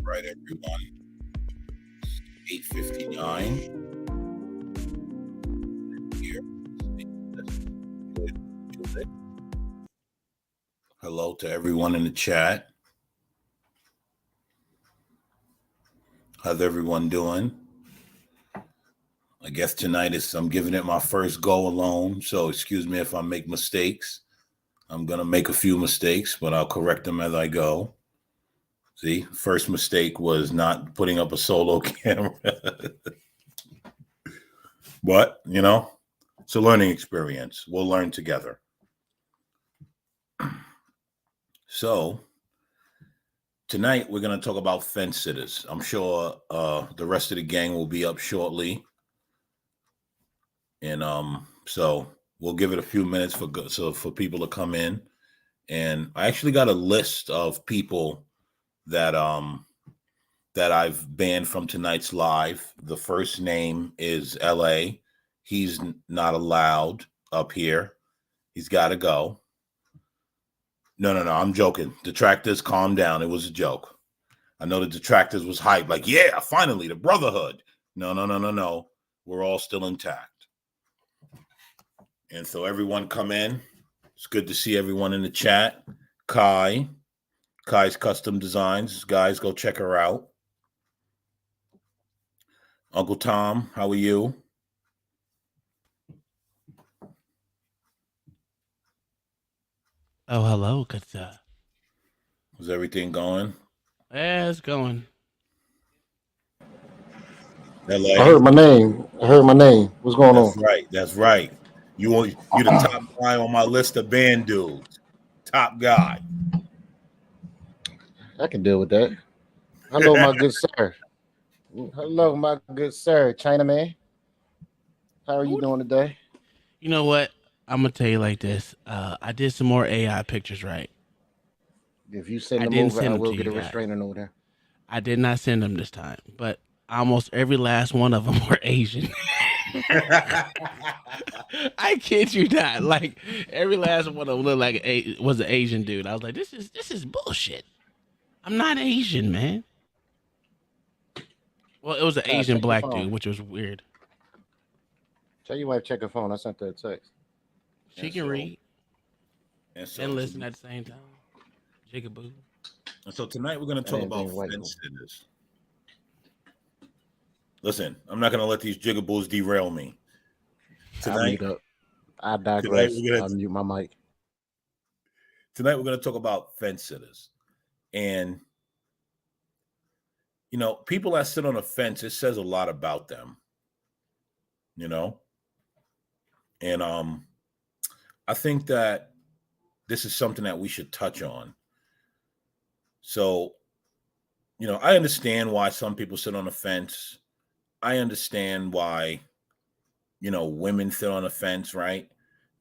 right, everyone. 8:59 here. Hello to everyone in the chat. How's everyone doing? I guess tonight I'm giving it my first go alone, so excuse me if I make mistakes. I'm going to make a few mistakes, but I'll correct them as I go. See, first mistake was not putting up a solo camera. But, it's a learning experience. We'll learn together. So, tonight we're going to talk about fence sitters. I'm sure the rest of the gang will be up shortly. And so we'll give it a few minutes for people to come in. And I actually got a list of people that I've banned from tonight's live. The first name is LA. He's not allowed up here. He's got to go. No, I'm joking. Detractors, calm down. It was a joke. I know the detractors was hyped, like, yeah, finally, the brotherhood. No. We're all still intact. And so everyone come in. It's good to see everyone in the chat. Kai's Custom Designs. Guys, go check her out. Uncle Tom, how are you? Oh, hello, good sir. Is everything going? Yeah, it's going. LA. I heard my name. What's going on? That's right. You're the top guy on my list of band dudes. Top guy. I can deal with that. Hello, my good sir. Hello, my good sir, Chinaman. How are you doing today? You know what? I'm gonna tell you like this. I did some more AI pictures, right? If you send I them didn't over, send I them will to get you a guys. restraining order. I did not send them this time, but almost every last one of them were Asian. I kid you not. Like every last one of them looked like was an Asian dude. I was like, this is bullshit. I'm not Asian, man. Well, it was an Asian Check your black phone. dude, which was weird. Tell your wife check her phone. I sent her a text. She can read and listen at the same time. Jigaboo. And so tonight we're going to talk about fence sitters. Listen, I'm not going to let these jigaboos derail me. Tonight, I digress. I'll mute my mic. Tonight we're going to talk about fence sitters. And, people that sit on a fence, it says a lot about them. And I think that this is something that we should touch on. So, I understand why some people sit on a fence. I understand why, women sit on a fence, right?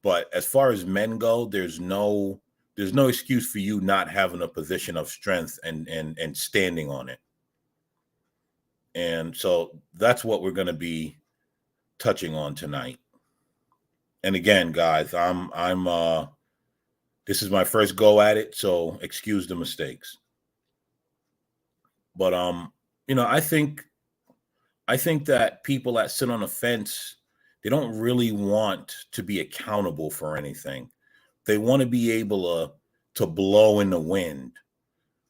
But as far as men go, there's no excuse for you not having a position of strength and standing on it. And so that's what we're going to be touching on tonight. And again, guys, I'm this is my first go at it, so excuse the mistakes. But I think that people that sit on a fence, they don't really want to be accountable for anything. They want to be able to blow in the wind.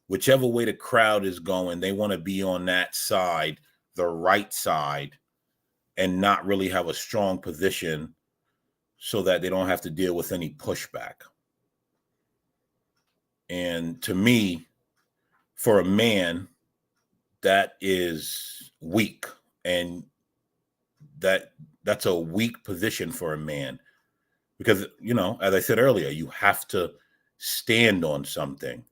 Whichever way the crowd is going, they want to be on that side, the right side, and not really have a strong position so that they don't have to deal with any pushback. And to me, for a man, that is weak. And that's a weak position for a man. Because, as I said earlier, you have to stand on something,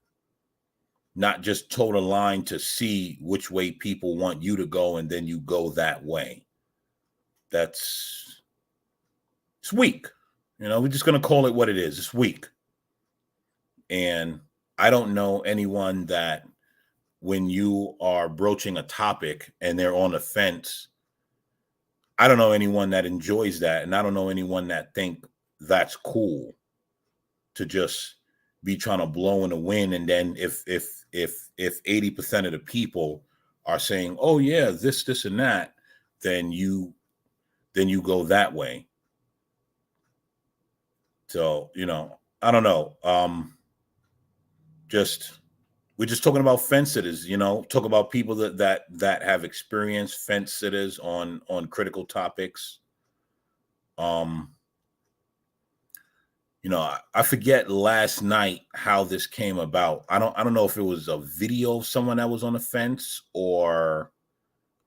not just toe the line to see which way people want you to go and then you go that way. It's weak. We're just going to call it what it is. It's weak. And I don't know anyone that when you are broaching a topic and they're on the fence, I don't know anyone that enjoys that. And I don't know anyone that think that's cool to just be trying to blow in the wind. And then if 80% of the people are saying, oh yeah, this and that, then you go that way. So, I don't know. We're just talking about fence sitters, talk about people that have experienced fence sitters on critical topics. I forget last night how this came about. I don't know if it was a video of someone that was on the fence or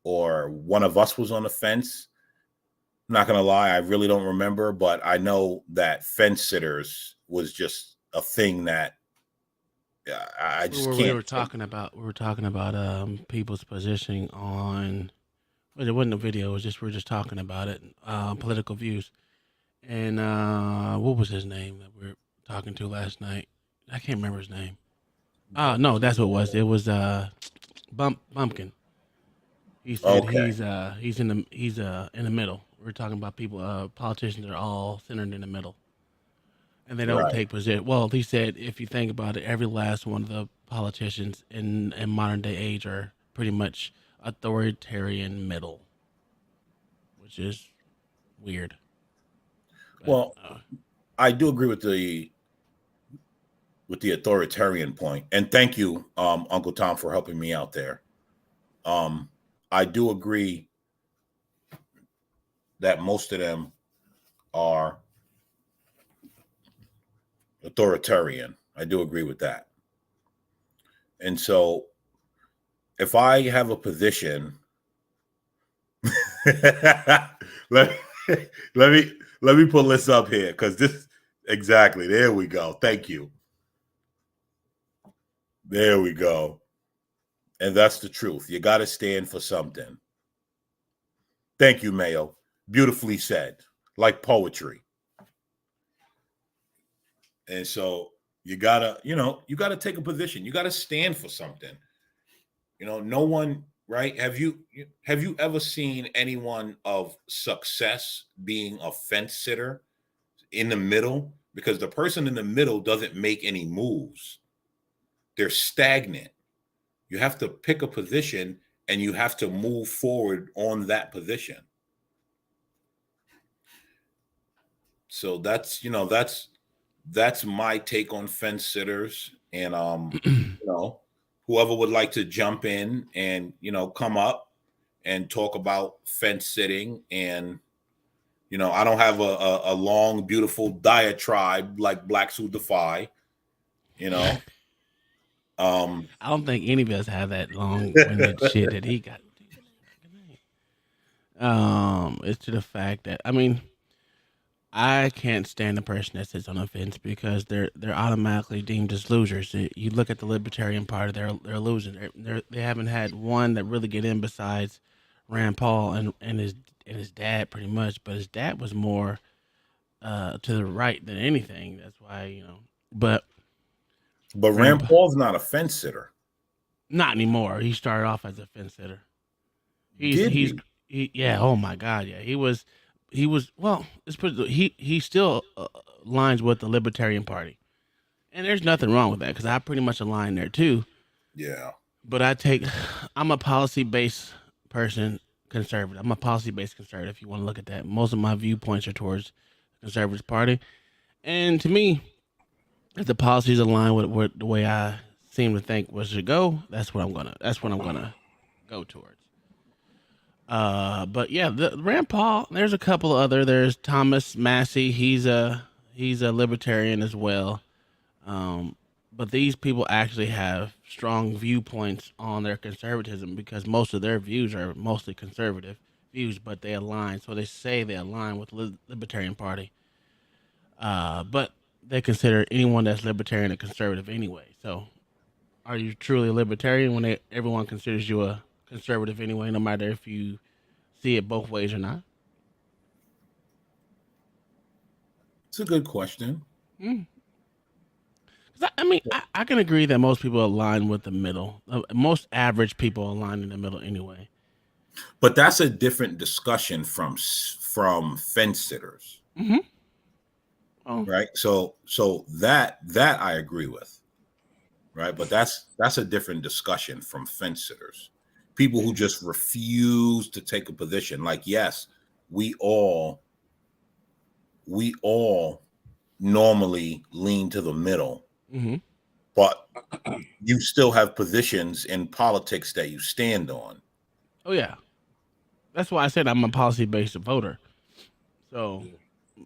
one of us was on the fence. I'm not gonna lie, I really don't remember, but I know that fence sitters was just a thing that I just can't. We were talking about people's positioning on. Well, it wasn't a video. It was just we were just talking about it. Political views. And what was his name that we were talking to last night? I can't remember his name. Oh no, that's what it was. It was Bumpkin. He said Okay. he's in the middle. We're talking about people. Politicians are all centered in the middle, and they don't Right. take position. Well, he said if you think about it, every last one of the politicians in modern day age are pretty much authoritarian middle, which is weird. But, Well, I do agree with the authoritarian point, and thank you, Uncle Tom, for helping me out there. I do agree that most of them are authoritarian. I do agree with that. And so if I have a position, let me pull this up here, because this exactly, there we go. Thank you. There we go. And that's the truth. You got to stand for something. Thank you, Mayo. Beautifully said, like poetry. And so you gotta take a position. You gotta stand for something. No one, right? Have you ever seen anyone of success being a fence sitter in the middle? Because the person in the middle doesn't make any moves. They're stagnant. You have to pick a position and you have to move forward on that position. So that's my take on fence sitters. And whoever would like to jump in and come up and talk about fence sitting. And I don't have a long beautiful diatribe like Blacks Who Defy. I don't think any of us have that long-winded shit that he got. It's to the fact that I can't stand the person that sits on the fence because they're automatically deemed as losers. You look at the Libertarian Party; they're losing. They haven't had one that really get in besides Rand Paul and his dad, pretty much. But his dad was more to the right than anything. That's why But Rand Paul's not a fence sitter. Not anymore. He started off as a fence sitter. Yeah. Oh my God. Yeah. He was. Well, he still aligns with the Libertarian Party, and there's nothing wrong with that because I pretty much align there too. Yeah. But I'm a policy based person, conservative. I'm a policy based conservative. If you want to look at that, most of my viewpoints are towards the Conservative Party, and to me, if the policies align with the way I seem to think should go, that's what I'm gonna go towards. But yeah, the Rand Paul. There's a couple other. There's Thomas Massey. He's a libertarian as well. But these people actually have strong viewpoints on their conservatism because most of their views are mostly conservative views, but they align. So they say they align with the Libertarian Party. But they consider anyone that's libertarian a conservative anyway. So, are you truly a libertarian when everyone considers you a conservative anyway, no matter if you see it both ways or not? It's a good question. I can agree that most people align with the middle. Most average people align in the middle anyway. But that's a different discussion from fence sitters. Mm-hmm. Oh, right? So that I agree with, right? But that's a different discussion from fence sitters, people who just refuse to take a position. Like, yes, we all normally lean to the middle, mm-hmm. but you still have positions in politics that you stand on. Oh yeah. That's why I said I'm a policy based voter. So,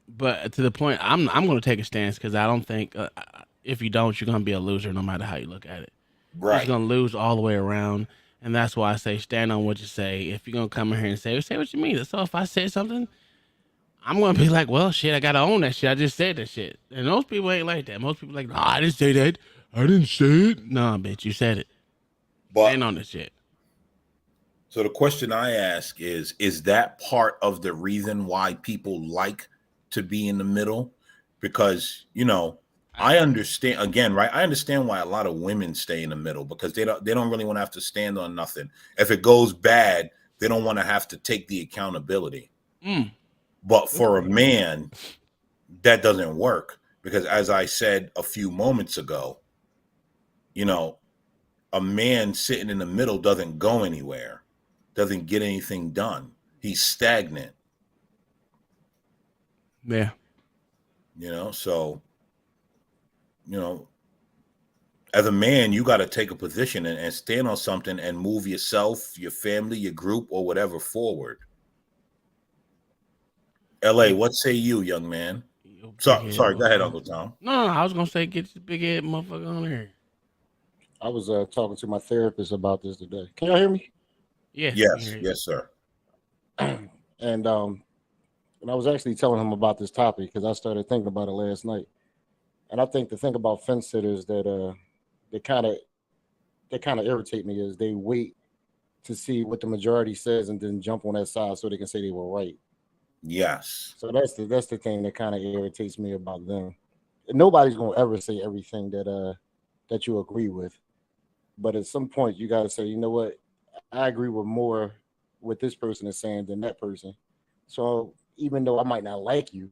but to the point, I'm going to take a stance because I don't think if you don't, you're going to be a loser no matter how you look at it. You're just Right. going to lose all the way around, and that's why I say stand on what you say. If you're going to come in here and say what you mean. So if I say something, I'm going to be like, well, shit, I got to own that shit. I just said that shit. And most people ain't like that. Most people like, no, I didn't say that. I didn't say it. No, bitch, you said it. Stand But on this shit. so the question I ask is that part of the reason why people like to be in the middle? Because, I understand, again, right? I understand why a lot of women stay in the middle, because they don't really want to have to stand on nothing. If it goes bad, they don't want to have to take the accountability. Mm. But for a man, that doesn't work, because as I said a few moments ago, a man sitting in the middle doesn't go anywhere, doesn't get anything done. He's stagnant. Yeah. So, as a man, you got to take a position and stand on something and move yourself, your family, your group, or whatever forward. LA, what say you, young man? Sorry, go ahead, Uncle Tom. No, I was going to say get this big head motherfucker on here. I was talking to my therapist about this today. Can y'all hear me? Yes, Yes, sir. And I was actually telling him about this topic because I started thinking about it last night. And I think the thing about fence sitters that they kind of irritate me is they wait to see what the majority says and then jump on that side so they can say they were right. Yes. So that's the thing that kind of irritates me about them. Nobody's gonna ever say everything that you agree with, but at some point you got to say, you know what, I agree with more what this person is saying than that person. So even though I might not like you,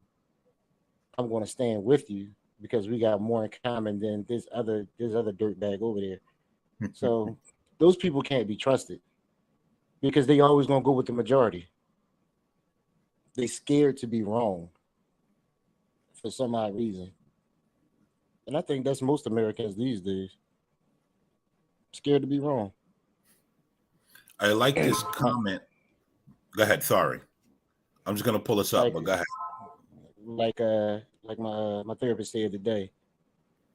I'm going to stand with you because we got more in common than this other dirtbag over there. So those people can't be trusted because they always going to go with the majority. They scared to be wrong for some odd reason. And I think that's most Americans these days. Scared to be wrong. I like this comment. Go ahead. Sorry. I'm just going to pull this up, but go ahead. Like my therapist said today.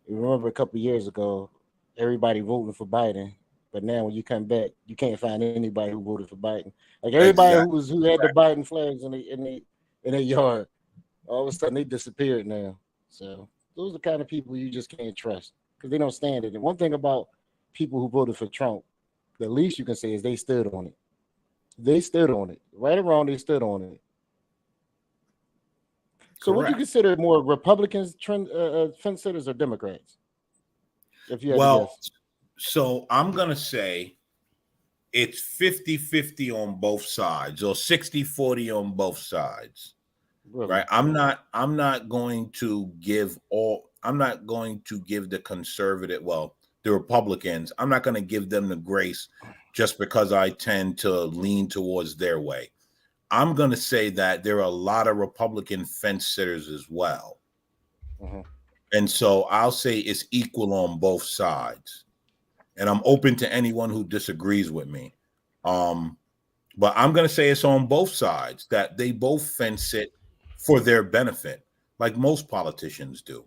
You remember a couple of years ago, everybody voting for Biden, but now when you come back, you can't find anybody who voted for Biden. Like everybody who had the Biden flags in their yard, all of a sudden they disappeared now. So those are the kind of people you just can't trust because they don't stand it. And one thing about people who voted for Trump, the least you can say is they stood on it. They stood on it. Right or wrong, they stood on it. So would you consider more Republicans, fence sitters, or Democrats? If you had to guess. So I'm going to say it's 50-50 on both sides, or 60-40 on both sides. Really? Right? I'm not going to give the conservative, the Republicans, I'm not going to give them the grace just because I tend to lean towards their way. I'm going to say that there are a lot of Republican fence sitters as well. Mm-hmm. And so I'll say it's equal on both sides. And I'm open to anyone who disagrees with me. But I'm going to say it's on both sides, that they both fence sit for their benefit, like most politicians do.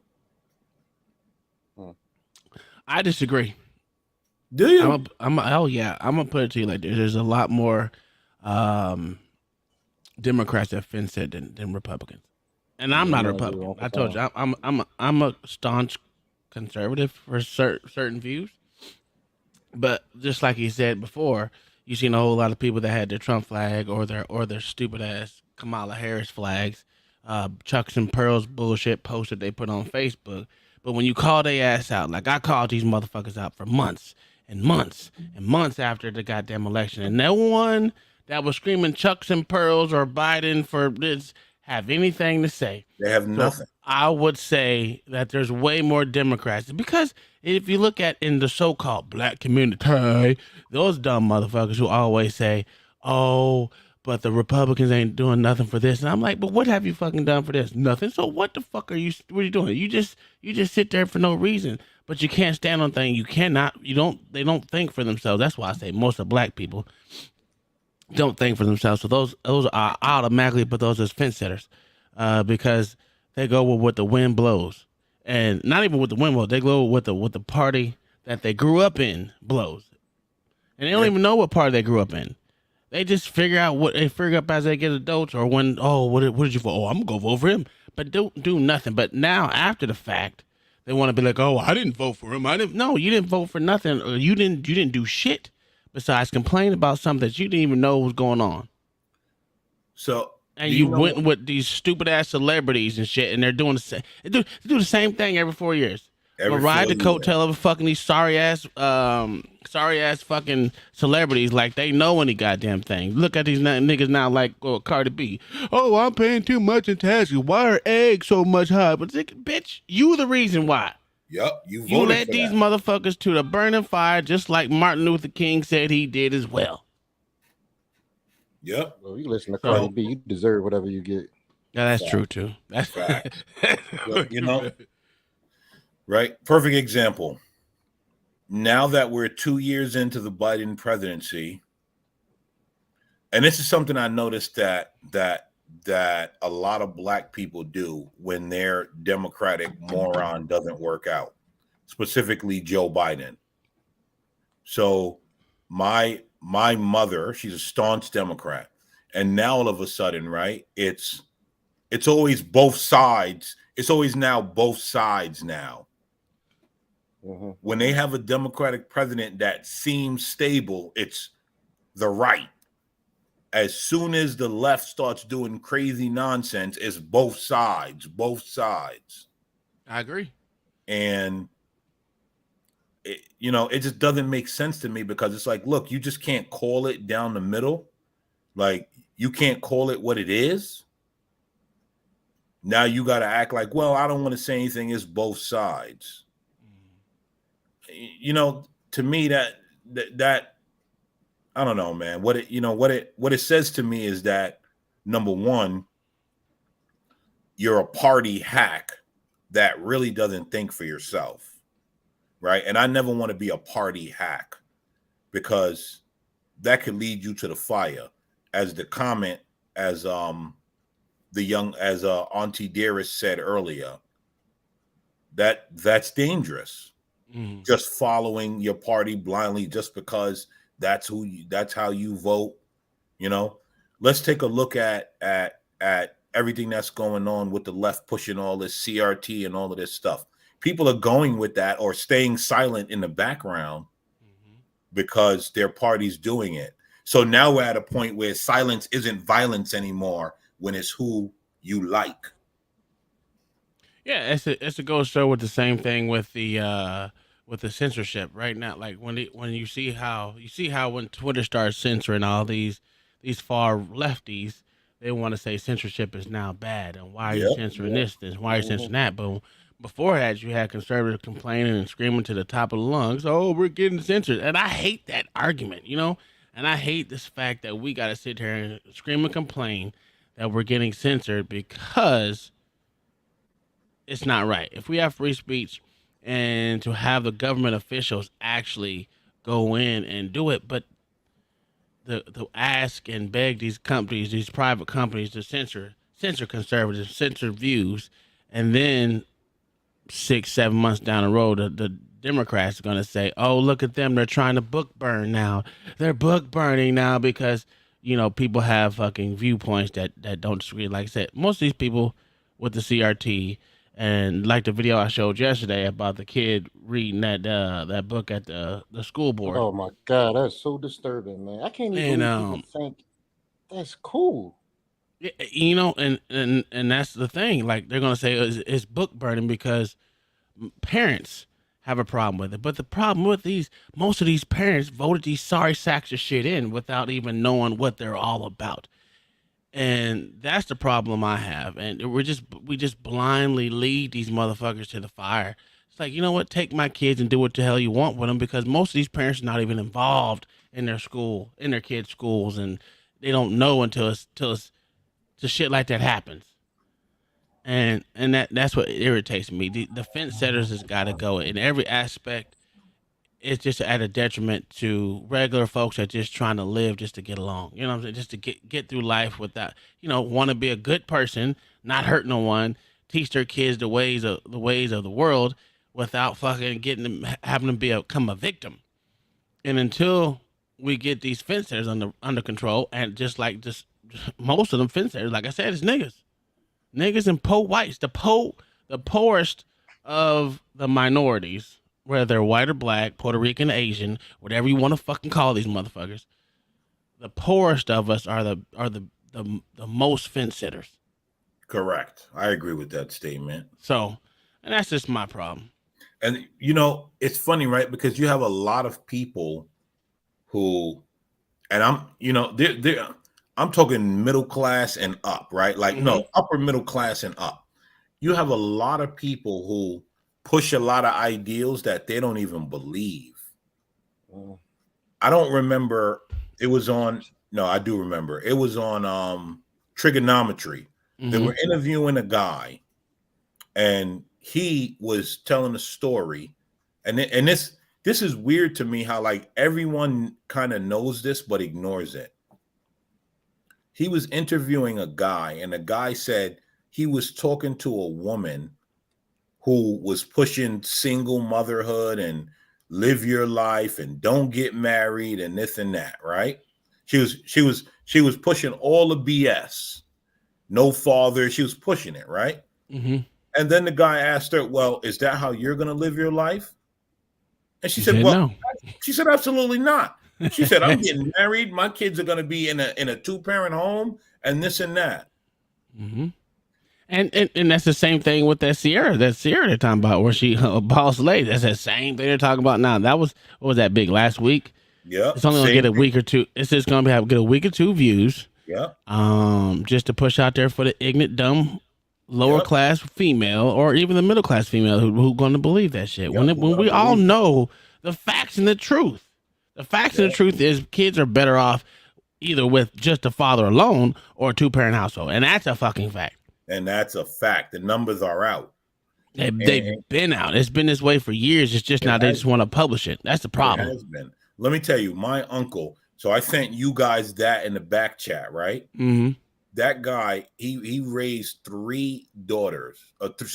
I disagree. Do you? I'm going to put it to you like this. There's a lot more Democrats that fence it than Republicans, and I'm not a Republican. I told you I'm a staunch conservative for certain views, but just like you said before, you've seen a whole lot of people that had their Trump flag or their stupid ass Kamala Harris flags, Chucks and Pearls bullshit post that they put on Facebook. But when you call their ass out, like I called these motherfuckers out for months and months and months after the goddamn election, and no one that was screaming Chucks and Pearls or Biden for this have anything to say. They have So nothing. I would say that there's way more Democrats because if you look at in the so-called black community, those dumb motherfuckers who always say, "Oh, but the Republicans ain't doing nothing for this," and I'm like, "But what have you fucking done for this? Nothing. So what the fuck are you? What are you doing? You just sit there for no reason." But you can't stand on things. You cannot. You don't. They don't think for themselves. That's why I say most of black people don't think for themselves. So those are I automatically put those as fence sitters, because they go with what the wind blows, and not even with the wind blows. They go with the party that they grew up in blows, and they don't even know what party they grew up in. They just figure out what they figure up as they get adults, or when what did you vote? Oh, I'm gonna go vote for him, but don't do nothing. But now after the fact, they want to be like, oh, I didn't vote for him. I didn't. No, you didn't vote for nothing. Or you didn't do shit besides complain about something that you didn't even know was going on. So And you went with these stupid ass celebrities and shit, and they're doing the same. They do the same thing every 4 years. Every Ride 4 the coattail of fucking these sorry ass fucking celebrities like they know any goddamn thing. Look at these niggas now like Cardi B. Oh, I'm paying too much in taxes. Why are eggs so much higher? But bitch, you the reason why. Yep, you voted You led for these that. motherfuckers to the burning fire, just like Martin Luther King said he did as well. Yep. Well, you listen to Cardi B, you deserve whatever you get. Yeah, that's true too. That's Fact. You know, right? Perfect example. Now that we're 2 years into the Biden presidency, and this is something I noticed that a lot of black people do when their Democratic moron doesn't work out, specifically Joe Biden. So my mother, she's a staunch Democrat, and now all of a sudden, right? It's always both sides. It's always now both sides now. Mm-hmm. When they have a Democratic president that seems stable, it's the right. As soon as the left starts doing crazy nonsense, it's both sides. I agree. And it just doesn't make sense to me because it's like, look, you just can't call it down the middle. Like, you can't call it what it is. Now you got to act like, well, I don't want to say anything. It's both sides. To me, that I don't know, man. What it says to me is that, number one, you're a party hack that really doesn't think for yourself, right? And I never want to be a party hack because that could lead you to the fire. As the comment, as Auntie Dearest said earlier, that's dangerous. Mm-hmm. Just following your party blindly just because that's how you vote. Let's take a look at everything that's going on with the left pushing all this CRT and all of this stuff. People are going with that or staying silent in the background because their party's doing it. So now we're at a point where silence isn't violence anymore when it's who you like. Yeah, it's a go show with the same thing with the censorship right now. Like when you see how when Twitter starts censoring all these far lefties, they want to say censorship is now bad and why are you censoring this? Why are you censoring that? But before that, you had conservatives complaining and screaming to the top of the lungs, "Oh, we're getting censored," and I hate that argument, and I hate this fact that we got to sit here and scream and complain that we're getting censored because it's not right. If we have free speech and to have the government officials actually go in and do it, but to ask and beg these companies, these private companies to censor conservatives, censor views, and then 6-7 months down the road, the Democrats are going to say, "Oh, look at them. They're trying to book burn now. They're book burning now because, people have fucking viewpoints that don't disagree." Like I said, most of these people with the CRT and like the video I showed yesterday about the kid reading that book at the school board. Oh my God, that's so disturbing, man. I can't even believe people think that's cool. And that's the thing. Like they're gonna say it's book burning because parents have a problem with it. But the problem with most of these parents voted these sorry sacks of shit in without even knowing what they're all about. And that's the problem I have. And we just blindly lead these motherfuckers to the fire. It's like, you know what? Take my kids and do what the hell you want with them, because most of these parents are not even involved in their school, in their kids' schools, and they don't know until shit like that happens. And that's what irritates me. The fence setters has got to go in every aspect. It's just at a detriment to regular folks that are just trying to live, just to get along. You know what I'm saying? Just to get through life without, want to be a good person, not hurt no one, teach their kids the ways of the world without fucking having them become a victim. And until we get these fence sitters under control, and just most of them fence sitters, like I said, is niggas and poor whites, the poorest of the minorities, whether they're white or black, Puerto Rican, Asian, whatever you want to fucking call these motherfuckers. The poorest of us are the most fence sitters. Correct. I agree with that statement. So, and that's just my problem. And it's funny, right? Because you have a lot of people who, and I'm talking middle class and up, right? Like, no, upper middle class and up. You have a lot of people who push a lot of ideals that they don't even believe. I don't remember. It was on. No, I do remember. It was on trigonometry. They were interviewing a guy, and he was telling a story, and this is weird to me how like everyone kind of knows this but ignores it. He was interviewing a guy, and the guy said he was talking to a woman who was pushing single motherhood and live your life and don't get married and this and that, right? She was pushing all the BS. No father. She was pushing it, right? And then the guy asked her, well, is that how you're going to live your life? And she said, well, no. She said, absolutely not. She said, I'm getting married. My kids are going to be in a 2-parent home and this and that. And that's the same thing with that Sierra they're talking about, where she boss lady. That's the same thing they're talking about now. That was, what was that big last week? Yeah. It's only going to get a week or two. It's just going to get a week or two views. Yeah. Just to push out there for the ignorant, dumb, lower class female, or even the middle class female who going to believe that shit. When we all know the facts and the truth. The facts and the truth is kids are better off either with just a father alone or a 2-parent household. And that's a fucking fact. And that's a fact. The numbers are out. They've been out. It's been this way for years. It's just now they just want to publish it. That's the problem. It has been. Let me tell you, my uncle. So I sent you guys that in the back chat, right? That guy, he raised 3 daughters.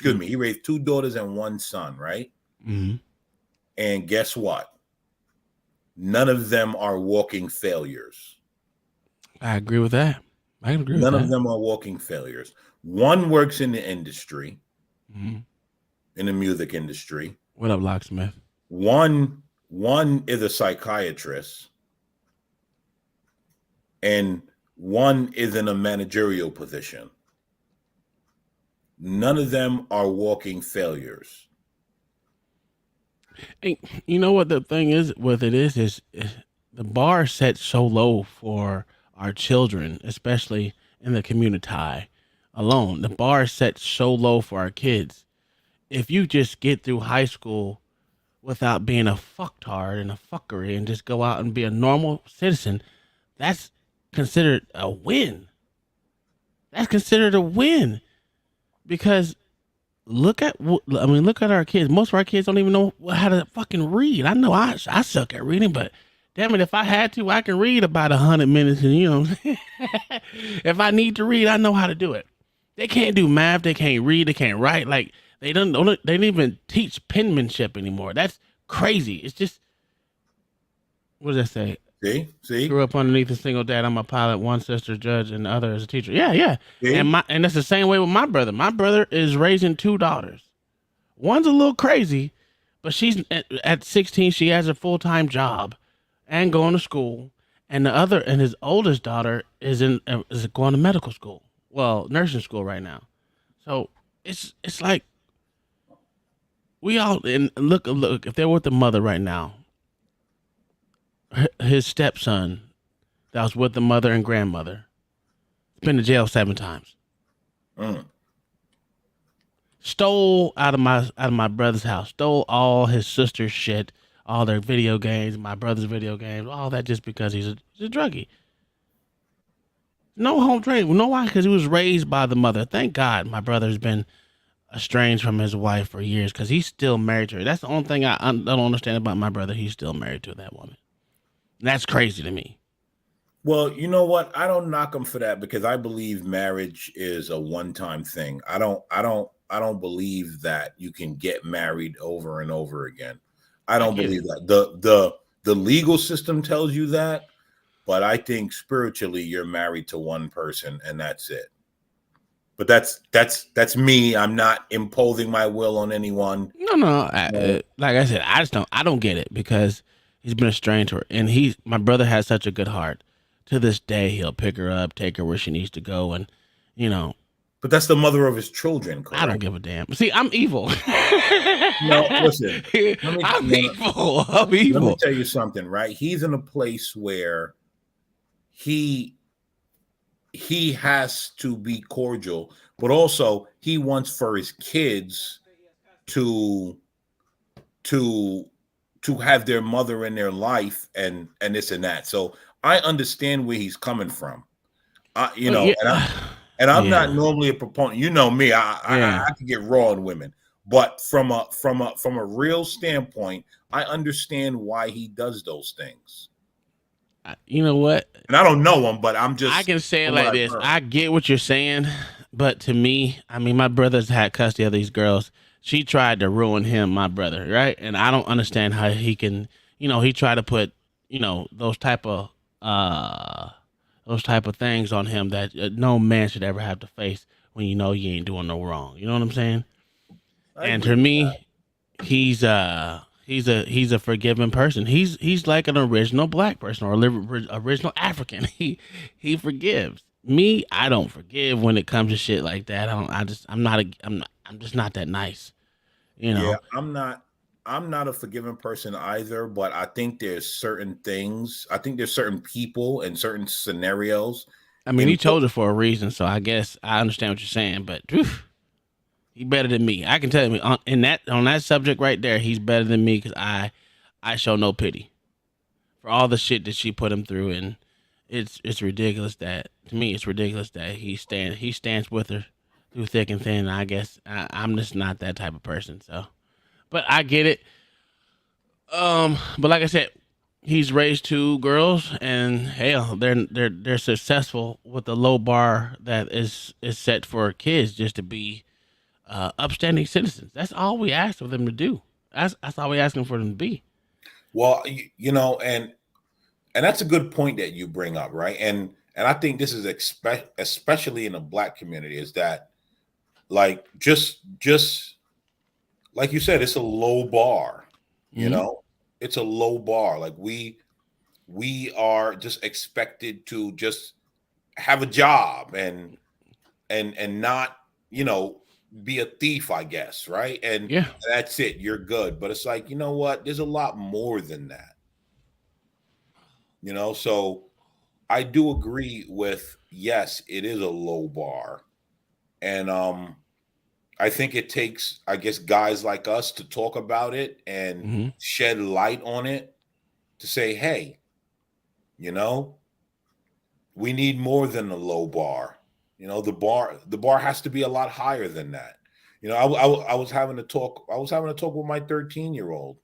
He raised 2 daughters and 1 son, right? And guess what? None of them are walking failures. I agree with that. I agree with that. None of them are walking failures. One works in the industry, in the music industry. What up, Locksmith? One is a psychiatrist, and one is in a managerial position. None of them are walking failures. And you know what the thing is with it is the bar set so low for our children, especially in the community alone. The bar is set so low for our kids. If you just get through high school without being a fucktard and a fuckery and just go out and be a normal citizen, that's considered a win. That's considered a win, because look at our kids. Most of our kids don't even know how to fucking read. I know I suck at reading, but damn it, if I had to, I can read about 100 minutes, and if I need to read, I know how to do it. They can't do math. They can't read. They can't write. Like they don't even teach penmanship anymore. That's crazy. It's just, what does that say? See. Grew up underneath a single dad. I'm a pilot. One sister judge, and the other is a teacher. Yeah. See? And that's the same way with my brother. My brother is raising 2 daughters. One's a little crazy, but she's at 16. She has a full-time job and going to school. And his oldest daughter is going to medical school. Well, nursing school right now. So it's like we all, and look, if they're with the mother right now, his stepson that was with the mother and grandmother, Been to jail 7 times. Mm. Stole out of my brother's house. Stole all his sister's shit, all their video games, my brother's video games, all that just because he's a druggie. No home training. No why? Because he was raised by the mother. Thank God my brother's been estranged from his wife for years because he's still married to her. That's the only thing I don't understand about my brother. He's still married to that woman. And that's crazy to me. Well, you know what? I don't knock him for that because I believe marriage is a one-time thing. I don't believe that you can get married over and over again. I don't believe that. The legal system tells you that, but I think spiritually you're married to one person and that's it. But that's me. I'm not imposing my will on anyone. No. Like I said, I don't get it because he's been estranged to her, and my brother has such a good heart. To this day, he'll pick her up, take her where she needs to go, and But that's the mother of his children. Correct? I don't give a damn. See, I'm evil. No, listen. I'm evil. I'm evil. Let me tell you something, right? He's in a place where he has to be cordial, but also he wants for his kids to have their mother in their life and this and that. So I understand where he's coming from. And I'm not normally a proponent. You know me. I can get raw on women, but from a real standpoint, I understand why he does those things. You know what? And I don't know him, but I can say it like this. I get what you're saying, but to me, I mean, my brother's had custody of these girls. She tried to ruin him, my brother, right? And I don't understand how he can, he tried to put, those type of things on him that no man should ever have to face when you ain't doing no wrong. You know what I'm saying? And to me, he's a forgiving person. He's like an original black person or original African. He forgives. Me, I don't forgive when it comes to shit like that. I'm just not that nice. Yeah, I'm not a forgiving person either, but I think there's certain things. I think there's certain people and certain scenarios. I mean, he chose it for a reason, so I guess I understand what you're saying, but he better than me. I can tell you on that subject right there, he's better than me because I show no pity for all the shit that she put him through, and it's ridiculous that he stands with her through thick and thin. I guess I'm just not that type of person. So, but I get it. But like I said, he's raised 2 girls, and hell, they're successful with the low bar that is set for kids just to be upstanding citizens. That's all we ask of them to do. That's all we asking for them to be. Well, and that's a good point that you bring up, right? And I think this is especially in the black community is that like just like you said, it's a low bar. It's a low bar. Like we are just expected to just have a job and not be a thief, I guess, right? And that's it. You're good. But it's like, you know what? There's a lot more than that. So I do agree with, yes, it is a low bar. And I think it takes, I guess, guys like us to talk about it and shed light on it to say, hey, we need more than a low bar. The bar has to be a lot higher than that. I was having a talk with my 13-year-old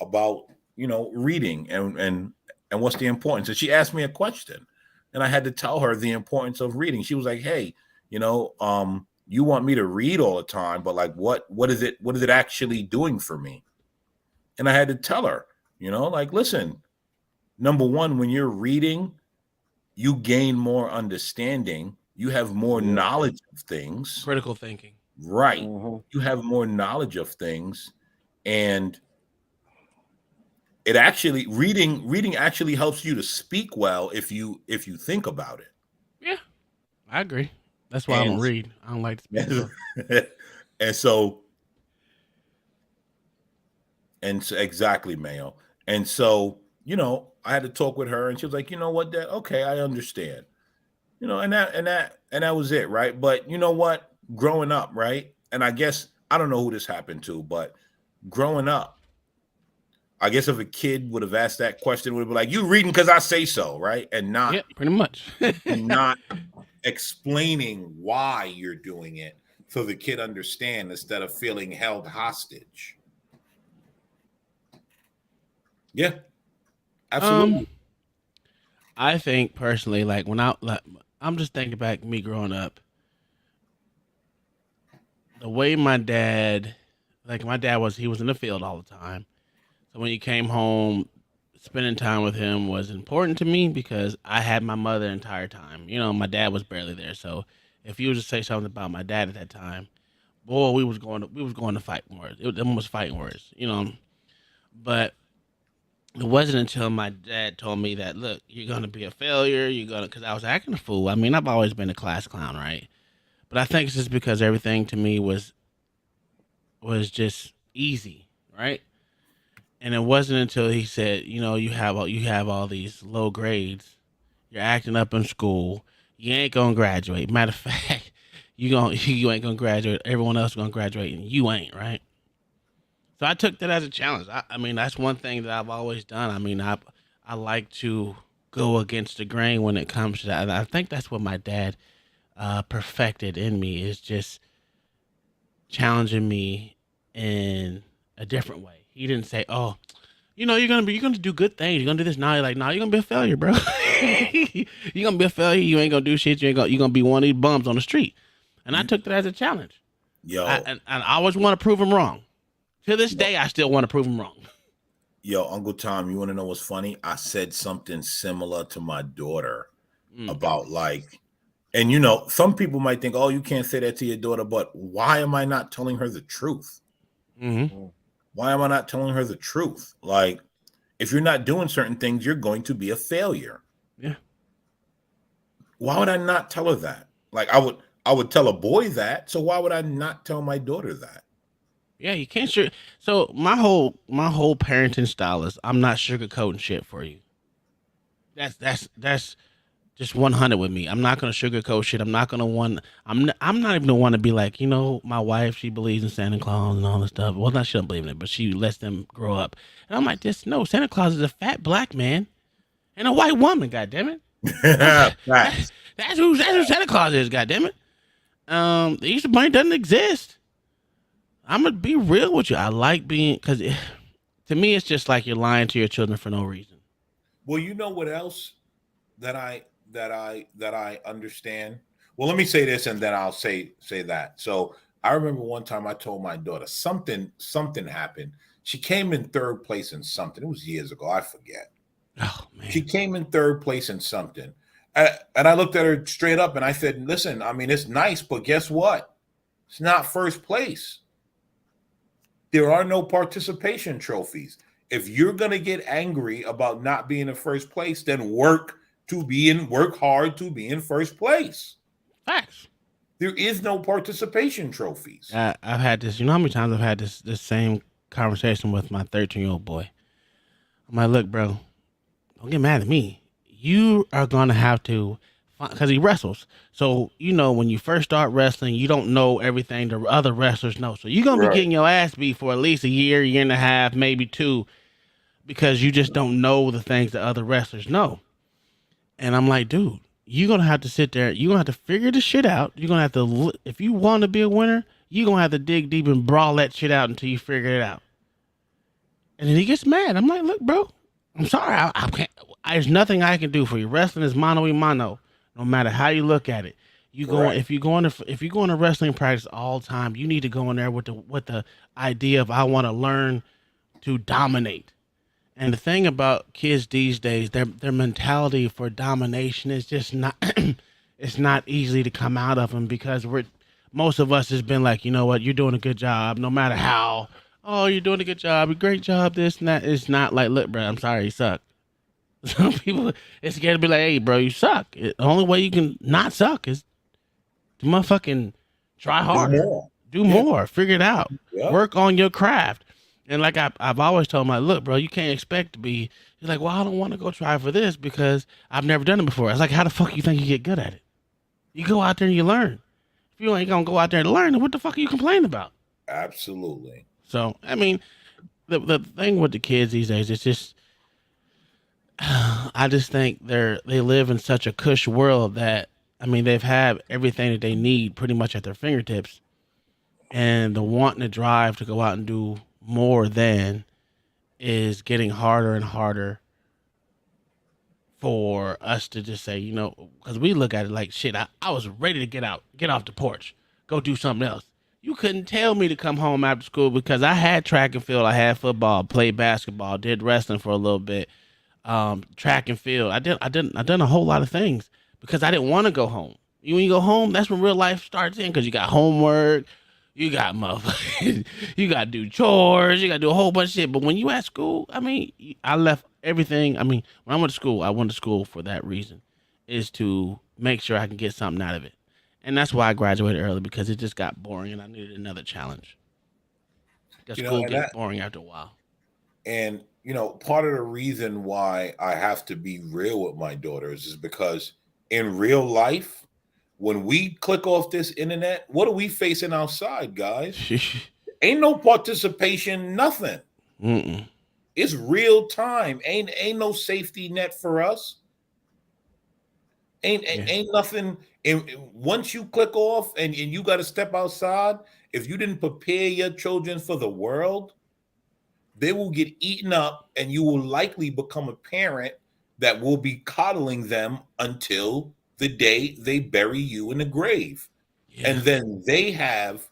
about, reading and what's the importance. And she asked me a question and I had to tell her the importance of reading. She was like, hey, you want me to read all the time, but like, what is it actually doing for me? And I had to tell her, like, listen, number one, when you're reading, you gain more understanding. You have more knowledge of things. Critical thinking. Right. Mm-hmm. You have more knowledge of things. And it actually, reading actually helps you to speak well if you think about it. Yeah, I agree. That's why I don't read. I don't like to speak. And so exactly, Mayo. And so, I had to talk with her and she was like, you know what, Dad? Okay, I understand. And that was it, right? But you know what? Growing up, right? And I guess I don't know who this happened to, but growing up, I guess if a kid would have asked that question, would have been like, "You reading because I say so," right? And Yeah, pretty much. not explaining why you're doing it so the kid understand instead of feeling held hostage. Yeah, absolutely. I think personally, like I'm just thinking back me growing up, the way my dad he was in the field all the time. So when he came home, spending time with him was important to me because I had my mother the entire time. My dad was barely there. So if you were to say something about my dad at that time, boy, we was going to fight words. Them was fighting words. But it wasn't until my dad told me that, look, you're gonna be a failure. Because I was acting a fool. I mean, I've always been a class clown, right? But I think it's just because everything to me was just easy, right? And it wasn't until he said, you have all these low grades. You're acting up in school. You ain't gonna graduate. Matter of fact, you ain't gonna graduate. Everyone else gonna graduate, and you ain't, right? So I took that as a challenge. I mean, that's one thing that I've always done. I mean, I like to go against the grain when it comes to that. And I think that's what my dad perfected in me is just challenging me in a different way. He didn't say, "Oh, you're gonna do good things. You're gonna do this." Now you're like, "No, you're gonna be a failure, bro. You're gonna be a failure. You ain't gonna do shit. You're gonna be one of these bums on the street." And I took that as a challenge. Yo, And I always want to prove him wrong. To this day, I still want to prove him wrong. yo, Uncle Tom, you want to know what's funny? I said something similar to my daughter about like, and some people might think, "Oh, you can't say that to your daughter," but why am I not telling her the truth? Mm-hmm. Why am I not telling her the truth? Like, if you're not doing certain things, you're going to be a failure. Yeah. Why would I not tell her that? Like, I would tell a boy that. So why would I not tell my daughter that? Yeah, you can't sure. So my whole parenting style is I'm not sugarcoating shit for you. That's just 100 with me. I'm not gonna sugarcoat shit. I'm not gonna want. I'm not even gonna want to be like my wife. She believes in Santa Claus and all this stuff. Well, not she don't believe in it, but she lets them grow up. And I'm like, this no. Santa Claus is a fat black man and a white woman. God damn it. Facts. That's who Santa Claus is. God damn it. The Easter Bunny doesn't exist. I'm gonna be real with you. I like being because to me it's just like you're lying to your children for no reason. Well, you know what else that I understand? Well, let me say this and then I'll say that. So I remember one time I told my daughter something happened. She came in third place in something. It was years ago. I forget. Oh man. She came in third place in something. And I looked at her straight up and I said, "Listen, I mean, it's nice, but guess what? It's not first place. There are no participation trophies. If you're going to get angry about not being in first place, then work hard to be in first place. Facts. There is no participation trophies." I've had this. You know how many times I've had this same conversation with my 13-year-old boy. I'm like, look, bro, don't get mad at me. You are gonna have to, because he wrestles. So when you first start wrestling, you don't know everything the other wrestlers know. So you're gonna be getting your ass beat for at least a year and a half, maybe two, because you just don't know the things that other wrestlers know. And I'm like, dude, you're gonna have to sit there. You're gonna have to figure the shit out. You're gonna have to, if you want to be a winner, you're gonna have to dig deep and brawl that shit out until you figure it out. And then he gets mad. I'm like, look, bro, I'm sorry. I can't. There's nothing I can do for you. Wrestling is mano y mano. No matter how you look at it, if you go into wrestling practice all the time, you need to go in there with the idea of I want to learn to dominate. And the thing about kids these days, their mentality for domination is just not it's not easy to come out of them because most of us has been like, you know what, you're doing a good job, no matter how. Oh, you're doing a good job, a great job, this and that. It's not like, look, bro, I'm sorry, you suck. Some people, it's scared to be like, hey, bro, you suck. The only way you can not suck is to motherfucking try harder, do more, figure it out, work on your craft. And like I've always told him, like, look, bro, you can't expect to be. He's like, well, I don't want to go try for this because I've never done it before. I was like, how the fuck you think you get good at it? You go out there and you learn. If you ain't gonna go out there and learn, then what the fuck are you complaining about? Absolutely. So I mean, the thing with the kids these days, it's just I just think they live in such a cush world that I mean they've had everything that they need pretty much at their fingertips, and the wanting to drive to go out and do more than is getting harder and harder for us to just say, you know, because we look at it like shit. I was ready to get off the porch, go do something else. You couldn't tell me to come home after school because I had track and field, I had football, played basketball, did wrestling for a little bit, track and field. I done a whole lot of things because I didn't want to go home. When you go home, that's when real life starts in because you got homework, you got motherfuckers, you got to do chores, you got to do a whole bunch of shit. But when you at school, I mean, I left everything. I mean, when I went to school for that reason, is to make sure I can get something out of it. And that's why I graduated early because it just got boring and I needed another challenge. Because school gets boring after a while. And part of the reason why I have to be real with my daughters is because in real life, when we click off this internet, what are we facing outside, guys? Ain't no participation, nothing. Mm-mm. It's real time. Ain't no safety net for us. Ain't nothing. And once you click off and you got to step outside, if you didn't prepare your children for the world, they will get eaten up, and you will likely become a parent that will be coddling them until the day they bury you in the grave. Yeah. And then they have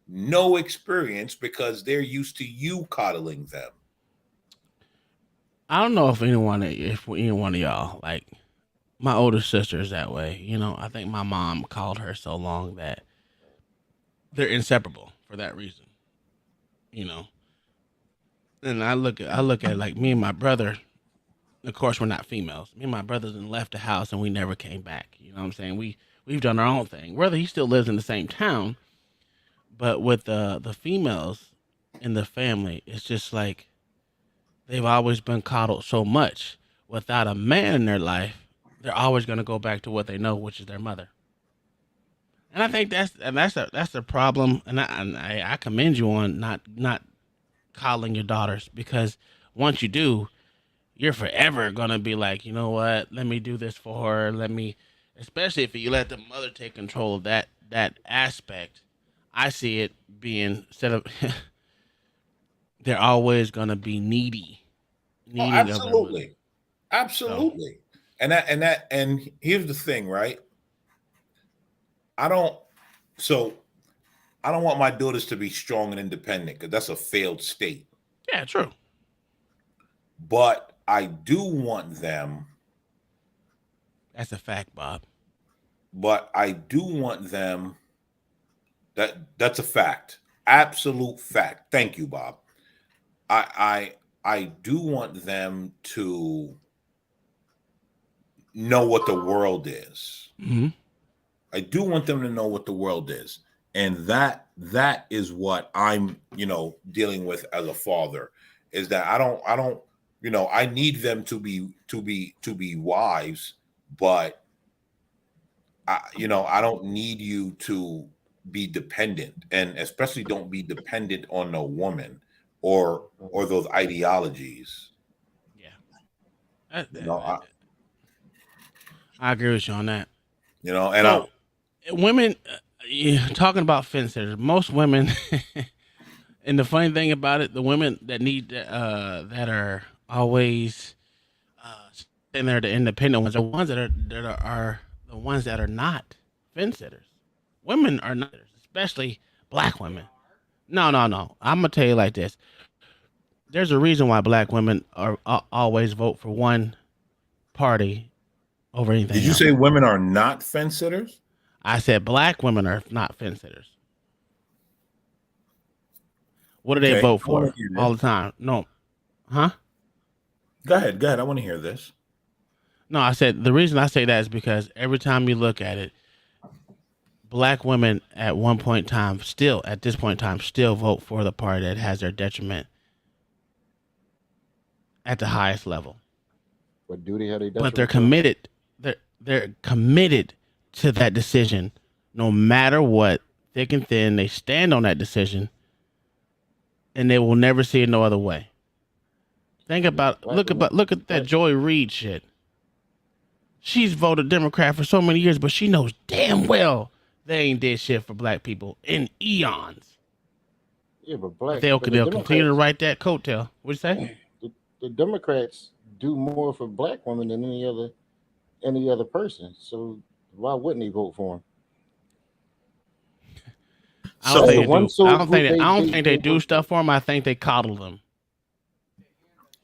no experience because they're used to you coddling them. I don't know if any one of y'all, like my older sister is that way. You know, I think my mom called her so long that they're inseparable for that reason. You know. And I look at it like me and my brother, of course we're not females. Me and my brothers left the house and we never came back. You know what I'm saying? We've done our own thing. Whether he still lives in the same town, but with the females in the family, it's just like they've always been coddled so much. Without a man in their life, they're always going to go back to what they know, which is their mother. And I think that's the problem. And I commend you on not coddling your daughters, because once you do, you're forever gonna be like, you know what, let me do this for her, especially if you let the mother take control of that aspect. I see it being instead of they're always gonna be needy. Absolutely. So. And here's the thing, right? I don't want my daughters to be strong and independent because that's a failed state. Yeah, true. But I do want them. That's a fact, Bob. But I do want them. That's a fact. Absolute fact. Thank you, Bob. I do want them to know what the world is. Mm-hmm. I do want them to know what the world is. And that is what I'm, dealing with as a father, is that I don't, I need them to be wives, but I don't need you to be dependent, and especially don't be dependent on a woman or those ideologies. Yeah. I agree with you on that. And women, talking about fence sitters, most women, and the funny thing about it, the women that need that are always sitting there, the independent ones, are ones that are the ones that are not fence sitters. Women are not, especially black women. No. I'm gonna tell you like this. There's a reason why black women are always vote for one party over anything. Did you say women are not fence sitters? I said black women are not fence sitters. What do they vote for all the time? No. Huh? Go ahead. I want to hear this. No, I said the reason I say that is because every time you look at it, black women at this point in time, still vote for the party that has their detriment at the highest level. What duty have they done? But they're committed. They're committed to that decision, no matter what, thick and thin. They stand on that decision, and they will never see it no other way. Look at that Joy Reid shit. She's voted Democrat for so many years, but she knows damn well they ain't did shit for black people in eons. Yeah, but They'll the continue to Democrats, write that coattail. What'd you say? the Democrats do more for black women than any other person. So why wouldn't they vote for him? I don't So That's the think they one do. I social don't group think. I don't think they they do work for. stuff for them. I think they coddle them.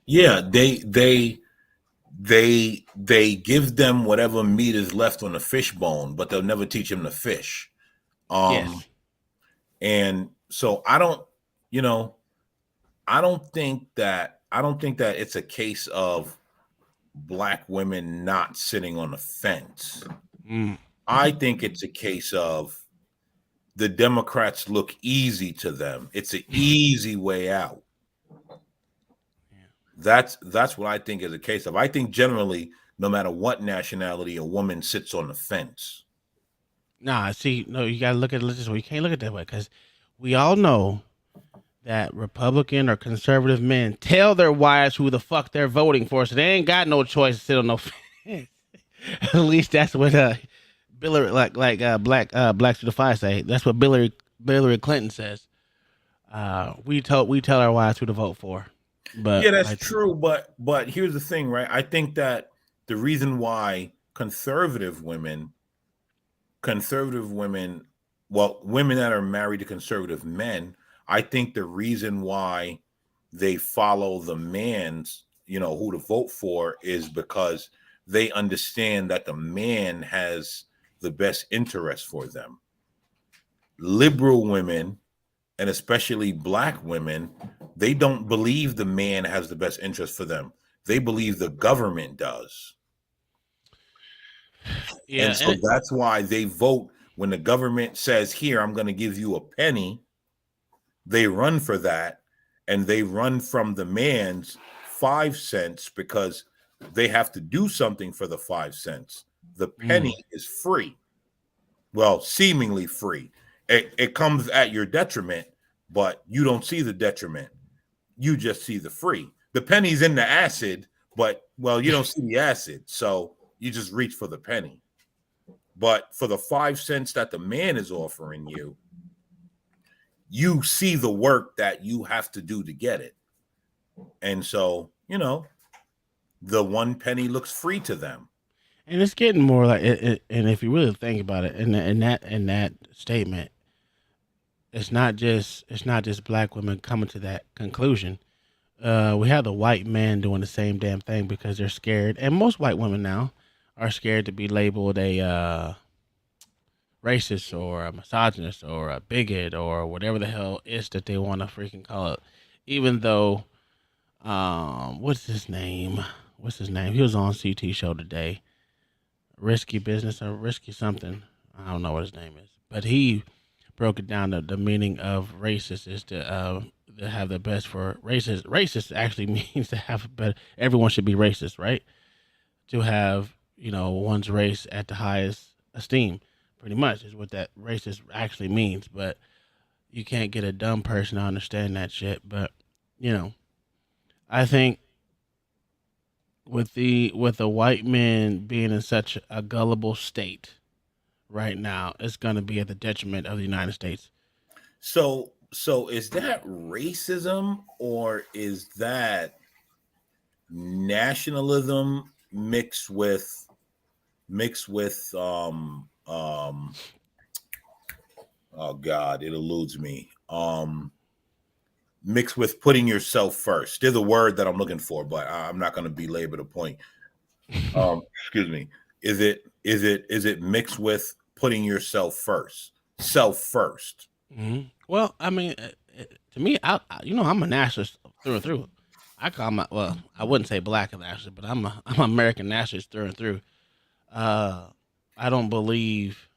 yeah, they give them whatever meat is left on the fish bone, but they'll never teach them to fish. Um, Yes. and so I don't, you know, I don't think that it's a case of black women not sitting on the fence. Mm. I think it's a case of the Democrats look easy to them. It's an easy way out. That's what I think is a case of. I think generally, no matter what nationality, a woman sits on the fence. Nah. See, no. You gotta look at it this way. You can't look at it that way because we all know that Republican or conservative men tell their wives who the fuck they're voting for, so they ain't got no choice to sit on no fence. At least that's what Hillary Blacks to the Fire say. That's what Hillary Clinton says. We tell our wives who to vote for, but Yeah, that's like, true. But here's the thing, right? I think that the reason why conservative women, well, women that are married to conservative men, I think the reason why they follow the man's, who to vote for is because they understand that the man has the best interest for them. Liberal women, and especially black women, they don't believe the man has the best interest for them. They believe the government does. yeah, And so that's why they vote when the government says, here, I'm going to give you a penny. They run for that, and they run from the man's 5 cents because they have to do something for the 5 cents. The penny is free. Well, seemingly free. It comes at your detriment, but you don't see the detriment. You just see the free. The penny's in the acid, but, well, you don't see the acid. So you just reach for the penny. But for the 5 cents that the man is offering you, you see the work that you have to do to get it. And so, the 1 penny looks free to them. and it's getting more like it. And if you really think about it, in that statement, it's not just black women coming to that conclusion. We have the white men doing the same damn thing because they're scared, and most white women now are scared to be labeled a racist or a misogynist or a bigot or whatever the hell is that they want to freaking call it. Even though, what's his name? What's his name? He was on CT show today. Risky business or risky something. I don't know what his name is, but he broke it down. The meaning of racist is to have the best for racist. Racist actually means to have better. Everyone should be racist, right? To have one's race at the highest esteem. Pretty much is what that racist actually means. But you can't get a dumb person to understand that shit. But I think with the white men being in such a gullible state right now, it's going to be at the detriment of the United States. So is that racism, or is that nationalism mixed with oh God, it eludes me. Mixed with putting yourself first. There's a word that I'm looking for, but I'm not going to belabor the point. Excuse me. Is it mixed with putting yourself first? Self first. Mm-hmm. Well, I mean, to me, I'm a nationalist through and through. I wouldn't say black nationalist, but I'm American nationalist through and through. I don't believe,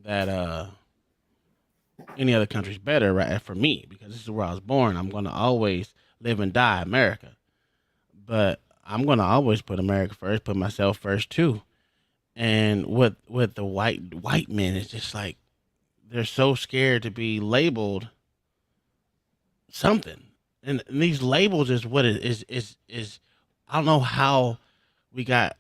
that any other country's better, right? For me, because this is where I was born. I'm going to always live and die America, but I'm going to always put America first, put myself first too. And with the white men, it's just like they're so scared to be labeled something, and these labels is what it is. I don't know how we got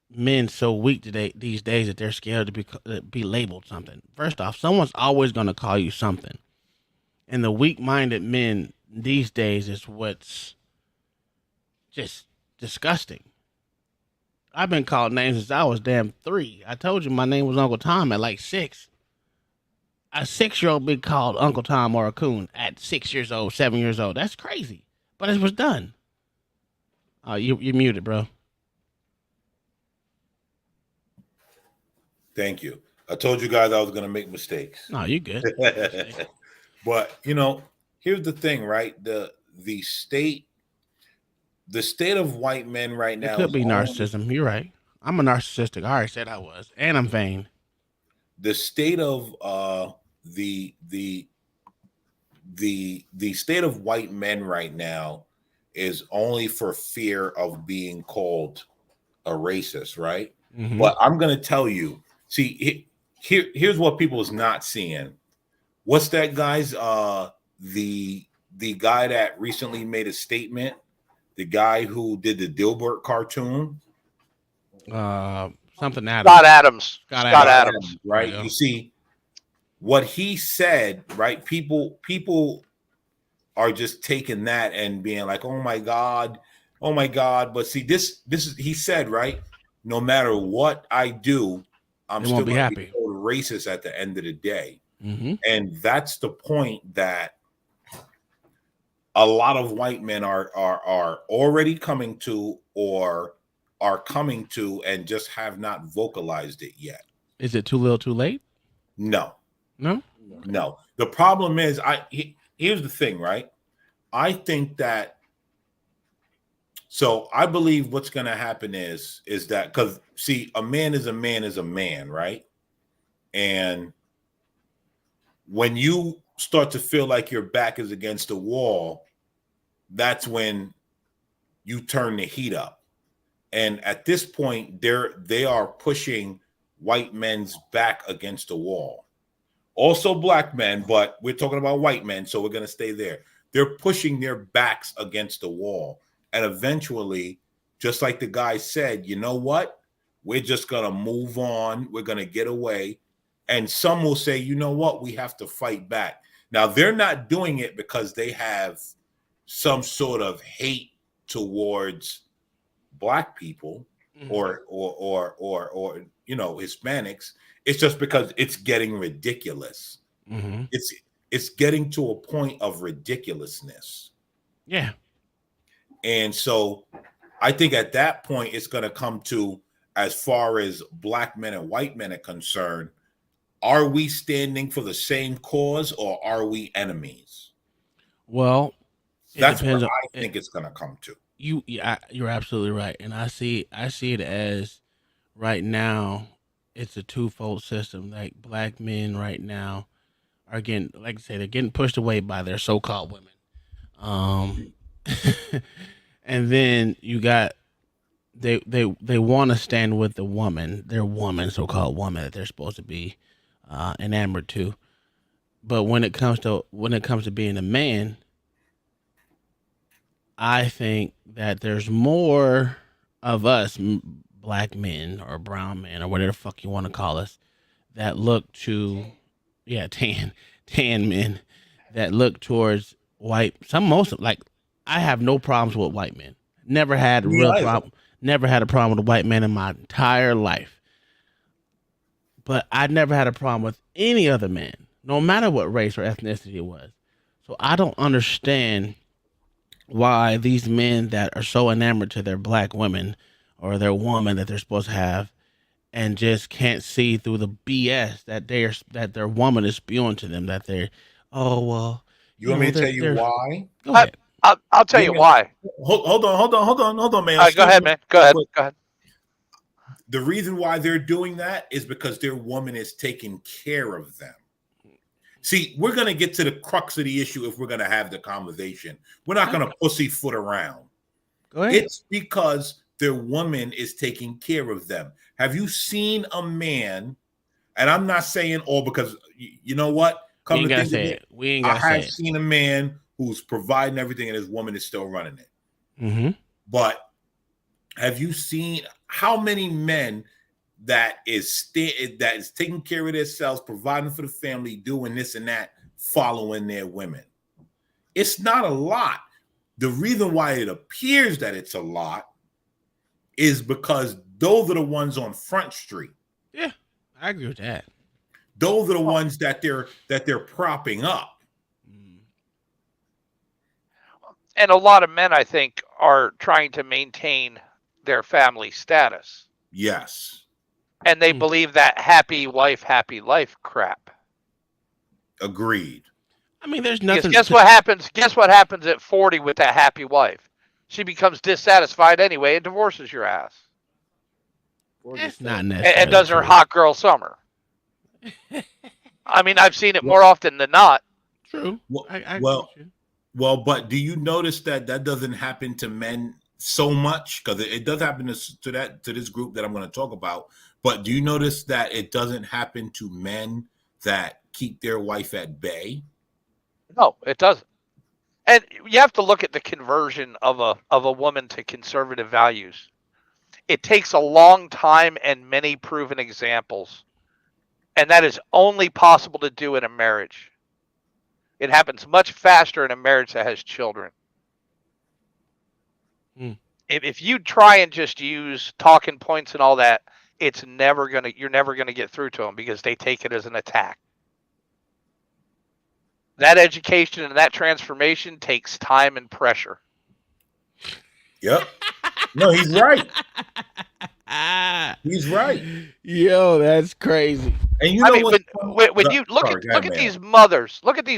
men so weak today these days that they're scared to be labeled something. First off, someone's always going to call you something, and the weak-minded men these days is what's just disgusting. I've been called names since I was damn 3. I told you my name was Uncle Tom at like 6. A 6-year-old been called Uncle Tom or a coon at 6 years old, 7 years old. That's crazy. But it was done. Oh, you muted, bro. Thank you. I told you guys I was going to make mistakes. No, you good. But here's the thing, right? The state of white men right now It could be narcissism. You're right. I'm a narcissistic. I already said I was, and I'm vain. The state of the state of white men right now is only for fear of being called a racist, right? Mm-hmm. But I'm going to tell you, see, here's what people is not seeing. What's that guy's the guy that recently made a statement, the guy who did the Dilbert cartoon, something Adams. Scott Adams, right? You see what he said, right? People are just taking that and being like, oh my god. But see, this is, he said, right? No matter what I do, I'm still be happy. Be racist at the end of the day. Mm-hmm. And that's the point that a lot of white men are already coming to, or are coming to, and just have not vocalized it yet. Is it too little, too late? No. No. The problem is, here's the thing, right? I think that. So I believe what's going to happen is that, because see, a man is a man, right? And when you start to feel like your back is against the wall, that's when you turn the heat up. And at this point, they are pushing white men's back against the wall. Also black men, but we're talking about white men, so we're going to stay there. They're pushing their backs against the wall. And eventually, just like the guy said, you know what? We're just going to move on. We're going to get away. And some will say, you know what? We have to fight back. Now, they're not doing it because they have some sort of hate towards black people, mm-hmm. or Hispanics. It's just because it's getting ridiculous. Mm-hmm. It's getting to a point of ridiculousness. Yeah. And so I think at that point, it's going to come to, as far as black men and white men are concerned, are we standing for the same cause, or are we enemies? Well, that's what I think it's going to come to. You're absolutely right. And I see it as right now, it's a twofold system. Like black men right now are getting, like I say, they're getting pushed away by their so-called women. And then you got they want to stand with the woman, their woman, so-called woman that they're supposed to be enamored to. But when it comes to being a man, I think that there's more of us black men or brown men or whatever the fuck you want to call us that look to tan men that look towards white. I have no problems with white men. Never had a problem with a white man in my entire life. But I never had a problem with any other man, no matter what race or ethnicity it was. So I don't understand why these men that are so enamored to their black women or their woman that they're supposed to have, and just can't see through the BS that their woman is spewing to them. That they're, oh well. You want me to tell you why? Go ahead. I'll tell you why. Hold on, man. Go ahead, man. Go ahead. The reason why they're doing that is because their woman is taking care of them. See, we're going to get to the crux of the issue if we're going to have the conversation. We're not going to pussyfoot around. Go ahead. It's because their woman is taking care of them. Have you seen a man? And I'm not saying all, because you know what? We ain't gotta say it. We ain't gotta say I it. have seen a man who's providing everything and his woman is still running it. Mm-hmm. But have you seen how many men that is taking care of themselves, providing for the family, doing this and that, following their women? It's not a lot. The reason why it appears that it's a lot is because those are the ones on Front Street. Yeah, I agree with that. Those are the ones that they're propping up. And a lot of men, I think, are trying to maintain their family status. Yes. And they believe that happy wife, happy life crap. Agreed. I mean, there's nothing. Guess what happens? Guess what happens at 40 with that happy wife? She becomes dissatisfied anyway and divorces your ass. That's not necessary. And does her hot girl summer. I mean, I've seen it more often than not. True. Well, I agree well, with you. well, but do you notice that doesn't happen to men so much? Because it does happen to this group that I'm going to talk about. But do you notice that it doesn't happen to men that keep their wife at bay? No, it doesn't. And you have to look at the conversion of a woman to conservative values. It takes a long time and many proven examples. And that is only possible to do in a marriage. It happens much faster in a marriage that has children. If you try and just use talking points and all that, you're never gonna get through to them because they take it as an attack. That education and that transformation takes time and pressure. Yep. No, he's right. He's right. Yo, that's crazy. And you know when you look at these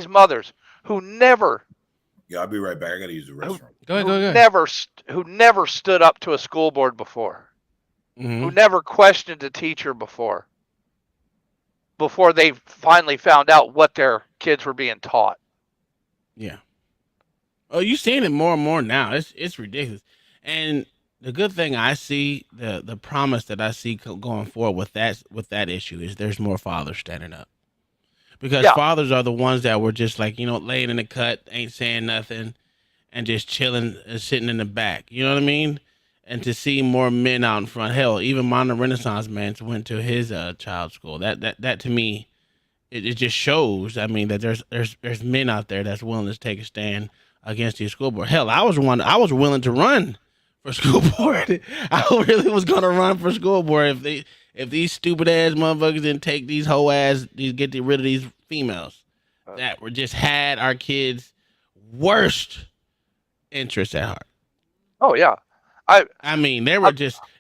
mothers who never. Yeah, I'll be right back. I gotta use the restroom. Go ahead. Who never stood up to a school board before. Mm-hmm. Who never questioned a teacher before they finally found out what their kids were being taught. Yeah. Oh, you're seeing it more and more now. It's ridiculous. And the good thing I see, the promise that I see going forward with that issue is there's more fathers standing up. Because fathers are the ones that were just like, laying in the cut, ain't saying nothing, and just chilling and sitting in the back. You know what I mean? And to see more men out in front. Hell, even Modern Renaissance Man went to his child's school. That to me, it just shows. I mean, that there's men out there that's willing to take a stand against the school board. Hell, I was willing to run for school board. I really was gonna run for school board if these stupid ass motherfuckers didn't take these whole ass, get rid of these females that were just had our kids' worst interests at heart. Oh yeah. I mean, they were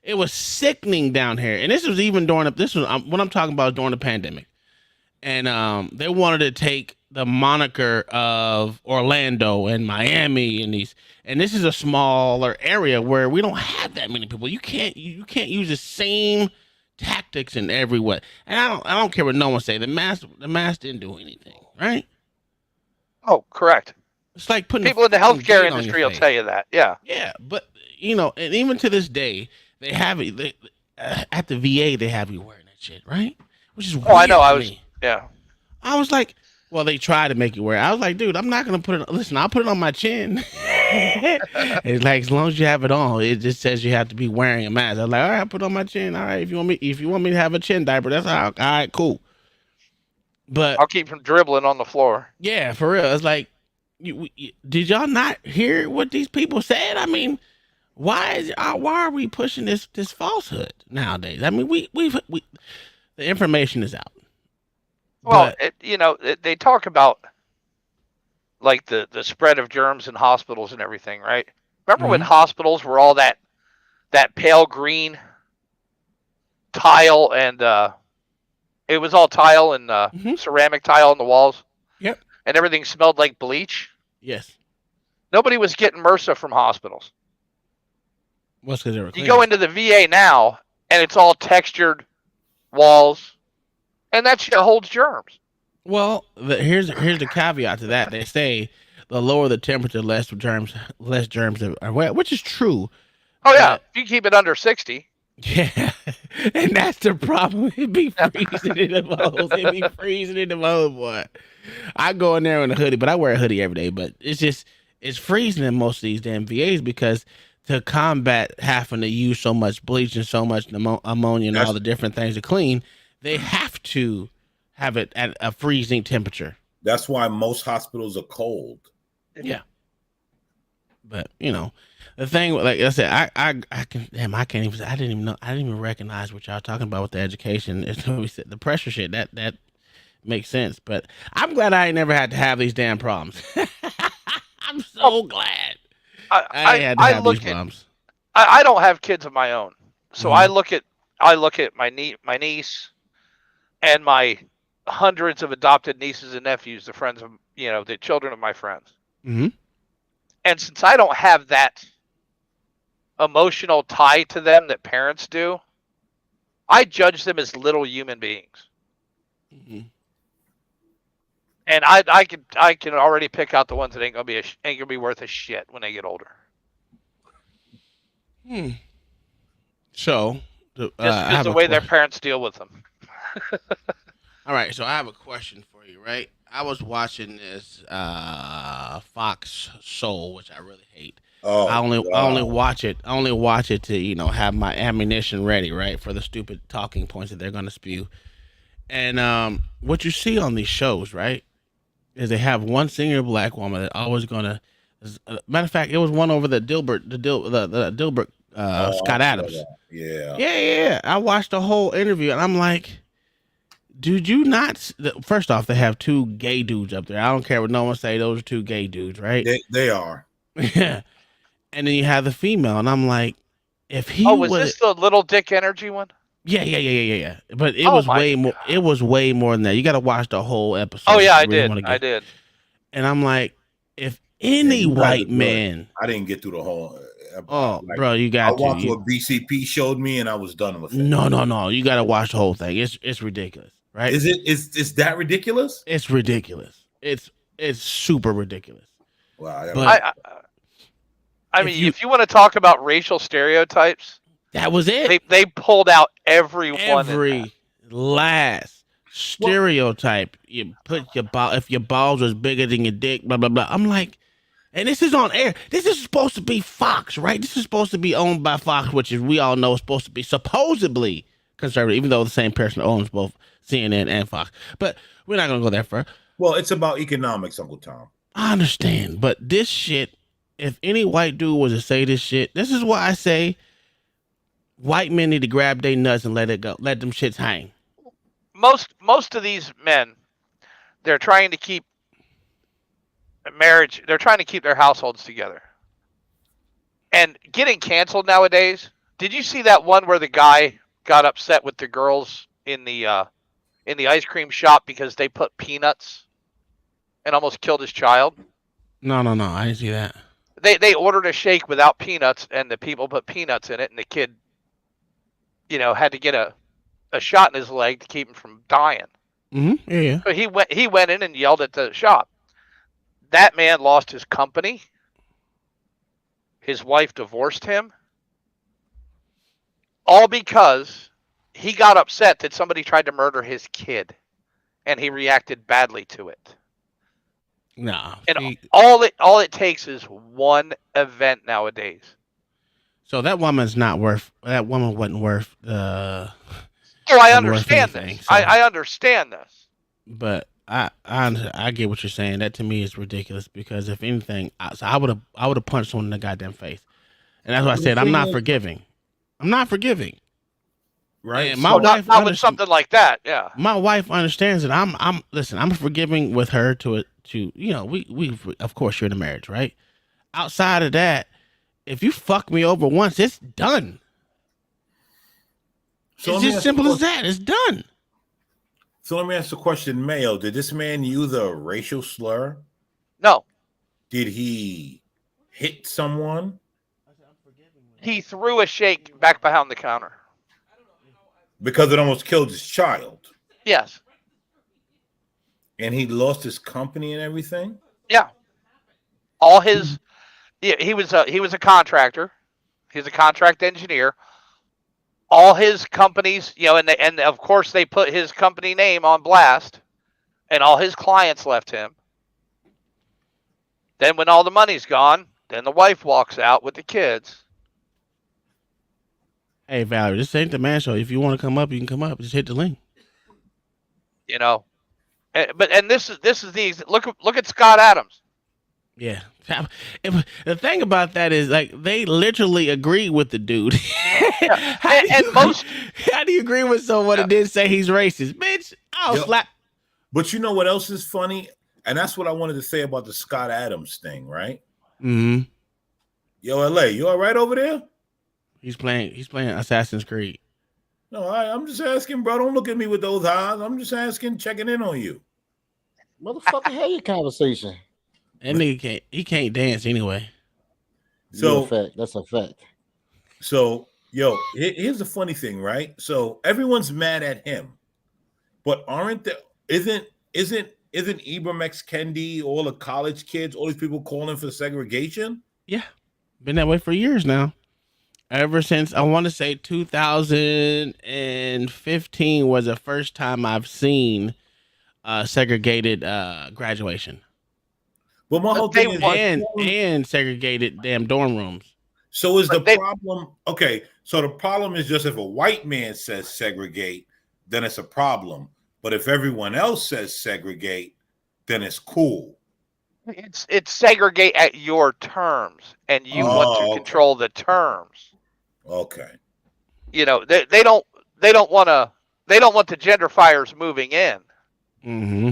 it was sickening down here. And this was even what I'm talking about during the pandemic. And they wanted to take the moniker of Orlando and Miami and this is a smaller area where we don't have that many people. You can't use the same tactics in every way. And I don't care what no one say. The mask didn't do anything, right? Oh, correct. It's like putting people in the healthcare industry will tell you that. Yeah. Yeah, but and even to this day, they have it at the VA. They have you wearing that shit, right? Which is weird. I know. Yeah. I was like, well, they tried to make you wear it. I was like, dude, I'm not gonna put it. Listen, I'll put it on my chin. It's like as long as you have it on, it just says you have to be wearing a mask. I was like, all right, I'll put it on my chin. All right, if you want me to have a chin diaper, that's all right, cool. But I'll keep from dribbling on the floor. Yeah, for real. It's like, did y'all not hear what these people said? I mean, why are we pushing this falsehood nowadays? I mean, we the information is out. Well, they talk about like the spread of germs in hospitals and everything, right? Remember when hospitals were all that pale green tile and it was all tile and ceramic tile on the walls? Yep. And everything smelled like bleach? Yes. Nobody was getting MRSA from hospitals. Well, because they were clean. You go into the VA now, and it's all textured walls, and that shit holds germs. Well, here's the caveat to that. They say the lower the temperature, less germs are wet, which is true. Oh yeah, But- if you keep it under 60. Yeah, and that's the problem. It be Yeah. freezing in the moles. It be freezing in the moles, boy. I go in there in a hoodie, but I wear a hoodie every day. But it's freezing in most of these damn VAs because to combat having to use so much bleach and so much ammonia and all That's- the different things to clean, they have to have it at a freezing temperature. That's why most hospitals are cold. Yeah. But the thing, like I said, I can, damn, I can't even, I didn't even recognize what y'all talking about with the education. It's we said the pressure shit that makes sense. But I'm glad I ain't never had to have these damn problems. I'm so glad I ain't had to have these problems. I don't have kids of my own, so Mhm. I look at my niece, and my hundreds of adopted nieces and nephews, the friends of the children of my friends. Mm-hmm. And since I don't have that emotional tie to them that parents do, I judge them as little human beings. Mm-hmm. And I can already pick out the ones that ain't gonna be worth a shit when they get older. So, Just the way their parents deal with them. All right, so I have a question for you, right? I was watching this Fox Soul, which I really hate. Oh, I only God. watch it. I only watch it to have my ammunition ready, right, for the stupid talking points that they're gonna spew. And what you see on these shows, right, is they have one senior black woman that always gonna. Matter of fact, it was one over the Dilbert, the Dilbert Scott I saw Adams. that. Yeah. Yeah. I watched the whole interview, and I'm like, dude, you not? First off, they have two gay dudes up there. I don't care what no one say; those are two gay dudes, right? They are. Yeah. And then you have the female, and I'm like, if he was this the little dick energy one? Yeah. But it Oh was my way more. God. It was way more than that. You got to watch the whole episode. Oh yeah, if you I really did. wanna I did. And I'm like, if any you guys are white good. man, I didn't get through the whole. bro, you I got watched to. what BCP showed me, and I was done with it. No, you got to watch the whole thing. It's ridiculous, right? Is it? Is that ridiculous? It's ridiculous. It's super ridiculous. Wow. I gotta- But I mean, if you want to talk about racial stereotypes, that was it. they pulled out every one. Every last stereotype. You put your ball, if your balls was bigger than your dick, blah blah blah. I'm like, and this is on air. This is supposed to be Fox, right? This is supposed to be owned by Fox, which is we all know is supposed to be supposedly conservative, even though the same person owns both CNN and Fox. But we're not gonna go that far. Well, it's about economics, Uncle Tom. I understand, but this shit, if any white dude was to say this shit, this is why I say white men need to grab their nuts and let it go. Let them shits hang. Most of these men, they're trying to keep marriage. They're trying to keep their households together. And getting canceled nowadays. Did you see that one where the guy got upset with the girls in the ice cream shop because they put peanuts and almost killed his child? No, I didn't see that. They ordered a shake without peanuts, and the people put peanuts in it, and the kid, had to get a shot in his leg to keep him from dying. Mm-hmm. Yeah. So he went in and yelled at the shop. That man lost his company. His wife divorced him. All because he got upset that somebody tried to murder his kid, and he reacted badly to it. Nah. And see, all it takes is one event nowadays. so that woman's not worth. That woman wasn't worth. Oh, I Wasn't worth understand anything, this. so- I understand this. But I get what you're saying. That to me is ridiculous because if anything, I would have punched someone in the goddamn face, and that's why I said I'm not forgiving. I'm not forgiving. Right. And my Oh, wife not with something like that. Yeah. My wife understands that I'm forgiving with her to we of course you're in a marriage, right? Outside of that, if you fuck me over once, it's done. So It's let me just ask simple you- as that. It's done. So let me ask the question, Mayo. Did this man use a racial slur? No, Did he hit someone? he threw a shake back behind the counter. Because it almost killed his child. Yes. And he lost his company and everything? Yeah. All his he was a contractor. He's a contract engineer. All his companies, and of course they put his company name on blast, and all his clients left him. Then when all the money's gone, then the wife walks out with the kids. Hey, Valerie, this ain't the man show. If you want to come up, you can come up. Just hit the link. But this is the look at Scott Adams. Yeah. The thing about that is, like, they literally agree with the dude. How do you agree with someone that didn't say he's racist? Bitch, I'll slap. But you know what else is funny? And that's what I wanted to say about the Scott Adams thing, right? Mm-hmm. Yo, LA, you all right over there? He's playing Assassin's Creed. No, I'm just asking, bro. Don't look at me with those eyes. I'm just asking, checking in on you. Motherfucker, have your conversation. That nigga can't dance anyway. So that's a fact. So, yo, here's the funny thing, right? So everyone's mad at him, but isn't Ibram X. Kendi, all the college kids, all these people calling for segregation? Yeah, been that way for years now. Ever since, I want to say 2015 was the first time I've seen segregated graduation. But my whole thing is and segregated damn dorm rooms. So is the problem okay? So the problem is just if a white man says segregate, then it's a problem. But if everyone else says segregate, then it's cool. It's segregate at your terms, and you want to control the terms. Okay. They don't want the gentrifiers moving in. Mm-hmm.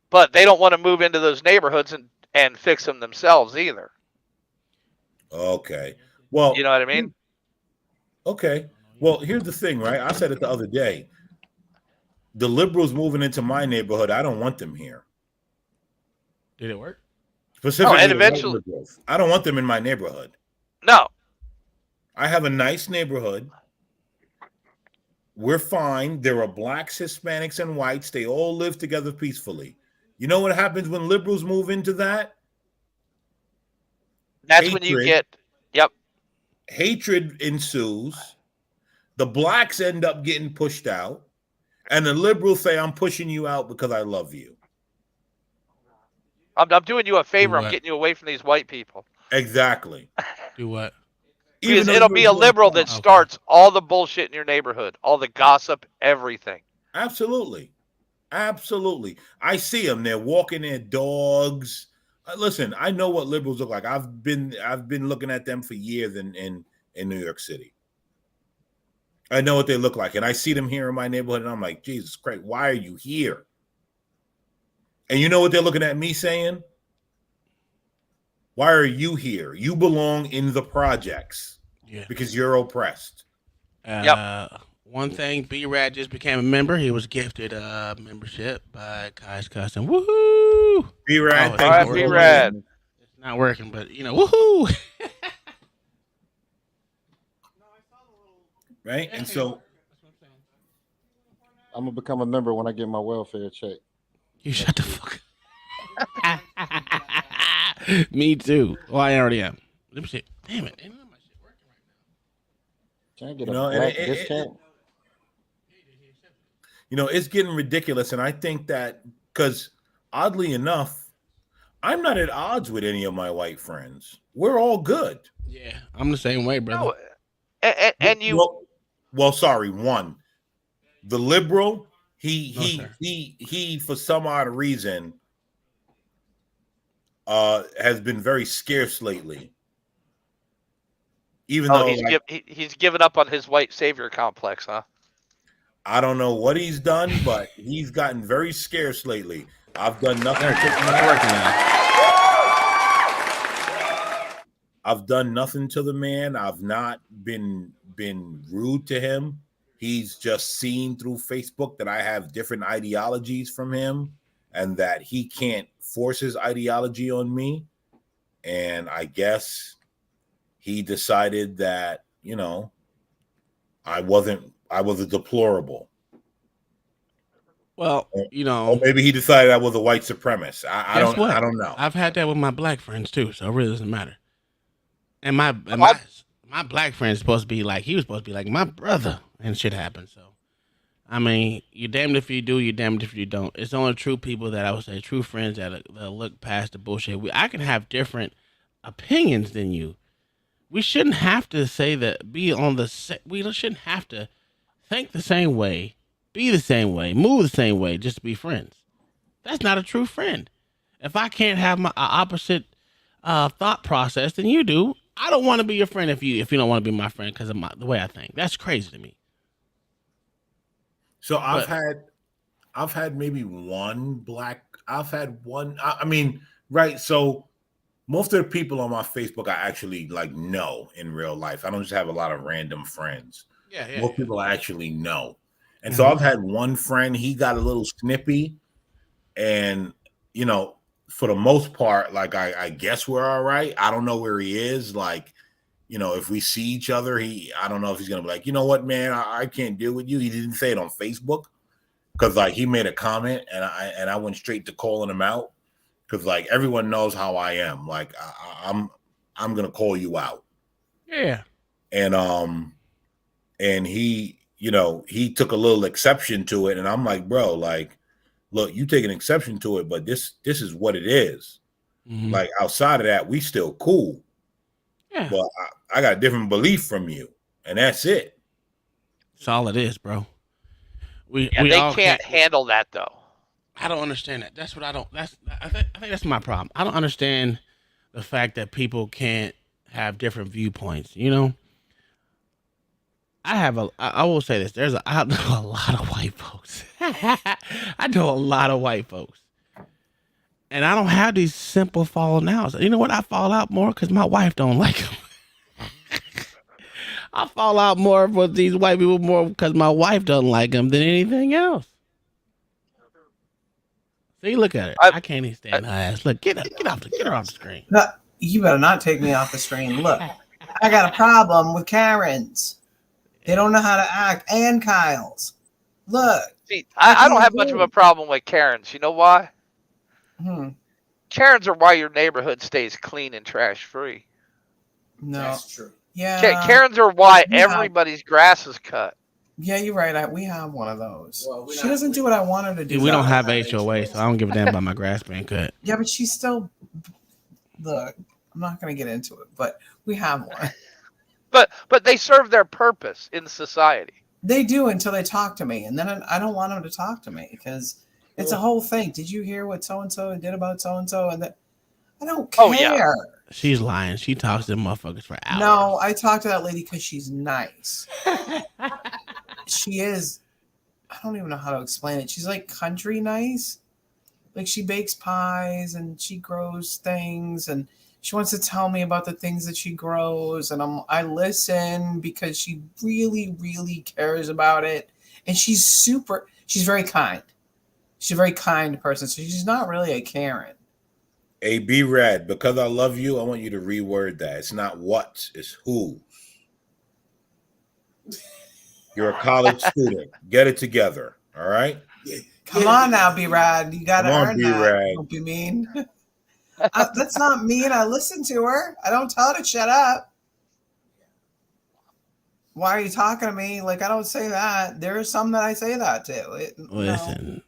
But they don't want to move into those neighborhoods and fix them themselves either. Okay. Well, you know what I mean? Okay. Well, here's the thing, right? I said it the other day. The liberals moving into my neighborhood, I don't want them here. Did it work? Specifically, and eventually, I don't want them in my neighborhood. No. I have a nice neighborhood. We're fine. There are blacks, Hispanics, and whites. They all live together peacefully. You know what happens when liberals move into that? That's when you get, hatred ensues. The blacks end up getting pushed out. And the liberals say, I'm pushing you out because I love you. I'm doing you a favor. I'm getting you away from these white people. Exactly. Do what? Because it'll be a liberal that starts all the bullshit in your neighborhood, all the gossip, everything. Absolutely. Absolutely. I see them. They're walking their dogs. Listen, I know what liberals look like. I've been looking at them for years in New York City. I know what they look like. And I see them here in my neighborhood, and I'm like, Jesus Christ, why are you here? And you know what they're looking at me saying? Why are you here? You belong in the projects. Yeah. Because you're oppressed. One thing, B-Rad just became a member. He was gifted a membership by Kai's Custom. Woohoo! B-Rad. All right, B-Rad. It's not working, but, woohoo! Right? And so I'm going to become a member when I get my welfare check. You shut the fuck up. Me too. Well, I already am. Let me see. Damn it. Ain't none of my shit working right now. Can I get a black discount? It's getting ridiculous. And I think that because oddly enough, I'm not at odds with any of my white friends. We're all good. Yeah, I'm the same way, brother. No, and you... Well, sorry. One, the liberal, he for some odd reason has been very scarce lately. Even though he's given up on his white savior complex, huh? I don't know what he's done, but he's gotten very scarce lately. I've done nothing. I've done nothing to the man. I've not been rude to him. He's just seen through Facebook that I have different ideologies from him and that he can't force his ideology on me. And I guess he decided that, I was a deplorable. Well, or maybe he decided I was a white supremacist. I don't know. I've had that with my black friends too, so it really doesn't matter. And my black friend is supposed to be like, he was supposed to be like my brother, and shit happened. So, I mean, you're damned if you do, you're damned if you don't. It's only true people that I would say, true friends that look past the bullshit. I can have different opinions than you. We shouldn't have to say that. We shouldn't have to think the same way, be the same way, move the same way, just to be friends. That's not a true friend. If I can't have my opposite thought process than you do, I don't want to be your friend if you don't want to be my friend because of the way I think. That's crazy to me. So I've had maybe one black. I've had one. I mean, right. So most of the people on my Facebook I actually like know in real life. I don't just have a lot of random friends. Yeah. Most people I actually know. And so I've had one friend, he got a little snippy. And, you know, for the most part, like I guess we're all right. I don't know where he is. Like, you know, if we see each other, I don't know if he's gonna be like, you know what, man, I can't deal with you. He didn't say it on Facebook because like he made a comment and I went straight to calling him out because like everyone knows how I am. Like I'm gonna call you out. Yeah. And he, you know, he took a little exception to it, and I'm like, bro, like, look, you take an exception to it, but this is what it is. Mm-hmm. Like outside of that, we still cool. Yeah. But I got a different belief from you, and that's it. That's all it is, bro. They can't handle that though. I don't understand that. That's what I don't. I think that's my problem. I don't understand the fact that people can't have different viewpoints. You know, I will say this. I know a lot of white folks. I know a lot of white folks. And I don't have these simple falling outs. You know what? I fall out more because my wife don't like them. I fall out more with these white people more because my wife doesn't like them than anything else. See, look at her. I can't even stand her ass. Look, get her off the screen. No, you better not take me off the screen. Look, I got a problem with Karens. They don't know how to act. And Kyle's. Look. See, I don't have much of a problem with Karens. You know why? Karens are why your neighborhood stays clean and trash free. No, that's true. Yeah, Karens are why everybody's grass is cut. Yeah, you're right. We have one of those. Well, she doesn't do what I want her to do. We don't have HOA, so I don't give a damn about my grass being cut. Yeah, but she's still. Look, I'm not going to get into it, but we have one. But they serve their purpose in society. They do until they talk to me, and then I don't want them to talk to me because it's a whole thing. Did you hear what so and so did about so and so? And that I don't care. Oh, yeah. She's lying. She talks to them motherfuckers for hours. No, I talk to that lady because she's nice. She is. I don't even know how to explain it. She's like country nice. Like she bakes pies and she grows things and she wants to tell me about the things that she grows, and I listen because she really, really cares about it. And she's very kind. She's a very kind person. So she's not really a Karen. Hey, B-Rad, because I love you, I want you to reword that. It's not what, it's who. You're a college student. Get it together. All right? Come on now, B-Rad. You got to earn B-Rad. that. Don't be mean. That's not mean. I listen to her. I don't tell her to shut up. Why are you talking to me? Like, I don't say that. There's some that I say that to. Listen.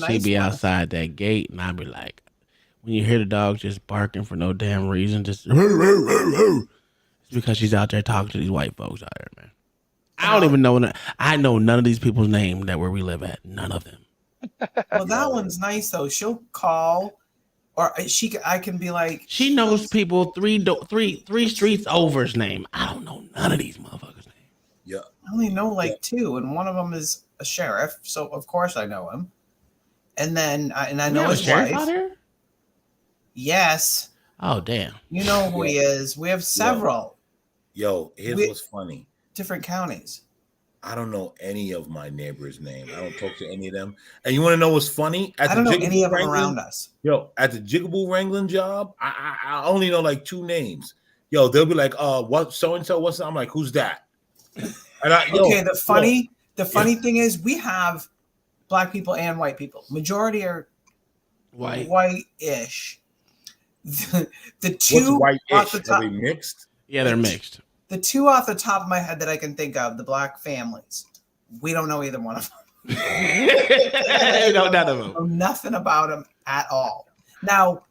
She be outside that gate, and I be like, when you hear the dogs just barking for no damn reason, just it's because she's out there talking to these white folks out there, man. I don't even know. I know none of these people's name that where we live at. None of them. Well, that one's nice though. She'll call, or I can be like. She knows people three streets over's name. I don't know none of these motherfuckers' name. Yeah, I only know like two, and one of them is a sheriff, so of course I know him. And then I know his wife. Out here? Yes. Oh damn. You know who he is. We have several. Here's what's funny. Different counties. I don't know any of my neighbors' name. I don't talk to any of them. And you want to know what's funny? I don't know any of them around us. At the Jigaboo wrangling job, I only know like two names. They'll be like, what so and so? What's that? I'm like, who's that? And the funny thing is, we have black people and white people. Majority are white-ish. The two white-ish? Are they mixed? Yeah, they're mixed. The two off the top of my head that I can think of, the black families, we don't know either one of them. No, none of them. Know nothing about them at all. Now,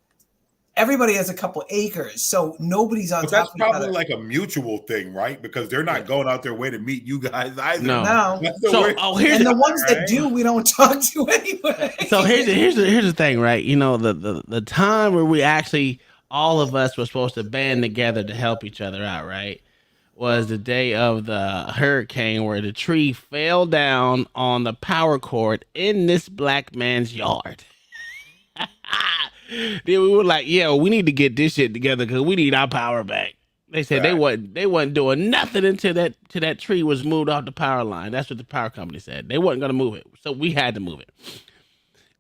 everybody has a couple acres, so nobody's on But top that's of each probably other. like a mutual thing, right? Because they're not going out their way to meet you guys either. No. That's the So, way- here's And the ones that right? do, we don't talk to anyway. So here's the thing, right? You know, the time where we actually all of us were supposed to band together to help each other out, right? Was the day of the hurricane where the tree fell down on the power cord in this black man's yard. Then we were like, yeah, we need to get this shit together because we need our power back. They said they wasn't doing nothing until that tree was moved off the power line. That's what the power company said. They wasn't gonna move it, so we had to move it.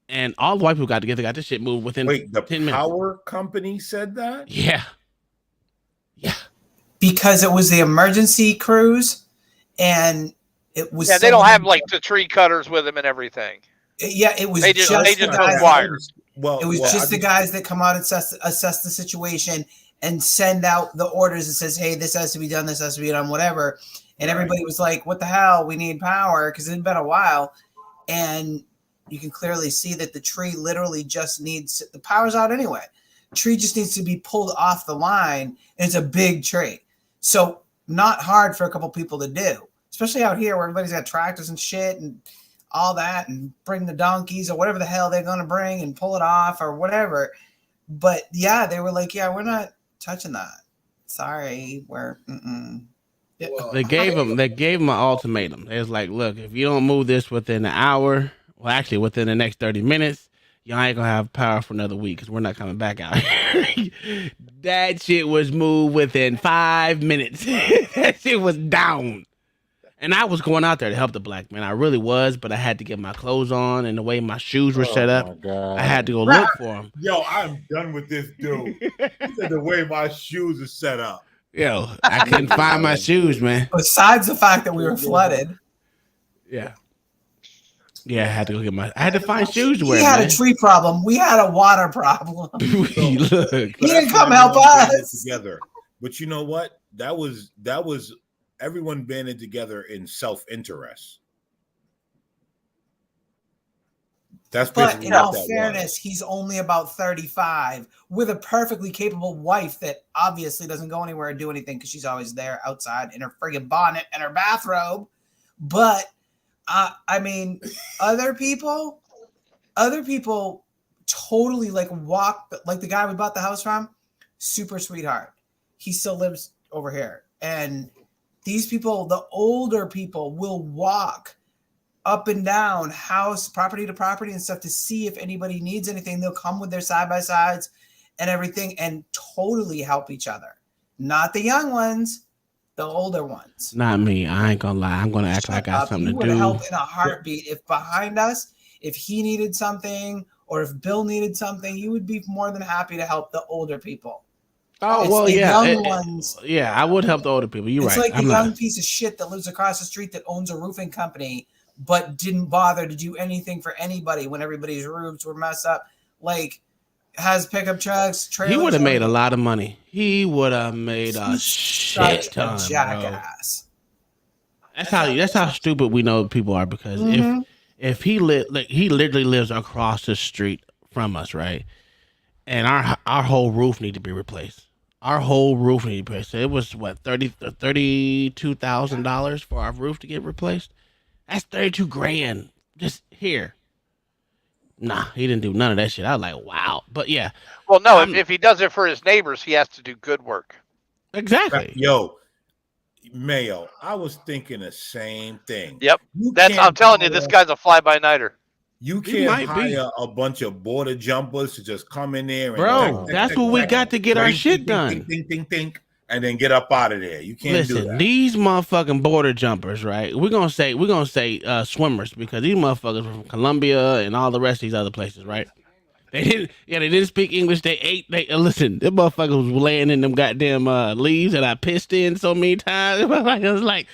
And all the white people got together, got this shit moved within Wait, the 10 minutes. power company said that? Yeah. Because it was the emergency crews, and it was. Yeah, they don't have like the tree cutters with them and everything. Yeah, it was They just the took guys. wires. Well, It was well, just I the guys that come out and assess the situation and send out the orders that says, hey, this has to be done, this has to be done, whatever. And Right. everybody was like, what the hell? We need power, because it had been a while. And you can clearly see that the tree literally just needs, the power's out anyway. Tree just needs to be pulled off the line. And it's a big tree. So not hard for a couple people to do, especially out here where everybody's got tractors and shit and all that, and bring the donkeys or whatever the hell they're going to bring and pull it off or whatever. But yeah, they were like, yeah, we're not touching that. Sorry. They gave him an ultimatum. They was like, look, if you don't move this within an hour, well, actually within the next 30 minutes, y'all ain't gonna have power for another week because we're not coming back out here. That shit was moved within 5 minutes. That shit was down. And I was going out there to help the black man. I really was, but I had to get my clothes on, and the way my shoes were set up, I had to go look for them. Yo, I'm done with this dude. He said the way my shoes are set up. Yo, I couldn't find my shoes, man. Besides the fact that we were flooded, Yeah. Yeah, I had to go get I had to find shoes to wear, he had man. a tree problem. We had a water problem. Look. He So didn't that's come why help everyone banded us. together. But you know what? That was everyone banded together in self-interest. That's But basically in what all that fairness, was. he's only about 35 with a perfectly capable wife that obviously doesn't go anywhere and do anything because she's always there outside in her friggin' bonnet and her bathrobe. But I mean, other people totally like walk, like the guy we bought the house from, super sweetheart. He still lives over here. And these people, the older people, will walk up and down house, property to property and stuff to see if anybody needs anything. They'll come with their side-by-sides and everything and totally help each other. Not the young ones, the older ones. Not me. I ain't gonna lie. I'm gonna act like I got something He to would do. help in a heartbeat. If behind us, if he needed something or if Bill needed something, he would be more than happy to help the older people. Oh It's well, the yeah, young ones. yeah. I would help the older people. You're It's right. like the I'm young not. piece of shit that lives across the street that owns a roofing company, but didn't bother to do anything for anybody when everybody's roofs were messed up. Like, has pickup trucks, trailers. He would have made a lot of money. He would have made a He's shit such ton, a bro. jackass. That's how stupid we know people are. Because Mhm. if he he literally lives across the street from us, right? And our whole roof need to be replaced. Our whole roof need to be replaced. So it was what $32,000 for our roof to get replaced. That's 32 grand just here. Nah, he didn't do none of that shit. I was like, wow. But yeah, Well, no, if he does it for his neighbors, he has to do good work. exactly. Yo, Mayo, I was thinking the same thing. Yep. You I'm can't telling you, hire- this guy's a fly-by-nighter. You He can't might be. hire a bunch of border jumpers to just come in there and Bro, that's what we got to get our shit done. Think, and then get up out of there. You can't do Listen, that. these motherfucking border jumpers, right? We're gonna say swimmers because these motherfuckers were from Colombia and all the rest of these other places, right? They didn't speak English. Listen, them motherfuckers was laying in them goddamn leaves that I pissed in so many times. I was like,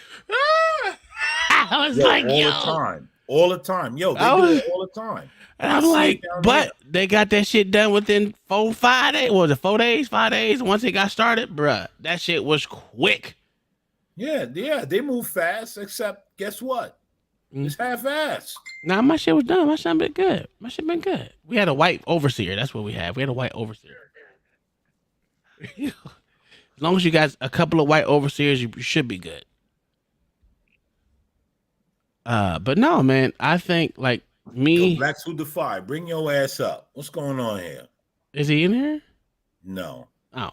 I was Yo, like, all yo. the time. all the time. Yo, they I do was- it all the time. And I'm I see like, it down but they got that shit done within 5 days. What was it 4 days, 5 days? Once it got started, bruh, that shit was quick. Yeah, they move fast. Except, guess what? Mm. It's half-assed. Nah, my shit was done. My shit been good. My shit been good. We had a white overseer. That's what we had. We had a white overseer. As long as you got a couple of white overseers, you should be good. But no, man, I think like Yo, me. Blacks Who Defy, bring your ass up. What's going on here? Is he in here? No. Oh,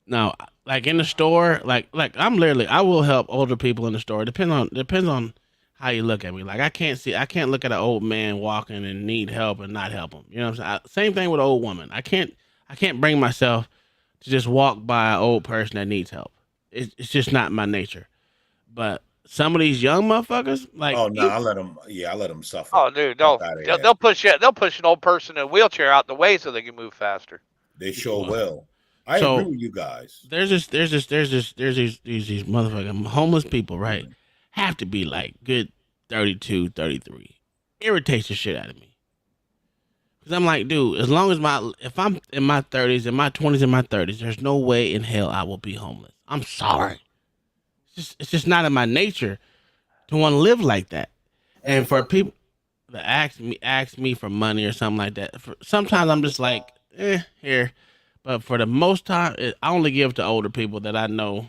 no. Like in the store, like I'm literally, I will help older people in the store. Depends on how you look at me. Like I can't look at an old man walking and need help and not help him. You know what I'm saying? Same thing with an old woman. I can't bring myself to just walk by an old person that needs help. It's just not my nature. But some of these young motherfuckers, like, Oh no, I let them suffer. Oh, dude, Fuck outta here. they'll push you. They'll push an old person in a wheelchair out the way so they can move faster. They sure will. I So- agree with you guys. there's these motherfucking homeless people, right? Have to be like good 32, 33. Irritates the shit out of me. Cause I'm like, dude, as long as if I'm in my 30s, in my 20s, in my 30s, there's no way in hell I will be homeless. I'm sorry. It's just not in my nature to want to live like that. And for people that ask me for money or something like that, sometimes I'm just like, here. But for the most time, I only give to older people that I know.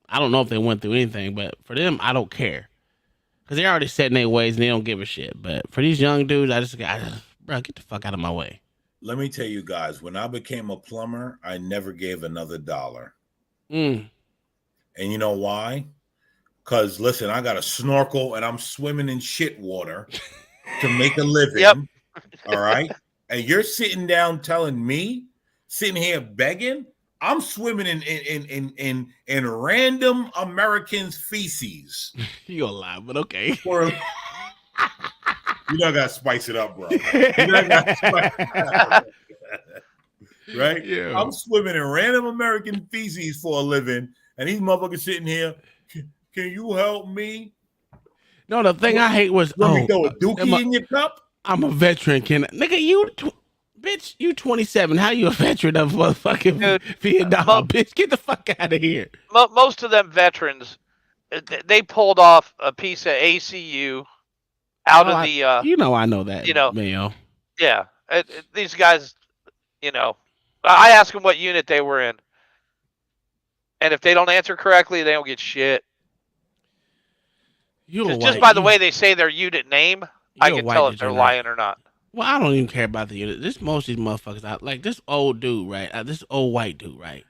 I don't know if they went through anything, but for them, I don't care. Because they're already set in their ways and they don't give a shit. But for these young dudes, bro, get the fuck out of my way. Let me tell you guys, when I became a plumber, I never gave another dollar. Mm. And you know why? Because listen, I got a snorkel and I'm swimming in shit water to make a living. Yep. All right. And you're sitting down telling me, sitting here begging, I'm swimming in random Americans' feces. You gonna lie, but okay. You don't gotta spice it up, bro. You don't gotta spice it up. Right? Yeah. I'm swimming in random American feces for a living, and these motherfuckers sitting here. Can you help me? No, the thing I hate was, Let me throw a dookie in your cup. I'm a veteran. Nigga, bitch, you 27. How you a veteran of motherfucking Dude, Vietnam? Bitch, get the fuck out of here. Most of them veterans, they pulled off a piece of ACU out of the. I know that. you know, Mayo. Yeah, these guys, I ask them what unit they were in, and if they don't answer correctly, they don't get shit. Just by the way they say their unit name, I can tell if they're lying or not. Well, I don't even care about the unit. Most of these motherfuckers, like this old dude, right? This old white dude, right?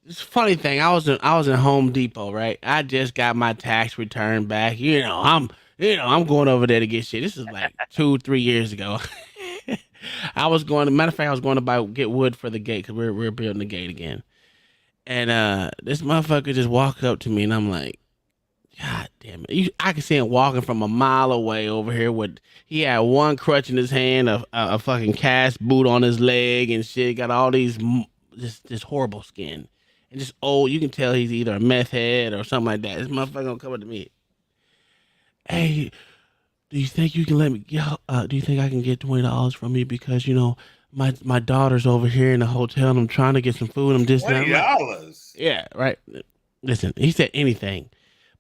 This funny thing, I was in Home Depot, right? I just got my tax return back. I'm going over there to get shit. This is like 2-3 years ago. Matter of fact, I was going to get wood for the gate because we're building the gate again. And this motherfucker just walked up to me, and I'm like, God damn it! I can see him walking from a mile away over here. He had one crutch in his hand, a fucking cast boot on his leg, and shit. Got all these this horrible skin, and just old. You can tell he's either a meth head or something like that. This motherfucker gonna come up to me. Hey, do you think you can let me? Do you think I can get $20 from you because my daughter's over here in the hotel and I'm trying to get some food. I'm just $20. Yeah, right. Listen, he said anything.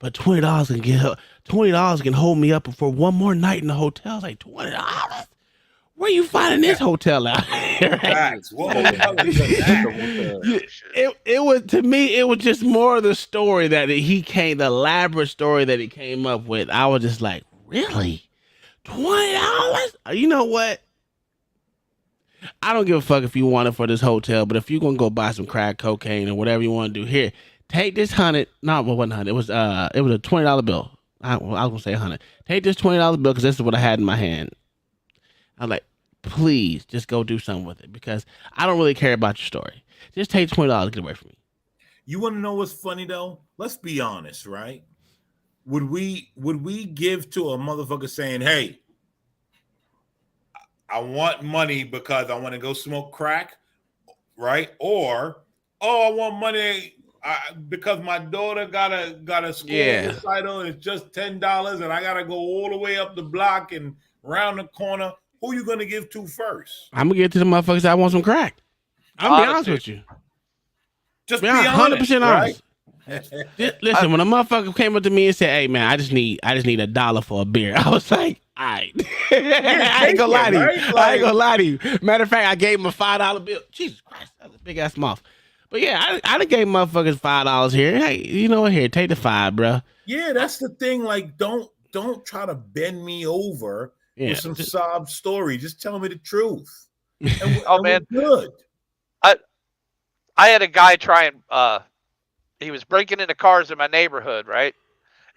But $20 can hold me up for one more night in the hotel. I was like, $20? Where you finding this hotel out here? Facts. What hotel is that? It was, to me, it was just more of the story that the elaborate story that he came up with. I was just like, really? $20? You know what? I don't give a fuck if you want it for this hotel, but if you're gonna go buy some crack cocaine or whatever you want to do, here, take this $100. No, it wasn't $100. It was a $20 bill. I was gonna say $100. Take this $20 bill because this is what I had in my hand. I was like, please, just go do something with it because I don't really care about your story. Just take $20, get away from me. You want to know what's funny though? Let's be honest, right? Would we give to a motherfucker saying, "Hey, I want money because I want to go smoke crack," right? Or, "Oh, I want money because my daughter got a school Yeah. recital and it's just $10 and I gotta go all the way up the block and round the corner. Who you gonna give to first? I'm gonna get to the motherfuckers that want some crack. I'm gonna be honest Honestly. with you. Just Be be honest, 100% honest. right? Listen, when a motherfucker came up to me and said, "Hey man, I just need $1 for a beer," I was like, "All right." I ain't gonna lie to you. right? I ain't gonna lie to you. Matter of fact, I gave him a $5 bill. Jesus Christ, that was a big ass mouth. But yeah, I done gave motherfuckers $5 here. Hey, you know what? Here, take the 5, bro. Yeah, that's the thing. Like, don't try to bend me over Yeah. with some sob story. Just tell me the truth. Oh, And man. we're good. I had a guy try and he was breaking into cars in my neighborhood, right?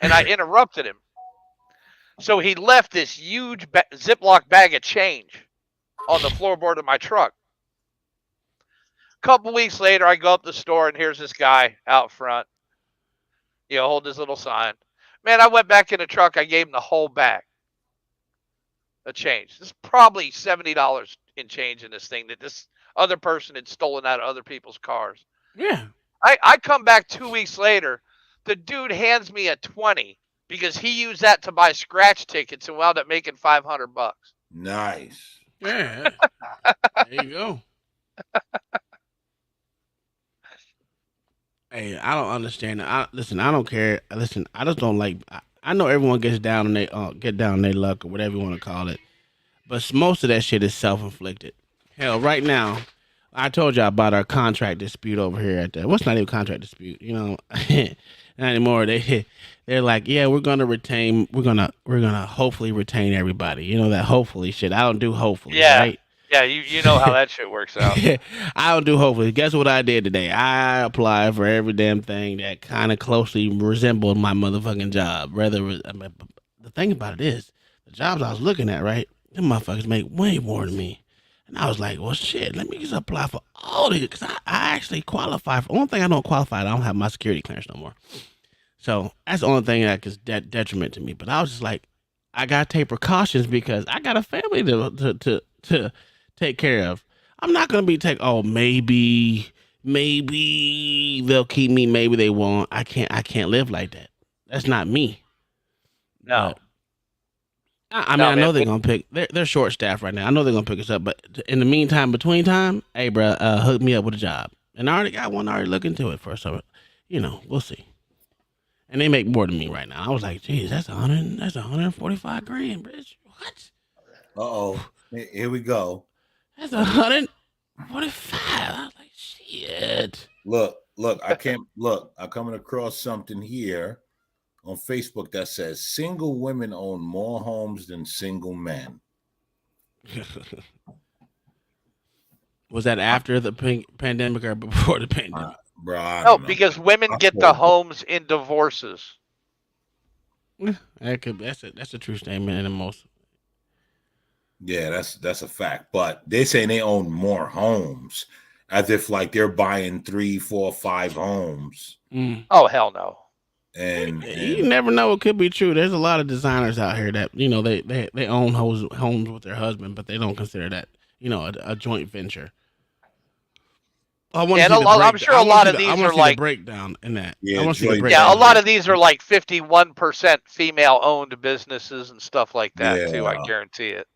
And I interrupted him. So he left this huge Ziploc bag of change on the floorboard of my truck. A couple weeks later, I go up the store and here's this guy out front, holding his little sign. Man, I went back in the truck. I gave him the whole bag of change. There's probably $70 in change in this thing that this other person had stolen out of other people's cars. Yeah. I come back 2 weeks later. The dude hands me a 20 because he used that to buy scratch tickets and wound up making $500. Nice. Yeah. There you go. Hey, I don't understand. Listen, I don't care. Listen, I just don't like. I know everyone gets down on their luck or whatever you want to call it, but most of that shit is self-inflicted. Hell, right now, I told y'all about our contract dispute over here at the. What's not even contract dispute? Not anymore. They're like, yeah, we're gonna hopefully retain everybody. You know that hopefully shit. I don't do hopefully. Yeah. Right? Yeah, you know how that shit works out. I don't do hopefully. Guess what I did today? I applied for every damn thing that kind of closely resembled my motherfucking job. The thing about it is, the jobs I was looking at, right? Them motherfuckers make way more than me. And I was like, well, shit, let me just apply for all these. Because I actually qualify for. Only thing I don't qualify, I don't have my security clearance no more. So that's the only thing that is detriment to me. But I was just like, I got to take precautions because I got a family to take care of. I'm not gonna be maybe they'll keep me, maybe they won't. I can't live like that. That's not me. No. I know they're gonna pick. They're short staffed right now. I know they're gonna pick us up, but in the meantime, between time, hey, bro, hook me up with a job. And I already got one. I already look into it for so, we'll see. And they make more than me right now. I was like, geez, that's 145 grand, bitch. What? Uh-oh. Here we go. That's 145. I was like, shit. Look, I'm coming across something here on Facebook that says single women own more homes than single men. Was that after the pandemic or before the pandemic? Bro, I No, don't know. because women get the homes in divorces. That's a true statement in the most. Yeah, that's a fact. But they're saying they own more homes, as if like they're buying 3, 4, 5 homes. Oh, hell no. And you never know, it could be true. There's a lot of designers out here that they own homes with their husband, but they don't consider that a joint venture. I'm sure a lot of these are like breakdown in that. Yeah, a lot of these are like 51% female-owned businesses and stuff like that too. I guarantee it.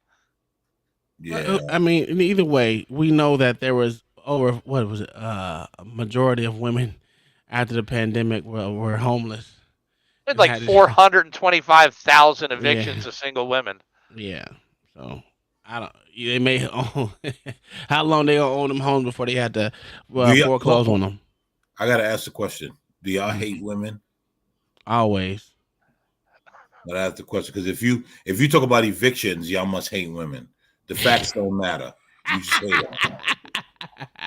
Yeah, I mean, either way, we know that there was a majority of women after the pandemic were homeless. It's like 425,000 evictions of single women. Yeah, so I don't. They may own. How long they gonna own them homes before they had to foreclose on them? I gotta ask the question: do y'all hate women? Always. But I ask the question because if you talk about evictions, y'all must hate women. The facts don't matter. You just say that.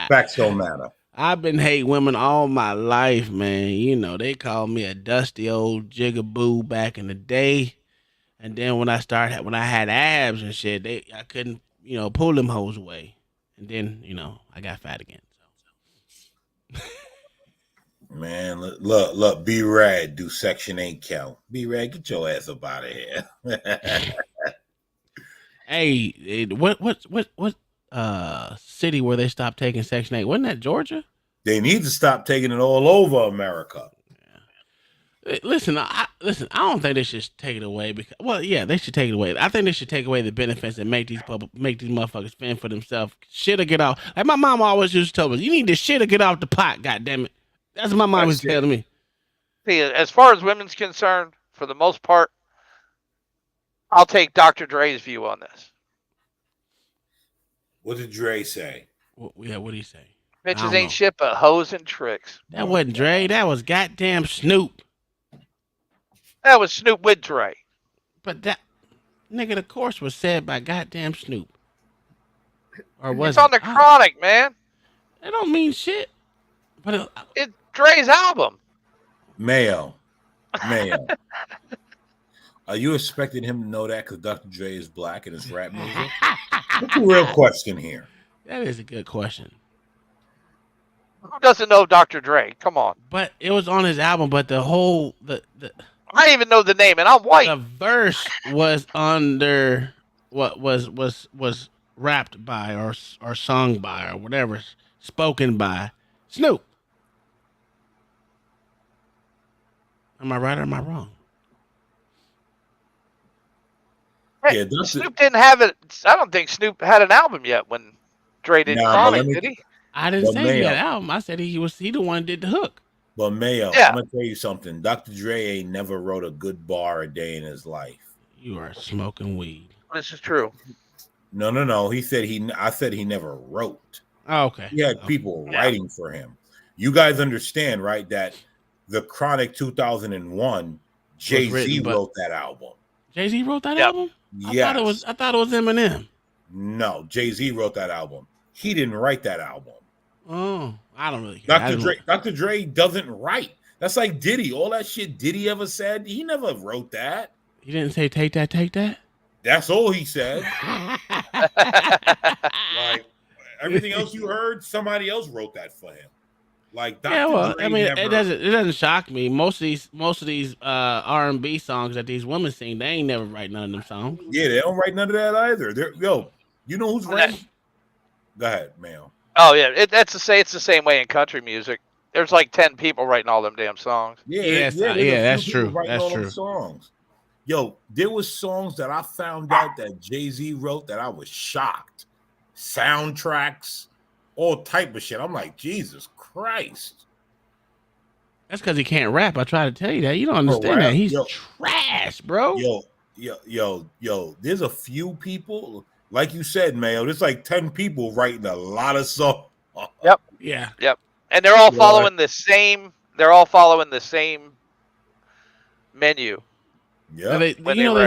Facts don't matter. I've been hating women all my life, man. They called me a dusty old jigaboo back in the day. And then when I had abs and shit, I couldn't, pull them hoes away. And then, I got fat again. So. Man, look, B-Rad do Section 8 count. B-Rad, get your ass up out of here. Hey, what city where they stopped taking Section 8? Wasn't that Georgia? They need to stop taking it all over America. Listen, I don't think they should take it away because, well, yeah, they should take it away. I think they should take away the benefits and make these motherfuckers fend for themselves. Shit or get off. Like my mom always used to tell me, you need to shit or get off the pot. God damn it, that's what my mom was telling me. See, as far as women's concerned, for the most part, I'll take Dr. Dre's view on this. What did Dre say? Yeah, what did he say? Bitches ain't shit but hoes and tricks. That wasn't Dre. That was goddamn Snoop. That was Snoop with Dre. But that nigga, the course was said by goddamn Snoop. Or was It's on the Chronic, man. It don't mean shit. But it's Dre's album. Mayo. Are you expecting him to know that because Dr. Dre is black in his rap music? That's a real question here. That is a good question. Who doesn't know Dr. Dre? Come on. But it was on his album, but the whole I didn't even know the name, and I'm white. The verse was under what was rapped by or sung by or whatever, spoken by Snoop. Am I right or am I wrong? Hey, Snoop didn't have it. I don't think Snoop had an album yet when Dre did Chronic, did he? I didn't say he had an album. I said he the one that did the hook. But Mayo, yeah. I'm gonna tell you something. Dr. Dre ain't never wrote a good bar a day in his life. You are smoking weed. This is true. No. I said he never wrote. Oh, okay. He had people writing for him. You guys understand, right? That the Chronic 2001, Jay-Z wrote that album. Jay-Z wrote that album? Yes. I thought it was Eminem. No, Jay-Z wrote that album. He didn't write that album. Oh, I don't really care. Dr. Dre doesn't write. That's like Diddy. All that shit Diddy ever said, he never wrote that. He didn't say take that, take that? That's all he said. Like everything else you heard, somebody else wrote that for him. Like Dr. Dre it doesn't shock me. Most of these R&B songs that these women sing, they ain't never write none of them songs. Yeah, they don't write none of that either. You know who's writing? Go ahead, Mayo. Oh yeah, it's the same way in country music. There's like 10 people writing all them damn songs. Yeah, that's true. That's true. Songs. Yo, there was songs that I found out that Jay-Z wrote that I was shocked. Soundtracks, all type of shit. I'm like, Jesus Christ. That's because he can't rap. I try to tell you that. You don't understand that. He's trash, bro. Yo. There's a few people, like you said, Mayo. There's like 10 people writing a lot of songs. Yep. Yeah. Yep. And they're all following the same. They're all following the same menu. Yeah. They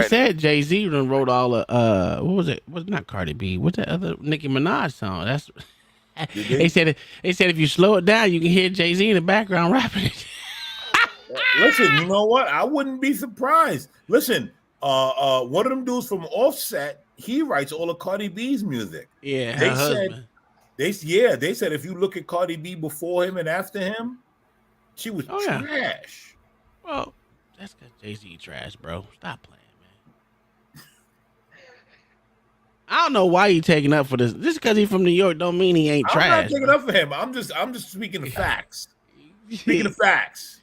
said Jay-Z wrote all what was it? Was not Cardi B? What's that other Nicki Minaj song? That's they said if you slow it down, you can hear Jay-Z in the background rapping it. Listen, you know what? I wouldn't be surprised. Listen, one of them dudes from Offset, he writes all of Cardi B's music. Yeah, they said if you look at Cardi B before him and after him, she was trash. Well, that's because Jay-Z trash, bro. Stop playing, man. I don't know why you taking up for this. Just because he's from New York don't mean he ain't trash. I'm not taking up for him. I'm just speaking of facts. Speaking of facts.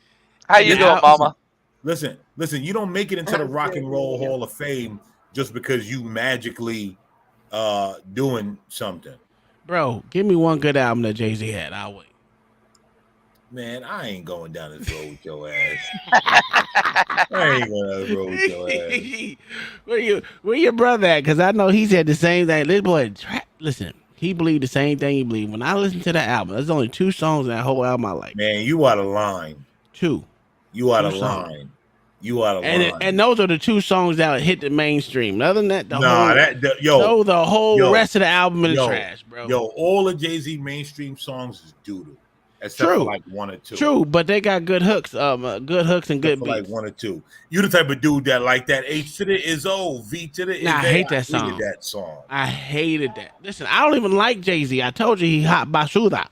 How you doing, Mama? Listen. You don't make it into the Rock and Roll Hall of Fame just because you magically doing something. Bro, give me one good album that Jay-Z had. I'll wait. Man, I ain't going down this road with your ass. I ain't going down this road with your ass. Where your brother at? Because I know he said the same thing. This boy, listen, he believed the same thing you believe. When I listened to that album, there's only 2 songs in that whole album I like. Man, you out of line. 2. You out of line. You out of line. And those are the 2 songs that hit the mainstream. Other than that, the whole rest of the album is trash, bro. Yo, all the Jay-Z mainstream songs is doo-doo. Except for like 1 or 2. True, but they got good hooks, and good beats. Like 1 or 2. You the type of dude that like that H to the is O, V to the is I hate that song. That song. I hated that. Listen, I don't even like Jay-Z. I told you he hot basura.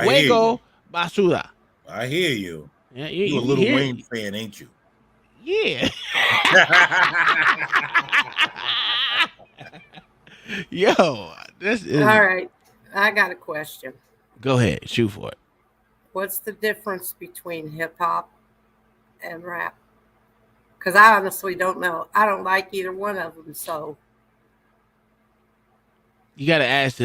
Fuego basura. I hear you. Yeah, you a little Wayne fan, ain't you? Yeah. Yo, this is all right. I got a question. Go ahead, shoot for it. What's the difference between hip hop and rap? Because I honestly don't know. I don't like either one of them. So You gotta ask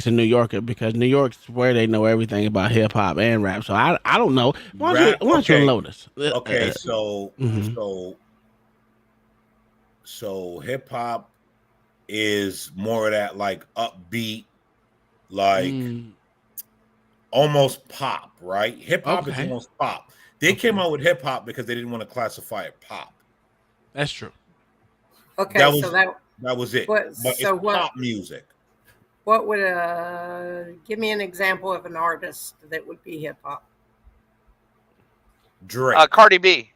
a New Yorker because New York's where they know everything about hip hop and rap. So I don't know. Why don't you Okay. unload us? Okay, so Mhm. so hip hop is more of that like upbeat, like almost pop, right? Hip hop is Okay. almost pop. They came out with hip hop because they didn't want to classify it pop. That's true. okay, That was so that that was it. What- But so it's what- pop music. what would give me an example of an artist that would be hip hop? Drake. Cardi B.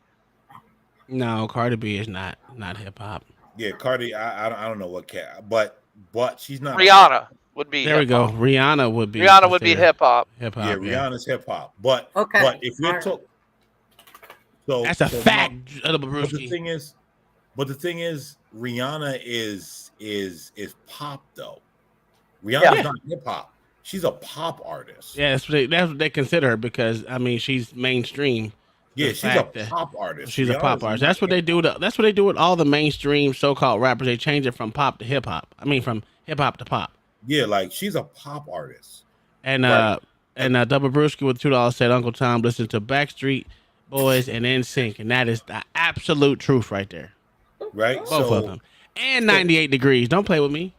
No, Cardi B is not hip hop. Yeah, Cardi. I don't know what cat, but she's not Rihanna would be. There we go. hip-hop. Rihanna would be. Rihanna would be hip hop. Hip Yeah, hop. Rihanna's hip hop. But Okay. but if you're All right. talking, so That's a so fact. now- But the thing is, Rihanna is pop though. Rihanna's Yeah. not hip hop. She's a pop artist. Yeah, that's what they consider her because I mean she's mainstream. Yeah, The she's a fact that pop artist. She's a Rihanna's pop artist. not That's what they do. That's what they do with all the mainstream so-called rappers. They change it from pop to hip hop. I mean, from hip hop to pop. Yeah, like she's a pop artist. And Right. Double Brewski with $2 said Uncle Tom listened to Backstreet Boys and NSYNC, and that is the absolute truth right there. Right? Both of them. And 98 Degrees. Don't play with me.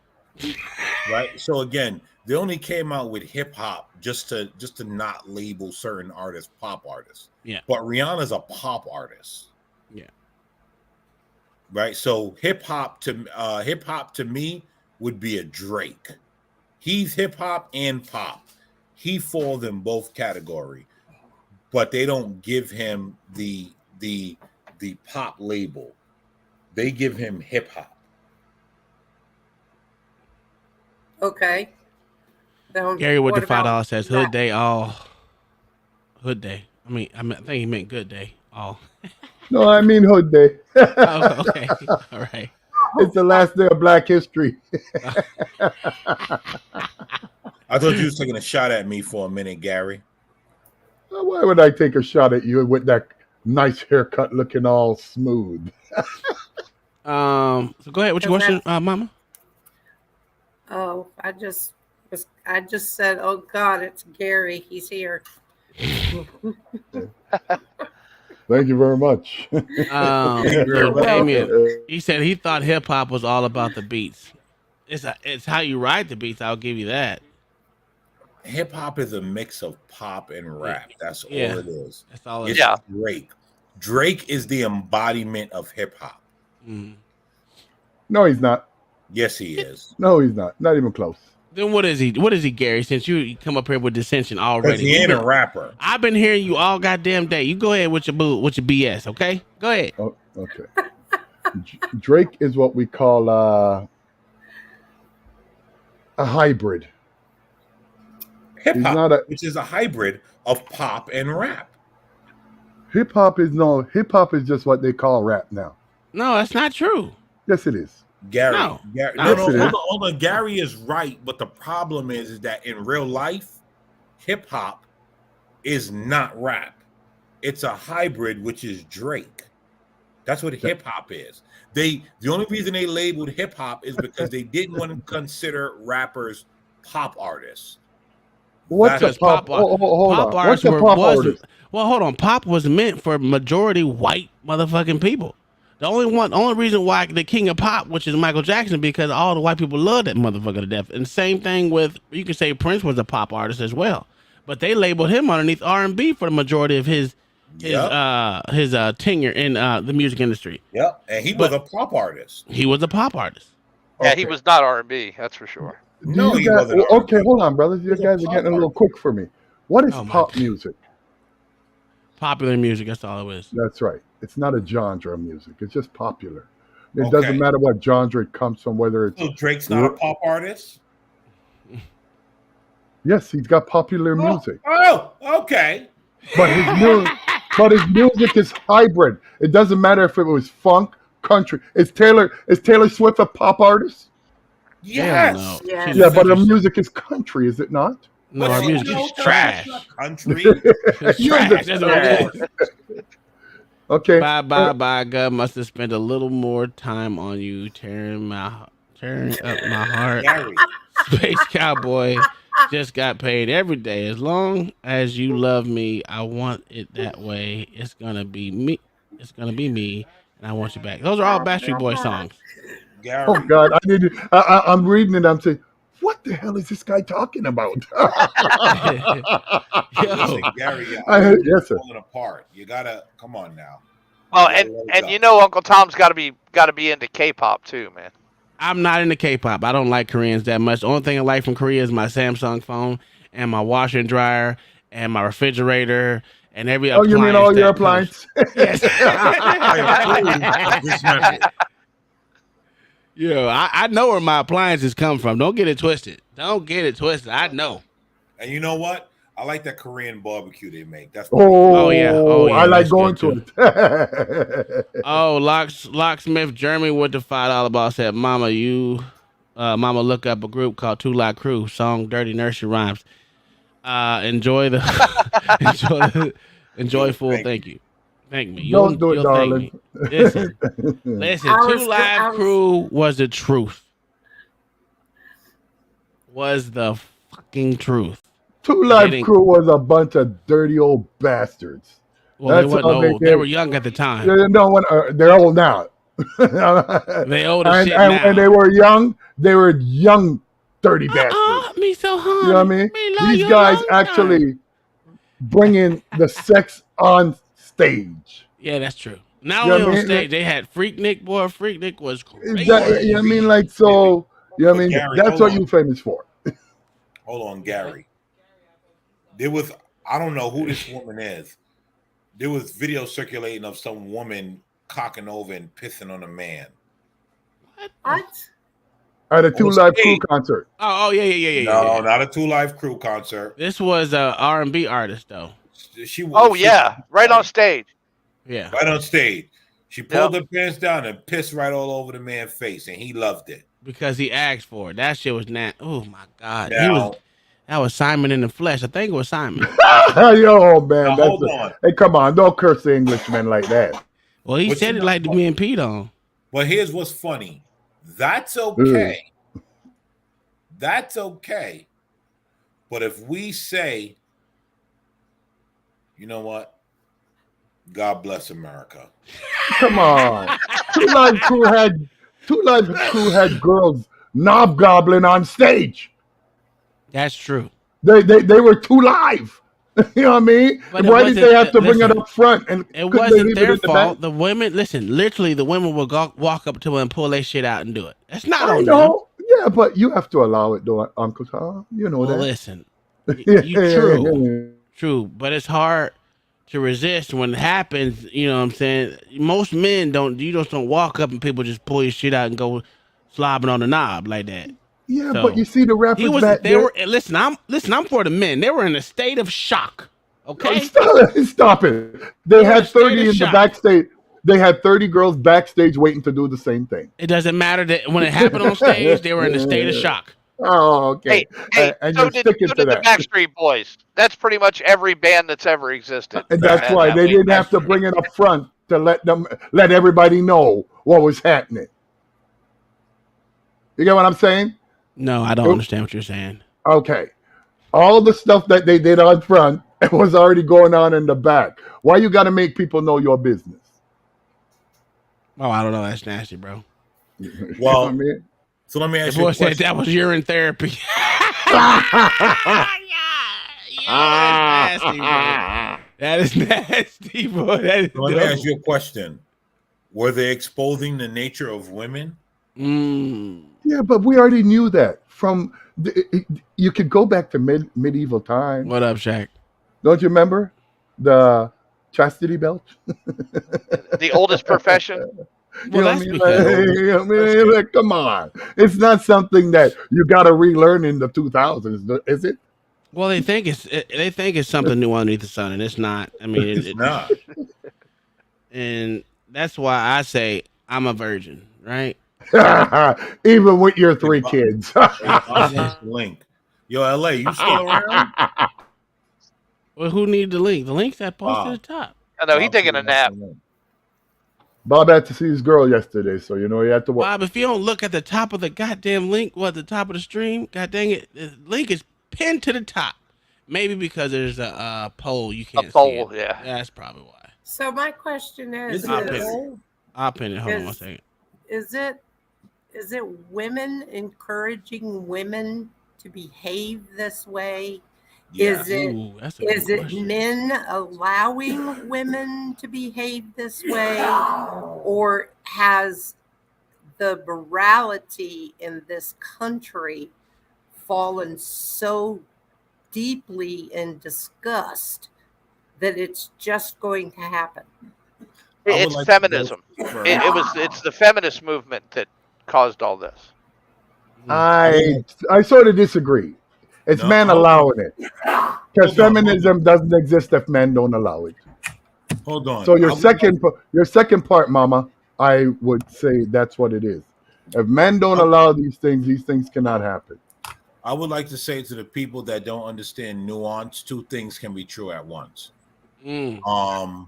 Right. So again, they only came out with hip hop just to not label certain artists pop artists. Yeah. But Rihanna's a pop artist. Yeah. Right. So hip hop to me would be a Drake. He's hip hop and pop. He falls in both category, but they don't give him the pop label. They give him hip hop. Okay. Then Gary with what the $5 about says rap? Hood Day all. Hood Day. I think he meant Good Day all. No, I mean Hood Day. Oh, okay. All right. It's the last day of Black History. I thought you was taking a shot at me for a minute, Gary. Why would I take a shot at you with that nice haircut looking all smooth? So go ahead. What you Because question, Mama? Oh, I just said, oh God, it's Gary. He's here. Thank you very much. So Well, Damien, he said he thought hip hop was all about the beats. It's how you ride the beats. I'll give you that. Hip hop is a mix of pop and rap. That's Yeah. all it is. That's all. It It's is. Yeah. Drake. Drake is the embodiment of hip hop. Mhm. No, he's not. Yes, he is. No, he's not. Not even close. Then what is he? What is he, Gary? Since you come up here with dissension Because already, he ain't a rapper. I've been hearing you all goddamn day. You go ahead with your BS, okay? Go ahead. Oh, okay. Drake is what we call a hybrid. Hip He's hop, not a which is a hybrid of pop and rap. hip hop is just what they call rap now. No, that's not true. Yes, it is. Gary, No. Gary, No, Yes, it is. hold on. Gary is right, but the problem is that in real life, hip hop is not rap. It's a hybrid, which is Drake. That's what hip hop is. The only reason they labeled hip hop is because they didn't want to consider rappers pop artists. What's a Because pop? pop Hold Pop on. artists What's a pop was artist? well. Hold on. Pop was meant for majority white motherfucking people. The only reason why the king of pop, which is Michael Jackson, because all the white people love that motherfucker to death. And same thing with, you can say Prince was a pop artist as well, but they labeled him underneath R&B for the majority of his tenure in the music industry. Yep, and he was a pop artist. He was a pop artist. Yeah, he Okay. was not R&B. That's for sure. No, You he guys- wasn't. okay, hold on, brothers. You was a guys are pop getting a little artist. quick for me. What is Oh, my pop God. music? Popular music. That's all it is. That's right. It's not a genre of music. It's just popular. It Okay. doesn't matter what genre it comes from, whether it's So Drake's not a pop artist. yes, he's got popular music, Oh, okay. but his music is hybrid. It doesn't matter if it was funk, country. Is Taylor Swift a pop artist? Yes. Hell no. Yes. She's Yeah, a but her country- music is country, is it not? No, What's our it? music No, is no, trash. it's Country. It's You're trash. the That's what it is. Okay. Bye. God must have spent a little more time on you, tearing up my heart. Gary. Space Cowboy just got paid every day. As long as you love me, I want it that way. It's gonna be me. It's gonna be me, and I want you back. Those are all Backstreet Boy songs. Gary. Oh God, I need. I'm reading it. I'm saying, what the hell is this guy talking about? Listen, Yo, Gary, you're Yes, sir. falling apart. You gotta come on now. Well, You gotta let it and go. you know Uncle Tom's got to be into K-pop too, man. I'm not into K-pop. I don't like Koreans that much. The only thing I like from Korea is my Samsung phone and my washer and dryer and my refrigerator and every Oh, appliance. you mean all your that comes- appliances? Yes. I approve this message. Yo, I know where my appliances come from. Don't get it twisted. Don't get it twisted. I know. And you know what? I like that Korean barbecue they make. That's Oh, yeah. I like That's going good, to it. Oh, Locksmith Jeremy with the $5 ball said, "Mama, Mama, look up a group called Two Lot Crew. Song Dirty Nursery Rhymes. Enjoy full. Thank you. Thank me. Don't do it, you'll darling. Thank me. Listen. I Two was- Live I was- Crew was the truth. Was the fucking truth. Two They Live didn't- Crew was a bunch of dirty old bastards. Well, That's they wasn't all they old. They did. were young at the time. They're old now. They old as and, shit and now. when they were young, dirty bastards. Me so hungry. You know what I mean? Me love These you guys long time. actually bringing the sex on stage. Yeah, that's true. Not You know only what I on mean? stage, they had Freak Nick. Boy, Freak Nick was crazy. You know what I mean? Like, so, you know what I mean? Gary, That's hold what on. you famous for. Hold on, Gary. There was, I don't know who this woman is. There was video circulating of some woman cocking over and pissing on a man. What? At a Two Live Crew stage. concert. Oh, yeah. No, not a Two Live Crew concert. This was a R&B artist, though. She Oh yeah, right on stage. Yeah. right on stage. She pulled her pants down and pissed right all over the man's face, and he loved it. Because he asked for it. That shit was not. Oh, my God. Now, That was Simon in the flesh. I think it was Simon. Yo, man. now hold on. Hey, come on. Don't curse the Englishman like that. Well, he But said you it know like to be peed on. But here's what's funny. That's okay. That's okay. But if we say, you know what? God bless America. Come on. Two Live Crew had girls knob gobbling on stage. That's true. They were too live. You know what I mean? But it Why did they wasn't- have to bring it listen, up front? And It couldn't they wasn't leave it their in the fault. back? The women, listen, literally, the women would walk up to her and pull their shit out and do it. That's not I on them. know. Yeah, but you have to allow it, though, Uncle Tom. You know Well, that. listen, true, but it's hard to resist when it happens. You know what I'm saying? Most men don't. You just don't walk up and people just pull your shit out and go slobbing on the knob like that. Yeah, So, but you see the rappers He was. back They there. were. Listen, I'm for the men. They were in a state of shock. Okay. Stop it. They They were in had a state 30 of in the shock. backstage. They had 30 girls backstage waiting to do the same thing. It doesn't matter that when it happened on stage, they were in a state of shock. Oh, okay. Hey, And so you're did sticking so to did the that. Backstreet Boys. That's pretty much every band that's ever existed. And that's Had why that they way. didn't have to bring it up front to let everybody know what was happening. You get what I'm saying? No, I don't understand what you're saying. Okay. All the stuff that they did on front it was already going on in the back. Why you got to make people know your business? Oh, I don't know. That's nasty, bro. You know what Well, I mean? so let me The ask you boy a said question. that was urine therapy. Yeah, that's nasty, bro. That is nasty, boy. That is So let me dope. ask you a question. Were they exposing the nature of women? Yeah, but we already knew that from. You could go back to medieval times. What up, Shaq? Don't you remember the chastity belt? The oldest profession. Well, that's because Like, come on. It's not something that you got to relearn in the 2000s, is it? well, they think it's something new underneath the sun, and it's not. I mean, It's not. and that's why I say I'm a virgin, right? Even with your 3 kids. Honest link. Yo, LA, you still around? Well, who needed the link? The link's that posted at the top. I know he's taking a nap. Bob had to see his girl yesterday, so you know he had to work. Bob, if you don't look at the top of the goddamn link, at the top of the stream, god dang it, the link is pinned to the top. Maybe because there's a poll you can't poll, see it. yeah. That's probably why. So my question is, I'll pin it. Hold on one Is- second. is it women encouraging women to behave this way? Yeah. Is it Ooh, that's a good is it question. men allowing women to behave this way, or has the morality in this country fallen so deeply in disgust that it's just going to happen? I would It's like to go feminism. for- It's the feminist movement that caused all this. I sort of disagree. It's No, men hold on. allowing it. Because Hold on, feminism doesn't exist if men don't allow it. Hold on. So I would your second part, Mama, I would say that's what it is. If men don't allow these things cannot happen. I would like to say to the people that don't understand nuance, two things can be true at once. Mm.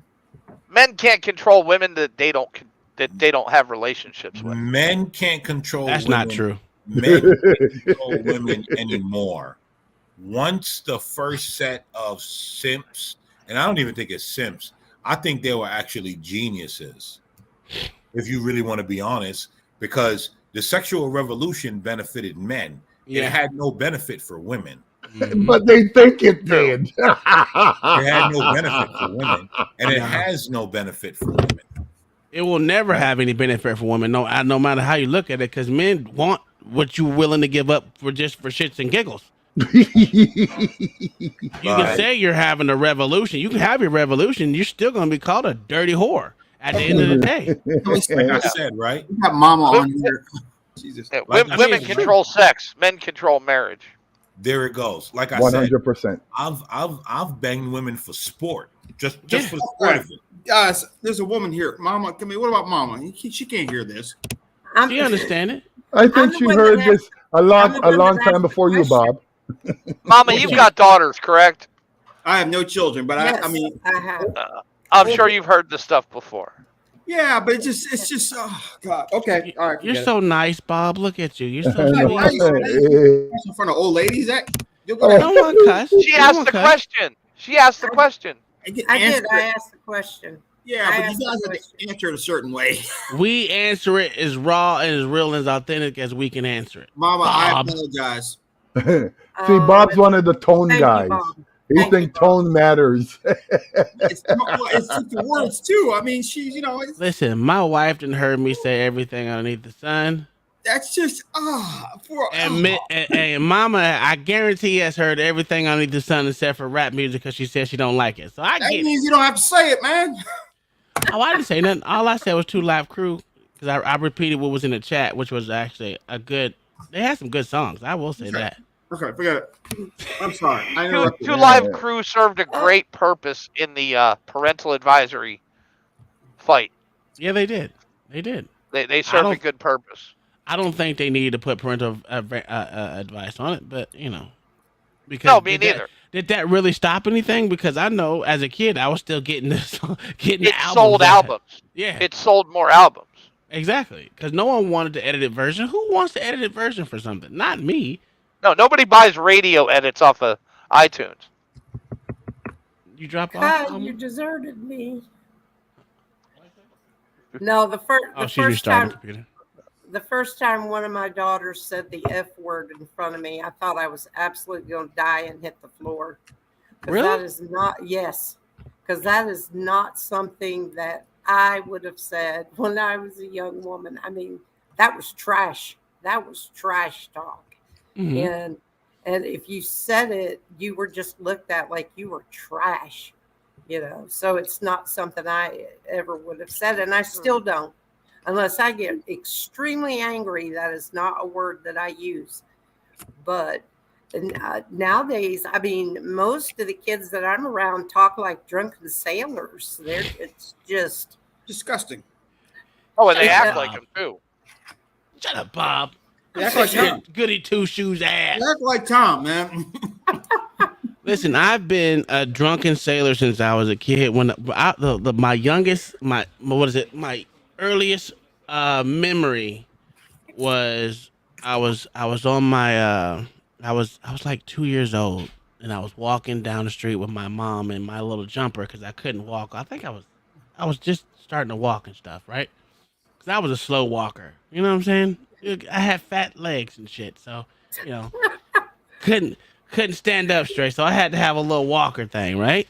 Men can't control women that they don't have relationships with. Men can't control That's women. not true. Men can't control women anymore. Once the first set of simps, and I don't even think it's simps, I think they were actually geniuses, if you really want to be honest, because the sexual revolution benefited men. It Yeah. had no benefit for women. Mhm. But they think it did. It had no benefit for women, and it has no benefit for women. It will never have any benefit for women, no matter how you look at it, because men want what you're willing to give up for shits and giggles. You can Right. say you're having a revolution. You can have your revolution. You're still going to be called a dirty whore at the end of the day. Like I said, right? We got Mama on here. Jesus. Yeah, Like I women said, control sex. Men control marriage. There it goes. Like I said, 100%. I've banged women for sport, just Yeah. for the sport of it. Guys, there's a woman here. Mama, come here. What about Mama? She can't hear this. You understand it? I I'm think the she one heard that this a I'm long the one that time asked the before you, question. Bob. Mama, you've got daughters, correct? I have no children, but Yes, I mean, I have. I'm sure you've heard this stuff before. yeah, but it's just, oh God. Okay, all right. You're forget so nice, Bob. Look at you. You're so it. sweet. Nice in front of old ladies. That you're Oh. gonna Don't want cuss. She Don't asked want the cuss. question. She asked the question. get I did. answer I it. asked the question. Yeah, I but asked you the guys have question. to answer it a certain way. We answer it as raw and as real and as authentic as we can answer it. Mama, I Bob. apologize. See, Bob's one of the tone Thank you, guys. Bob. He Thank think you, Bob. tone matters. It's the words too. I mean, she's Listen, my wife didn't heard me say everything underneath the sun. that's just And Mama, I guarantee has heard everything underneath the sun except for rap music because she said she don't like it. So I that get it. means you don't have to say it, man. Oh, I didn't say nothing. All I said was 2 Live Crew because I repeated what was in the chat, which was actually a good. They had some good songs. I will say Okay. that. Okay, forget it. I'm sorry. I Two interrupted. Live Crew served a great purpose in the parental advisory fight. Yeah, they did. They did. They served a don't- good purpose. I don't think they needed to put parental advice on it, but you know, because No, me did that- neither. Did that really stop anything? Because I know as a kid, I was still getting this, getting It the albums. sold albums. Yeah, It sold more albums. exactly. Because no one wanted the edited version. Who wants the edited version for something? Not me. No, nobody buys radio edits off of iTunes. You drop off. God, you deserted me. No, the Oh, she restarted the computer. first time one of my daughters said the F word in front of me, I thought I was absolutely going to die and hit the floor. 'Cause Really? That is not, yes, because that is not something that I would have said when I was a young woman. I mean, that was trash. That was trash talk. Mhm. And if you said it, you were just looked at like you were trash, you know. So it's not something I ever would have said, and I still don't, unless I get extremely angry. That is not a word that I use. But nowadays, I mean, most of the kids that I'm around talk like drunken sailors. It's just Disgusting. Oh, and they Yeah. act like them too. Shut up, Bob. Act like Tom. Goody two shoes ass. Act like Tom, man. Listen, I've been a drunken sailor since I was a kid. When my youngest, my earliest memory was I was on my I was like 2 years old, and I was walking down the street with my mom in my little jumper because I couldn't walk. I think I was just starting to walk and stuff, right? Because I was a slow walker. You know what I'm saying? I had fat legs and shit, so couldn't stand up straight, so I had to have a little walker thing, right?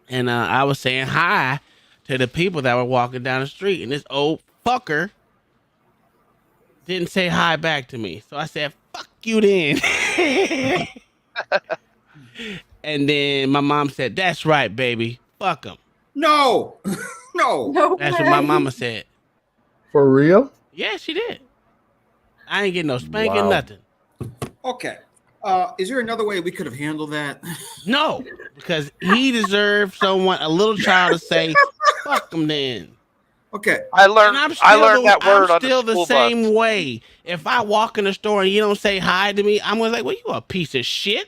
And I was saying hi to the people that were walking down the street, and this old fucker didn't say hi back to me. So I said, fuck you then. And then my mom said, that's right, baby. Fuck him. No. No. No That's way. what my mama said. For real? Yeah, she did. I ain't getting no spanking, Wow. nothing. Okay. Is there another way we could have handled that? No, because he deserved someone, a little child, to say, fuck him then. Okay. I And learned that word I'm on still the the school same bus. way. If I walk in the store and you don't say hi to me, I'm gonna like, well, you a piece of shit.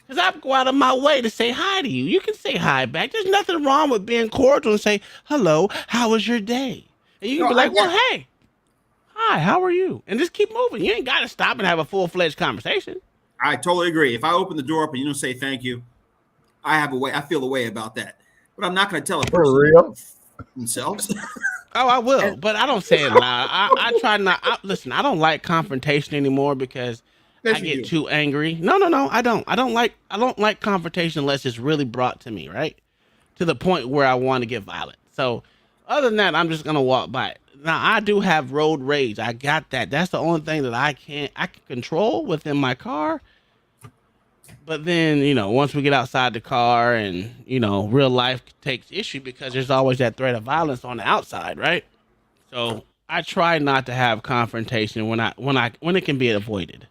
Because I go out of my way to say hi to you. You can say hi back. There's nothing wrong with being cordial and say, hello, how was your day? And you can No, be like, I well, get- hey, hi, how are you? And just keep moving. You ain't got to stop and have a full-fledged conversation. I totally agree. If I open the door up and you don't say thank you, I feel a way about that. But I'm not going to tell a For person real? themselves. Oh, I will, but I don't say it loud. I try not. Listen, I don't like confrontation anymore because Yes, I you get do. too angry. No, I don't. I don't like confrontation unless it's really brought to me, right? To the point where I want to get violent. So other than that, I'm just gonna walk by. Now I do have road rage. I got that. That's the only thing that I can control within my car. But then, once we get outside the car and, real life takes issue because there's always that threat of violence on the outside, right? So I try not to have confrontation when it can be avoided.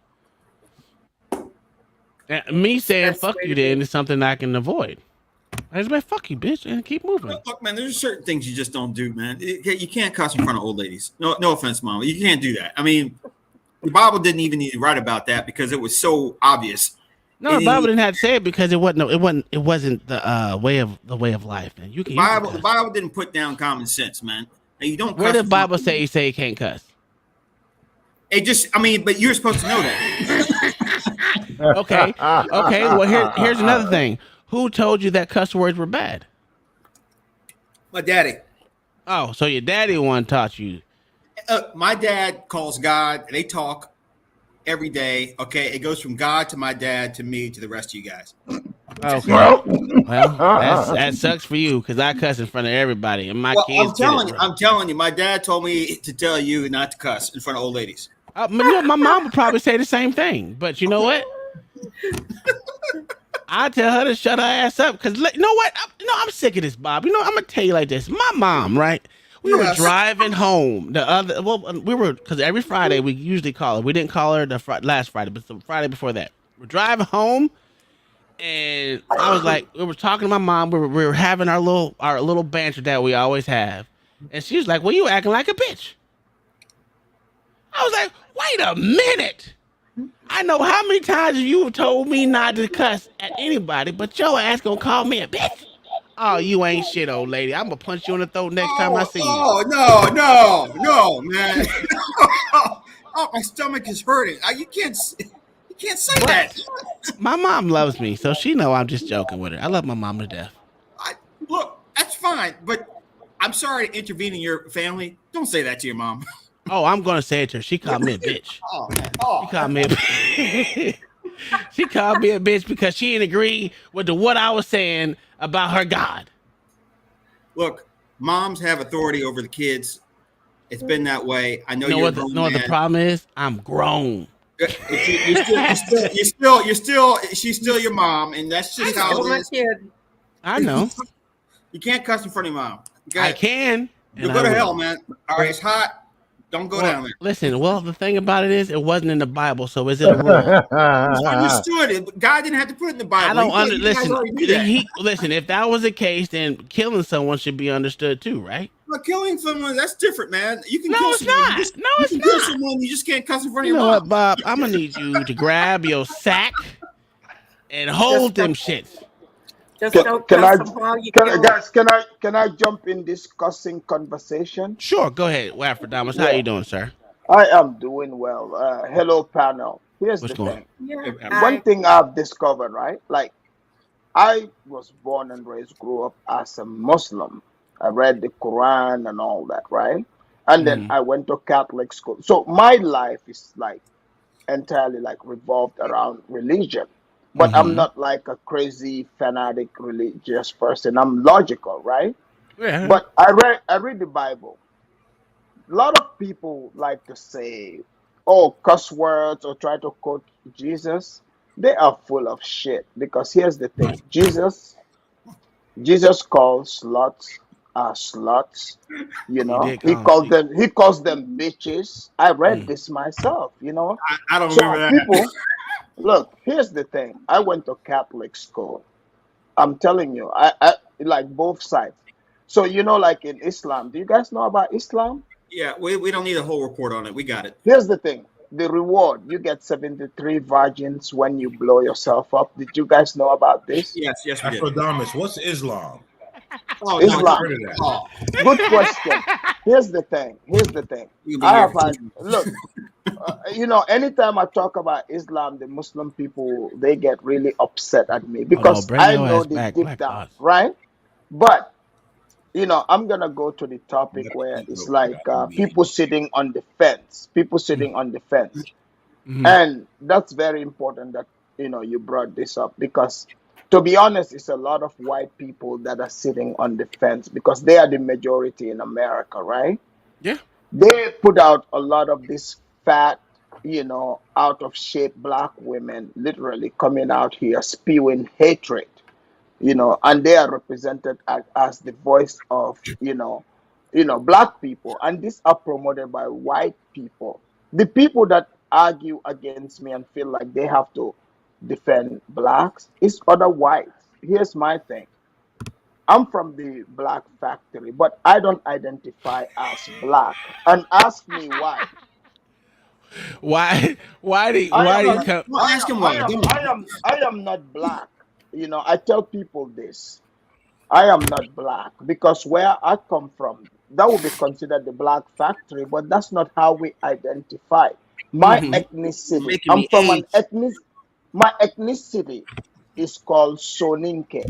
And me saying That's fuck the way you to then be. is something I can avoid. I just be like, fuck you, bitch, and keep moving. Look, man, there's certain things you just don't do, man. You can't cuss in front of old ladies. No offense, Mama. You can't do that. I mean, the Bible didn't even need to write about that because it was so obvious. No, the Bible didn't have to say it because it wasn't the way of life, man. You can The Bible didn't put down common sense, man. And you don't. Where cuss did the Bible say you can't cuss? But you're supposed to know that. Okay. Well, here's another thing. Who told you that cuss words were bad? My daddy. Oh, so your daddy one taught you. My dad calls God. They talk every day. Okay, it goes from God to my dad to me to the rest of you guys. Okay. Well, That sucks for you because I cuss in front of everybody and my kids. I'm telling you, my dad told me to tell you not to cuss in front of old ladies. My mom would probably say the same thing, but you know what? I tell her to shut her ass up because you know what? I'm sick of this, Bob. I'm gonna tell you like this. My mom, right? We were driving home because every Friday we usually call her. We didn't call her last Friday, but the Friday before that. We're driving home, and I was like, we were talking to my mom. We were having our little banter that we always have, and she was like, "Well, you acting like a bitch." I was like, "Wait a minute! I know how many times you have told me not to cuss at anybody, but your ass gonna call me a bitch." Oh, you ain't shit, old lady. I'm gonna punch you in the throat next time I see you. Oh, no, man. Oh, my stomach is hurting. You can't say that. My mom loves me, so she know I'm just joking with her. I love my mom to death. Look, that's fine, but I'm sorry to intervene in your family. Don't say that to your mom. Oh, I'm gonna say it to her. She called me a bitch. Oh, She called me a bitch. She called me a bitch because she didn't agree with what I was saying about her God. Look, moms have authority over the kids. It's been that way. I know You know you're what? a grown What the man. problem is? I'm grown. She's still your mom, and that's just how Still it my is. kid. I know. You can't cuss in front of your mom. Okay? I can. You and go I to will. hell, man. All right, it's hot. Don't go down there. Listen, the thing about it is, it wasn't in the Bible, so is it a rule? It's understood. God didn't have to put it in the Bible. I don't You guys already knew that. listen. If that was the case, then killing someone should be understood too, right? Well, killing someone, that's different, man. You can No, kill it's someone. not. You No, it's can kill not. someone. You just can't cuss in front You of know your what, mom. Bob? I'm gonna need you to grab your sack and hold them shits. Just Can, don't can I, cuss them while you can, kill them. guys, can I jump in this cussing conversation? Sure, go ahead, Wafford How Yeah, you doing, sir? I am doing well. Hello, panel. Here's What's the going? thing. Yeah, One thing I've discovered, right? Like, I was born and raised, grew up as a Muslim. I read the Quran and all that, right? And then Mhm. I went to Catholic school. So my life is like entirely like revolved around religion. But I'm Mhm. not like a crazy fanatic religious person. I'm logical, right? Yeah. But I read the Bible. A lot of people like to say, oh, cuss words or try to quote Jesus. They are full of shit because here's the thing. Jesus calls sluts. You He know, did call him. he calls them bitches. I read Mm. this myself, you know. I don't remember So that. people, look, here's the thing. I went to Catholic school. I'm telling you, I like both sides. So you know, like in Islam, do you guys know about Islam? Yeah, we don't need a whole report on it. We got it. Here's the thing. The reward, you get 73 virgins when you blow yourself up. Did you guys know about this? Yes, we did. Afrodamus, what's Islam? Oh, Islam. Heard of that? Oh, Good question. Here's the thing. you'll be I here have for had, look, you know, anytime I talk about Islam, the Muslim people, they get really upset at me Hold on, because bring I your know ass the back, deep Black down, Thoughts. right? But, you know, I'm going to go to the topic Let where me it's go. like people sitting on the fence, Mhm. And that's very important that, you know, you brought this up because to be honest, it's a lot of white people that are sitting on the fence because they are the majority in America, right? Yeah. They put out a lot of this fat, you know, out of shape black women literally coming out here spewing hatred, you know, and they are represented as the voice of, black people. And these are promoted by white people. The people that argue against me and feel like they have to defend blacks is other whites. Here's my thing. I'm from the black factory, but I don't identify as black. And ask me why. Why? Why do? I Why am do you not. come? well, ask him why. I am not black. You know, I tell people this. I am not black because where I come from, that would be considered the black factory, but that's not how we identify. My Mhm. ethnicity, Making me age. my ethnicity is called Soninke.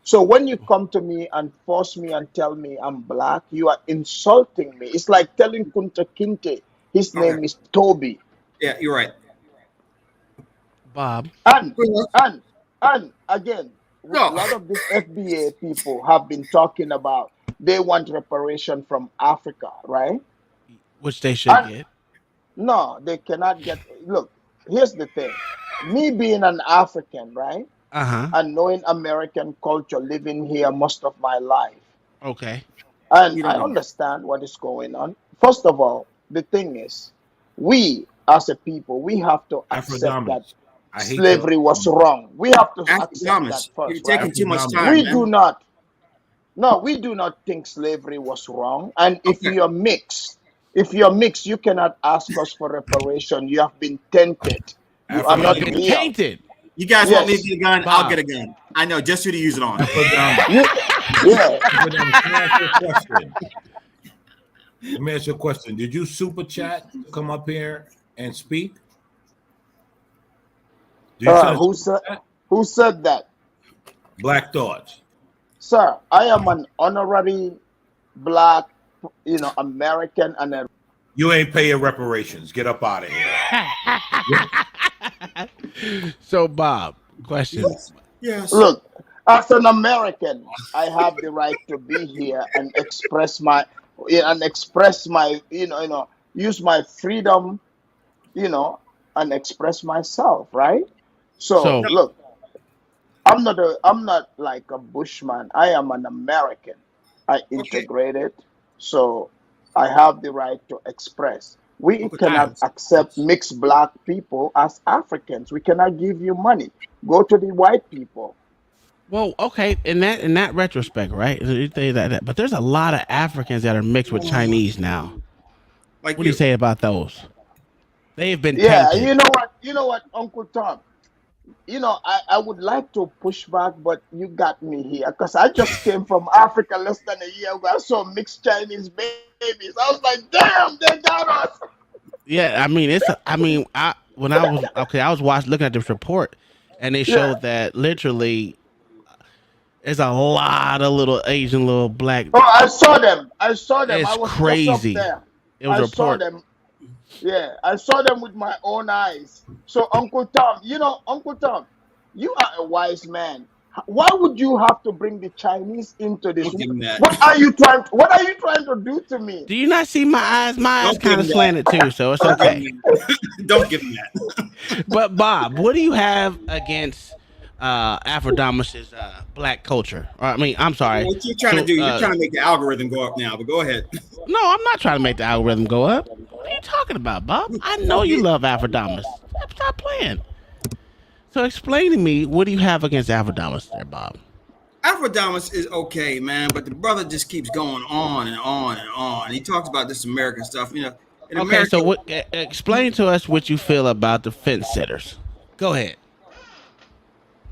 So when you come to me and force me and tell me I'm black, you are insulting me. It's like telling Kunta Kinte his Okay. name is Toby. Yeah, you're right. Bob. And Well, and and again, a no. lot of these FBA people have been talking about they want reparation from Africa, right? Which they should And get. no, they cannot get. Look, here's the thing. Me being an African, right, Uh-huh. and knowing American culture, living here most of my life, Okay. and You I don't know. understand what is going on. First of all, the thing is, we as a people, we have to accept that Afrodamus. I hate your slavery was wrong. We have to Ask accept that Thomas. You're first, taking right? too much Afrodamus. time, We man. do not. No, we do not think slavery was wrong. And Okay. if you're mixed, you cannot ask us for reparation. You have been tainted. You are You have not been Afrodamus. real. tainted. You guys want me to Yes. get a gun? Bob. I'll get a gun. I know just who to use it on. Afrodamus. You, yeah. Afrodamus, can I ask you a question? Let me ask you a question. Did you super chat come up here and speak? Did you send a Who super said chat? who said that? Black Thoughts. Sir, I am an honorary black, American and a You ain't paying reparations. Get up out of here. So, Bob, question. Yes. look, as an American, I have the right to be here and express my, use my freedom, and express myself, right? So So, look, I'm not like a Bushman. I am an American. I Okay. integrated, so I have the right to express. We Okay. cannot accept mixed black people as Africans. We cannot give you money. Go to the white people. Well, okay, in that retrospect, right? You say that, but there's a lot of Africans that are mixed with Chinese now. Like What do you say about those? They've been Yeah, tainted. you know what, Uncle Tom. I would like to push back, but you got me here because I just came from Africa less than a year ago. I saw mixed Chinese babies. I was like, damn, they got us. Yeah, I mean it's. I was looking at this report, and they showed that literally there's a lot of little Asian, little black. Oh, I saw them. I saw them. It's I was crazy. just up there. It was a I saw report. them. Yeah, I saw them with my own eyes. So, Uncle Tom, Uncle Tom, you are a wise man. Why would you have to bring the Chinese into this? Don't give him that. What are you trying to do to me? Do you not see my eyes? My eyes Don't give kind of him that. slanted too, so it's okay. Don't give him that. But Bob, what do you have against Afrodamus's black culture? I'm sorry. What you're trying to do? You're uh, trying to make the algorithm go up now. But go ahead. No, I'm not trying to make the algorithm go up. What are you talking about, Bob? I know you love Afrodamus. Stop playing. So explain to me, what do you have against Afrodamus there, Bob? Afrodamus is okay, man, but the brother just keeps going on and on and on. He talks about this American stuff, In Okay, America, so explain to us what you feel about the fence sitters. Go ahead.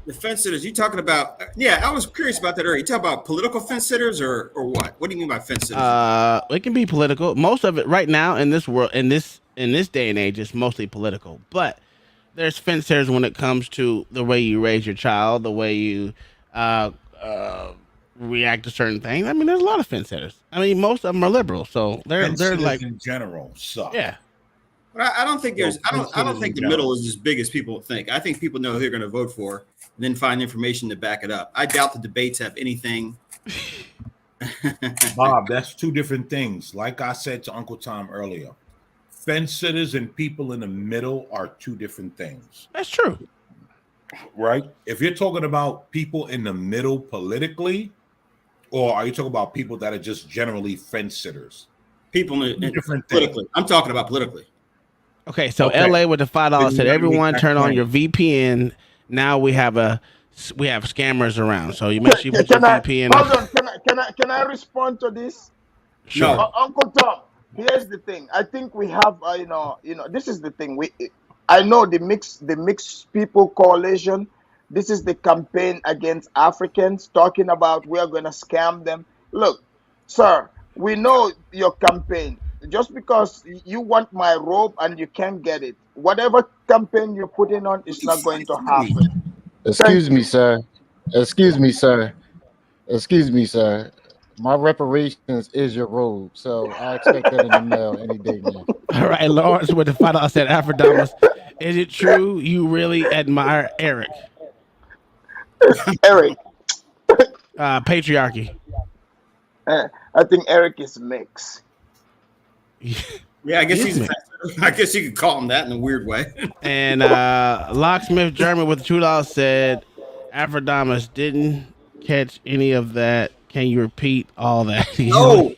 the fence sitters. You talking about? Yeah, I was curious about that earlier. You talk about political fence sitters or what? What do you mean by fence sitters? It can be political. Most of it right now in this world, in this day and age, is mostly political. But there's fence sitters when it comes to the way you raise your child, the way you react to certain things. I mean, there's a lot of fence sitters. I mean, most of them are liberal, so they're Fence-sitters like, in general suck. yeah. But I don't think there's. I don't fence-sitters think in the middle general. is as big as people think. I think people know who they're going to vote for and then find information to back it up. I doubt the debates have anything. Bob, that's two different things. Like I said to Uncle Tom earlier, fence sitters and people in the middle are two different things, That's true. right? If you're talking about people in the middle politically, or are you talking about people that are just generally fence sitters? People Two different politically. things. I'm talking about politically. Okay, so Okay. LA with the $5 Then said, you gotta everyone make that turn on claim. your VPN. Now we have scammers around, so you make sure you put your Can I VPN. hold on? Can I respond to this? Sure. No. Uncle Tom, here's the thing. I think we have, this is the thing. I know the mixed people coalition. This is the campaign against Africans, talking about we are going to scam them. Look, sir, we know your campaign. Just because you want my robe and you can't get it, whatever campaign you're putting on is not going to happen. Excuse me, sir. Excuse me, sir. Excuse me, sir. My reparations is your robe, so I expect that in the mail any day now. All right, Lawrence with the $5 said, Afrodamus, is it true you really admire Eric? Eric, Patriarchy. I think Eric is mixed. Yeah, I guess Excuse he's. I guess you could call him that in a weird way. And Locksmith German with the $2 said, Afrodamus didn't catch any of that. Can you repeat all that? No,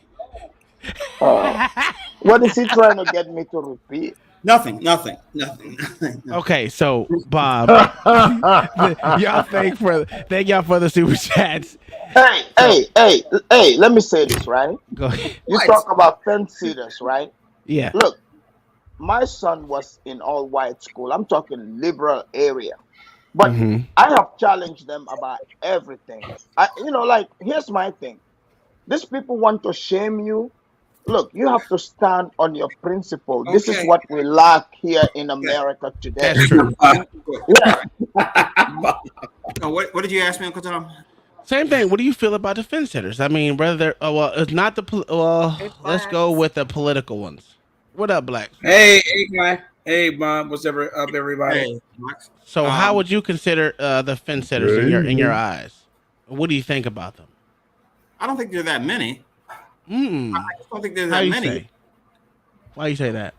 What is he trying to get me to repeat? nothing. Okay, so Bob, y'all thank y'all for the super chats. Hey, let me say this, right? Go ahead. You What? talk about fence sitters, right? Yeah. Look, my son was in all white school. I'm talking liberal area. But Mhm. I have challenged them about everything. Here's my thing. These people want to shame you. Look, you have to stand on your principle. This is Okay. what we lack here in America today. That's true. Yeah. What did you ask me, Uncle Tom? Same thing. What do you feel about the fence sitters? I mean, whether they're it's not the let's go with the political ones. What up, Black? Hey, guy. Hey, Bob. What's up, everybody? Hey, Max. So, how would you consider the fence sitters in your eyes? What do you think about them? I don't think there are that many. Mm. I just don't think there's How that you many. say? Why you say that?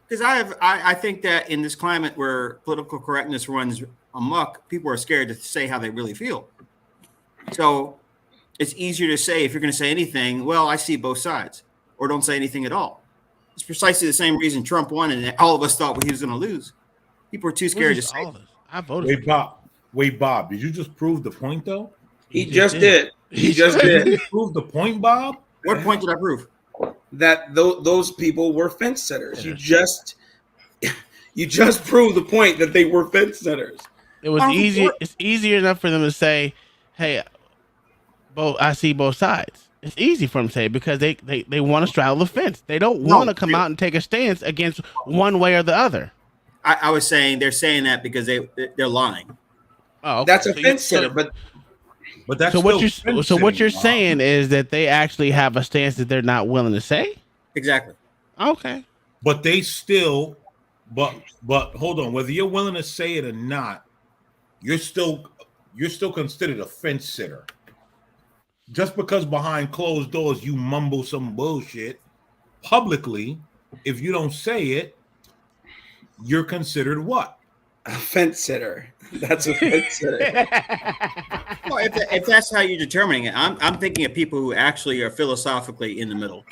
Because I think that in this climate where political correctness runs amok, people are scared to say how they really feel. So it's easier to say, if you're going to say anything, well, I see both sides, or don't say anything at all. It's precisely the same reason Trump won, and all of us thought he was going to lose. People were too scared to say. All this. I voted. Wait, Bob. Wait, Bob, did you just prove the point though? He just did. He just Did did. you prove the point, Bob? What point did I prove? That those people were fence sitters. You just proved the point that they were fence sitters. It was easier. It's easier enough for them to say, "Hey, I see both sides." It's easy for them to say because they want to straddle the fence. They don't want to come out and take a stance against one way or the other. I was saying they're saying that because they're lying. Oh, okay. That's a fence sitter, but that's so what you're saying is that they actually have a stance that they're not willing to say. Exactly. Okay. But they still, but hold on. Whether you're willing to say it or not, you're still considered a fence sitter. Just because behind closed doors you mumble some bullshit publicly, if you don't say it, you're considered what? a fence sitter. That's a fence sitter. Well, if that's how you're determining it, I'm thinking of people who actually are philosophically in the middle,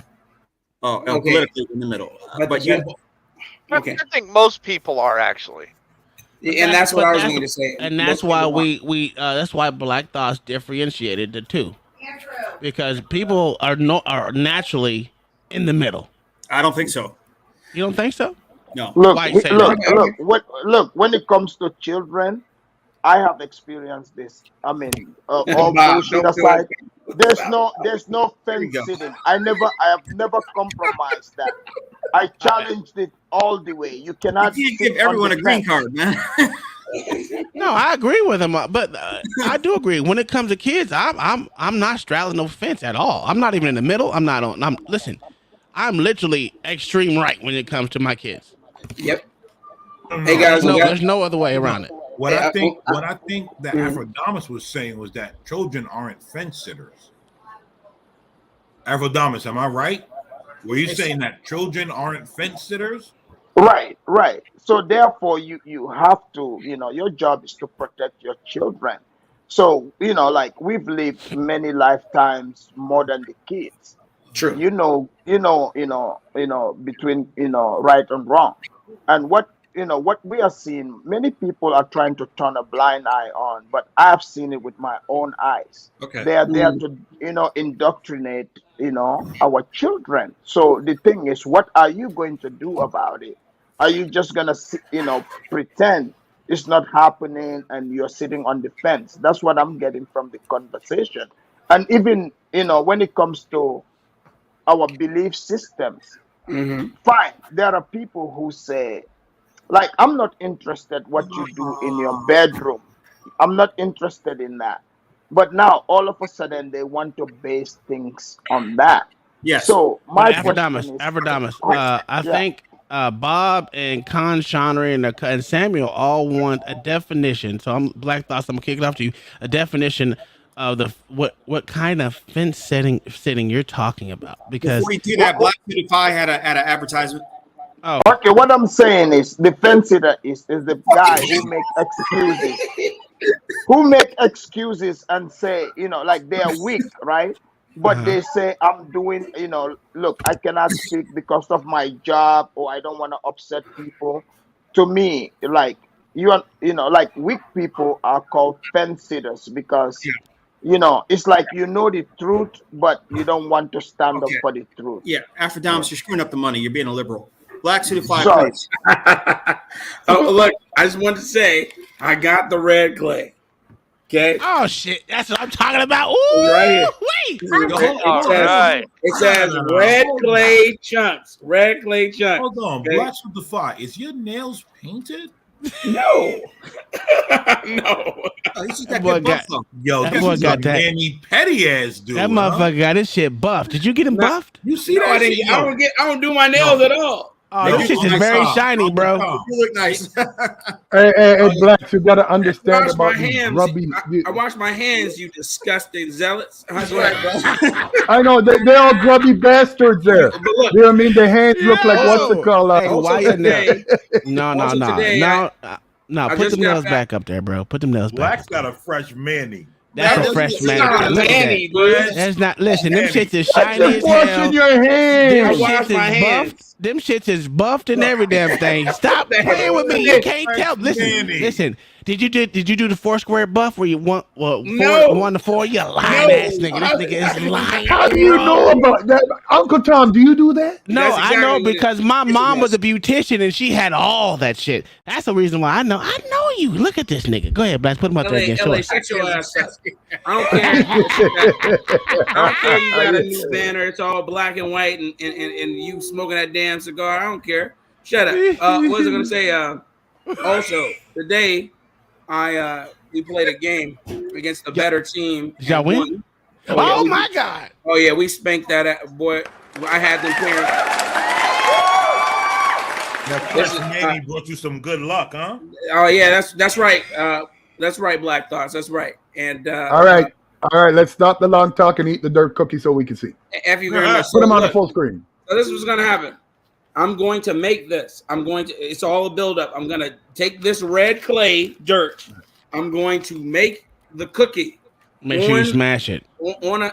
politically in the middle. Okay. I think most people are actually. And that's what I was going to say. And that's why we that's why Black Thoughts differentiated the two. Because people are naturally in the middle. I don't think so. You don't think so? No. Look, Why you say look. When it comes to children, I have experienced this. I mean, all bullshit aside, there's no fence sitting. I have never compromised that. I challenged it all the way. You cannot give everyone a green card, man. No, I agree with him, but I do agree. When it comes to kids, I'm not straddling no fence at all. I'm not even in the middle. Listen, I'm literally extreme right when it comes to my kids. Yep. Hey guys, there's no other way around it. What I think that Afrodamus was saying was that children aren't fence sitters. Afrodamus, am I right? Were you saying that children aren't fence sitters? Right. So therefore, you have to, your job is to protect your children. So, like we've lived many lifetimes more than the kids. True. Between right and wrong, and what we are seeing, many people are trying to turn a blind eye on, but I've seen it with my own eyes. Okay. They are there to indoctrinate our children. So the thing is, what are you going to do about it? Are you just gonna pretend it's not happening and you're sitting on the fence? That's what I'm getting from the conversation. And even when it comes to our belief systems, fine, there are people who say, like, I'm not interested what you do in your bedroom. I'm not interested in that. But now all of a sudden they want to base things on that. Yes. So my Afrodamus, I think Bob and Khan Shanri and Samuel all want a definition. So I'm Black Thoughts. I'm gonna kick it off to you. A definition of what kind of fence sitting you're talking about. Because before you do that, Black PewDiePie had an advertisement. Oh, okay. What I'm saying is the fence sitter is the guy who make excuses and say like they are weak, right? But they say, I'm doing, look, I cannot speak because of my job, or I don't want to upset people. To me, like like weak people are called fence sitters because, it's like the truth, but you don't want to stand up for the truth. Yeah, Afrodamus, you're screwing up the money. You're being a liberal. Black PewDiePie, Sorry. please. Oh, look, I just wanted to say, I got the red clay. Okay. Oh shit! That's what I'm talking about. Ooh, Right here. wait. It says red clay chunks. Red clay chunks. Hold on, Okay. Black PewDiePie, is your nails painted? No. No. Oh, he's just That got boy good buff, got- though. Yo, That this boy is got a that- Manny Petty ass dude. That motherfucker got his shit buffed. Did you get him buffed? You see No, that? I didn't. shit? I don't do my nails at all. Oh, Yo, this shit is on very top, shiny, on bro. top. You look nice. Hey, Blacks, you gotta I understand wash my about these hands. grubby. I wash my hands, you disgusting zealots. That's right, bro. I know they're all grubby bastards there. But look, You know what I mean? Their hands look like what's it called? Hey, also why you today, No. today, No, I put just them got nails back- back up there, bro. Put them nails Black's back. got a fresh Manny. That's a fresh man. Not Look at Manny, that. dude. That's not. Listen, them Manny. shits is shiny Just as washing hell. your Them I hands. wash shits my is hands. buffed. Them shits is buffed and every damn thing. Stop playing with me. You can't tell. Listen. Did you do the Foursquare buff where you want No. 1 to 4? You lying ass nigga. This nigga is lying. How do you know about that? Uncle Tom, do you do that? No, That's I exactly know what it because is. my It's a mom was mess. a beautician and she had all that shit. That's the reason why I know you. Look at this nigga. Go ahead, Blast. Put him up there again. Show LA, us. shut your ass up. I don't care. I don't care. You got a new banner. It's all black and white, and you smoking that damn cigar. I don't care. Shut up. What was I gonna say? Also, today, we played a game against the better team. Did y'all and win? won. Oh yeah, my God. Oh yeah, we spanked that boy. I had them playing. That This first is, Navy brought you some good luck, huh? Oh yeah, that's right. That's right, Black Thoughts. That's right. And All right. Let's stop the long talk and eat the dirt cookie so we can see. F you very much. Put them on the Look, full screen. So this is what's gonna happen. I'm going to make this. It's all a build-up. I'm gonna take this red clay dirt. I'm going to make the cookie. Make sure you smash it. On a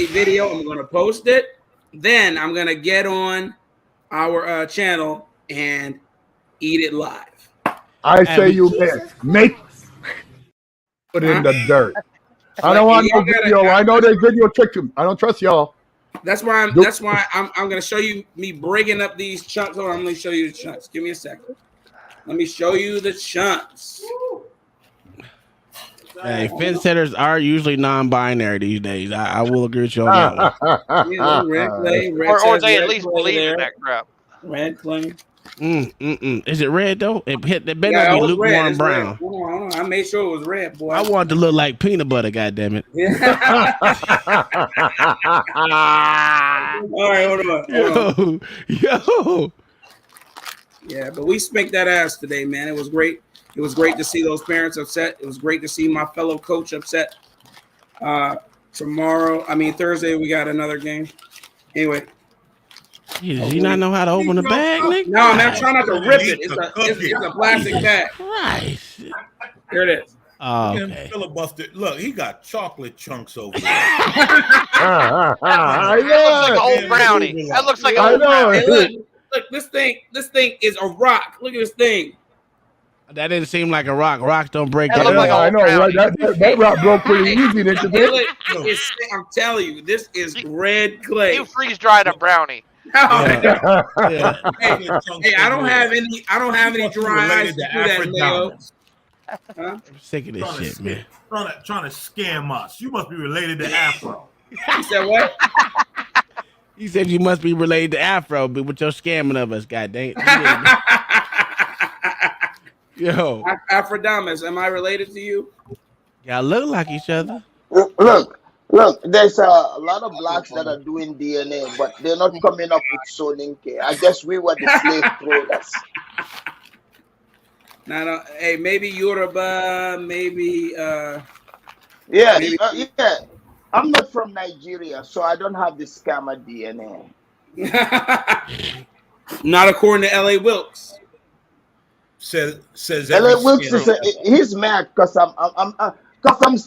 video. I'm gonna post it. Then I'm gonna get on our channel and eat it live. I say you make put it in the dirt. I don't want no video. I know there's video trick to me. I don't trust y'all. That's why I'm gonna show you me breaking up these chunks. Hold on, I'm gonna show you the chunks. Give me a second. Let me show you the chunks. Hey, fence setters are usually non-binary these days. I will agree with you on that one. Yeah, red clay, Or they red at least clay believe there. in that crap. Red clay. Is it red though? It better Yeah, not it be was red. lukewarm It's brown. red. Hold on. I made sure it was red, boy. I want it to look like peanut butter. Goddamn it! All right, hold on. Yo. Yeah, but we spanked that ass today, man. It was great. It was great to see those parents upset. It was great to see my fellow coach upset. Thursday, we got another game. Anyway. Does he not know how to open the bag, nigga? No, man, I'm trying not to rip it. It's a plastic bag. Christ. Here it is. Oh, Him okay. filibuster. Look, he got chocolate chunks over there. That looks like an old brownie. That looks like an old brownie. Hey, look, this thing is a rock. Look at this thing. That didn't seem like a rock. Rocks don't break That down. looked like I old know, right? brownie. That rock broke pretty easy, didn't Hey, it? look, I'm telling you, this is red clay. You freeze dried a brownie. Yeah. Hey, I don't have any dry eyes to do that, Leo. Huh? I'm sick of this shit, man. Trying to scam us. You must be related to Afro. You said what? He said you must be related to Afro, but with your scamming of us, goddamn. Yo, Aphrodamus, am I related to you? y'all look like each other. Look, there's a lot of blacks that are doing DNA, but they're not coming up with Soninke. I guess we were the slave traders. No, hey, maybe Yoruba, maybe Yeah, maybe- yeah. I'm not from Nigeria, so I don't have the scammer DNA. not according to L.A. Wilkes. Says LA every Wilkes skin- he's mad because I'm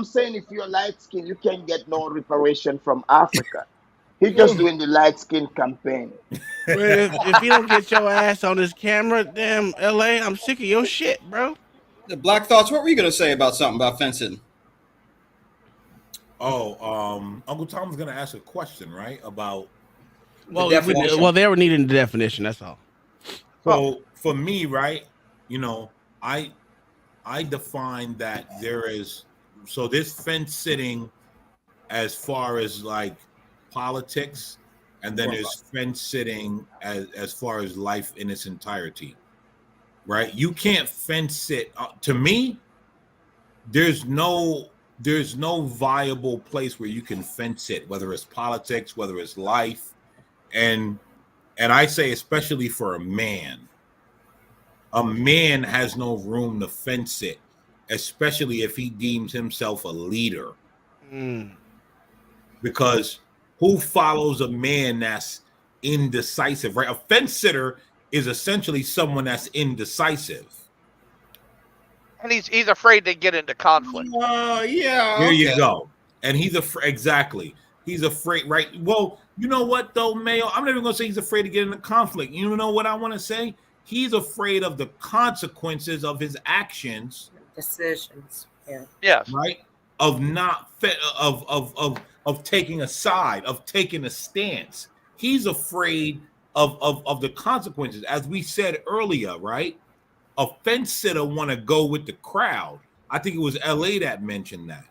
saying if you're light skin, you can't get no reparation from Africa. He's just doing the light skin campaign. Well, if you don't get your ass on this camera, damn LA, I'm sick of your shit, bro. The Black Thoughts, what were you going to say about something about fencing? Uncle Tom was gonna ask a question, right? About Well, definition. they were needing the definition. That's all. so for me, right? You know, I define that there's fence sitting as far as like politics, and then there's fence sitting as far as life in its entirety, right? You can't fence sit. To me, there's no viable place where you can fence it, whether it's politics, whether it's life, and I say especially for a man has no room to fence it, especially if he deems himself a leader. Because who follows a man that's indecisive, right? A fence sitter is essentially someone that's indecisive. And he's afraid to get into conflict. Yeah. There you go. And he's exactly. He's afraid, right? Well, You know what though, Mayo? I'm not even gonna say he's afraid to get into conflict. You know what I want to say? He's afraid of the consequences of his actions, Decisions. Yeah. Yes. right? Of not of taking a side, of taking a stance. He's afraid of the consequences, as we said earlier, right? A fence sitter want to go with the crowd. I think it was LA that mentioned that,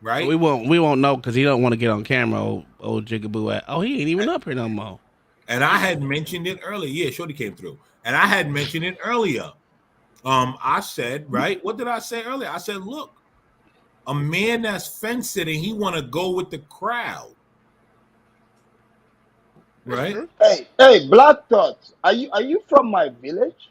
right? We won't know because he don't want to get on camera. Old Jigaboo. Oh, he ain't even up here no more. And I had mentioned it earlier. Yeah, Shorty came through. And I had mentioned it earlier. I said, right? What did I say earlier? I said, look, a man that's fence sitting, he want to go with the crowd. Right? Hey, Black Thoughts, are you from my village?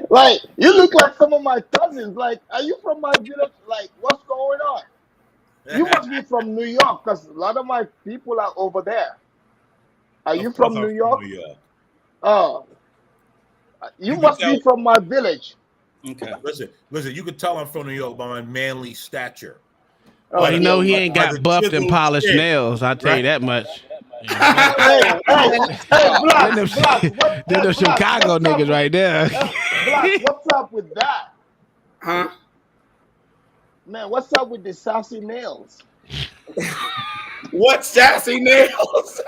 Like, you look like some of my cousins. Like, are you from my village? Like, what's going on? You must be from New York, because a lot of my people are over there. Are you from New York? Oh, you must be from my village. Okay. Listen, you can tell I'm from New York by my manly stature. Oh, you know he ain't got buffed and polished nails. I'll tell you that much. Hey, Black, they're the Chicago niggas right there. Black, what's up with that? Huh? Man, what's up with the sassy nails? What sassy nails?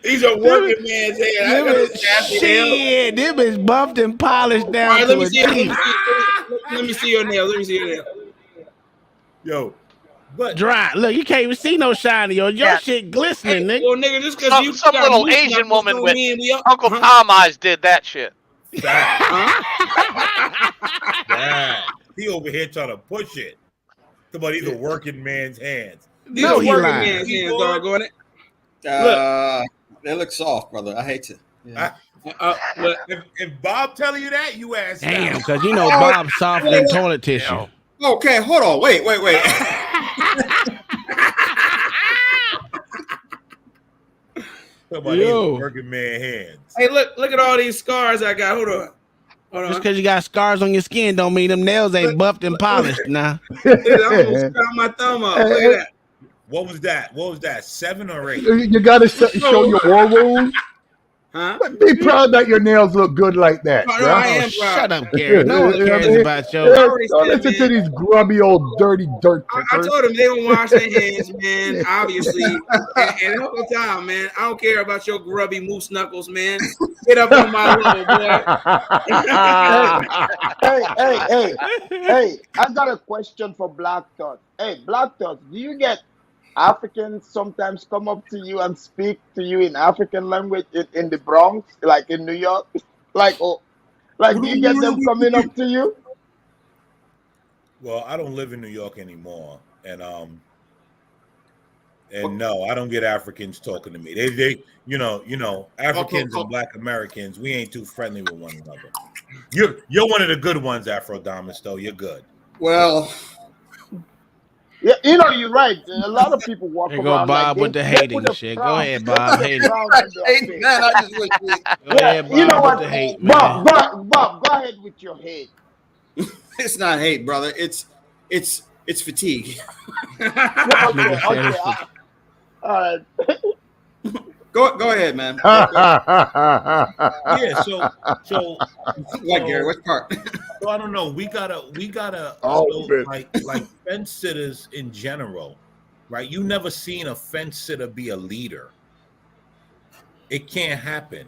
These are working man's hands. Shit, them is buffed and polished down right, to a T. Let me see your nails. Let me see your nails. Yo, but dry. Look, you can't even see no shiny. Your shit glistening, nigga. Well, nigga, just because you some got little moose Asian knuckles woman don't with mean we Uncle Tom eyes did that shit. He over here trying to push it. Come on, these are working man's hands. These are working man's hands, doggone it. They look soft, brother. I hate to. Yeah. If Bob telling you that, you ask. Damn, because you know Bob's soft than toilet tissue. Okay, hold on. Wait. Come on, these are working man hands. Hey, look at all these scars I got. Hold on. Just because you got scars on your skin don't mean them nails ain't buffed and polished now. I'm gonna scrap my thumb up. Look at that. What was that? 7 or 8? You gotta show your war wounds. Huh? But be proud that your nails look good like that. No, I am proud. Shut up, Gary. No one cares about your. Don't listen to these grubby old dirty dirt I pickers. told them they don't wash their hands, man. Obviously, and Uncle Tom, man, I don't care about your grubby moose knuckles, man. Get up on my level, boy. Hey, I got a question for Black Thought. Hey, Black Thought, do you get Africans sometimes come up to you and speak to you in African language in the Bronx, like in New York? like do you get them coming up to you? Well, I don't live in New York anymore, and no, I don't get Africans talking to me. They you know, Africans and Black Americans, we ain't too friendly with one another. You're one of the good ones, Afrodamus, though. You're good. Well, yeah, you know, you're right. A lot of people walk There around. go Bob like with the hating shit. Go ahead, Bob. Hate it. Go ahead, Bob, you know what? with the hate, man. Bob, go ahead with your hate. it's not hate, brother. It's fatigue. Okay. All right. Go ahead, man. Yeah, so What, Gary? What part? So I don't know. We gotta like fence sitters in general, right? You never seen a fence sitter be a leader. It can't happen.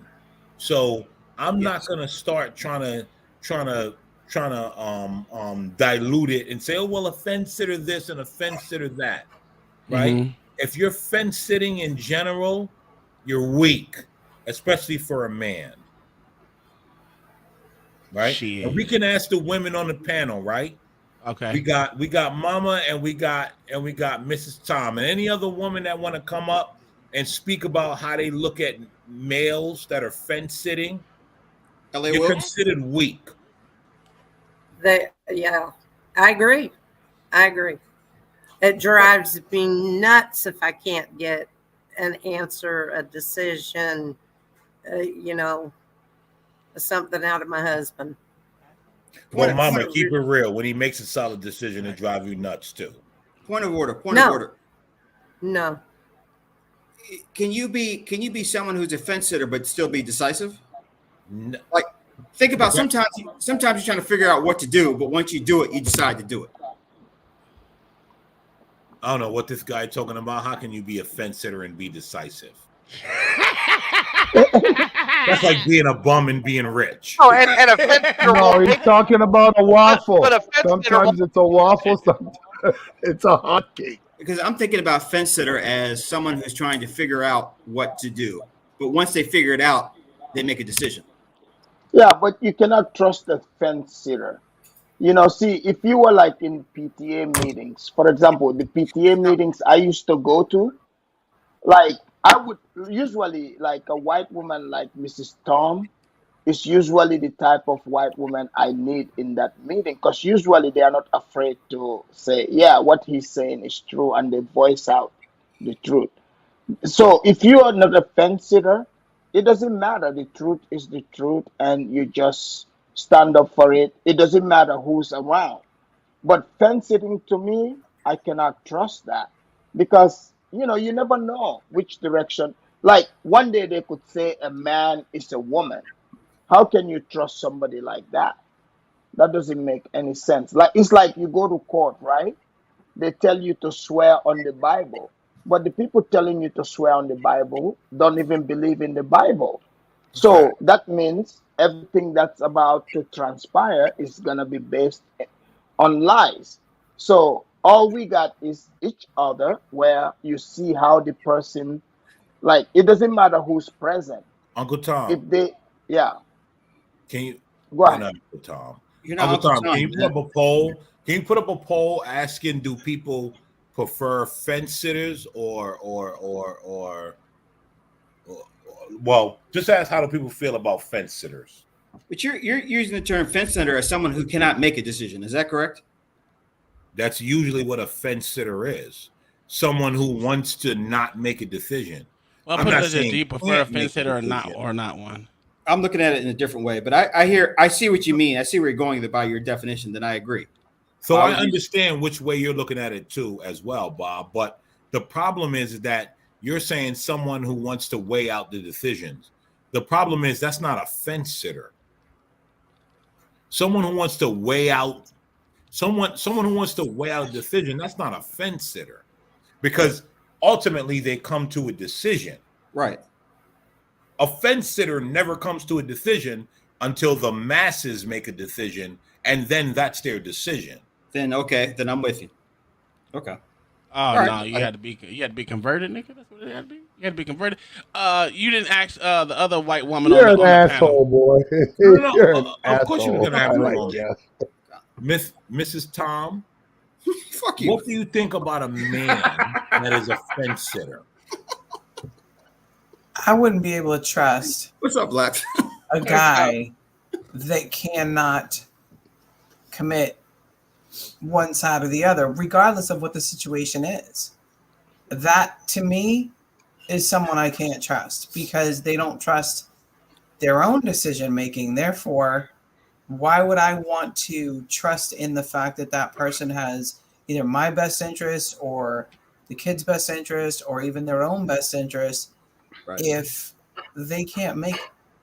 So I'm not gonna start trying to dilute it and say, oh well, a fence sitter this and a fence sitter that, right? Mm-hmm. If you're fence sitting in general, you're weak, especially for a man. Right? And we can ask the women on the panel, right? Okay. We got Mama and we got Mrs. Tom and any other woman that want to come up and speak about how they look at males that are fence sitting. You're considered weak. Yeah, I agree. It drives me nuts if I can't get an answer, a decision, something out of my husband. Well, Mama, keep it real. When he makes a solid decision, it drives you nuts too. Point of order. No. Can you be someone who's a fence sitter but still be decisive? No. Like, think about sometimes you're trying to figure out what to do, but once you do it, you decide to do it. I don't know what this guy talking about. How can you be a fence sitter and be decisive? That's like being a bum and being rich. Oh, and a fence sitter No, won't he's make- talking about a waffle. but a fence sitter Sometimes it's a waffle, sometimes it's a hot cake. Because I'm thinking about fence sitter as someone who's trying to figure out what to do, but once they figure it out, they make a decision. Yeah, but you cannot trust a fence sitter. You know, see, if you were like in PTA meetings, for example, the PTA meetings I used to go to, like I would usually, like a white woman like Mrs. Tom is usually the type of white woman I need in that meeting, because usually they are not afraid to say, yeah, what he's saying is true, and they voice out the truth. So if you are not a fence sitter, it doesn't matter. The truth is the truth, and you just stand up for it. It doesn't matter who's around. But fence sitting, to me, I cannot trust that, because you never know which direction. Like one day they could say a man is a woman. How can you trust somebody like that? That doesn't make any sense. Like it's like you go to court, right? They tell you to swear on the Bible, but the people telling you to swear on the Bible don't even believe in the Bible. So that means everything that's about to transpire is gonna be based on lies. So all we got is each other, where you see how the person, like, it doesn't matter who's present. Uncle Tom, If they, yeah, can you go you're ahead. not Uncle Tom? You're not Uncle Uncle Tom, can you Tom, put up a poll? Can you put up a poll asking, do people prefer fence sitters or well, just ask how do people feel about fence sitters? But you're using the term fence sitter as someone who cannot make a decision. Is that correct? That's usually what a fence sitter is. Someone who wants to not make a decision. Well, I'm put not it as saying do you prefer a can't make fence sitter or not decision. one? I'm looking at it in a different way, but I see what you mean. I see where you're going by your definition. Then I agree. So I understand which way you're looking at it too, as well, Bob. But the problem is that you're saying someone who wants to weigh out the decisions. The problem is that's not a fence sitter. Someone who wants to weigh out someone who wants to weigh out a decision, that's not a fence sitter, because ultimately they come to a decision. Right. A fence sitter never comes to a decision until the masses make a decision, and then that's their decision. Then then I'm with you. Okay. Oh Right. no, you had to be converted, nigga. That's what it had to be. You had to be converted. You didn't ask the other white woman You're on an the asshole, boy. No, You're an of course you asshole. were gonna have I her like on. Jeff. Mrs. Tom, Fuck you. what do you think about a man that is a fence sitter? I wouldn't be able to trust What's up, Black? a guy that cannot commit one side or the other, regardless of what the situation is. That, to me, is someone I can't trust, because they don't trust their own decision making. Therefore, why would I want to trust in the fact that that person has either my best interest or the kid's best interest or even their own best interest, Right. if they can't make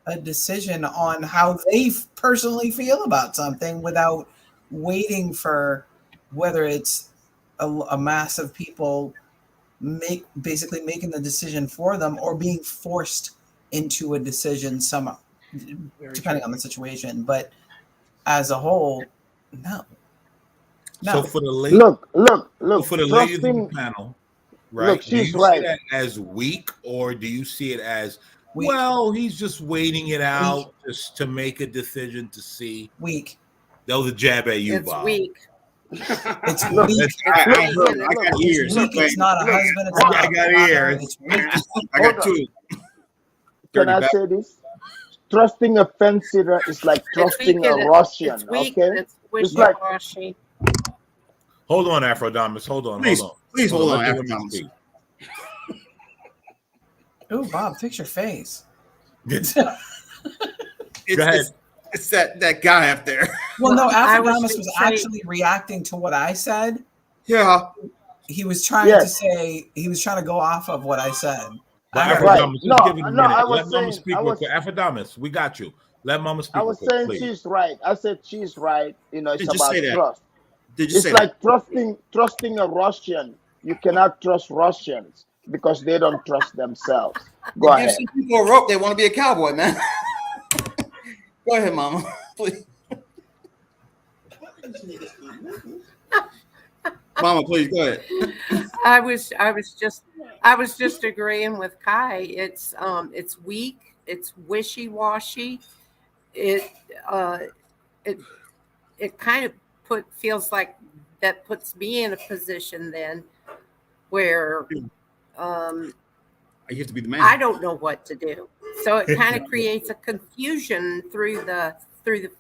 a decision on how they personally feel about something without waiting for whether it's a mass of people basically making the decision for them or being forced into a decision somehow, depending on the situation. But as a whole, no. So for the ladies, Look, for the ladies in the trusting, panel, right? look, Do you she's see right. that as weak, or do you see it as Weak. well? He's just waiting it out just to make a decision to see. Weak. That was a jab at you, It's Bob. weak. It's Look, weak. I Look, got ears. It's weak. It's not a husband. It's I not a got father, ears. It's weak. I got two. Can I Dirty say this? Trusting a fence sitter is like It's weak trusting a and Russian. it's weak. Okay, It's It's like- wishy-washy. Hold on, Aphrodite. Hold on. Please, hold on. please hold on, Let the women Aphrodite. speak. Ooh, Bob, fix your face. It's, Go ahead. it's that guy up there. Well, no, I was Alpha was saying- actually reacting to what I said. Yeah. he was trying to say, he was trying to go off of what I said. But I heard- Afrodamus, just No, give him a no, minute. I was Let Mama saying- speak I real was- quick. Afrodamus, we got you. Let Mama speak I real was quick, saying please. she's right. I said she's right. You know, it's Did you about say that? trust. Did you It's say like trusting a Russian. You cannot trust Russians because they don't trust themselves. Go Give ahead. some people a rope. They want to be a cowboy, man. Go ahead, Mama. Please. Mama, please go ahead. I was just agreeing with Kai. It's weak. It's wishy-washy. It kind of feels like that puts me in a position then where You have to be the man. I don't know what to do. So it kind of creates a confusion through the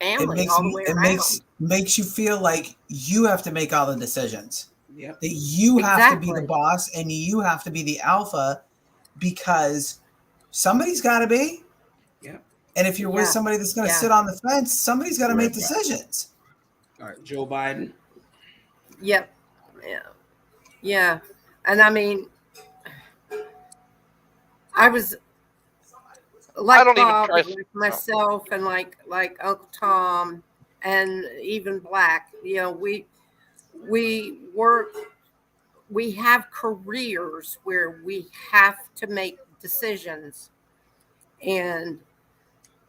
family all the way around. Makes you feel like you have to make all the decisions. Yep. That you have to be Exactly. the boss and you have to be the alpha because somebody's got to be. Yeah. And if you're with Yeah. somebody that's going to Yeah. sit on the fence, somebody's got to Right. make decisions. All right, Joe Biden. Yep. Yeah. And I mean, I was like don't even Bob, try- like myself, and like Uncle Tom, and even Black. You know, we have careers where we have to make decisions, and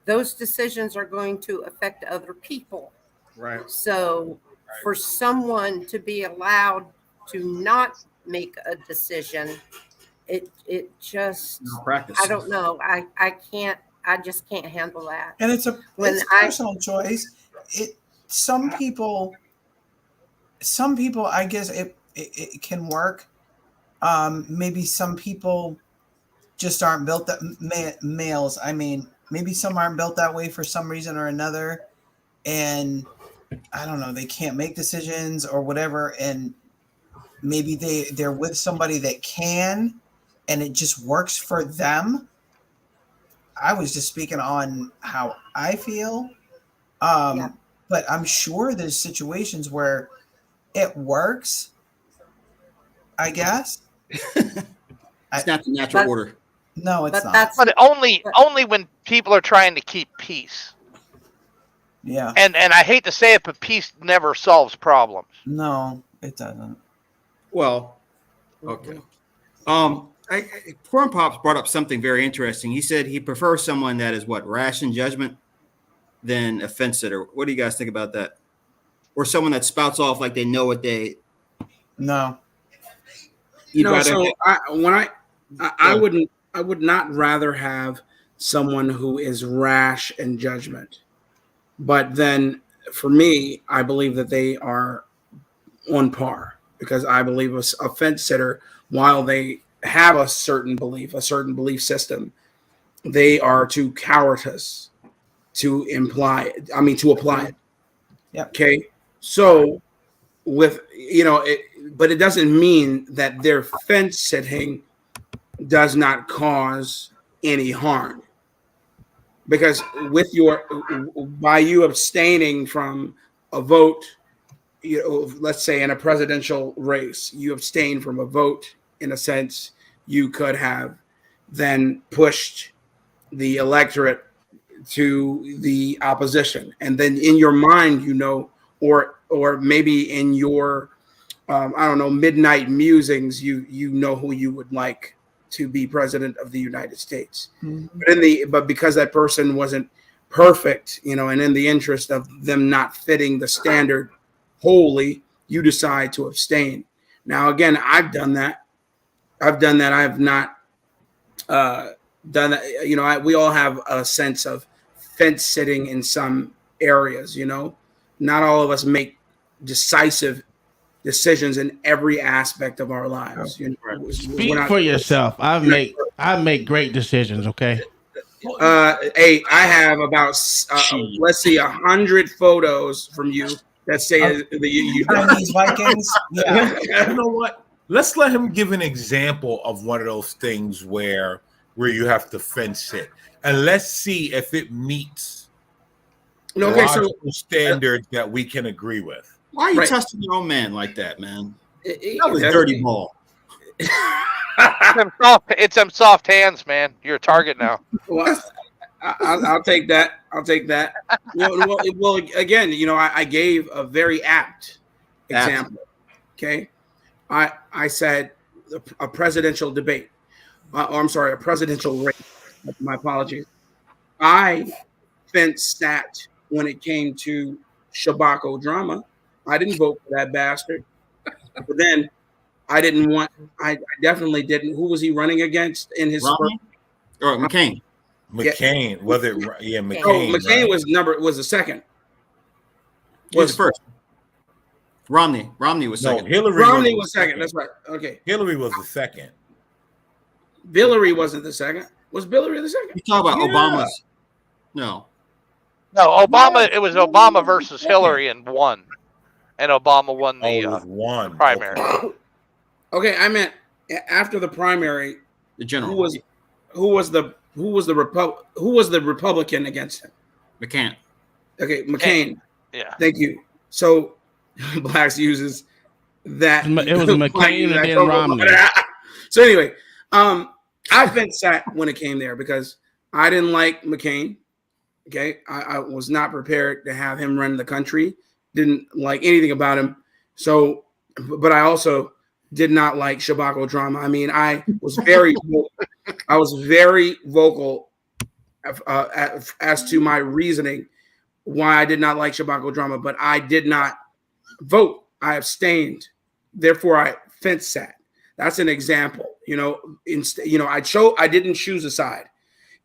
those decisions are going to affect other people. Right. So for someone to be allowed to not make a decision, it just, Practice. I don't know. I just can't handle that. And it's a When it's I- personal choice. Some people I guess it can work. Maybe some people just aren't built that males. I mean, maybe some aren't built that way for some reason or another, and I don't know, they can't make decisions or whatever, and maybe they're with somebody that can, and it just works for them. I was just speaking on how I feel. Yeah. But I'm sure there's situations where it works, I guess. It's not the natural But- order. No, it's But not. that's But only when people are trying to keep peace. Yeah. And I hate to say it, but peace never solves problems. No, it doesn't. Well, okay. Corn Pops brought up something very interesting. He said he prefers someone that is what, rash in judgment than a fence sitter. What do you guys think about that? Or someone that spouts off like they know what they. No. You'd No, rather so have- I would not rather have someone who is rash in judgment. But then for me, I believe that they are on par because I believe a fence sitter, while they have a certain belief system, they are too cowardice to apply it. Yep. Okay. So with, but it doesn't mean that their fence sitting does not cause any harm. Because by you abstaining from a vote, let's say in a presidential race, you abstain from a vote, in a sense, you could have then pushed the electorate to the opposition. And then in your mind, or maybe in your, midnight musings, you know who you would like to be president of the United States. Mm-hmm. But because that person wasn't perfect, and in the interest of them not fitting the standard wholly, you decide to abstain. Now, again, I've done that. I have not done that. We all have a sense of fence sitting in some areas. Not all of us make decisive decisions in every aspect of our lives. Speak for yourself. I make great decisions. Okay. Hey, I have about let's see, 100 photos from you that say that you Chinese Vikings. Yeah. You know what? Let's let him give an example of one of those things where you have to fence it, and let's see if it meets logical standards that we can agree with. Why are you Right. testing your own man like that, man? That was dirty ball. It's them soft hands, man. You're a target now. Well, I'll take that. I'll take that. Well, again, I gave a very apt example. Okay, I said a presidential debate. A presidential race. My apologies. I sat when it came to Shabako drama. I didn't vote for that bastard. But then I definitely didn't. Who was he running against in his Romney? Or McCain? McCain. Yeah. Whether McCain. Oh, McCain right? was the second. Was first. Romney was second. No, Hillary. Romney was second. That's right. Okay. Hillary was the second. Hillary wasn't the second. Was Hillary the second? You talk about Obama's. No, Obama. It was Obama versus Hillary and won, and Obama won the primary. Okay, I meant after the primary, the general. Who was the Republican against him? McCain. Okay, McCain. Yeah. Thank you. So Blacks uses that. It was McCain and then Romney. So anyway, I sat when it came there because I didn't like McCain. Okay, I was not prepared to have him run the country. Didn't like anything about him. So, but I also did not like Shabako drama. I mean, I was very vocal as to my reasoning why I did not like Shabako drama, but I did not vote. I abstained. Therefore, I fence sat. That's an example. I didn't choose a side.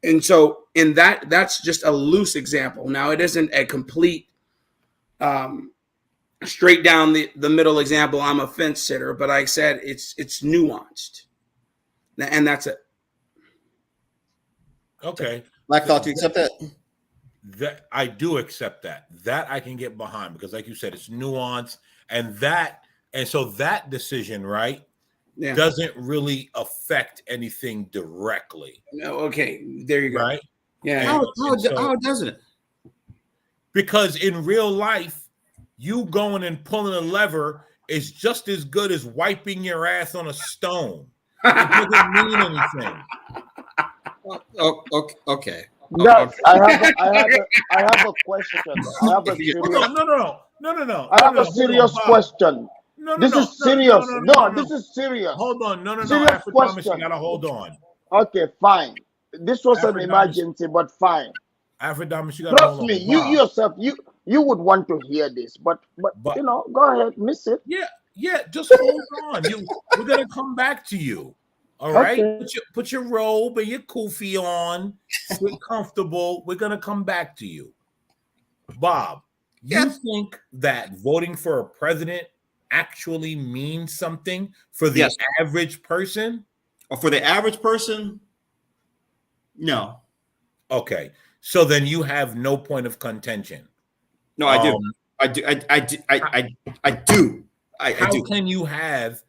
And so in that's just a loose example. Now, it isn't a complete straight down the middle example. I'm a fence sitter, but I said it's nuanced. And that's it. Okay. Black Thought, do you accept that? That I do accept that. That I can get behind because, like you said, it's nuanced, and so that decision, right, doesn't really affect anything directly. No, okay, there you go. Right? Yeah. How doesn't it? Because in real life, you going and pulling a lever is just as good as wiping your ass on a stone. It doesn't mean anything. Okay. No, I have a question. I have a serious, No. I have a serious question. This is serious. No, this is serious. Hold on. No. Serious After Thomas, you question. gotta hold on. Okay, fine. This was an Afrodamus. emergency, but fine. After Thomas, you gotta Trust hold on. me, you yourself, you would want to hear this, but go ahead, miss it. Yeah, just hold on. We're gonna come back to you. All right, Okay. put your robe and your kufi on. Get comfortable. We're gonna come back to you, Bob. You think that voting for a president actually means something for the average person? Or for the average person? No. Okay, so then you have no point of contention. No, I do. I do. How can you have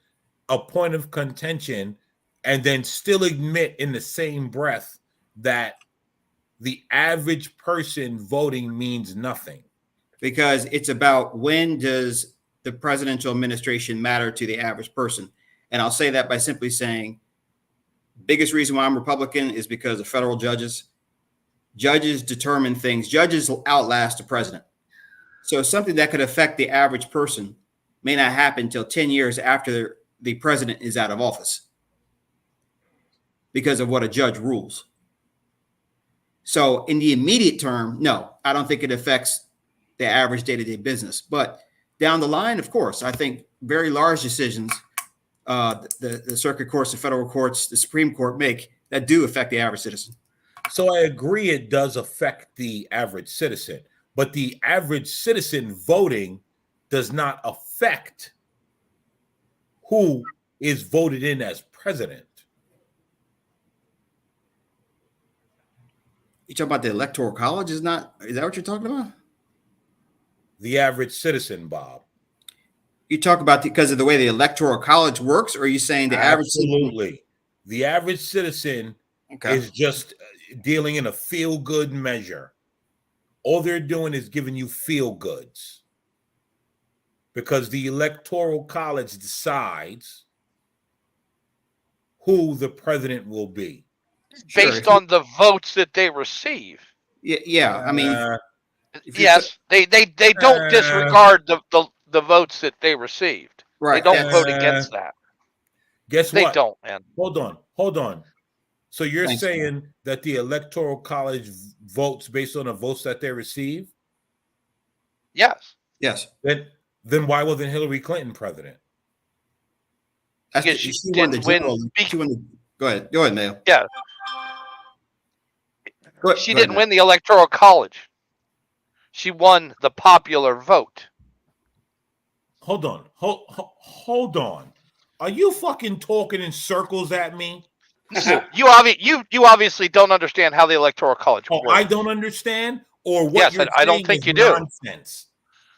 a point of contention and then still admit in the same breath that the average person voting means nothing? Because it's about when does the presidential administration matter to the average person? And I'll say that by simply saying, biggest reason why I'm Republican is because of federal judges. Judges determine things. Judges outlast the president. So something that could affect the average person may not happen until 10 years after the president is out of office because of what a judge rules. So in the immediate term, no, I don't think it affects the average day-to-day business. But down the line, of course, I think very large decisions the circuit courts, the federal courts, the Supreme Court make that do affect the average citizen. So I agree it does affect the average citizen, but the average citizen voting does not affect who is voted in as president. You talking about the electoral college? Is that what you're talking about? The average citizen, Bob. You talk about because of the way the electoral college works, or are you saying the average citizen? Absolutely. The average citizen is just dealing in a feel-good measure. All they're doing is giving you feel-goods. because the Electoral College decides who the president will be. Based on the votes that they receive. Yeah. I mean, yes, they don't disregard the votes that they received. Right. They don't vote against that. Guess They what? don't, man. Hold on. So you're Thanks, saying that the Electoral College votes based on the votes that they receive? Yes. Yes. Then why wasn't Hillary Clinton president? Because she didn't win. Go ahead, Mayo. Yeah. She didn't win the Electoral College. She won the popular vote. Hold on. Are you fucking talking in circles at me? You obviously don't understand how the Electoral College works. I don't understand, or what? Yes, you're I don't saying think is you do. nonsense.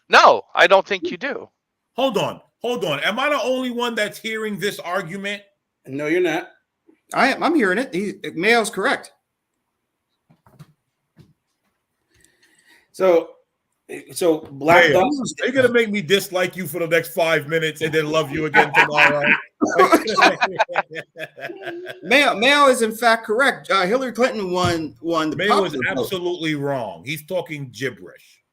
No, I don't think you do. Hold on. Am I the only one that's hearing this argument? No, you're not. I'm hearing it. Mayo's correct. So Black Hey, Thoughts. are you gonna make me dislike you for the next 5 minutes and then love you again tomorrow? Mayo is in fact correct. Hillary Clinton won the Mayo is popular vote. absolutely wrong. He's talking gibberish.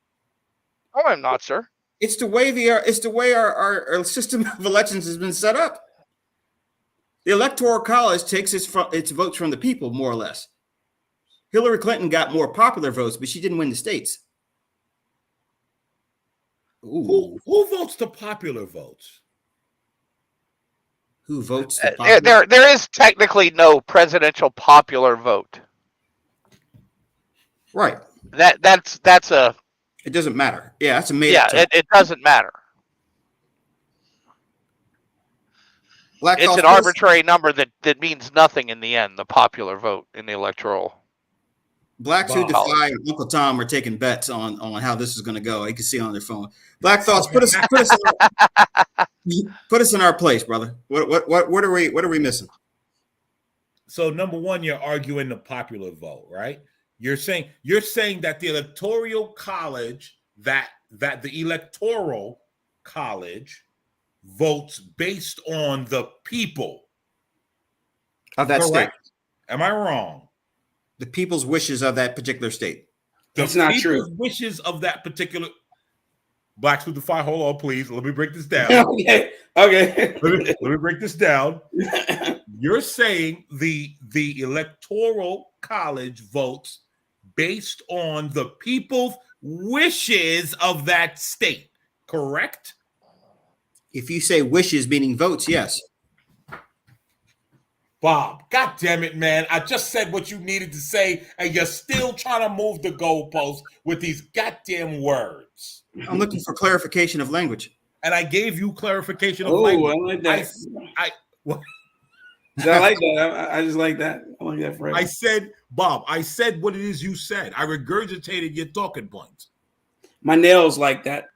Oh, I'm not, sir. It's the way our system of elections has been set up. The Electoral College takes its votes from the people, more or less. Hillary Clinton got more popular votes, but she didn't win the states. Who votes the popular votes? Who votes the popular? There is technically no presidential popular vote. Right. That's a. It doesn't matter. Yeah, that's a made. Yeah, it doesn't matter. It's an arbitrary number that means nothing in the end. The popular vote in the electoral. Blacks Who Defy and Uncle Tom are taking bets on how this is going to go. You can see on their phone. Black Thoughts, put us in our place, brother. What are we missing? So number one, you're arguing the popular vote, right? You're saying that the Electoral College that the Electoral College votes based on the people of that state. Am I wrong? The people's wishes of that particular state. That's not true. Wishes of that particular. Blacks Who Defy. Hold on, please. Let me break this down. Okay. Let me break this down. You're saying the Electoral College votes based on the people's wishes of that state, correct? If you say wishes meaning votes, yes. Bob, God damn it, man. I just said what you needed to say, and you're still trying to move the goalposts with these goddamn words. I'm looking for clarification of language. And I gave you clarification of language. I like that. I like that. I just like that. I like that phrase. I said, Bob, I said what it is you said. I regurgitated your talking points. My nails like that.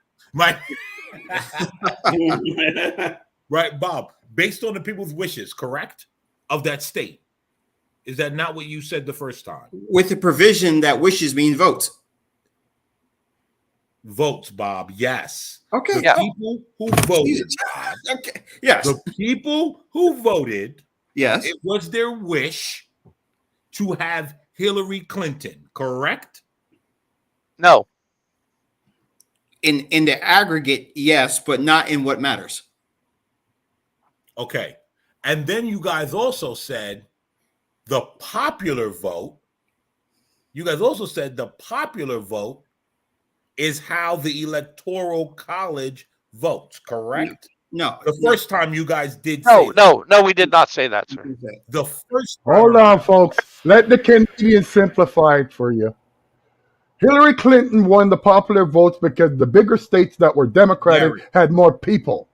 Right, Bob, based on the people's wishes, correct? Of that state. Is that not what you said the first time? With the provision that wishes mean votes. Votes, Bob, yes. Okay. The people who voted. Okay. Yes. The people who voted. Yes. It was their wish to have Hillary Clinton, correct? No. In the aggregate, yes, but not in what matters. Okay. And then you guys also said the popular vote. You guys also said the popular vote is how the Electoral College votes, correct? No. The first time you guys did say that. No, we did not say that, sir. The first time. Hold on, folks. Let the Canadian simplify it for you. Hillary Clinton won the popular votes because the bigger states that were Democratic had more people.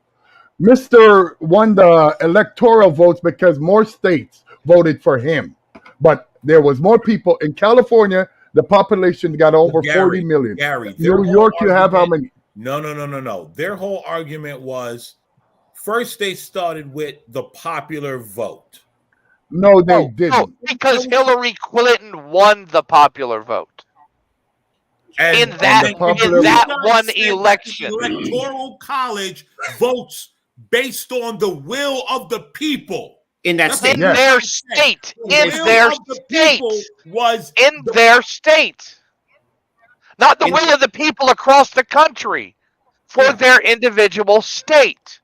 Mr. won the electoral votes because more states voted for him. But there was more people. In California, the population got over 40 million. New York, you have how many? No. Their whole argument was first they started with the popular vote. No, they didn't. No, because Hillary Clinton won the popular vote. in that one election. The Electoral College votes based on the will of the people. In that That's state. In what their I'm saying. state. The In will their of the state. people was In their state. Not the will of the people across the country. For their individual state.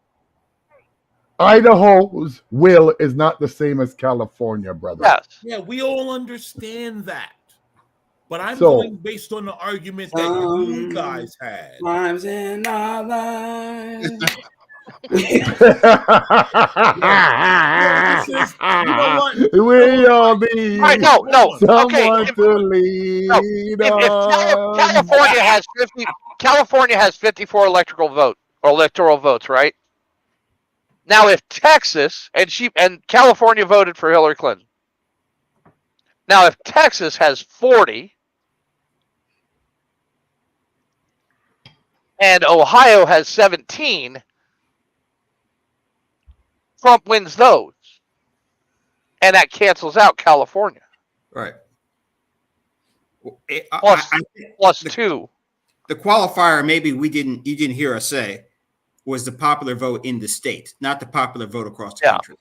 Idaho's will is not the same as California, brother. Yes. Yeah, we all understand that. But I'm So- going based on the argument that you guys had. Times in our lives. We all need Right, no. someone Okay. to lead If us. California has 54 electoral votes, right? Now, if Texas and California voted for Hillary Clinton. Now, if Texas has 40 and Ohio has 17, Trump wins those, and that cancels out California. Right. Plus 2. The qualifier, maybe you didn't hear us say, was the popular vote in the state, not the popular vote across the country.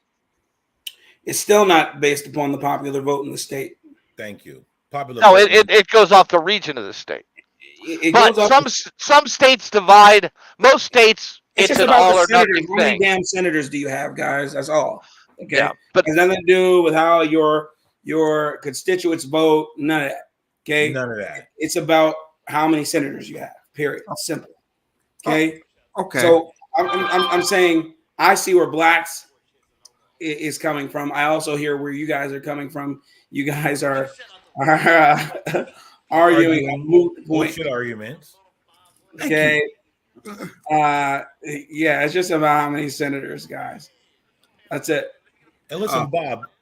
It's still not based upon the popular vote in the state. Thank you. Popular. No, vote. it goes off the region of the state. It But goes off some states divide. Most states, It's it's just an about all the or senators. nothing How many thing. damn senators do you have, guys? That's all. Okay. Yeah, but it has nothing to do with how your constituents vote. None of that. Okay. None of that. It's about how many senators you have. Period. It's simple. Okay. Okay. So I'm saying I see where blacks is coming from. I also hear where you guys are coming from. You guys are arguing a moot point. Bullshit arguments. Okay. Yeah, it's just about how many senators, guys. That's it. And listen,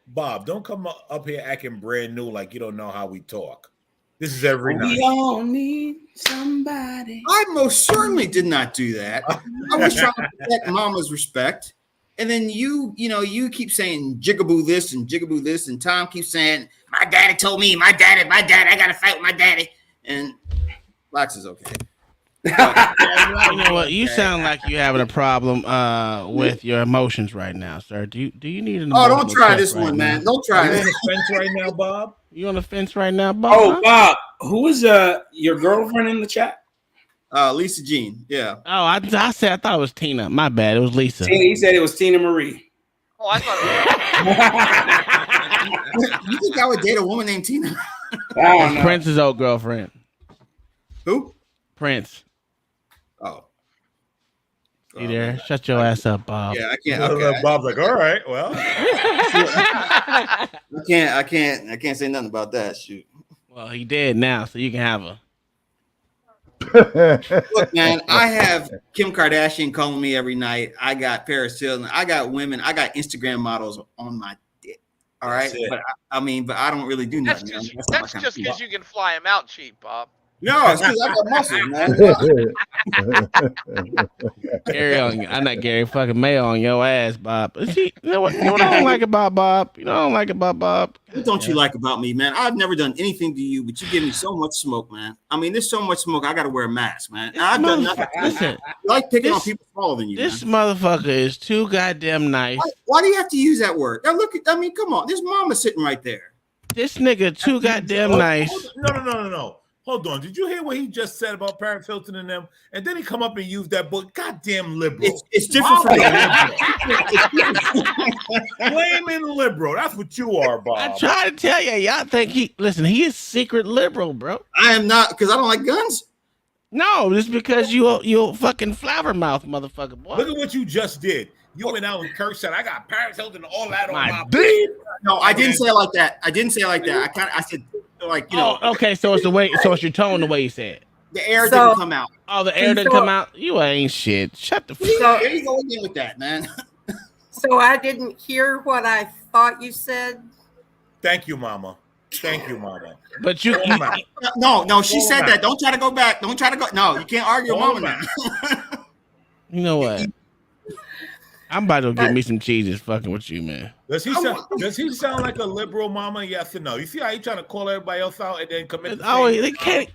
Bob, don't come up here acting brand new like you don't know how we talk. This is every night. We all need somebody. I most certainly did not do that. I was trying to protect Mama's respect. And then you keep saying jigaboo this and jigaboo this, and Tom keeps saying, my daddy told me, my daddy, I gotta fight with my daddy. And Blacks is okay. You know what? You sound like you're having a problem with your emotions right now, sir. Do you need an? Oh, don't emotional try check this right one, now? man. Don't try You on this. the fence right now, Bob? You on the fence right now, Bob? Oh, Bob, who is your girlfriend in the chat? Lisa Jean, yeah. Oh, I thought it was Tina. My bad. It was Lisa. He said it was Tina Marie. Oh, I thought You think I would date a woman named Tina? I don't know. Prince's old girlfriend. Who? Prince. Oh. You there? Shut your ass up, Bob. Yeah, I can't. Okay. Bob's like, all right, well. I can't say nothing about that. Shoot. Well, he dead now, so you can have her. Look, man, I have Kim Kardashian calling me every night. I got Paris Hilton. I got women. I got Instagram models on my dick. All right, but I don't really do that's nothing. just man. That's not my that's kind just of because you can fly him out cheap, Bob. No, it's because I got muscles, man. Gary I'm not Gary fucking Mayo on your ass, Bob. See, you know what I don't like about Bob? You know what I don't like about Bob? What don't you like about me, man? I've never done anything to you, but you give me so much smoke, man. I mean, there's so much smoke. I got to wear a mask, man. And I've done nothing. Listen, You like picking on people smaller than you. this man. motherfucker is too goddamn nice. Why do you have to use that word? Now look at. I mean, come on. There's Mama sitting right there. This nigga too goddamn nice. No. Hold on. Did you hear what he just said about Paris Hilton and them? And then he come up and use that book. Goddamn liberal. It's different from Flaming liberal. That's what you are, Bob. I try to tell you, y'all think he is secret liberal, bro. I am not, because I don't like guns. No, just because you fucking flower mouth motherfucker, boy. Look at what you just did. You went out and cursed that I got Paris Hilton and all that on my dick. No, I didn't say it like that. I said like, you know. Oh, okay, so it's it's your tone the way you said it. The air didn't come out. Oh, the air didn't come out. You ain't shit. Shut the fuck up. There you go again with that, man. So I didn't hear what I thought you said. Thank you, Mama. Thank you, Mama. But you No, she said that. Don't try to go back. Don't try to go. No, you can't argue with Mama now. You know what? I'm about to get me some cheeses fucking with you, man. Does he sound like a liberal, mama? Yes or no? You see how he trying to call everybody else out and then commit? Oh, he can't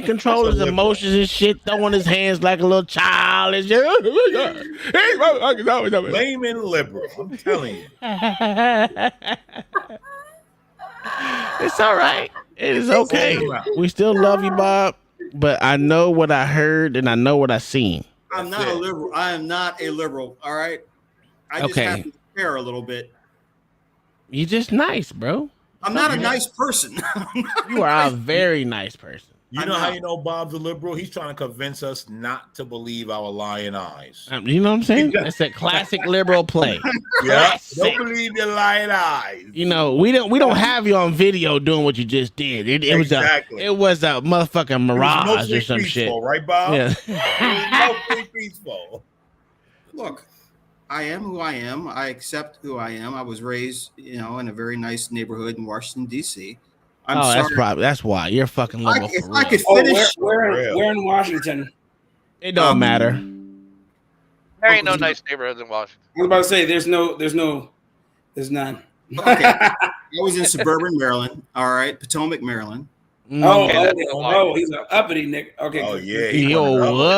control his emotions and shit. Throwing his hands like a little child and shit. Layman liberal. I'm telling you. It's all right. It is okay. We still love you, Bob. But I know what I heard and I know what I seen. I'm not a liberal. I am not a liberal. All right. I just have to care a little bit. You're just nice, bro. I'm not a nice person. You are a very nice person. You know how you know Bob's a liberal? He's trying to convince us not to believe our lying eyes. You know what I'm saying? That's a classic liberal play. Yeah, don't believe your lying eyes. You know, we don't have you on video doing what you just did. It was a motherfucking mirage or some shit, right, Bob? Yeah. No free peaceful. Look, I am who I am. I accept who I am. I was raised, in a very nice neighborhood in Washington, D.C. That's why you're fucking liberal. If I could finish, where in Washington? It don't matter. There ain't no nice neighborhoods in Washington. I was about to say there's none. Okay. I was in suburban Maryland. All right, Potomac, Maryland. Oh, he's an uppity nigga. Okay. Oh yeah,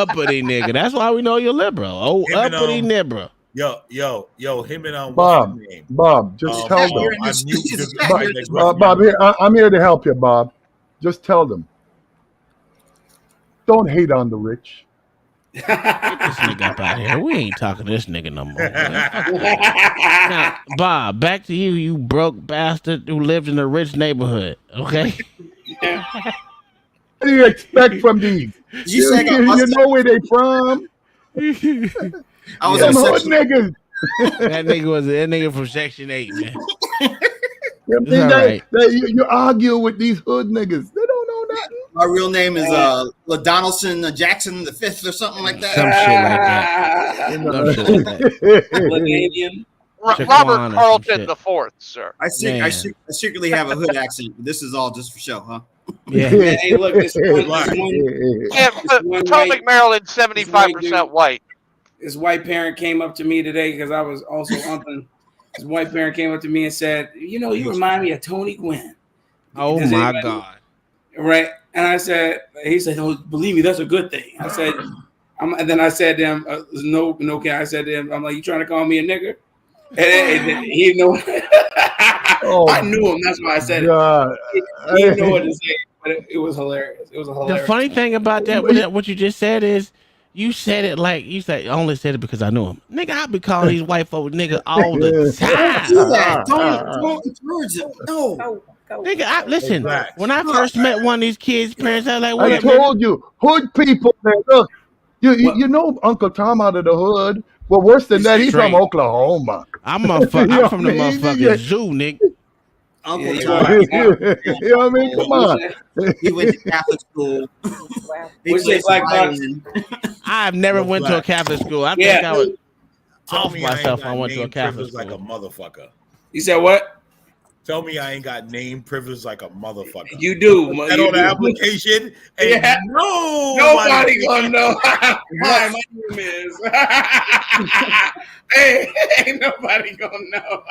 uppity nigga. That's why we know you're liberal. Uppity nigga. Yo, him and Bob, just tell them. Bob, I'm here to help you, Bob. Just tell them. Don't hate on the rich. Get this nigga up out here. We ain't talking to this nigga no more. Now, Bob, back to you, you broke bastard who lived in a rich neighborhood. Okay. What do you expect from these? You know where they from? I was in niggas. That nigga from Section 8, man. You argue with these hood niggas. They don't know nothing. My real name is LaDonaldson Jackson the Fifth or something like that. Some shit like that. Robert Carlton the Fourth, sir. I secretly have a hood accent, but this is all just for show, huh? Yeah. Hey, look, Potomac, Maryland, 75% white. His white parent came up to me today because I was also umping. His white parent came up to me and said, you remind me of Tony Gwynn. Oh my God. Right. And he said, oh, believe me, that's a good thing. I said, and then I said to him, no, okay. I said to him, I'm like, you trying to call me a nigger? And he knew. I knew him. That's why I said it. He didn't know what to say, but it was hilarious. It was a hilarious. The funny thing about that, what you just said is, you said it like you said. I only said it because I knew him. Nigga, I be calling these white folks nigga all the time. Do that. Don't encourage it. No. Nigga, listen. When I first met one of these kids' parents, I was like, "What?" I told you, hood people. Man, look, you know Uncle Tom out of the hood. Well, worse than that, he's from Oklahoma. I'm from the motherfucking zoo, nigga. Uncle Tom. You know what I mean? Come on. He went to Catholic school. I've never went to a Catholic school. I think I would off myself. I went to a Catholic school. Like a motherfucker. You said what? Tell me I ain't got name privilege like a motherfucker. You do. That on the application. Yeah. Nobody gonna know. Hi, my name is. Hey, ain't nobody gonna know.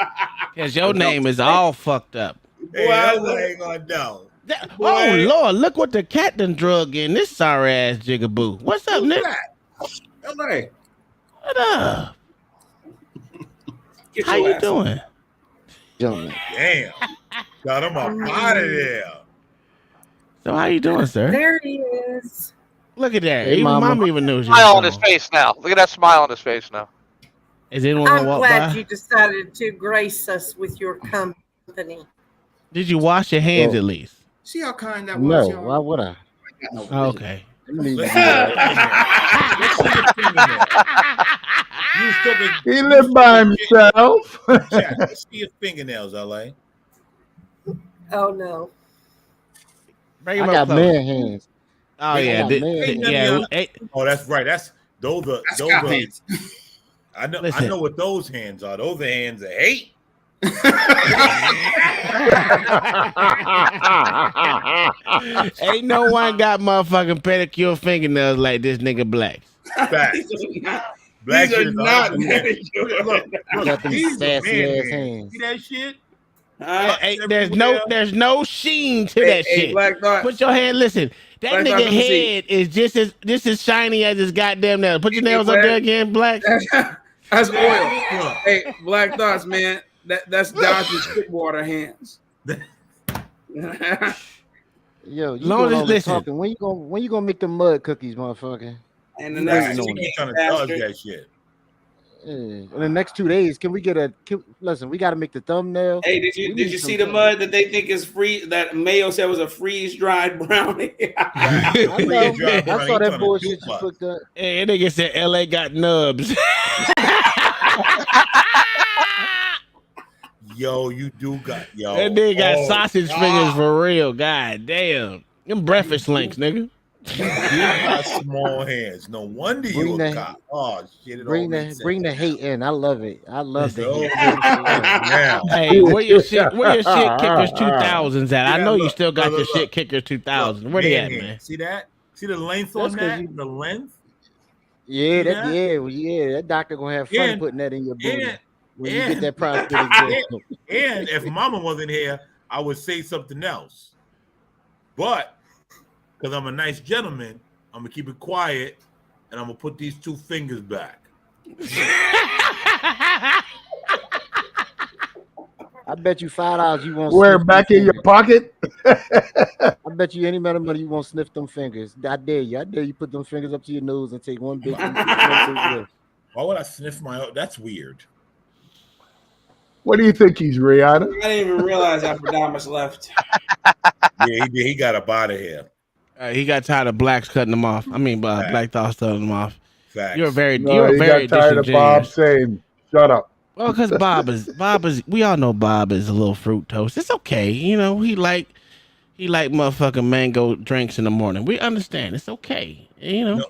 Because your name is all fucked up. Hey, well, ain't gonna know. Oh Lord, look what the cat done drug in this sorry ass jigaboo. What's up, nigga? LA. What up? How you doing? Damn. Got him up out of there. So how you doing, sir? There he is. Look at that. Hey, even mama. Mama even knows. Smile on his face now. Look at that smile on his face now. Is anyone I'm gonna walk glad by? you decided to grace us with your company. Did you wash your hands at least? See how kind that was? No, why would I? Okay. He lived by himself. Let's see your fingernails, LA. Oh no. Bring I him got up close. man hands. Oh yeah, Oh, that's right. Those hands. I know. Listen. I know what those hands are. Those are hands of hate. Ain't no one got motherfucking pedicure fingernails like this nigga Black. Fact. Black These are shit is not 100%. manicured. You got them These are sassy man ass hands. hands. See that shit? Hey, there's no sheen to that shit. Black Thought. Put your hand. Listen, that Black nigga Thought, let me see. head is just as shiny as his goddamn nails. Put your nails up Black. there again, Black. That's oil. Hey, Black Thoughts, man. That's Dodge's Quickwater hands. Yo, you Long doing as- all the listen. talking. When you gonna make the mud cookies, motherfucker? And the You next waiting He on it. trying to dodge that shit. Yeah. In the next 2 days, can we get listen? We got to make the thumbnail. Hey, did you see the mud that they think is free? That Mayo said was a freeze dried brownie. I know. I saw that bullshit you put up. Hey, that nigga said LA got nubs. Yo, you do got yo. That nigga got Oh, sausage God. fingers for real. God damn. Them breakfast links, nigga. You got small hands. No wonder you Bring a that- cop. Oh shit! It Bring all the makes bring the sense hate in. I love it. I love the now. hate. Now. Hey, where your shit kickers 2000s at? I Yeah, know you look, still got look, your shit kickers 2000. Where they at, hand. man? See that? See the length That's on 'cause that? you- The length? Yeah, See that? yeah. That doctor gonna have fun And- putting that in your booty And when you get and- that prostate exam. and if Mama wasn't here, I would say something else. But because I'm a nice gentleman, I'm gonna keep it quiet, and I'm gonna put these 2 fingers back. I bet you $5 you won't. Where sniff back them in your fingers. pocket? I bet you any amount of money you won't sniff them fingers. I dare you. I dare you put them fingers up to your nose and take one big. Why would I sniff my own? That's weird. What do you think he's, Rihanna? I didn't even realize Adamus left. Yeah, he got up out of here. He got tired of blacks cutting them off. I mean, Black Thoughts cutting them off. Facts. You're very, No, you're he very got tired of Bob disingenuous. saying, "Shut up." Well, because Bob is. We all know Bob is a little fruit toast. It's okay, you know. He like motherfucking mango drinks in the morning. We understand. It's okay, you know. No.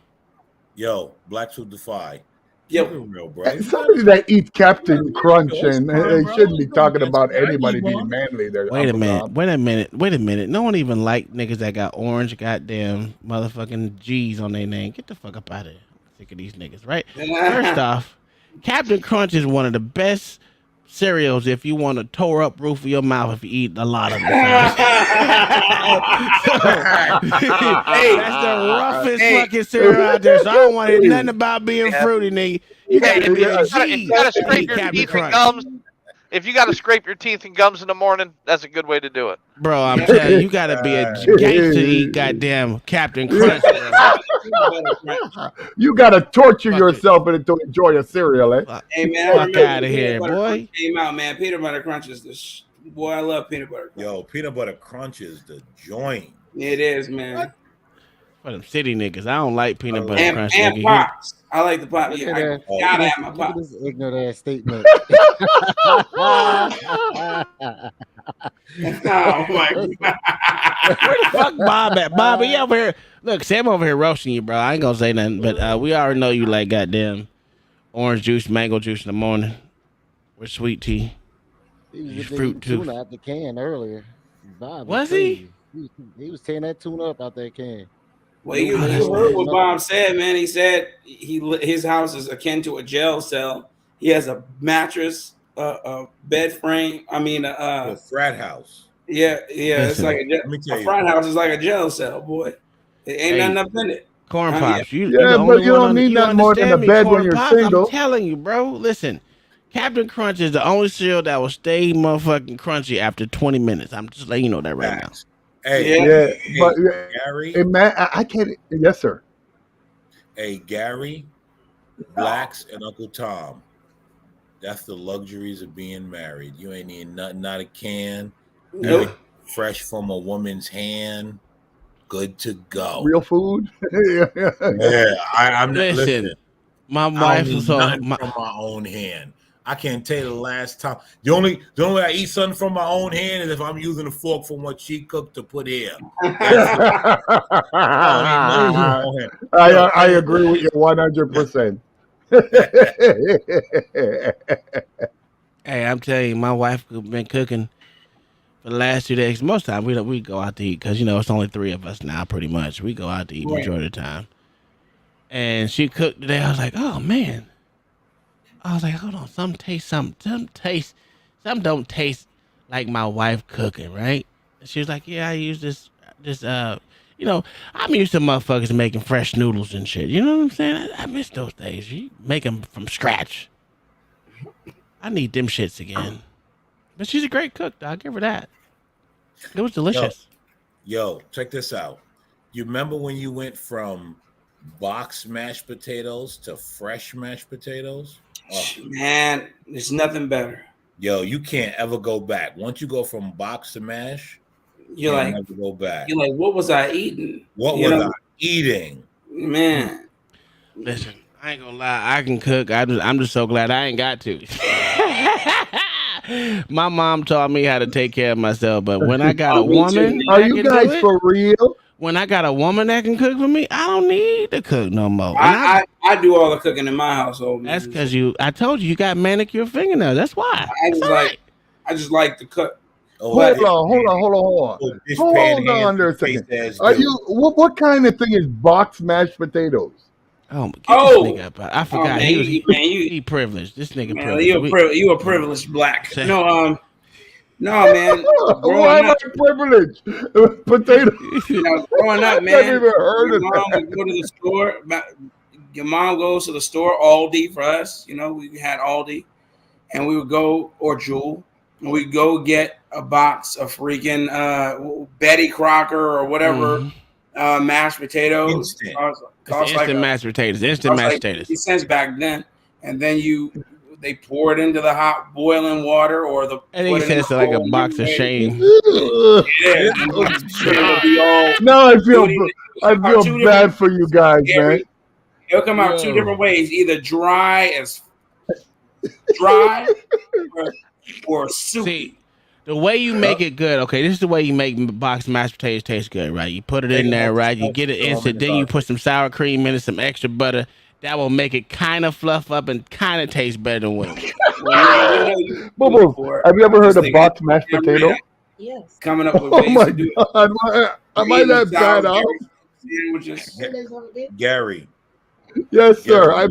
Yo, Blacks Who Defy. Yo. Keep it real, bro. Somebody that eats Captain Crunch and fine, they bro. shouldn't be Don't talking get about scared. anybody You being won. manly. There, Wait a Uncle minute. Tom. Wait a minute. No one even like niggas that got orange goddamn motherfucking G's on their name. Get the fuck up out of here. I'm sick of these niggas, right? First off, Captain Crunch is one of the best cereals if you want to tore up roof of your mouth if you eat a lot of them. That's the roughest fucking cereal out there. So I don't want to hear nothing about being fruity, nigga. You Hey, gotta be a if G. you gotta scrape your Captain teeth Crunch. and gums, if you gotta scrape your teeth and gums in the morning, that's a good way to do it. Bro, I'm telling you, you gotta be a gangster to eat goddamn Captain Crunch. You gotta torture yourself and to enjoy a cereal, eh? Hey man, I Fuck remember outta when here, Peanut Butter boy. Crunch came out, man. Peanut butter crunch is the boy. I love peanut butter. Yo, peanut butter crunch is the joint. It is, man. For them city niggas, I don't like peanut butter And, crunch. and nigga. pops. I like the pop. Look Yeah, at I that. gotta have my Look at pop. this ignorant ass statement. Oh my god. Where the fuck Bob at? Bob, he over here. Look, Sam over here roasting you, bro. I ain't gonna say nothing, but we already know you like goddamn orange juice, mango juice in the morning with sweet tea. He was You just fruit eating tooth. tuna out the can earlier. Bob Was he? crazy. He was tearing that tuna up out that can. Well, you heard what Bob said, man. He said his house is akin to a jail cell. He has a mattress, a bed frame. I mean, A frat house. yeah. It's Listen, like Let me tell a you. frat house is like a jail cell, boy. It ain't Hey. nothing up in it. Corn Yeah. pops. You, Yeah, you the but only you one don't need you nothing more than a understand me, bed when Corn you're Pops. single. I'm telling you, bro. Listen, Captain Crunch is the only cereal that will stay motherfucking crunchy after 20 minutes. I'm just letting you know that right now. Facts. Hey, Yeah, hey, but Gary. hey, man, I can't. Yes, sir. Hey, Gary, Blacks, and Uncle Tom. That's the luxuries of being married. You ain't eating nothing out of can. Nope. Everything fresh from a woman's hand. Good to go. Real food. Yeah, I'm Listen, my I wife don't was eat so nothing from my own hand. I can't tell you the last time. The only way I eat something from my own hand is if I'm using a fork from what she cooked to put here. I agree with you 100%. Hey, I'm telling you, my wife been cooking for the last 2 days. Most of the time, we go out to eat because, you know, it's only 3 of us now, pretty much. We go out to eat Right. majority of the time. And she cooked today. I was like, oh, man, I was like, hold on, some don't taste like my wife cooking, right? She was like, yeah, I use this, you know, I'm used to motherfuckers making fresh noodles and shit. You know what I'm saying? I miss those days. You make them from scratch. I need them shits again. But she's a great cook, though. I'll give her that. It was delicious. Yo, check this out. You remember when you went from box mashed potatoes to fresh mashed potatoes? Oh. Man, there's nothing better. Yo, you can't ever go back. Once you go from box to mash, you're like, never go back. You're like, what was I eating? What was I eating? Man. Listen, I ain't gonna lie. I can cook. I'm just so glad I ain't got to. My mom taught me how to take care of myself, but when I got a woman, are you guys for real? When I got a woman that can cook for me, I don't need to cook no more. I do all the cooking in my household. That's because I told you got manicure fingernails. That's why. I just like to cook. Hold on there a second. Are you what kind of thing is box mashed potatoes? Oh, get this nigga up. I forgot. Man, he privileged. This nigga privileged. You a privileged black. No, man. Why am I privileged? Potato. Growing up, man. Your mom would go to the store. Your mom goes to the store, Aldi for us. You know, we had Aldi, and we would go, or Jewel, and we'd go get a box of freaking Betty Crocker or whatever mashed potatoes. Instant mashed potatoes. Instant mashed potatoes. 50 cents back then, and then they pour it into the hot boiling water, or and he says like a box of shame. Yeah, now I feel bad for you guys, man. It'll come out two different ways: either dry or soupy. See, the way you make it good, okay, this is the way you make box mashed potatoes taste good, right? You put it in there, right? You get it instant, then you put some sour cream in it, some extra butter. That will make it kind of fluff up and kind of taste better than wings. Boo, have you ever heard of box mashed potato? Yes. Coming up with ways to do it. Am I that bad off? Gary. Yes, sir.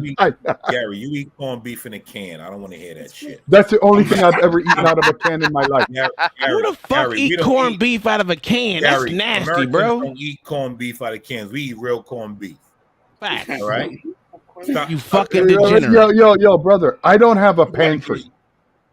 Gary, you eat corned beef in a can. I don't want to hear that shit. That's the only thing I've ever eaten out of a can in my life. Who the fuck eat corned beef out of a can? That's nasty, Americans bro. Don't eat corned beef out of cans. We eat real corned beef. Facts. All right. You fucking degenerate. Yo, brother. I don't have a pantry.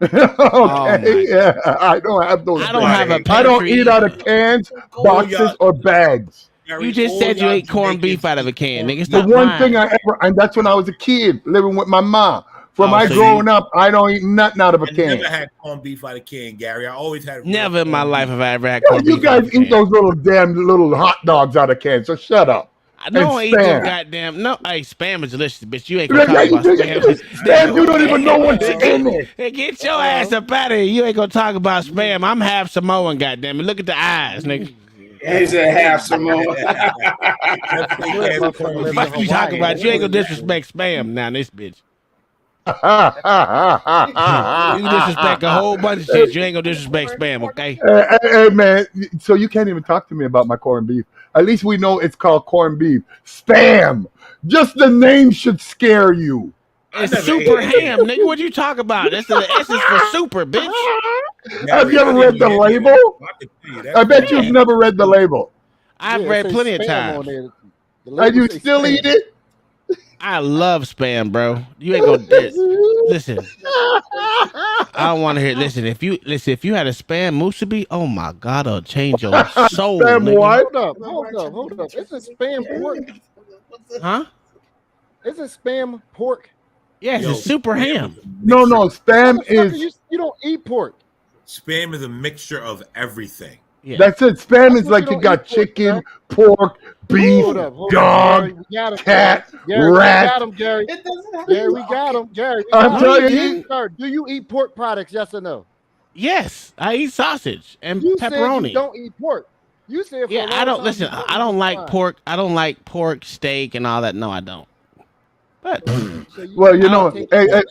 Okay, yeah, I don't have those. I don't have a pantry. I don't eat out of cans, boxes, or bags. You just said you ate corned beef out of a can, nigga. The one thing I ever, and that's when I was a kid living with my mom. From my growing up, I don't eat nothing out of a can. I never had corned beef out of a can, Gary. I always had. Never in my life have I ever had corned beef. You guys eat those little hot dogs out of cans, so shut up. I don't eat those goddamn. No, hey, Spam is delicious, bitch. You ain't gonna talk about Spam. Spam, you don't even know what's in it. Hey, get your ass up out of here. You ain't gonna talk about Spam. I'm half Samoan, goddamn it. Look at the eyes, nigga. He's a half Samoan. Fuck you talking about? You ain't gonna disrespect Spam now, this bitch. You disrespect a whole bunch of shit. You ain't gonna disrespect Spam, okay? Hey, man, so you can't even talk to me about my corned beef. At least we know it's called corned beef. Spam. Just the name should scare you. It's super ham, nigga. What you talk about? That's the essence for super, bitch. Have you ever read the label? I bet you've never read the label. I've read plenty of times. And you still eat it? I love Spam, bro. You ain't gonna listen. I don't want to hear. Listen, if you had a Spam musubi, oh my god, it'll change your soul. Spam nigga. what? Hold up. Isn't Spam pork? Huh? Isn't Spam pork? Yes, it's super ham. No, Spam is. You don't eat pork. Spam is a mixture of everything. Yeah. That's it. Spam is like you got chicken, pork, beef, dog, cat, rat. Gary. Gary, we got him, Gary. I'm telling you. Do you eat pork products? Yes or no? Yes, I eat sausage and you pepperoni. Said you don't eat pork. You said I don't listen. I don't like pork. I don't like pork, steak, and all that. No, I don't. But well, you know, I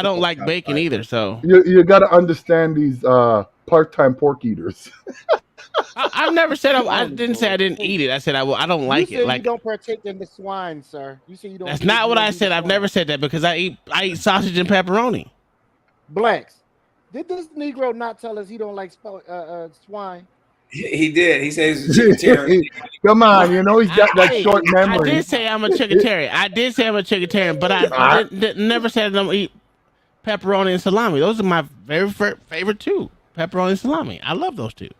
don't like bacon either. So you got to understand these part-time pork eaters. I've never said I didn't say I didn't eat it. I said I don't like you it. said Like you don't partake in the swine, sir. You say you don't. that's do- not you what don't I do the said. I've swine. never said that because I eat sausage and pepperoni. Blacks. Did this Negro not tell us he don't like swine? He did. He says he's a vegetarian. Come on, you know he's got that Hey, short I memory. did say I'm a chickatarian. I did say I'm a chickatarian, but I never said I don't eat pepperoni and salami. Those are my very favorite two. Pepperoni and salami. I love those two.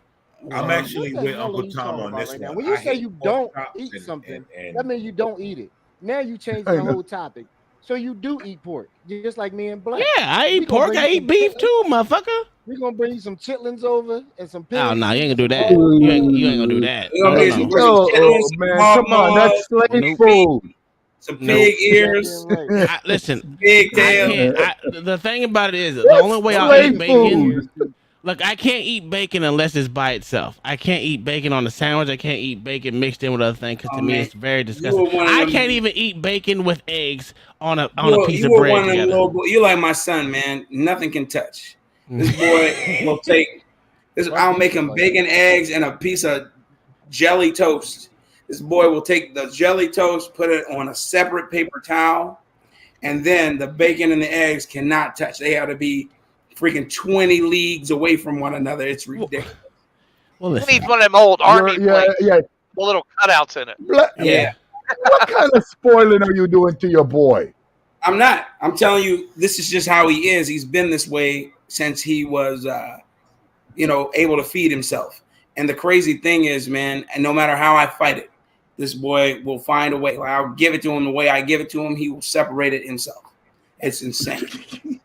I'm actually What the with hell are Uncle you Tom talking on about this right now? one. When you I say hate you pork don't chops eat and- something, and- that means you don't eat it. Now you changing I the know. whole topic. So you do eat pork, just like me and Black. Yeah, I We eat gonna pork. bring I you eat some beef chitlins. too, motherfucker. We're gonna bring you some chitlins over and some pigs. Oh no, you ain't gonna do that. Oh, You ain't gonna do that. We're gonna No, get no. some Oh, chitlins, some man, hog come on, that's maws, slave Nope. food. some Nope. pig ears, goddamn right. Listen, pig I tail. can't. The thing about it is, the only way I'll Slave eat bacon. food. Look, I can't eat bacon unless it's by itself. I can't eat bacon on a sandwich. I can't eat bacon mixed in with other things because Oh, to me man. it's very You disgusting. were one of I them- can't even eat bacon with eggs on a piece You of were bread one of them together. little. You like my son, man. Nothing can touch. This boy will take. I'll make him bacon, eggs, and a piece of jelly toast. This boy will take the jelly toast, put it on a separate paper towel, and then the bacon and the eggs cannot touch. They have to be freaking 20 leagues away from one another. It's ridiculous. Well, He listen. needs one of them old army plates, Yeah. with little cutouts in it. Yeah. What kind of spoiling are you doing to your boy? I'm not. I'm telling you, this is just how he is. He's been this way since he was, able to feed himself. And the crazy thing is, man, and no matter how I fight it, this boy will find a way. Like, I'll give it to him the way I give it to him. He will separate it himself. It's insane.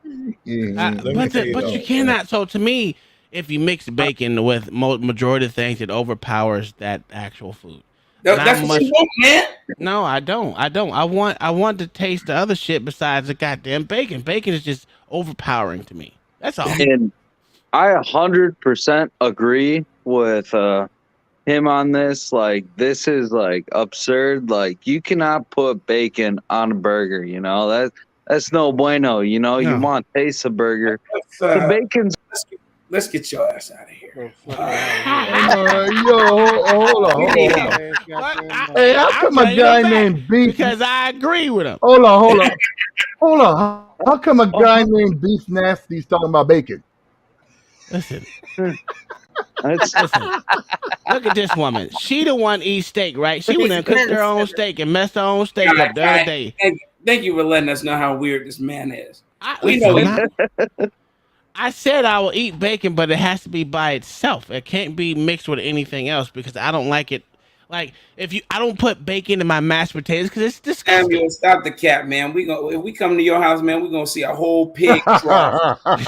But you cannot. So to me, if you mix bacon with majority of things, it overpowers that actual food. That's what you want, man. No, I don't. I want to taste the other shit besides the goddamn bacon. Bacon is just overpowering to me. That's all. And I 100% agree with him on this. Like, this is like absurd. Like, you cannot put bacon on a burger. You know that's no bueno. You know, you want to taste a burger. The bacon's. Let's get your ass out of here. Hold on. Hey, how come a guy named Beef? Because I agree with him. Hold on. How come a guy named Beef Nasty's talking about bacon? Listen. Listen. Look at this woman. She the one eats steak, right? She went and cooked her own steak and messed her own steak up the other day. Thank you for letting us know how weird this man is. I said I will eat bacon, but it has to be by itself. It can't be mixed with anything else because I don't like it. Like I don't put bacon in my mashed potatoes because it's disgusting. Samuel, stop the cap, man. If we come to your house, man, we're gonna see a whole pig trough. Bacon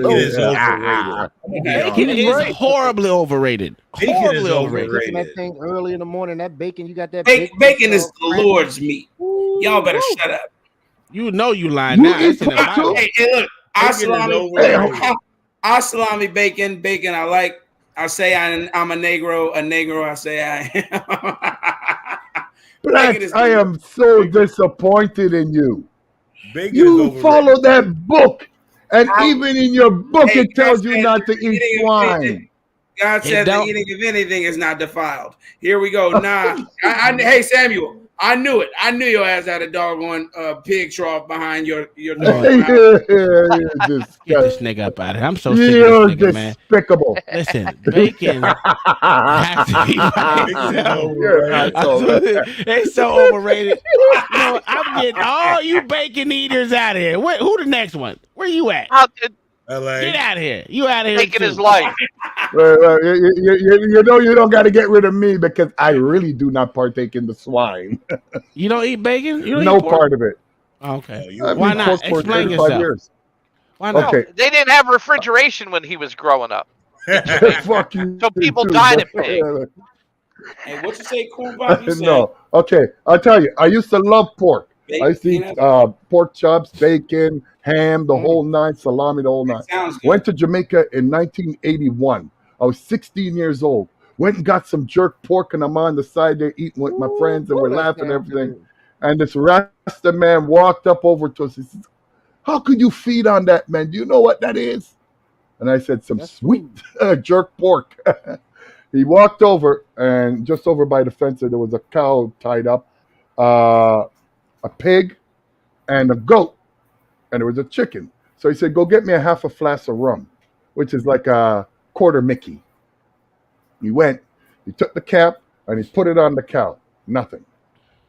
is overrated. Bacon is horribly overrated. Horribly overrated. That thing early in the morning, that bacon, you got that bacon is the Lord's meat. Y'all better shut up. You know you lying now. It's in the Bible. Hey, look, our salami bacon I like. I say I'm a Negro. A Negro, I say I am. Blacks, I am so disappointed in you. Bacon You follow that book, and even in your book, it tells you not to eat swine. God said the eating of anything is not defiled. Here we go. Nah. Hey, Samuel, I knew it. I knew your ass had a doggone pig trough behind your door. Get this nigga up out of here. I'm so sick You're of this nigga, man. despicable. Listen, bacon has to be by itself. It's so overrated. No, I'm getting all you bacon eaters out of here. Who the next one? Where you at? LA. Get out of here. You out of here. Bacon is life. You know you don't got to get rid of me because I really do not partake in the swine. You don't eat bacon? You don't No eat pork? part of it. Oh, okay. I've Why been not? pork for Explain 35 yourself. years. Why not? Okay. They didn't have refrigeration when he was growing up. Fuck you. So people too, died of but- pig. Hey, what you say, Cool Bob? You said No. Okay. I'll tell you. I used to love pork. I used to eat pork chops, bacon, ham, the whole nine, salami, the whole nine. Sounds good. Went to Jamaica in 1981. I was 16 years old. Went and got some jerk pork, and I'm on the side there eating with my friends, and we're laughing and everything. And this Rasta man walked up over to us. He says, "How could you feed on that, man? Do you know what that is?" And I said, some That's sweet jerk pork. He walked over, and just over by the fence there was a cow tied up, a pig, and a goat, and there was a chicken. So he said, go get me a half a flask of rum, which is like a quarter Mickey. He went, he took the cap, and he put it on the cow. Nothing.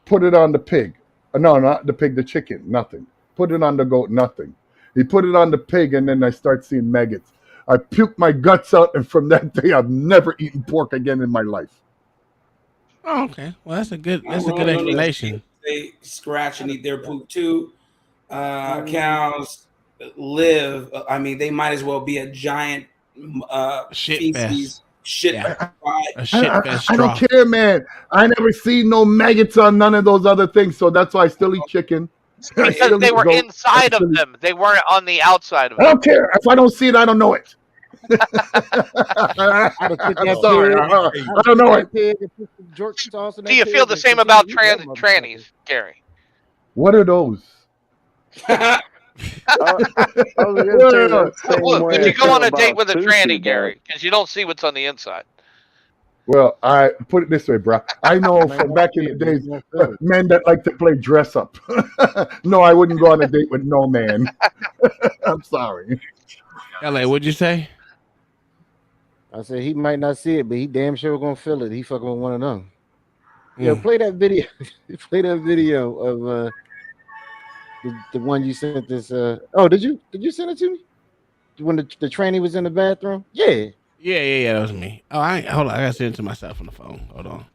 Put it on the pig. No, not the pig, the chicken. Nothing. Put it on the goat. Nothing. He put it on the pig, and then I start seeing maggots. I puked my guts out, and from that day, I've never eaten pork again in my life. Oh, okay. Well, that's a good explanation. They scratch and eat their poop too. Cows live. I mean, they might as well be a giant Shit feces. Shit. Yeah. A I don't trough. care, man. I never seen no maggots on none of those other things, so that's why I still eat chicken. I Because still they eat were goat. inside I of still eat- them. They weren't on the outside of I them. don't care. If I don't see it, I don't know it. I'd have took I'm that sorry. pig. I don't know it. Pig and put some jerk sauce in that Do you pig feel the and same continue about to eat that motherfucker. trannies, Gary? What are those? I was gonna Well, say that same Look, way would I you go feel on a date about with a sushi, tranny, but- Gary? Because you don't see what's on the inside. Well, I put it this way, bro. I know from back in the days, men that like to play dress up. No, I wouldn't go on a date with no man. I'm sorry. LA, what'd you say? I said he might not see it, but he damn sure gonna feel it. He fucking with one of them. Yo, Mm. play that video. Play that video of the one you sent this. Oh, did you send it to me? When the tranny was in the bathroom? Yeah. Yeah, that was me. Oh, hold on. I gotta send it to myself on the phone. Hold on.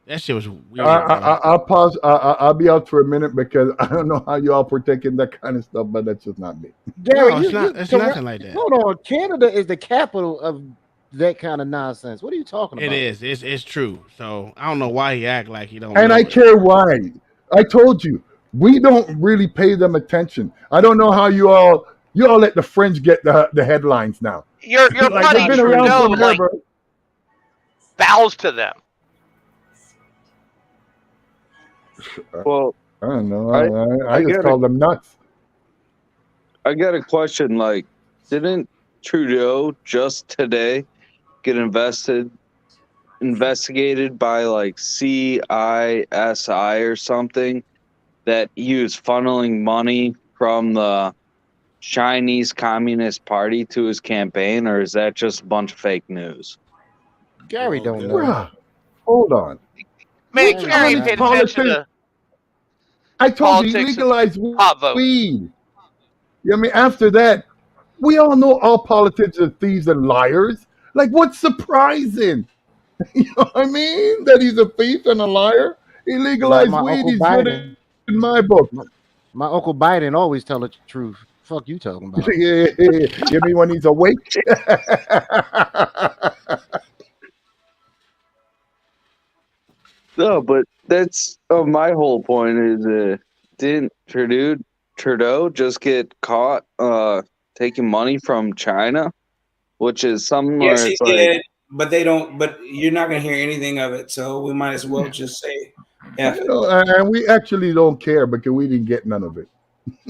That shit was weird. I'll pause. I'll be out for a minute because I don't know how you all partake in that kind of stuff, but that's just not me. Gary, No, it's nothing like that. Hold on. Canada is the capital of that kind of nonsense. What are you talking about? It is. It's true. So I don't know why he act like he don't. And know I it. care why. I told you we don't really pay them attention. I don't know how you all let the fringe get the headlines now. Your Like, buddy they've been around Trudeau forever. like bows to them. Well, I don't know. I I just get call it. them nuts. I got a question. Like, didn't Trudeau just today get investigated by like CISI or something that he was funneling money from the Chinese Communist Party to his campaign, or is that just a bunch of fake news? Gary don't know. Bruh, hold on. Man, Well, Gary I mean, paid attention to I told you, politics legalize pot vote. weed. I mean, after that, we all know all politicians are thieves and liars. Like, what's surprising? You know what I mean? That he's a thief and a liar. He legalized My weed. Uncle He's good Biden. in my book. My Uncle Biden always tell the truth. Fuck you talking about? Yeah, you mean when he's awake? No, but that's my whole point is didn't Trudeau just get caught taking money from China, which is something Yes, where he it's like, did, but they don't. But you're not gonna hear anything of it, so we might as well just say, "F You it." know, and we actually don't care because we didn't get none of it.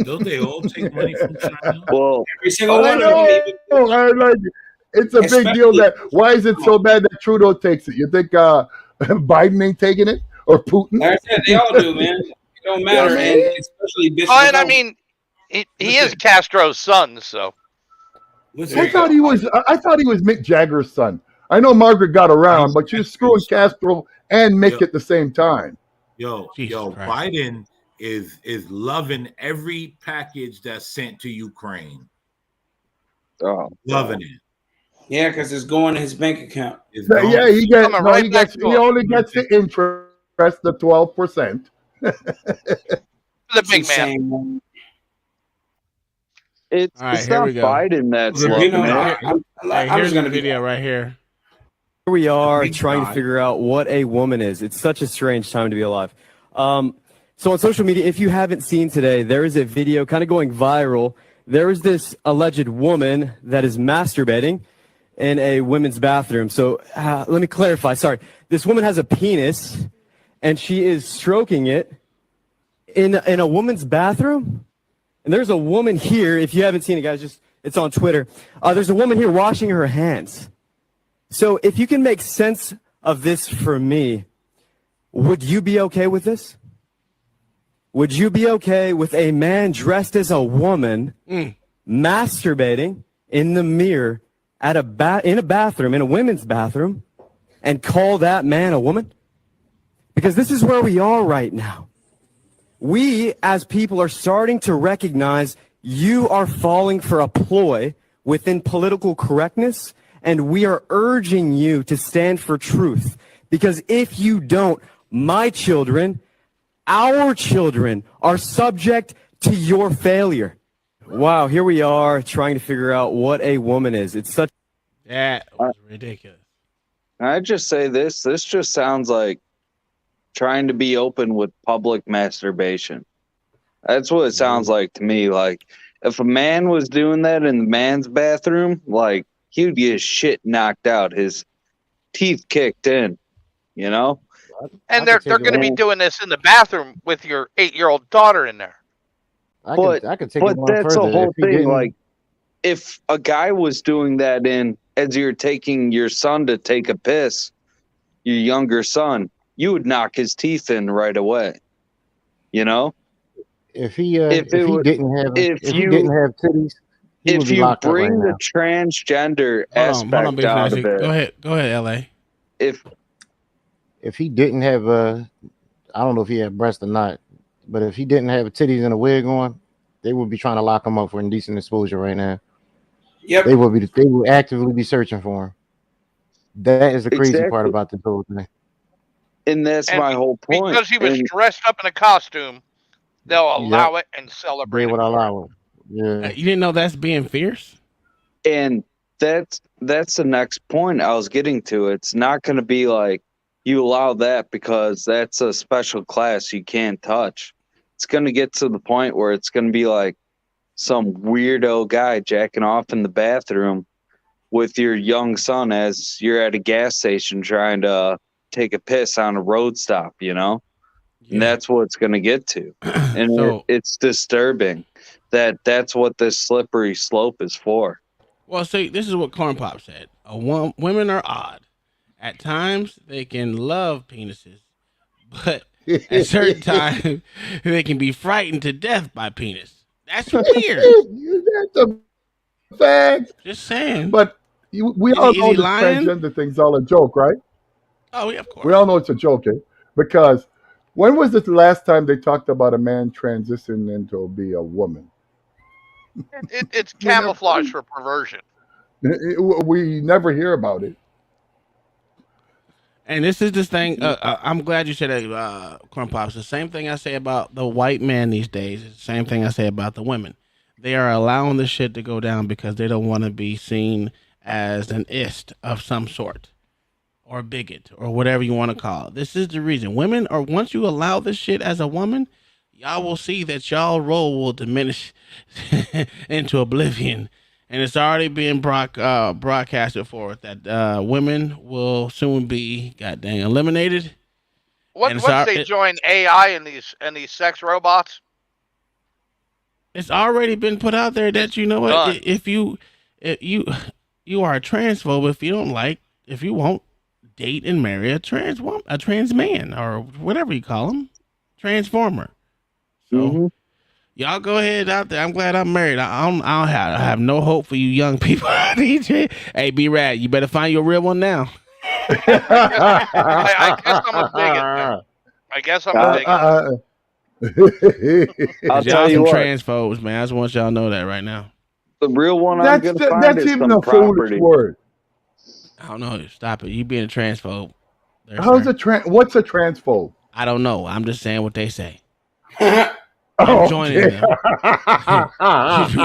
Don't they all take money from China? well, Every single I one of them. know. I like it. It's a big deal. That why is it so bad that Trudeau takes it? You think Biden ain't taking it or Putin? Like I said, they all do, man. It don't matter, Yeah, and man. especially Bishop. Oh, and I mean, he is Castro's son, so Listen, I thought he was Mick Jagger's son. I know Margaret got around, but she's screwing Castro and Mick at the same time. Jesus yo, Christ. Biden is loving every package that's sent to Ukraine. oh, Loving it. yeah, because it's going to his bank account. It's Yeah, gone. he gets Coming no, right he back gets to he him. only gets the interest, the 12%. the It's big man. insane, man. it's All right, it's here not we go. Biden that's You You loving know, it. Hey, I'm here's just the gonna be video right here. Here we are Big trying to guy. figure out what a woman is. It's such a strange time to be alive. So on social media, if you haven't seen today, there is a video kind of going viral. There is this alleged woman that is masturbating in a women's bathroom. So let me clarify. Sorry. This woman has a penis and she is stroking it in a woman's bathroom. And there's a woman here. If you haven't seen it, guys, just It's on Twitter. There's a woman here washing her hands. So if you can make sense of this for me, would you be okay with this? Would you be okay with a man dressed as a woman masturbating in the mirror at in a bathroom, in a women's bathroom, and call that man a woman? Because this is where we are right now. We, as people, are starting to recognize you are falling for a ploy within political correctness, and we are urging you to stand for truth. Because if you don't, my children, our children, are subject to your failure. Wow, here we are trying to figure out what a woman is. It's such... That was ridiculous. I just say this just sounds like trying to be open with public masturbation. That's what it sounds like to me. Like, if a man was doing that in the man's bathroom, like, he would get his shit knocked out, his teeth kicked in, you know? And they're going to be doing this in the bathroom with your 8-year-old daughter in there. I could take it one that's further. the whole If he thing. didn't- Like, if a guy was doing that as you're taking your son to take a piss, your younger son, you would knock his teeth in right away. You know? If he didn't have titties, he would if be you locked up bring right the now. transgender Hold on, aspect Big out Nasty. of it, Go ahead, LA. If he didn't have I don't know if he had breast or not, but if he didn't have titties and a wig on, they would be trying to lock him up for indecent exposure right now. Yep. They would actively be searching for him. That is the crazy part Exactly. about the whole thing. and that's And my whole point. Because he was And- dressed up in a costume, they'll allow it and celebrate They it. would allow it. Yeah. You didn't know that's being fierce? And that's the next point I was getting to. It's not going to be like you allow that because that's a special class you can't touch. It's going to get to the point where it's going to be like some weirdo guy jacking off in the bathroom with your young son as you're at a gas station trying to take a piss on a road stop, you know? And that's what it's going to get to. And So- it's disturbing that's what this slippery slope is for. Well, see, this is what Corn Pop said. Women are odd. At times, they can love penises, but at certain times, they can be frightened to death by penis. That's weird. That's a fact. Just saying. But we all know he this lying? transgender thing's all a joke, right? Oh, yeah, of course. We all know it's a joke, because when was the last time they talked about a man transitioning into be a woman? It's camouflage for perversion. We never hear about it. And this is this thing. I'm glad you said that, Corn Pops. The same thing I say about the white man these days is the same thing I say about the women. They are allowing this shit to go down because they don't want to be seen as an ist of some sort, or a bigot, or whatever you want to call it. This is the reason. Women are, once you allow this shit as a woman, y'all will see that y'all role will diminish into oblivion. And it's already being broadcasted forward that women will soon be goddamn eliminated. Once they join AI and these sex robots, It's already been put out there that, you know what, Done. if you are a transphobe, if you won't date and marry a trans man, or whatever you call them, transformer. So y'all go ahead out there. I'm glad I'm married. I have no hope for you young people. DJ, hey, B-Rad, you better find your real one now. I guess I'm a bigot. Then. I guess I'm a bigot. I'll Y'all tell you some what. transphobes, man. I just want y'all to know that right now. The real one I'm That's going to find is even some a foolish property. word. I don't know. Stop it. You being a transphobe. There, How's sir. what's a transphobe? I don't know. I'm just saying what they say. Oh, I'm joining okay. them. You being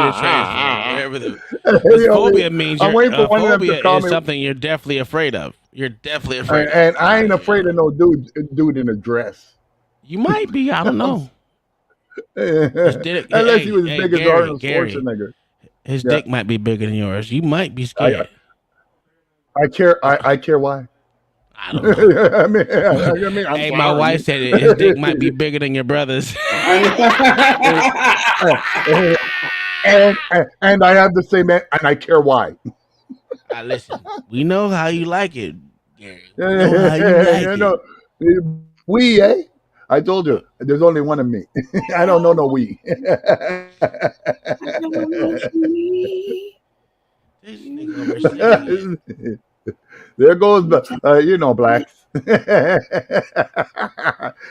a transphobe, whatever the Hey, phobia means. I'm waiting for one of them to Phobia call is me. something you're definitely afraid of. You're definitely afraid. And I ain't afraid of no dude in a dress. You might be. I don't know. Unless he was big as Arnold Schwarzenegger. His Yeah. dick might be bigger than yours. You might be scared. I care. I care why. I don't know. I mean, I'm Hey, my sorry. wife said his dick might be bigger than your brother's. and I have the same, and I care why. Listen, we know how you like it, Gary. We know how you like You it. know, we, I told you, there's only one of me. I don't know no we. This nigga over singing. There goes, blacks.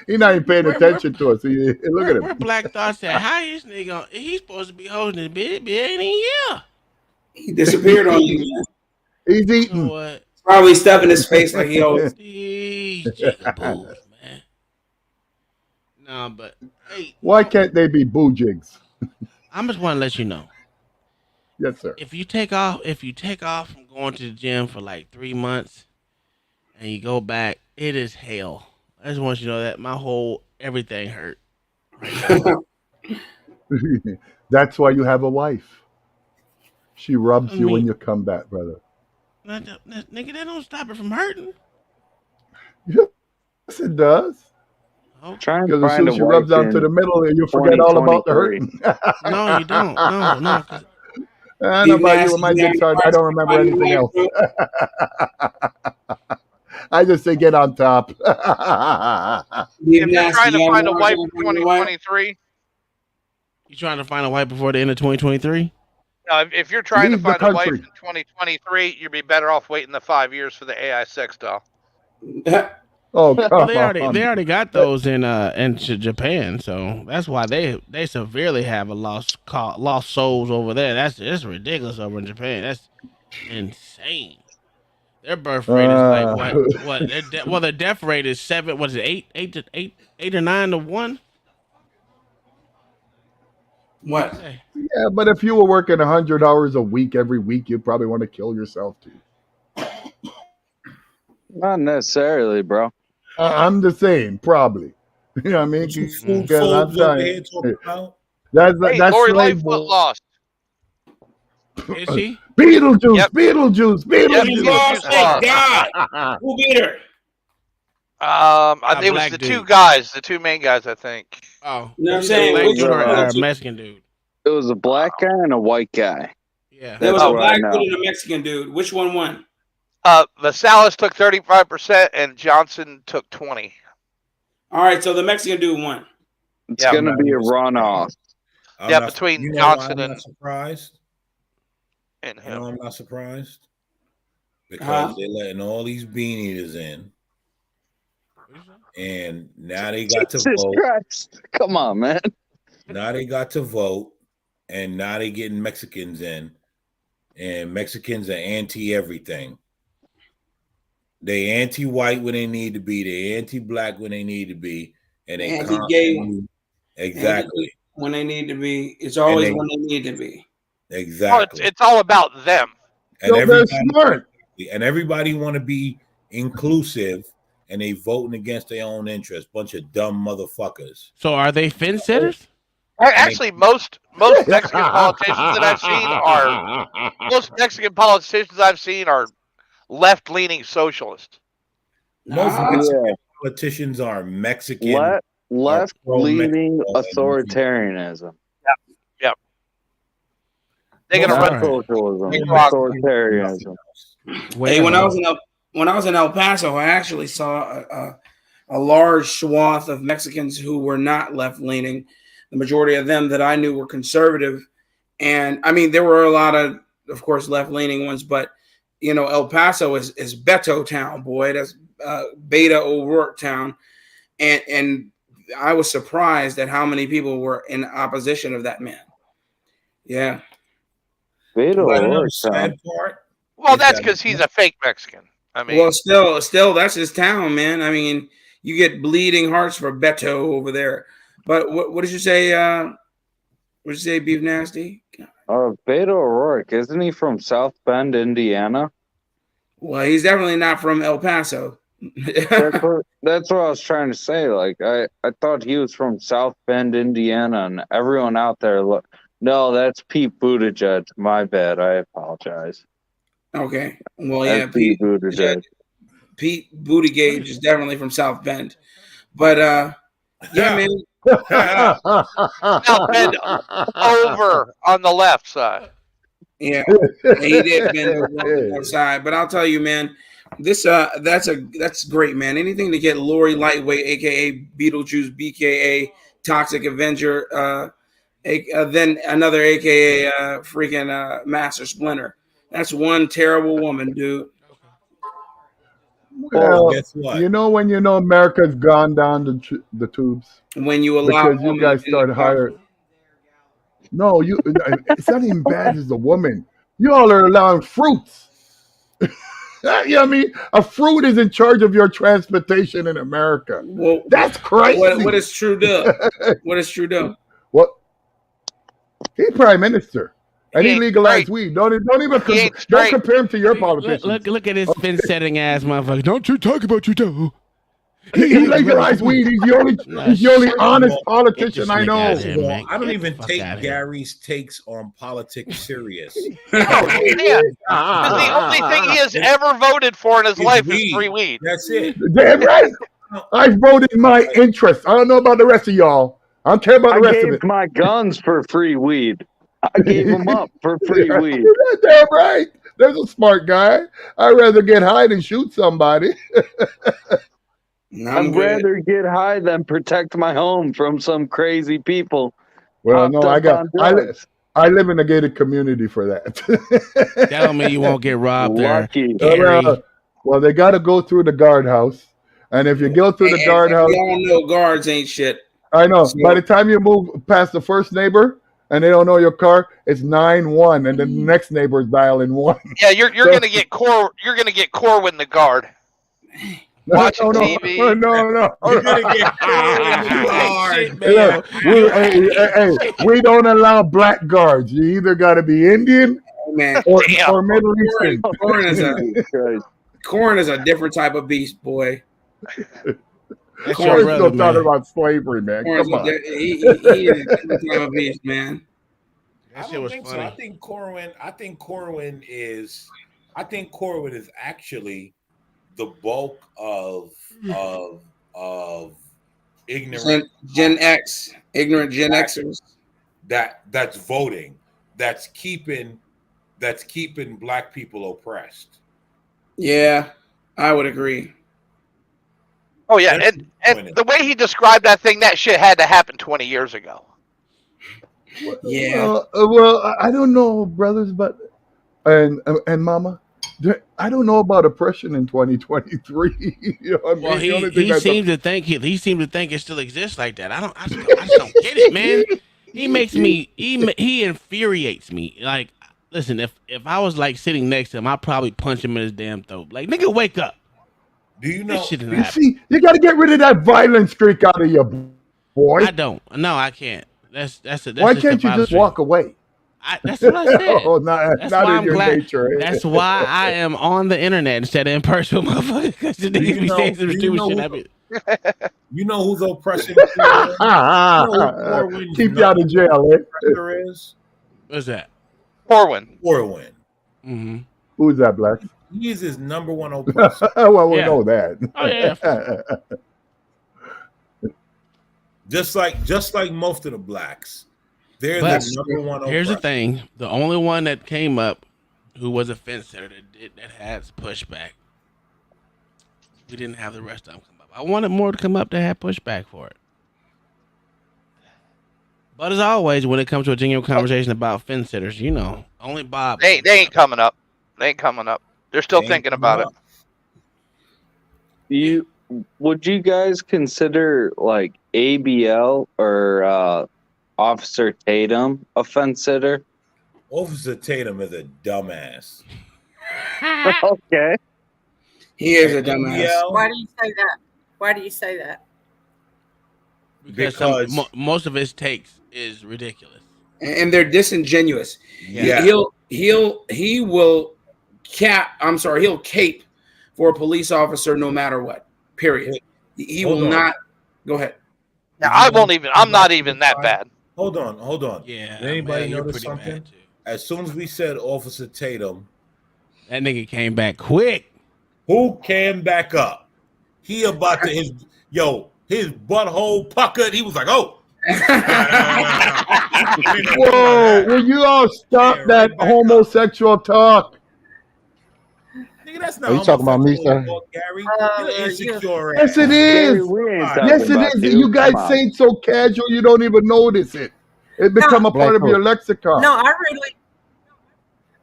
He's not even paying attention to us. Look at him. Where Black Thought said, how is this nigga? He's supposed to be holding his baby, ain't he? Yeah. He disappeared on you, man. He's You eating. know what? Probably stuffing his face like he always. These jigaboos, man. No, but hey, Why can't they be boojigs? I just want to let you know. Yes, sir. If you take off from going to the gym for like 3 months and you go back, it is hell. I just want you to know that my whole everything hurt. That's why you have a wife. She rubs you when you come back, brother. Nigga, that don't stop it from hurting. Yes, it does. Trying to Because as find soon a as she rubs wife down to in the middle, you forget all about the hurting. No, you don't. No. I know about you with my dick hard. I don't remember anything else. I just say get on top. If you're trying to find a wife for 2023, You trying to find a wife before the end of 2023? if you're trying Leave to the find a wife country. in 2023, you'd be better off waiting the 5 years for the AI sex doll. Oh, Well, come they on. already got those in Japan, so that's why they severely have a lost souls over there. That's ridiculous over in Japan. That's insane. Their birth rate is like what? Their death rate is 7. What is it? 8 or 9 to 1? What? Yeah, but if you were working 100 hours a week every week, you'd probably want to kill yourself too. Not necessarily, bro. I'm the same, probably. You know what I mean? What you Because fool I'm folks over telling here you, talking about? Hey, that's Lori slave Lightfoot boy. lost. Is she? Beetlejuice, Yep. Beetlejuice, Yep, Beetlejuice. she lost. lost. Thank God. Who beat her? It was black the dude. two guys, the two main guys, I think. Oh, You know what I'm is it saying? a black Which dude or a one? Mexican dude? It was a black guy and a white guy. Yeah. There was That's a what I black know. dude and a Mexican dude. Which one won? Vasalis took 35% and Johnson took 20. All right, so the Mexican dude won. It's Yeah. gonna be a runoff. I'm Yeah, not- between you know Johnson why I'm and- not surprised. And You know him. I'm not surprised because Uh-huh. they're letting all these bean eaters in, and now they got to Jesus vote. Christ. Come on, man. Now they got to vote, and now they getting Mexicans in, and Mexicans are anti everything. They anti-white when they need to be. They anti-black when they need to be, and they Anti-gay constantly- exactly, when they need to be. It's always they- when they need to be. exactly. It's all about them. And So they're everybody, smart. and everybody want to be inclusive, and they voting against their own interests. Bunch of dumb motherfuckers. So are they fence sitters? Actually, most Mexican politicians that I've seen are left-leaning socialists. Most Nah. Mexican politicians are Mexican. Left-leaning pro-Mexican. authoritarianism. Yep. They're gonna Not run. socialism. Nicaragua. Authoritarianism. Hey, when I was in El Paso, I actually saw a large swath of Mexicans who were not left leaning. The majority of them that I knew were conservative, and I mean there were a lot of course, left leaning ones. But you know, El Paso is Beto town, boy. That's Beta O'Rourke town, and I was surprised at how many people were in opposition of that man. Yeah. Beto But another O'Rourke, sad part. Well, is that's that- because he's a fake Mexican. I mean, Well, still, that's his town, man. I mean, you get bleeding hearts for Beto over there. But what did you say? What did you say, Beef Nasty? Beto O'Rourke, isn't he from South Bend, Indiana? Well, he's definitely not from El Paso. That's what I was trying to say. Like, I thought he was from South Bend, Indiana, and everyone out there. No, that's Pete Buttigieg. My bad. I apologize. Okay. Well, yeah, That's Pete Buttigieg. Pete Buttigieg is definitely from South Bend. But yeah, man, Now bend over on the left side. Yeah, he did bend over on the left side. But I'll tell you, man, that's great, man. Anything to get Lori Lightweight, aka Beetlejuice, BKA Toxic Avenger, then another aka freaking Master Splinter. That's one terrible woman, dude. Well, guess what? you know when you know America's gone down the tubes When you allow because you guys started hiring. No, it's not even bad as a woman. You all are allowing fruits. You know what I mean? A fruit is in charge of your transportation in America. Well, that's crazy. What is Trudeau? What is Trudeau? What? He's prime minister. And he legalized weed. Don't compare him to your politicians. Look at his fence-setting ass motherfucker. Don't you talk about Trudeau. He legalized weed. He's the only honest politician I know. I don't even take Gary's takes on politics serious. The only thing he has ever voted for in his life is free weed. That's it. Damn right. I voted in my interest. I don't know about the rest of y'all. I don't care about the rest of it. I gave my guns for free weed. I gave them up for free weed. Damn right. There's a smart guy. I'd rather get high than shoot somebody. I'd rather get high than protect my home from some crazy people. Well, no, I live in a gated community for that. Tell me you won't get robbed Lucky. there. Well, they got to go through the guardhouse. And if you go through the guardhouse. We all know guards ain't shit. I know. So, by the time you move past the first neighbor and they don't know your car, it's 9-1, and then the next neighbor is dialing 1. Yeah, you're gonna get Corwin the guard. Watching TV. No. You're gonna get we don't allow black guards. You either got to be Indian or Middle Eastern. Corn is a different type of beast, boy. Corn's still talking about slavery, man. Come on. He is a different type of beast, man. That shit was funny. So. I think Corwin is actually the bulk of ignorant Gen X, ignorant Gen Xers that's voting, that's keeping black people oppressed. Yeah, I would agree. Oh yeah, and the way he described that thing, that shit had to happen 20 years ago. Yeah. Well, I don't know, brothers, but and mama. I don't know about oppression in 2023. You know, I mean, well, he seems to think it still exists like that. I just don't get it, man. He infuriates me. Like, listen, if I was like sitting next to him, I'd probably punch him in his damn throat. Like, nigga, wake up. Do you know? You see, you got to get rid of that violent streak out of you, boy. I don't. No, I can't. Why can't you just walk away? That's what I said. Oh, not in your nature. That's why I am on the internet instead of in person, motherfucker. Because the niggas be saying some stupid shit. You know who's oppressing? Keep you out of jail, What's that? Corwin. Mm-hmm. Who's that, Black? He is his number one oppressor. Well, we know that. Oh yeah. just like most of the blacks. They're But the number one oppressor. Here's the thing: the only one that came up who was a fence sitter that has pushback. We didn't have the rest of them come up. I wanted more to come up that had pushback for it. But as always, when it comes to a genuine conversation about fence sitters, you know, only Bob. They ain't coming up. They ain't coming up. They're still thinking about it. Would you guys consider like ABL or Officer Tatum a fence sitter? Officer Tatum is a dumbass. Okay. He is a dumbass. Why do you say that? Why do you say that? Because most of his takes is ridiculous. And they're disingenuous. Yeah. He will he'll cape for a police officer no matter what. Period. He will not. Go ahead. Now I'm not even that bad. Hold on. Yeah. Did anybody notice something? As soon as we said Officer Tatum, that nigga came back quick. Who came back up? He about to his his butthole puckered. He was like, "Oh." Whoa! Will you all stop that homosexual talk? Nigga, that's Are you talking about me, sir? Gary. You're insecure. Yes, it is. Yes, it is. You guys say it so casual, you don't even notice it. It become a part of your lexicon. No,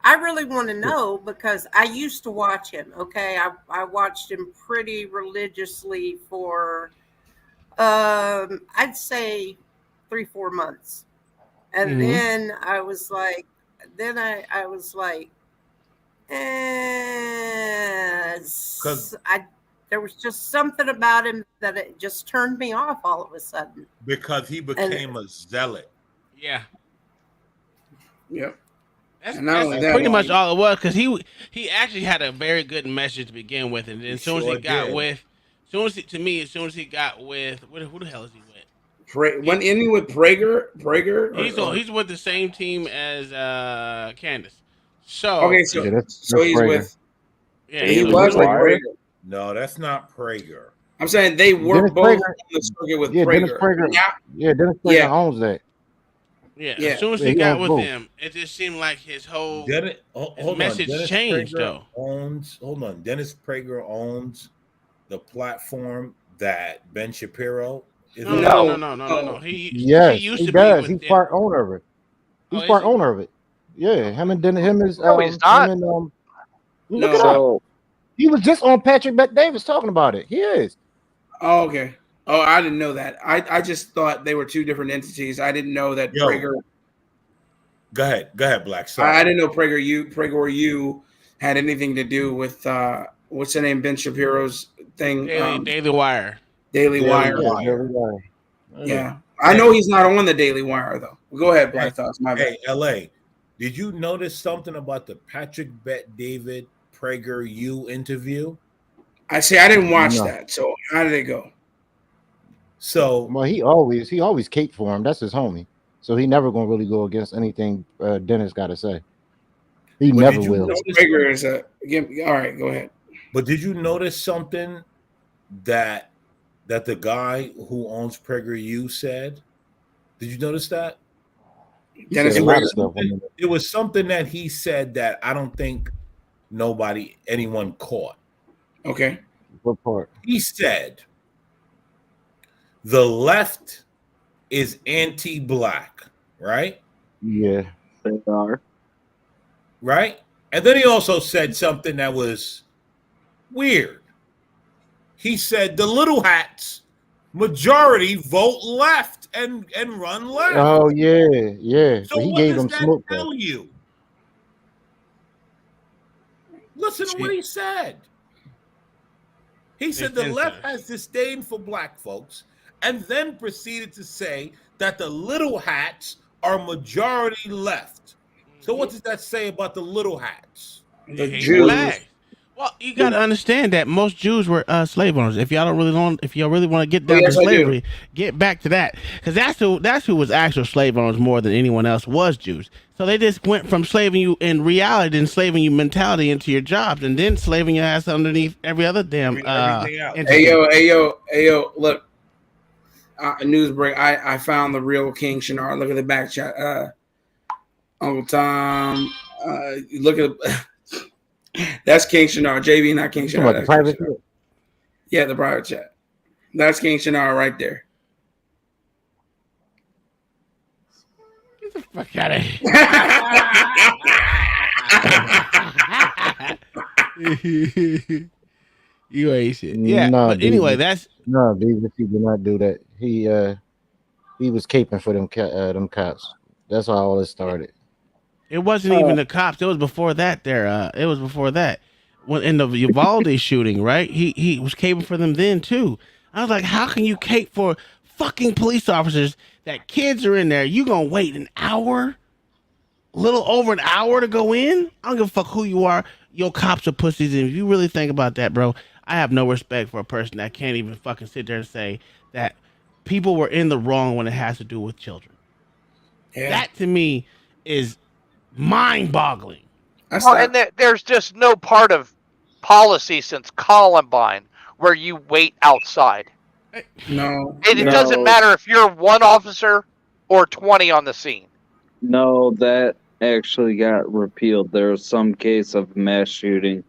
I really want to know because I used to watch him. Okay, I watched him pretty religiously for I'd say 3-4 months, and then I was like, I was like, because there was just something about him that it just turned me off all of a sudden. Because he became a zealot. Yeah. Yep. That's pretty much all it was, because he actually had a very good message to begin with, and then as soon as he got with, as soon as he got with, who the hell is he with? Went in with Prager. He's with the same team as Candace. So okay, so he's Prager. with. Yeah, he was like Prager. No, that's not Prager. I'm saying they were Dennis both Prager. on the circuit with Yeah, Prager. Dennis Prager. Yeah. Dennis Prager owns that. Yeah, Yeah. as soon as he got with him, it just seemed like his whole message changed. Dennis Prager owns the platform that Ben Shapiro is on. No. He used to does. be with He's part owner of it. He's part owner of it. Yeah, him and Dennis. Him is. No, he's not. Look it up. He was just on Patrick Bet Davis talking about it. He is. Oh, okay. Oh, I didn't know that. I just thought they were two different entities. I didn't know that Prager. Go ahead, Black. Sorry. I didn't know Prager had anything to do with what's the name? Ben Shapiro's thing. Daily Wire. Daily Wire. Yeah. I know he's not on the Daily Wire though. Go ahead, Black Thoughts. My bad. Hey, LA. Did you notice something about the Patrick Bet David Prager interview? I didn't watch that. So how did it go? So he always cape for him. That's his homie. So he never gonna really go against anything Dennis got to say. He never will. Prager is all right. Go ahead. But did you notice something that the guy who owns PragerU said? Did you notice that? It was something that he said that I don't think anyone caught. Okay. What part? He said the left is anti-black, right? Yeah, they are. Right? And then he also said something that was weird. He said the little hats majority vote left and run left. Oh yeah. So he what gave does him that smoke. tell you? Listen to what he said. He said the left has disdain for black folks, and then proceeded to say that the little hats are majority left. So what does that say about the little hats? The Jews. Well, you got to understand that most Jews were slave owners. If y'all really want to get down to slavery, get back to that, because that's who was actual slave owners more than anyone else was Jews. So they just went from slaving you in reality and slaving you mentality into your jobs, and then slaving your ass underneath every other damn. Hey yo! Look, news break. I found the real King Shinar. Look at the back chat. Uncle Tom. Look at. That's King Shinar. JB, not King Shinar. The private chat? Yeah, the private chat. That's King Shinar right there. Get the fuck out of here. You ain't shit. Yeah, but anyway, BBC did not do that. He was caping for them cops. That's how all it started. It wasn't even the cops. It was before that. It was before that. When in the Uvalde shooting, right? He was caping for them then too. I was like, how can you cape for fucking police officers that kids are in there? You gonna wait an hour, a little over an hour to go in? I don't give a fuck who you are. Your cops are pussies. And if you really think about that, bro, I have no respect for a person that can't even fucking sit there and say that people were in the wrong when it has to do with children. Yeah. That to me is mind-boggling. And there's just no part of policy since Columbine where you wait outside. No. It No. doesn't matter if you're one officer or 20 on the scene. No, that actually got repealed. There was some case of mass shooting,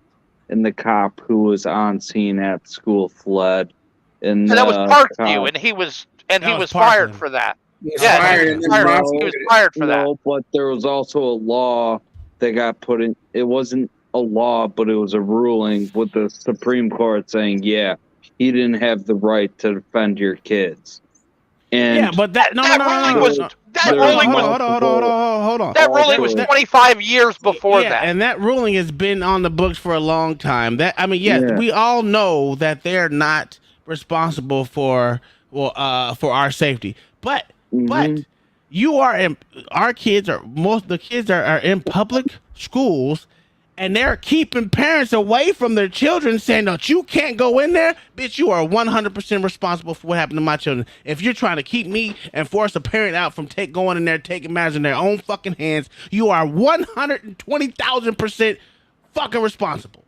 and the cop who was on scene at the school fled. And And that was the Parkview, cop- and he was was fired Parkland. for that. He was Yeah, fired he and was then fired. He prosecuted. was fired for that. No, but there was also a law that got put in. It wasn't a law, but it was a ruling with the Supreme Court saying, yeah, he didn't have the right to defend your kids. And Yeah, but that no, That ruling was that ruling was hold on. that ruling was 25 years before Yeah, that. and that ruling has been on the books for a long time. That I mean, yes, Yeah. we all know that they're not responsible for our safety, but you are in our kids are most of the kids are in public schools. And they're keeping parents away from their children, saying that you can't go in there. Bitch, you are 100% responsible for what happened to my children. If you're trying to keep me and force a parent out from going in there, taking matters in their own fucking hands, you are 120,000% fucking responsible.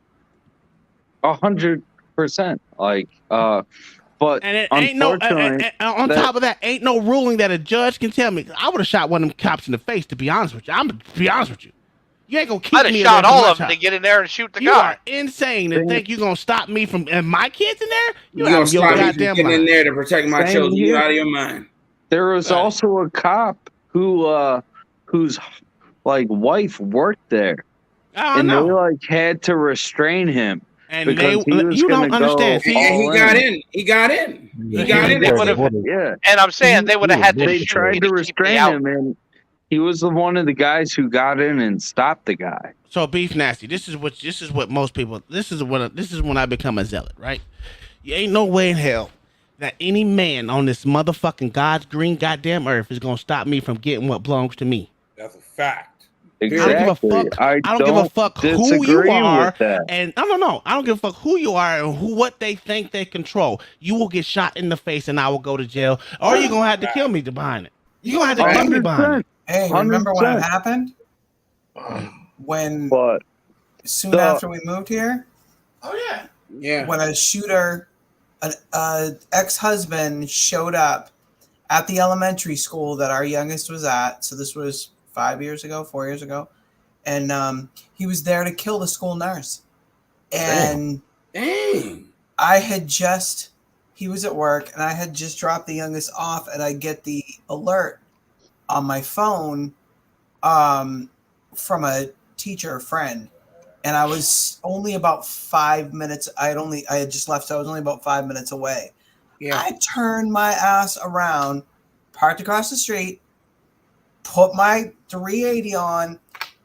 100%. Like, but And it ain't no. unfortunately, On top of that, ain't no ruling that a judge can tell me. I would have shot one of them cops in the face. To be honest with you, I'm to be honest with you. You ain't gonna keep I'd have me in shot there for all my of them child. to get in there and shoot the You guy. are insane to think you're gonna stop me from and my kids in there. You're gonna stop me from goddamn getting in mind. there to protect my Same children. here. You out of your mind. there was also a cop whose like wife worked there, I and know. they like had to restrain him And because he was you gonna don't understand. go See, And he all got in. in. He got in. He got in. They would have, Yeah, and I'm saying they would have had to they shoot tried me to to keep me restrain out. him, and he was one of the guys who got in and stopped the guy. So beef nasty. This is what most people. This is when I become a zealot, right? You ain't no way in hell that any man on this motherfucking God's green goddamn earth is gonna stop me from getting what belongs to me. That's a fact. Exactly. I don't give a fuck. I don't give a fuck who you disagree are. with that. And no. I don't give a fuck who you are and what they think they control. You will get shot in the face and I will go to jail, or you're gonna have to kill me behind it. You're gonna have to kill me behind it. Hey, remember when it 100%. happened? When But soon after we moved here, Oh yeah. Yeah. when a shooter, an ex-husband showed up at the elementary school that our youngest was at. So this was 4 years ago, and he was there to kill the school nurse. And Dang. he was at work, and I had just dropped the youngest off, and I get the alert on my phone from a teacher friend. And I was only about 5 minutes. I had just left, so I was only about 5 minutes away. Yeah. I turned my ass around, parked across the street, put my 380 on,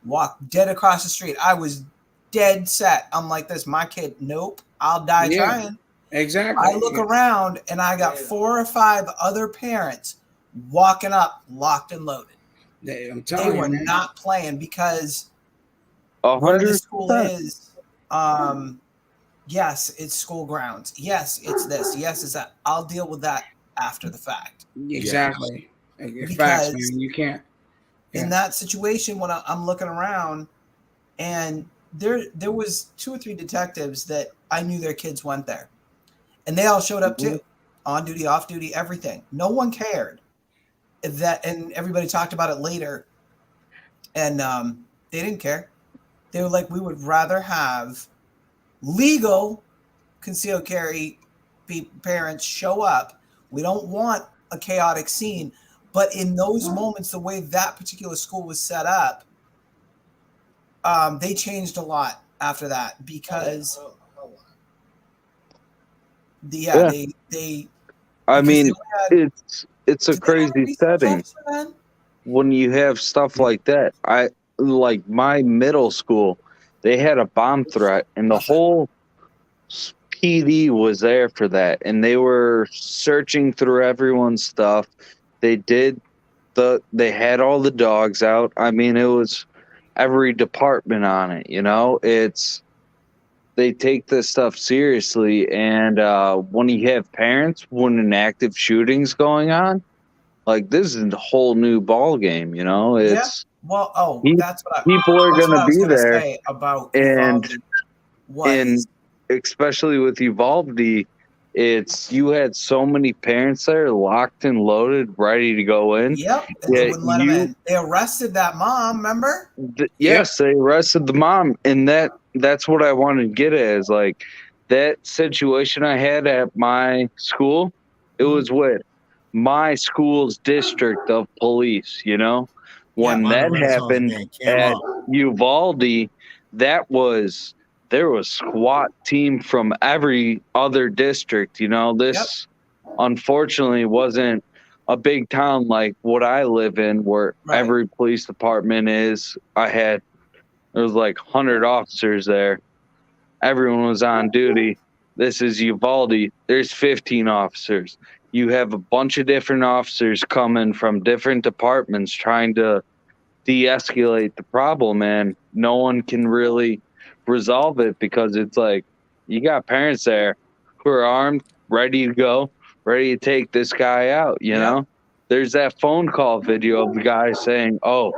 walked dead across the street. I was dead set. I'm like this. My kid, nope, I'll die Yeah. trying. Exactly. I look around and I got 4 or 5 other parents walking up, locked and loaded. I'm They telling you, were man. not playing because where the school 100%. is, yes, it's school grounds. Yes, it's this. Yes, it's that. I'll deal with that after the fact. Exactly. Facts, Because man. You can't. in that situation, when I'm looking around, and there was 2 or 3 detectives that I knew their kids went there, and they all showed up too, on duty, off duty, everything. No one cared that, and everybody talked about it later, and they didn't care. They were like, we would rather have legal concealed carry parents show up. We don't want a chaotic scene. But in those moments, the way that particular school was set up, they changed a lot after that because they I mean, they had- it's a crazy setting when you have stuff like that. I like my middle school, they had a bomb threat, and the whole PD was there for that, and they were searching through everyone's stuff. They had all the dogs out. I mean, it was every department on it. You know, they take this stuff seriously, and when you have parents, when an active shooting's going on, like this is a whole new ball game. You know, it's that's what people are that's going what I to was be gonna there, say about and Uvalde was- especially with Uvalde, it's you had so many parents there locked and loaded, ready to go in. Yep, and they wouldn't let them in. They arrested that mom, remember? Yes, they arrested the mom, and that's what I wanted to get at is like that situation I had at my school. It was with my school's district of police. You know, when that happened at Uvalde, there was SWAT team from every other district. You know, this unfortunately wasn't a big town like what I live in, where every police department is. There was like 100 officers there. Everyone was on duty. This is Uvalde. There's 15 officers. You have a bunch of different officers coming from different departments trying to de-escalate the problem, and no one can really resolve it because it's like you got parents there who are armed, ready to go, ready to take this guy out. You know, there's that phone call video of the guy saying, "Oh,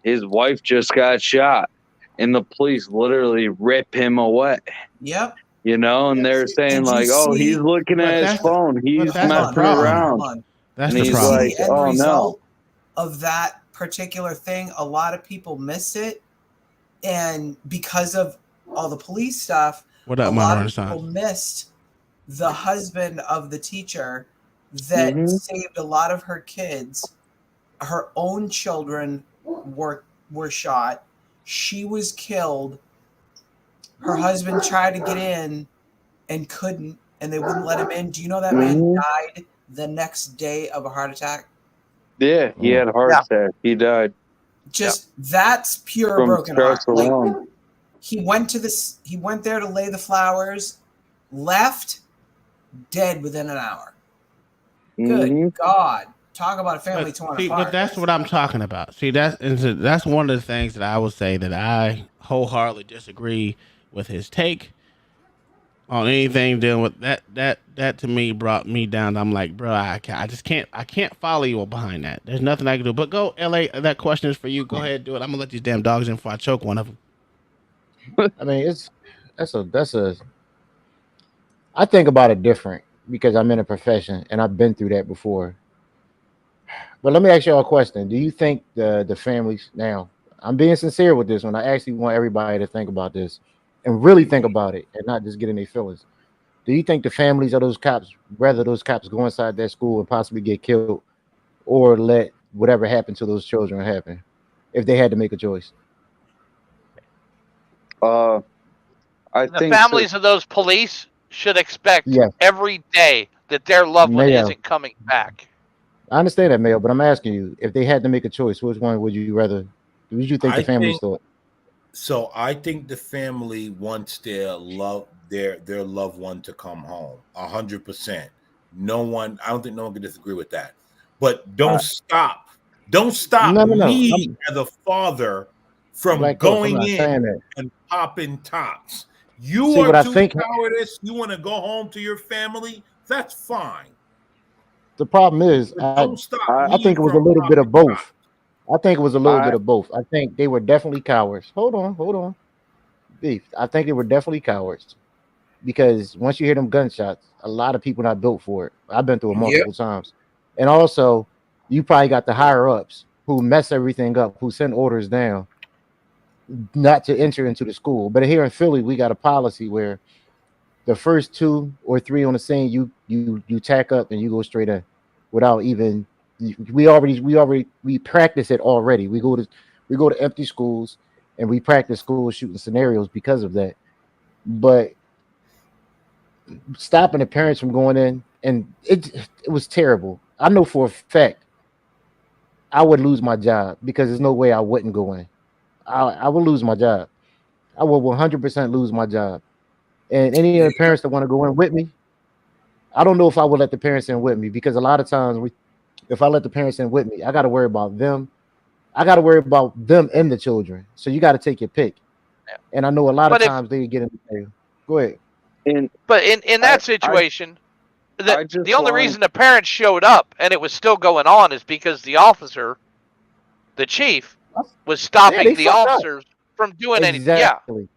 his wife just got shot," and the police literally rip him away. Yep. You know, and they're saying like, "Oh, he's looking at his phone. He's messing around." That's and the he's problem. like, The end "Oh no." result of that particular thing, a lot of people miss it, and because of all the police stuff, What up, a my lot of Renaissance? people missed the husband of the teacher that saved a lot of her kids. Her own children were shot. She was killed. Her husband tried to get in and couldn't, and they wouldn't let him in. Do you know that man died the next day of a heart attack? Yeah, he had a heart attack. He died. Just that's pure From broken heart. stress alone. He went there to lay the flowers, left, dead within an hour. Good God. Talk about a family torn apart. But that's what I'm talking about. See, that's one of the things that I would say that I wholeheartedly disagree with his take on anything dealing with that. That to me brought me down. I'm like, bro, I can't follow you behind that. There's nothing I can do. But go, LA. That question is for you. Go ahead, do it. I'm gonna let these damn dogs in before I choke one of them. I mean, that's a. I think about it different because I'm in a profession and I've been through that before. But let me ask y'all a question. Do you think the families, now I'm being sincere with this one, I actually want everybody to think about this and really think about it and not just get in their feelings. Do you think the families of those cops, rather those cops go inside that school and possibly get killed or let whatever happened to those children happen if they had to make a choice? I The think families of those police should expect Yes. every day that their loved one Mayo. isn't coming back. I understand that, Mayo, but I'm asking you, if they had to make a choice, which one would you rather? Would you think the families thought? So I think the family wants their loved one to come home 100%. No one, I don't think no one can disagree with that. But don't stop me as a father from Black Coach, I'm going not saying in that. and popping tops. You See, are what I too think- cowardice. You want to go home to your family? That's fine. The problem is, Don't stop I me think it was a from little bit of popping both. I think it was a little I- bit of both. I think they were definitely cowards. Hold on. Beef. I think they were definitely cowards because once you hear them gunshots, a lot of people not built for it. I've been through it multiple times. And also, you probably got the higher ups who mess everything up, who send orders down not to enter into the school. But here in Philly, we got a policy where the first 2 or 3 on the scene, you tack up and you go straight in without even. We practice it already. We go to empty schools and we practice school shooting scenarios because of that. But stopping the parents from going in, and it was terrible. I know for a fact I would lose my job because there's no way I wouldn't go in. I would lose my job. I would 100% lose my job. And any of the parents that want to go in with me, I don't know if I would let the parents in with me because a lot of times if I let the parents in with me, I got to worry about them. I got to worry about them and the children. So you got to take your pick. Yeah. And I know a lot But of if- times they get in there. Go ahead. But in that situation, the only reason the parents showed up and it was still going on is because the officer, the chief, was stopping they the fucked up. officers from doing anything. Yeah. Exactly.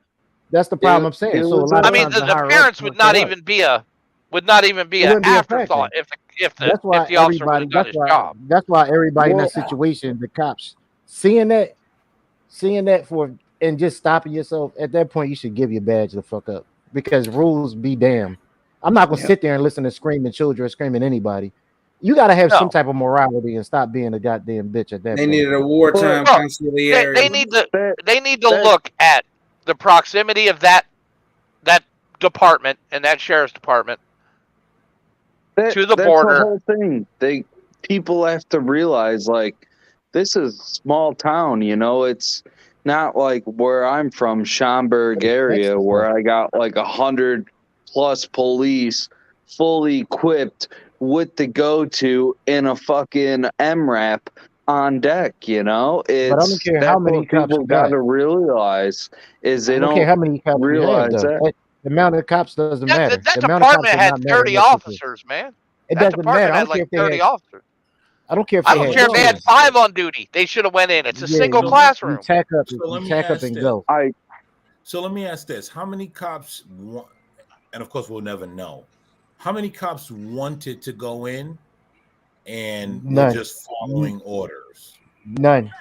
That's the problem I'm saying. So a lot I of mean, times the higher ups parents don't would not show up. even be a would not even be It an wouldn't be a factor. afterthought if That's why the officer would everybody. have done his job. That's why everybody in Well, that situation, the cops, seeing that and just stopping yourself at that point, you should give your badge the fuck up, because rules be damned. I'm not gonna sit there and listen to screaming children or screaming anybody. You got to have some type of morality and stop being a goddamn bitch at that They point. needed a wartime Well, conciliary. They need to look at the proximity of that department and that sheriff's department to the that's border. the whole thing. People have to realize, like, this is a small town, you know. It's not like where I'm from, Schaumburg area, where I got like 100+ police fully equipped with the go-to in a fucking MRAP on deck, you know. It's, But I don't care how that's many what cops people you got. got to realize is they I don't care how many cops you have, realize though. that. The amount of cops doesn't matter. That The amount of cops department does had not matter 30 unless it's- officers, man. It That doesn't department matter. I had don't care like if they 30 had. officers. I don't care if I they don't had care if they had guns. 5 on duty. They should have went in. It's a Yeah, single you classroom. tack up, So let you me tack up ask and this. go. So let me ask this: how many cops want? And of course, we'll never know. How many cops wanted to go in and were None. just following orders? None.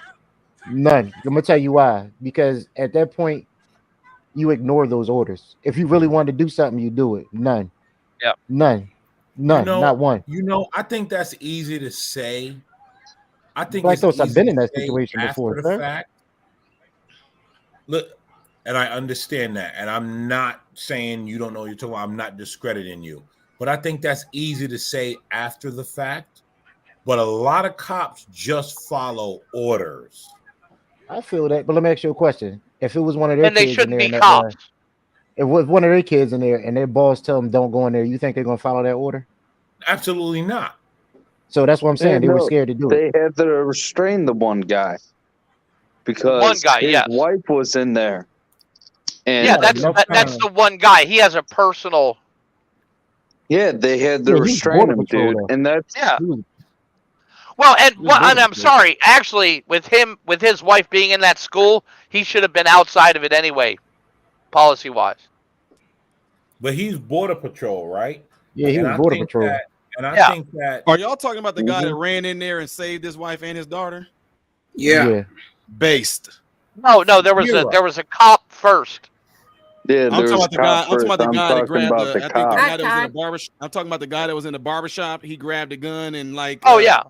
I'm gonna tell you why. Because at that point, you ignore those orders. If you really wanted to do something, you do it. None. Yeah. None. Not one. You know, I think that's easy to say. I think Black it's Thoughts, I've easy been in to that say situation after before, the sir. fact. Look, and I understand that, and I'm not saying you don't know what you're talking about. I'm not discrediting you, but I think that's easy to say after the fact. But a lot of cops just follow orders. I feel that, but let me ask you a question. If it was one of their And they kids in shouldn't there, be and cops. if it was one of their kids in there, and their boss tell them don't go in there, you think they're gonna follow that order? Absolutely not. So that's what I'm saying. Yeah, They were no, scared to do it. They had to restrain the one guy because One guy, his yes. wife was in there. And Yeah, that's the one guy. He has a personal. yeah, they had to Yeah, he's restrain Border him, Patrol, dude. though. And that's Yeah. He was- Well, and he was Border I'm Patrol. sorry. Actually, with his wife being in that school, he should have been outside of it anyway, policy wise. But he's Border Patrol, right? Yeah, he And was I Border think Patrol. that- and I Yeah. think that Are y'all talking about the guy that Mhm. ran in there and saved his wife and his daughter? Yeah. Based. No, there was Hero. a cop first. yeah. I'm There talking was about the guy. I'm talking about the I'm guy that talking grabbed about the. the I think the cop. guy that was in Hi, the barber. I'm talking about the guy that was in the barbershop. He grabbed a gun and like. Oh yeah.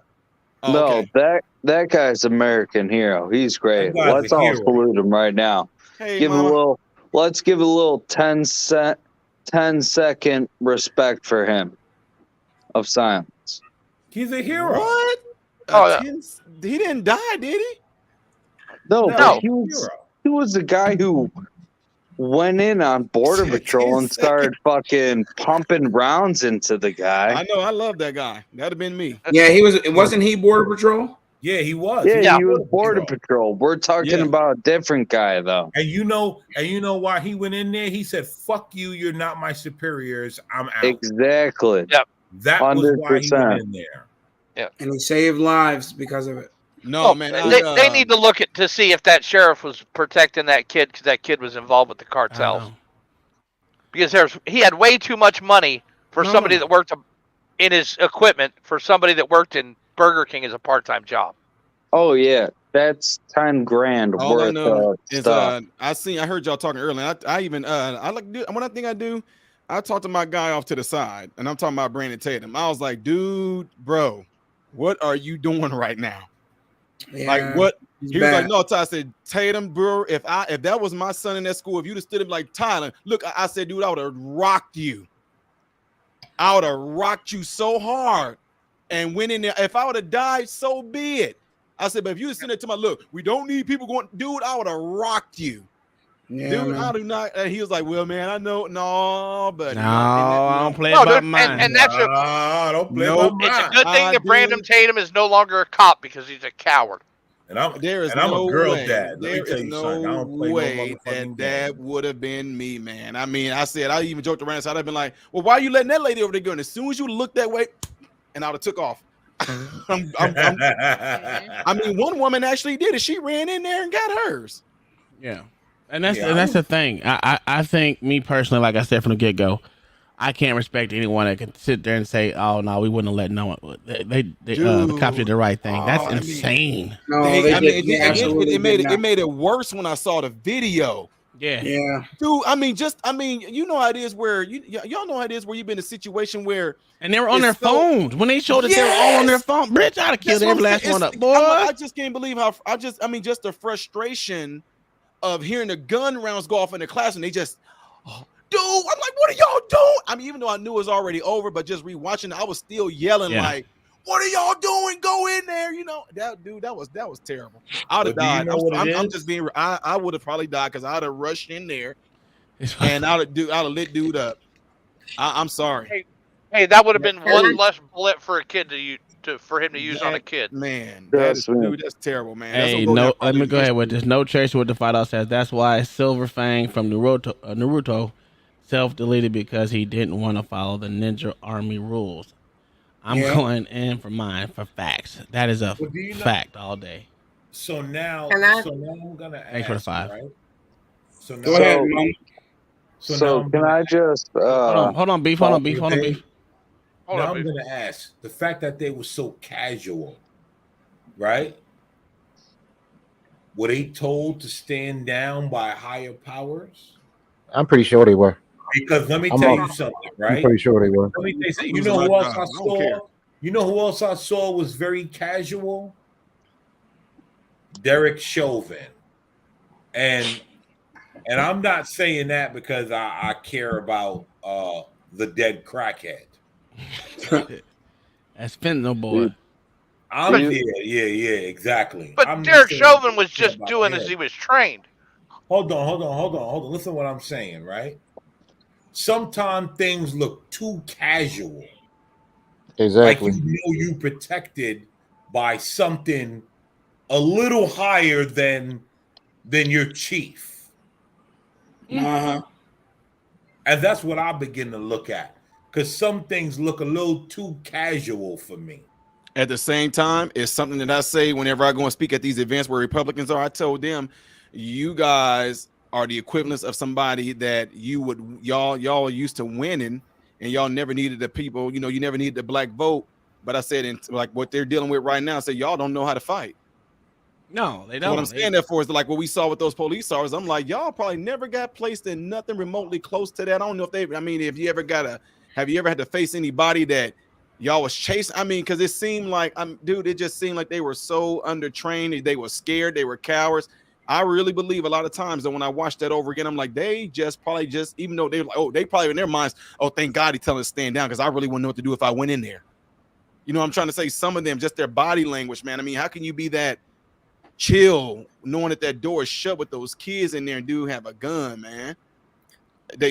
Oh, No, okay. that guy's American hero. He's great. That guy's Let's a all hero. salute him right now. Hey, mama. Let's give a little 10-second respect for him of silence. he's a hero. What? Oh, yeah. He didn't die, did he? No, No, but hero. he was the guy who went in on Border Patrol and started fucking pumping rounds into the guy. I know. I love that guy. That'd have been me. Yeah, wasn't he Border Patrol? Yeah, he was. Yeah, he was Border Border Patrol. Patrol. We're talking Yeah. about a different guy, though. And you know why he went in there? He said, "Fuck you, you're not my superiors. I'm out." Exactly. Yep. That was why he 100%. went in there. And he saved lives because of it. No, man. They need to look to see if that sheriff was protecting that kid because that kid was involved with the cartels. Because he had way too much money for No. somebody that worked in his equipment for somebody that worked in Burger King as a part-time job. Oh yeah, that's 10 grand All I worth know of is stuff. I heard y'all talking earlier. I even I like what I think I do. I talked to my guy off to the side, and I'm talking about Brandon Tatum. I was like, dude, bro, what are you doing right now? Yeah, Like what? he's He was like, bad. no. I said, Tatum, bro, if that was my son in that school, if you'd have stood him like Tyler, look, I said, dude, I would have rocked you. I would have rocked you so hard and went in there. If I would have died, so be it. I said, but if you just sitting there to my look, we don't need people going, dude, I would have rocked you. Yeah, Dude, man. I do not. And he was like, well, man, I know. No, but No, I don't play No, by dude, mine. and that's a don't play Nope. by it's a mine. good thing that Brandon Tatum is no longer a cop because he's a coward. And I'm There is a no girl way. dad. Let me There tell is you something. I no don't play way no that motherfucking that game. would have been me, man. I mean, I said I even joked around. So I'd have been like, "Well, why are you letting that lady over there go?" And as soon as you look that way, and I'd have took off. I mean, one woman actually did it. She ran in there and got hers. Yeah, and that's the thing. I think me personally, like I said from the get go, I can't respect anyone that can sit there and say, "Oh no, we wouldn't have let no one." The cops did the right thing. That's insane. It made it worse when I saw the video. Yeah, dude. You know how it is where y'all know how it is where you've been in a situation where and they were on their phones when they showed us they were all on their phone. Bitch, I'd have killed every last one up, boy. I just can't believe how just the frustration of hearing the gun rounds go off in the class and they just. Dude, I'm like, what are y'all doing? I mean, even though I knew it was already over, but just rewatching, I was still yelling like, "What are y'all doing? Go in there!" You know, that was terrible. I would have died. I'm just being. I would have probably died because I'd have rushed in there, and I'd have lit dude up. I'm sorry. Hey, that would have been one less bullet for a kid for him to use on a kid. Man, that's terrible, man. Hey, no, let me go ahead with this. No tracer with the fight says that's why Silver Fang from Naruto self-deleted because he didn't want to follow the ninja army rules. I'm going in for mine for facts. That is a fact all day. So now I'm gonna ask. Thanks for the 5. Right? So now, go ahead, Mom. So can I just hold on, beef. Now I'm gonna ask the fact that they were so casual, right? Were they told to stand down by higher powers? I'm pretty sure they were. Because let me tell you something, right? I'm pretty sure they were. Let me tell you something. You know who else I saw? You know who else I saw was very casual? Derek Chauvin. And I'm not saying that because I care about the dead crackhead. That's fentanyl, boy. Yeah, exactly. But Derek Chauvin was just doing as he was trained. Hold on. Listen to what I'm saying, right? Sometimes things look too casual. Exactly. Like you protected by something a little higher than your chief. Uh-huh. And that's what I begin to look at. Because some things look a little too casual for me. At the same time, it's something that I say whenever I go and speak at these events where Republicans are. I told them, you guys are the equivalents of somebody that y'all used to winning, and y'all never needed the people. You never needed the black vote. But I said, like what they're dealing with right now, I said y'all don't know how to fight. No, they don't. So what I'm saying that for is like what we saw with those police officers. I'm like, y'all probably never got placed in nothing remotely close to that. I don't know if if you ever have you ever had to face anybody that y'all was chasing? I mean, because it seemed like, it just seemed like they were so undertrained. They were scared. They were cowards. I really believe a lot of times that when I watch that over again, I'm like, they just probably even though they're like, they probably in their minds, thank God he's telling us to stand down because I really wouldn't know what to do if I went in there. You know, I'm trying to say some of them, just their body language, man. I mean, how can you be that chill knowing that door is shut with those kids in there and do have a gun, man? To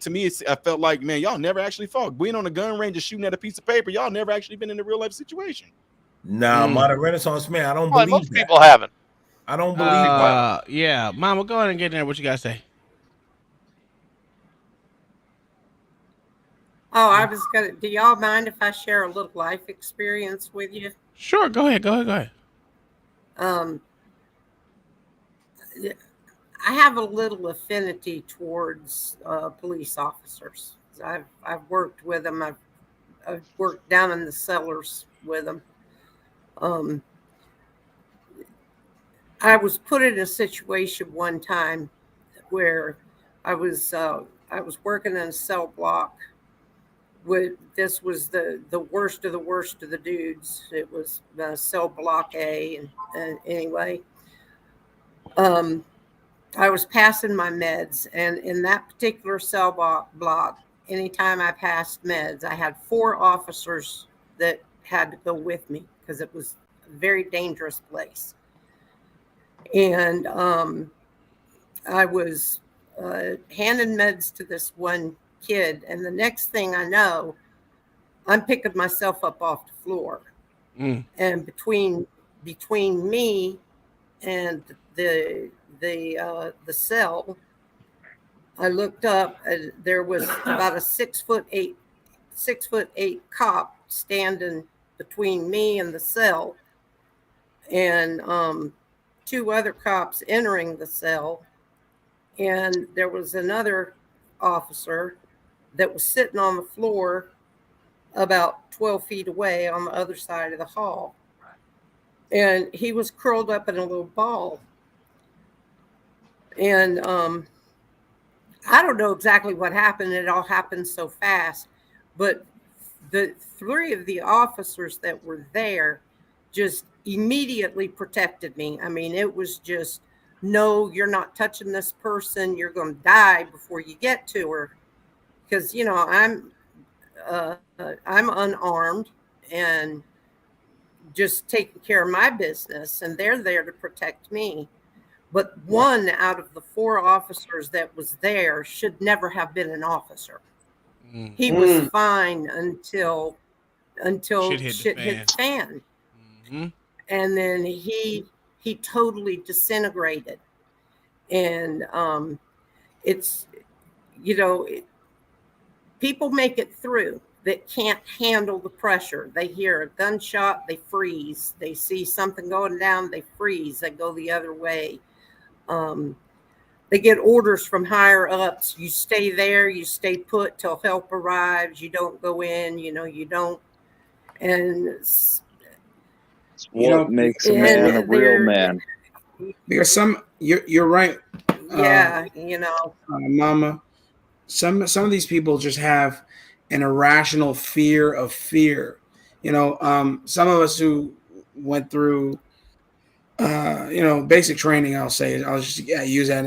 me, I felt like, man, y'all never actually fought. Being on a gun range and shooting at a piece of paper, y'all never actually been in a real life situation. Nah, modern Renaissance man, I don't believe most that. people haven't. I don't believe that. Yeah, Mama, go ahead and get in there. What you gotta say? Oh, I was gonna. Do y'all mind if I share a little life experience with you? Sure, go ahead. I have a little affinity towards police officers. I've worked with them. I've worked down in the cellars with them. I was put in a situation one time where I was working in a cell block. This was the worst of the dudes. It was cell block A, and anyway, I was passing my meds, and in that particular cell block, anytime I passed meds, I had 4 officers that had to go with me because it was a very dangerous place. And I was handing meds to this one kid, and the next thing I know, I'm picking myself up off the floor. And between me and the cell, I looked up, and there was about a 6'8" cop standing between me and the cell, and 2 other cops entering the cell, and there was another officer that was sitting on the floor about 12 feet away on the other side of the hall. And he was curled up in a little ball. And I don't know exactly what happened. It all happened so fast. But the three of the officers that were there just immediately protected me. I mean, it was just, no, you're not touching this person. You're going to die before you get to her. Because, you know, I'm unarmed and just taking care of my business, and they're there to protect me. But one out of the 4 officers that was there should never have been an officer. He was fine until shit hit the fan. And then he totally disintegrated. And it's, you know, people make it through that can't handle the pressure. They hear a gunshot, they freeze. They see something going down, they freeze. They go the other way. They get orders from higher ups. You stay there, you stay put till help arrives. You don't go in, you know, you don't. And it's what makes a man a real man. Because you're right. Yeah, you know, Mama. Some of these people just have an irrational fear of fear. You know, some of us who went through, you know, basic training, I'll just use that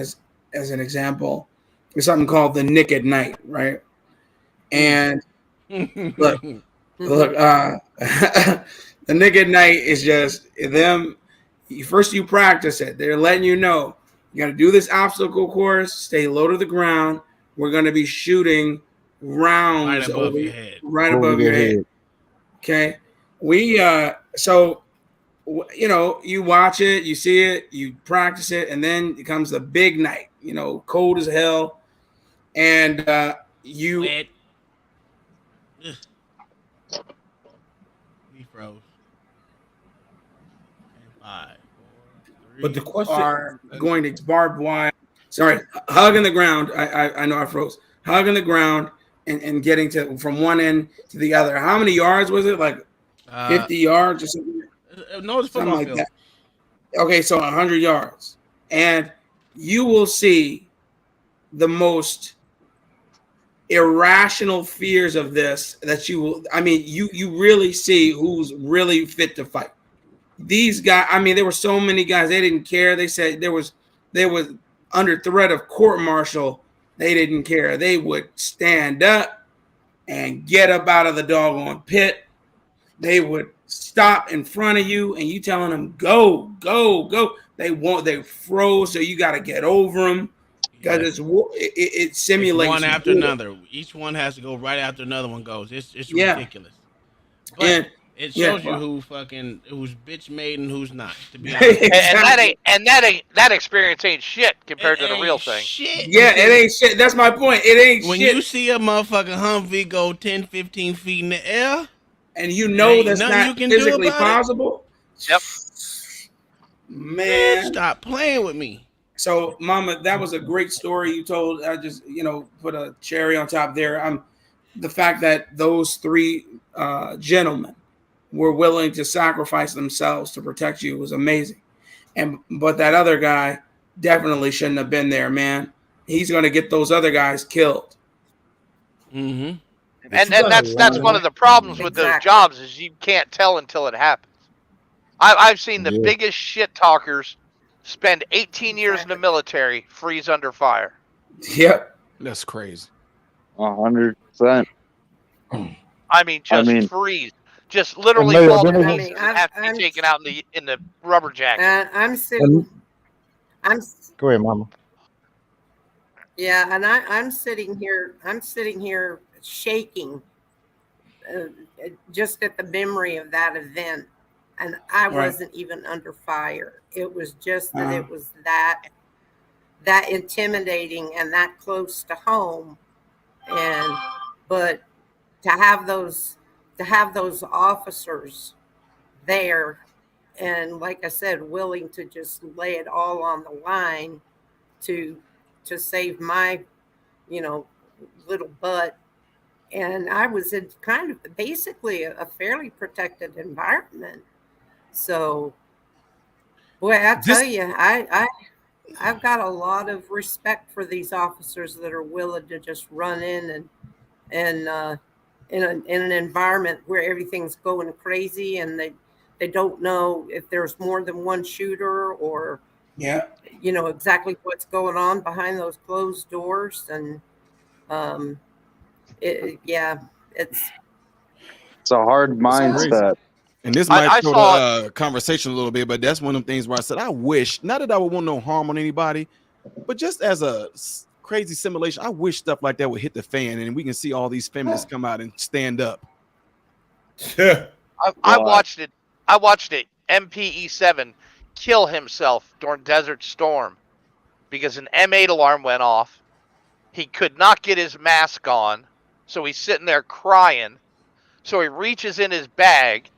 as an example. There's something called the Nick at Night, right? And look, the Nick at Night is just them. First, you practice it. They're letting you know you got to do this obstacle course. Stay low to the ground. We're going to be shooting rounds right above your head. Right above your head. Okay. So, you know, you watch it, you see it, you practice it, and then it comes the big night, you know, cold as hell. And you. Wet. He froze. 5, 4, 3. But the question are going to barbed wire. Sorry, hugging the ground. I know I froze. Hugging the ground and getting to from one end to the other. How many yards was it? Like 50 yards or something? No, it's something like that. Okay, so 100 yards. And you will see the most irrational fears of this that you will. I mean, you really see who's really fit to fight. These guys, I mean, there were so many guys, they didn't care. They said they was under threat of court martial. They didn't care. They would stand up and get up out of the doggone pit. They would stop in front of you and you telling them, go, go, go. They froze. So you got to get over them because it simulates one after another. Each one has to go right after another one goes. It's ridiculous. But it shows you who's bitch made and who's not. To be honest, and that experience ain't shit compared to the real thing. Shit. Yeah, it ain't shit. That's my point. It ain't when shit. You see a motherfucking Humvee go 10, 15 feet in the air, and you know that's not physically possible. Yep. Man, stop playing with me. So, Mama, that was a great story you told. I just, put a cherry on top there. The fact that those 3 gentlemen were willing to sacrifice themselves to protect you was amazing. But that other guy definitely shouldn't have been there, man. He's going to get those other guys killed. Mm-hmm. And that's one of the problems with those jobs is you can't tell until it happens. I've seen the biggest shit talkers spend 18 years in the military, freeze under fire. Yep. That's crazy. 100%. I mean, freeze. Just literally fall to pieces and have to be taken out in the rubber jacket. I'm sitting. Go ahead, Mama. Yeah, and I'm sitting here. I'm sitting here shaking, just at the memory of that event, and I wasn't even under fire. It was just that it was that intimidating and that close to home, but to have those officers there and, like I said, willing to just lay it all on the line to save my little butt. And I was in kind of basically a fairly protected environment. So, boy, I tell you, I've got a lot of respect for these officers that are willing to just run in and in an environment where everything's going crazy and they don't know if there's more than one shooter or exactly what's going on behind those closed doors. And it's a hard mindset. And this might throw the conversation a little bit, but that's one of the things where I said, I wish, not that I would want no harm on anybody, but just as a crazy simulation, I wish stuff like that would hit the fan and we can see all these feminists come out and stand up. I watched it. MPE7 kill himself during Desert Storm because an M8 alarm went off. He could not get his mask on, so he's sitting there crying. So he reaches in his bag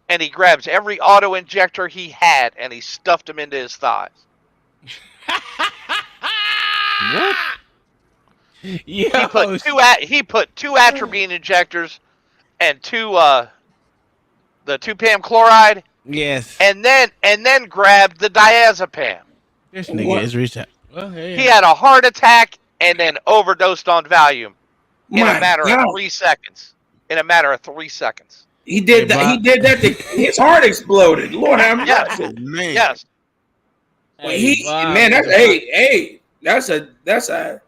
and he grabs every auto injector he had and he stuffed them into his thighs. What? He put two atropine injectors and the 2-PAM chloride. Yes. And then grabbed the diazepam. This nigga is reset. Well, He had a heart attack and then overdosed on Valium in a matter of 3 seconds. He did that. He did that. His heart exploded. Lord have mercy. Man. Yes. That's a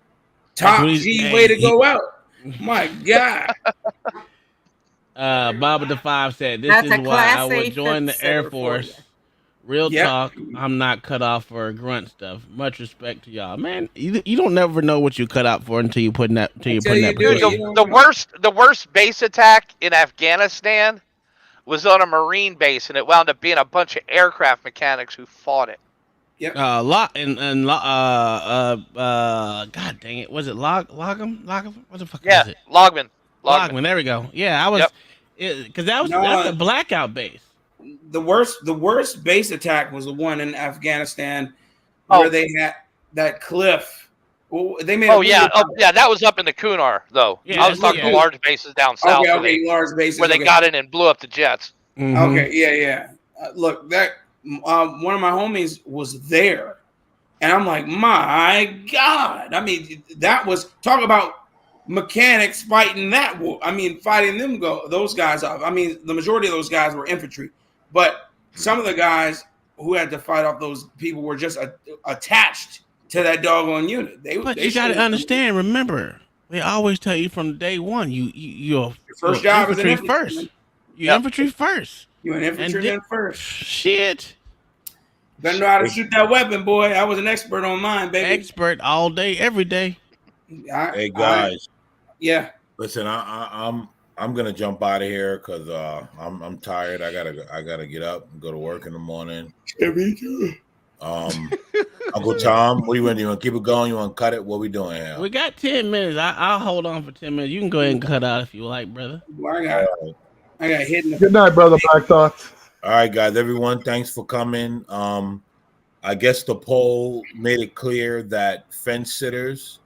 top G way to go out. My God. Bob the 5 said, "This That's is a why I Class A would join the fit Air setter for Force. Real talk. I'm not cut off for grunt stuff. Much respect to y'all, man. You don't never know what you cut out for until you put in that. Dude, the worst base attack in Afghanistan was on a Marine base, and it wound up being a bunch of aircraft mechanics who fought it. Yep. God dang it, was it Logham? What the fuck was it? Logman. There we go. Yeah, I was, because that's a blackout base. The worst base attack was the one in Afghanistan where they had that cliff. Well, they made. That was up in the Kunar though. Yeah, I was talking the large bases down south. Large bases where they got in and blew up the jets. Mm-hmm. Okay, yeah. Look, that one of my homies was there, and I'm like, my God! I mean, that was talk about mechanics fighting that war. I mean, fighting those guys off. I mean, the majority of those guys were infantry, but some of the guys who had to fight off those people were just attached to that doggone unit. But you got to understand. Remember, they always tell you from day one, your first job is infantry infantry. first. You infantry first. You an infantryman first. Shit. Better know how to shoot that weapon, boy. I was an expert on mine, baby. Expert all day, every day. Hey guys. Yeah. Listen, I'm gonna jump out of here because I'm tired. I gotta get up and go to work in the morning. Me too. Uncle Tom, what do you want to do? You want to keep it going? You want to cut it? What we doing here? We got 10 minutes. I'll hold on for 10 minutes. You can go ahead and cut out if you like, brother. I got hit in the. Good night, brother. Black Thoughts. All right, guys. Everyone, thanks for coming. I guess the poll made it clear that fence sitters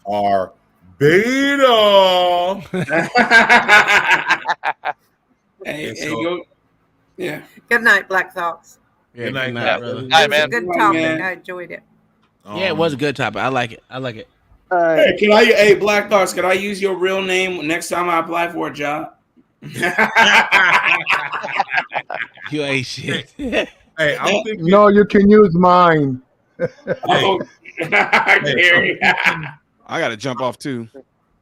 are beta. Yeah. Good night, Black Thoughts. Yeah, good night, brother. Night, man. Good topic. I enjoyed it. Yeah, it was a good topic. I like it. Hey, Black Thoughts, can I use your real name next time I apply for a job? You ain't shit. Hey, I'm thinking. No, you can use mine. Oh, Gary. I got to jump off too.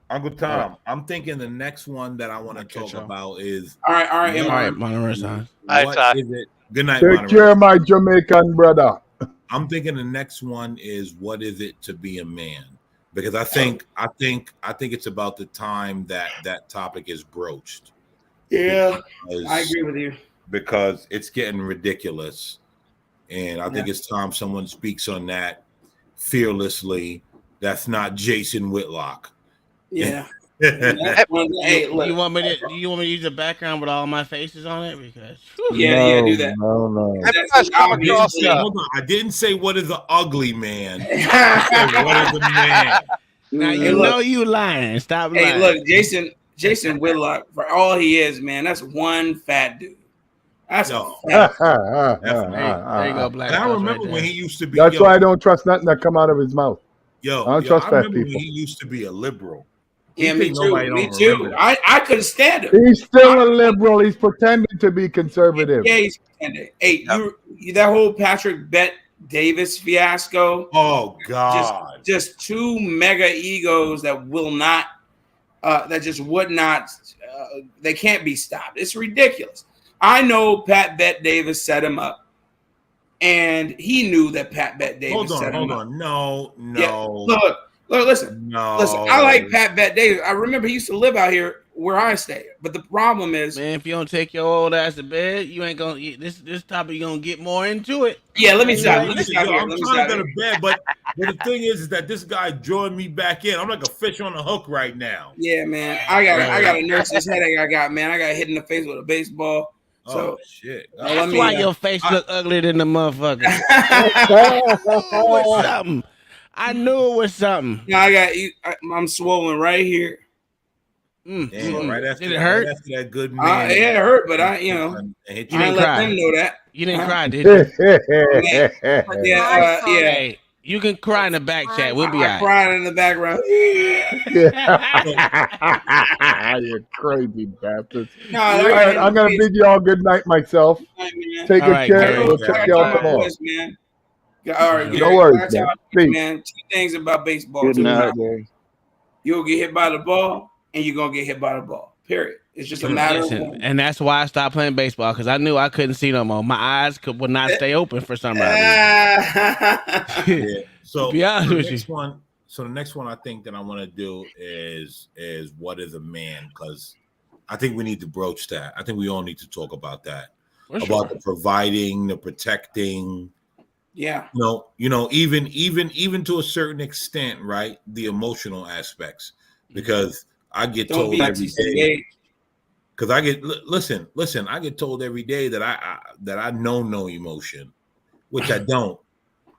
Uncle Tom, I'm thinking the next one that I want to talk about is. All right, Monterey. What is it? Good night, Take Monterey. care, my Jamaican brother. I'm thinking the next one is what is it to be a man? Because I think it's about the time that topic is broached. Yeah, I agree with you. Because it's getting ridiculous. And I think it's time someone speaks on that fearlessly. That's not Jason Whitlock. Yeah. Hey, look. You want me to use a background with all my faces on it? Because do that. No. Hold on. I didn't say what is an ugly man. I said, what is a man? Now Hey, you look. know you lying. Stop lying. Hey, look, Jason Whitlock, for all he is, man, that's one fat dude. That's a fat. There you go, Black. And I Boss remember right when there. he used to be. That's yo, why I don't trust nothing that come out of his mouth. I don't trust I fat remember people. when he used to be a liberal. Yeah, You me think too. nobody Me don't too. remember that? I couldn't stand him. He's still a liberal. He's pretending to be conservative. Yeah, he's pretending. Hey, you that whole Patrick Bet Davis fiasco. Oh God. Just two mega egos that will not that just would not they can't be stopped. It's ridiculous. I know Pat Bet Davis set him up. And he knew that Pat Bet Davis set him up. No. Yeah. Look, listen. No. Listen, I like Pat Bet Davis. I remember he used to live out here where I stay. But the problem is, man, if you don't take your old ass to bed, you ain't gonna. This topic you gonna get more into it. Yeah, let me stop. I'm trying to go to bed, but the thing is that this guy drawing me back in. I'm like a fish on a hook right now. Yeah, man. I gotta nurse this headache I got, man. I got hit in the face with a baseball. So shit. That's why your face look uglier than the motherfucker. What's something? I knew it was something. No, I got you. I'm swollen right here. Damn, right after, Did it hurt? Right after that good man. Yeah, it hurt, but I didn't let cry. them know that. You didn't cry, did you? Yeah. Hey, you can cry in the back chat. We'll be all I right. cried in the background. You're crazy bastards. No, All right, I'm gonna bid y'all good night myself. Take All good right, care. Gary. We'll check y'all tomorrow. Man. All right, No Gary, worries, that's man. how I Peace. think, man. Two things about baseball. Good Two night, things. Gary. You'll get hit by the ball, and you're gonna get hit by the ball. Period. It's just a matter of Listen, when. and that's why I stopped playing baseball because I knew I couldn't see no more. My eyes would not stay open for some reason. Yeah. So To be honest the with next you. one. So the next one I think that I want to do is what is a man? Because I think we need to broach that. I think we all need to talk about that. For about sure. the providing, the protecting. Yeah. Even to a certain extent, right? The emotional aspects, because I get Don't told be every day. disengaged. Because I get listen. I get told every day that I know no emotion, which I don't,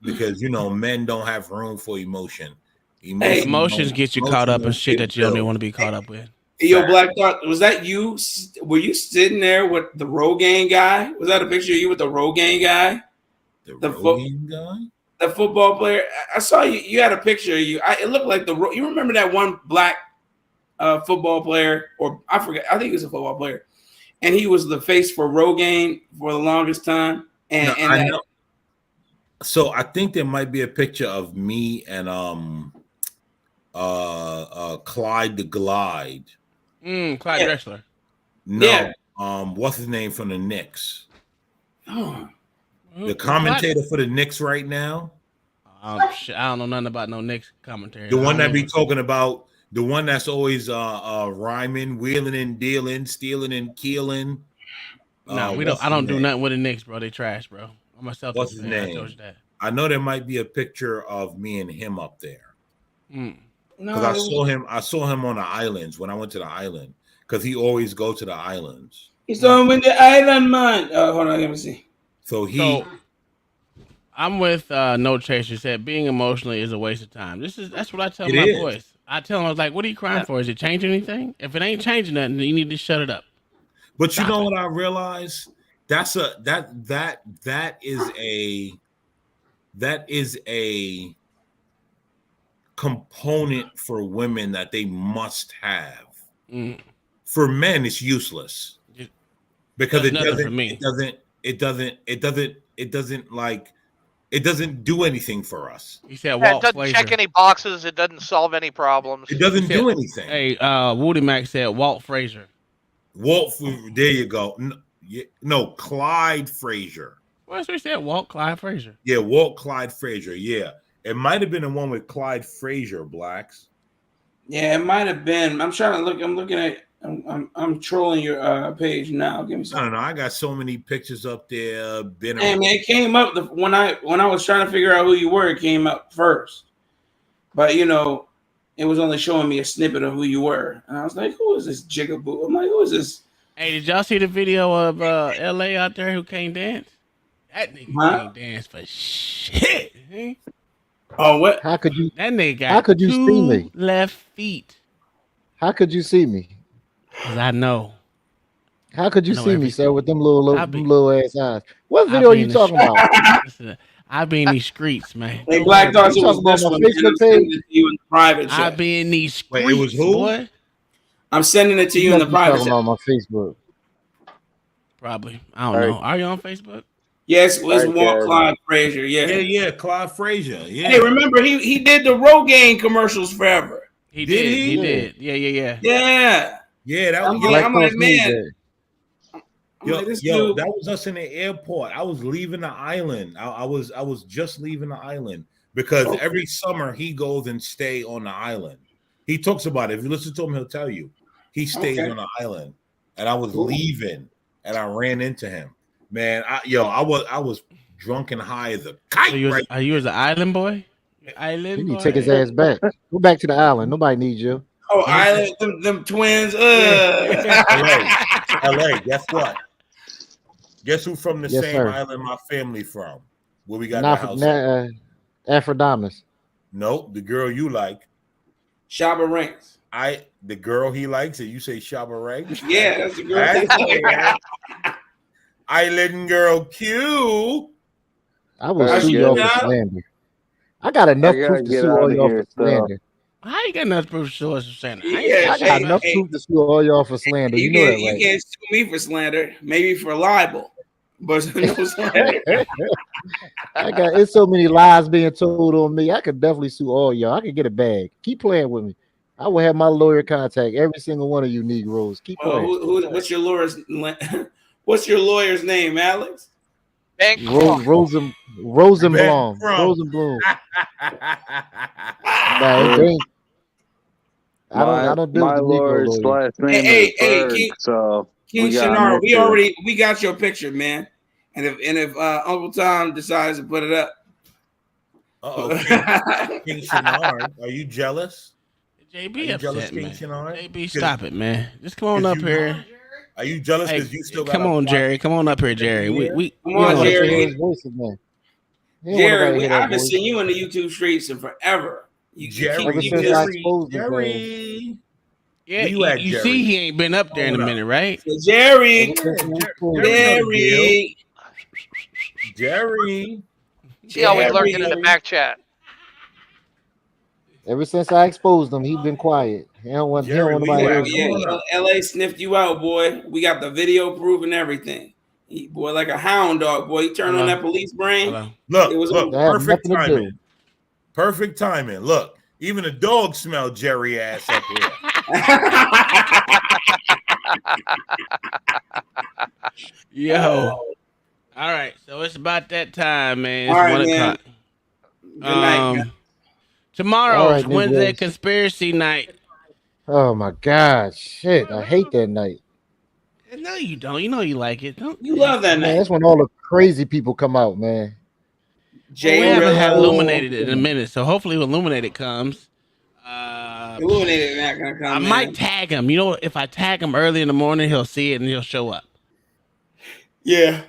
because men don't have room for emotion. Emotions get you caught up in don't shit get that you don't built. even want to be caught up with. Yo, Black Thought, was that you? Were you sitting there with the Rogaine guy? Was that a picture of you with the Rogaine guy? The Rogaine guy? The football player. I saw you. You had a picture of you. It looked like you remember that one black football player, or I forget. I think he was a football player, and he was the face for Rogaine for the longest time. And, No, and I that, know. So I think there might be a picture of me and Clyde the Glide. Clyde Drexler. No, Yeah. What's his name from the Knicks? Oh. The commentator for the Knicks right now. Shit, I don't know nothing about no Knicks commentary. The one I that be don't talking about, the one that's always rhyming, wheeling and dealing, stealing and keeling. know. No, we don't. I don't do nothing with the Knicks, bro. They trash, bro. I'm a Celtics What's his fan. name? I told you that. I know there might be a picture of me and him up there. Mm. Because I saw him on the islands when I went to the island. Because he always go to the islands. He's on with the island man. Hold on, let me see. So I'm with No Chaser. Said being emotionally is a waste of time. That's what I tell It my is. boys. I tell them, I was like, "What are you crying for? Is it changing anything? If it ain't changing nothing, then you need to shut it up." But you Stop know it. what I realized? That is a component for women that they must have. Mm. For men, it's useless because Does nothing for me. it doesn't do anything for us. He said, Yeah, it "Walt doesn't Frazier." check any boxes. It doesn't solve any problems. It doesn't He do said- anything. Hey, Woody Mac said Walt Frazier. There you go. No, Clyde Frazier. What he said? Walt Clyde Frazier. Yeah, Walt Clyde Frazier. Yeah, it might have been the one with Clyde Frazier, Blacks. Yeah, it might have been. I'm trying to look. I'm looking at. I'm trolling your page now. Give me I some. don't know. I got so many pictures up there. Hey man, it came up when I was trying to figure out who you were. It came up first, but it was only showing me a snippet of who you were, and I was like, "Who is this Jigaboo?" I'm like, "Who is this?" Hey, did y'all see the video of LA out there who can't dance? That nigga can't dance for shit. Oh, what? How could you? That nigga got How could you see two me? left feet. How could you see me? Cause I know. How could you I know see me, everything. sir, with them little I be- them little ass eyes? What I video are be you in the talking about? Listen, I be in these streets, man. Hey, Don't Black worry Thought You it was talking about this my one, man. I'm Facebook sending page? it to you in the private I chat. be in these streets, Wait, it was who? boy. I'm sending it to you You in must the be private talking chat. about my Facebook. Probably. I don't know. Are you on Facebook? Yes, it's Alright, Walt guys. Clyde Frazier. Yeah. Yeah, Claude Frazier. Yeah. Hey, remember he did the Rogaine commercials forever. He Did did. he? He Yeah. did. Yeah. Yeah. Yeah, that I'm was like, Black I'm Thought like, News man. that. I'm like, this Yo, dude. that was us in the airport. I was leaving the island. I was just leaving the island because Okay. every summer he goes and stay on the island. He talks about it. If you listen to him, he'll tell you. He stays Okay. on the island, and I was Cool. leaving, and I ran into him. Man, I was drunk and high as a kite. Are you as an island boy? Island You need boy. to take his ass back. Go back to the island. Nobody needs you. Oh, Island, them twins. LA, guess what? Guess who from the Yes, same sir. island my family from? Where we got Not the house? Aphrodite. Nope, the girl you like. Shabba Ranks. The girl he likes, and you say Shabba Ranks? Yeah, that's the girl. That's Island girl Q. I will How's sue she y'all doing for now? slander. I got enough I gotta proof to get sue all outta y'all here, for slander. How you got enough proof to show us Santa? Yeah, I got enough proof to sue all y'all for slander. You know that, You right? can't sue me for slander, maybe for libel, but no slander. It's so many lies being told on me. I could definitely sue all y'all. I could get a bag. Keep playing with me. I will have my lawyer contact every single one of you Negroes. Keep Well, playing. what's your lawyer's what's your lawyer's name, Alex? Rosenblum. Rosenblum. Nah, it ain't. I don't do my the Negro Lord's lawyer. last name Hey, is Berg, so King we got Shinar, Mr. we got your picture, man. And if Uncle Tom decides to put it up, King Shinar, are you jealous? JB Are you upset, jealous, King man. Shinar? JB, stop it, man. Just come on up here. Are you jealous Hey, because you still got come a on, plot? Jerry. Come on up here, Jerry. We Come on, He don't Jerry. hear his voice again. He don't want Jerry, nobody to hear that I've been voice. seeing you in the YouTube streets and forever. You Jerry, Ever keep since this. I exposed him, man. Jerry. Yeah, Where you at, you Jerry? see he ain't been up there in a minute, right? Jerry, Ever since I exposed him. Jerry, Jerry. See how we lurking in the back chat. Ever since I exposed him, he been quiet. He don't want nobody yeah, else. yeah, LA sniffed you out, boy. We got the video proof and everything. Boy, like a hound dog, boy. He turned on that police brain. Look, It was look, That had perfect nothing to do. timing. Perfect timing. Look, even the dog smelled Jerry ass up here. Yo. All right, so it's about that time, man. It's All right, 1 man. o'clock. Good night, man. Tomorrow's All right, Wednesday Negroes. conspiracy night. Oh my God, shit! I hate that night. No, you don't. You know you like it. Don't You love that Man, night. that's when all the crazy people come out, man. we haven't had Rillo. Illuminated in a minute, so hopefully when Illuminated comes, Illuminated not gonna come. I man. might tag him. You know, if I tag him early in the morning, he'll see it and he'll show up. Yeah.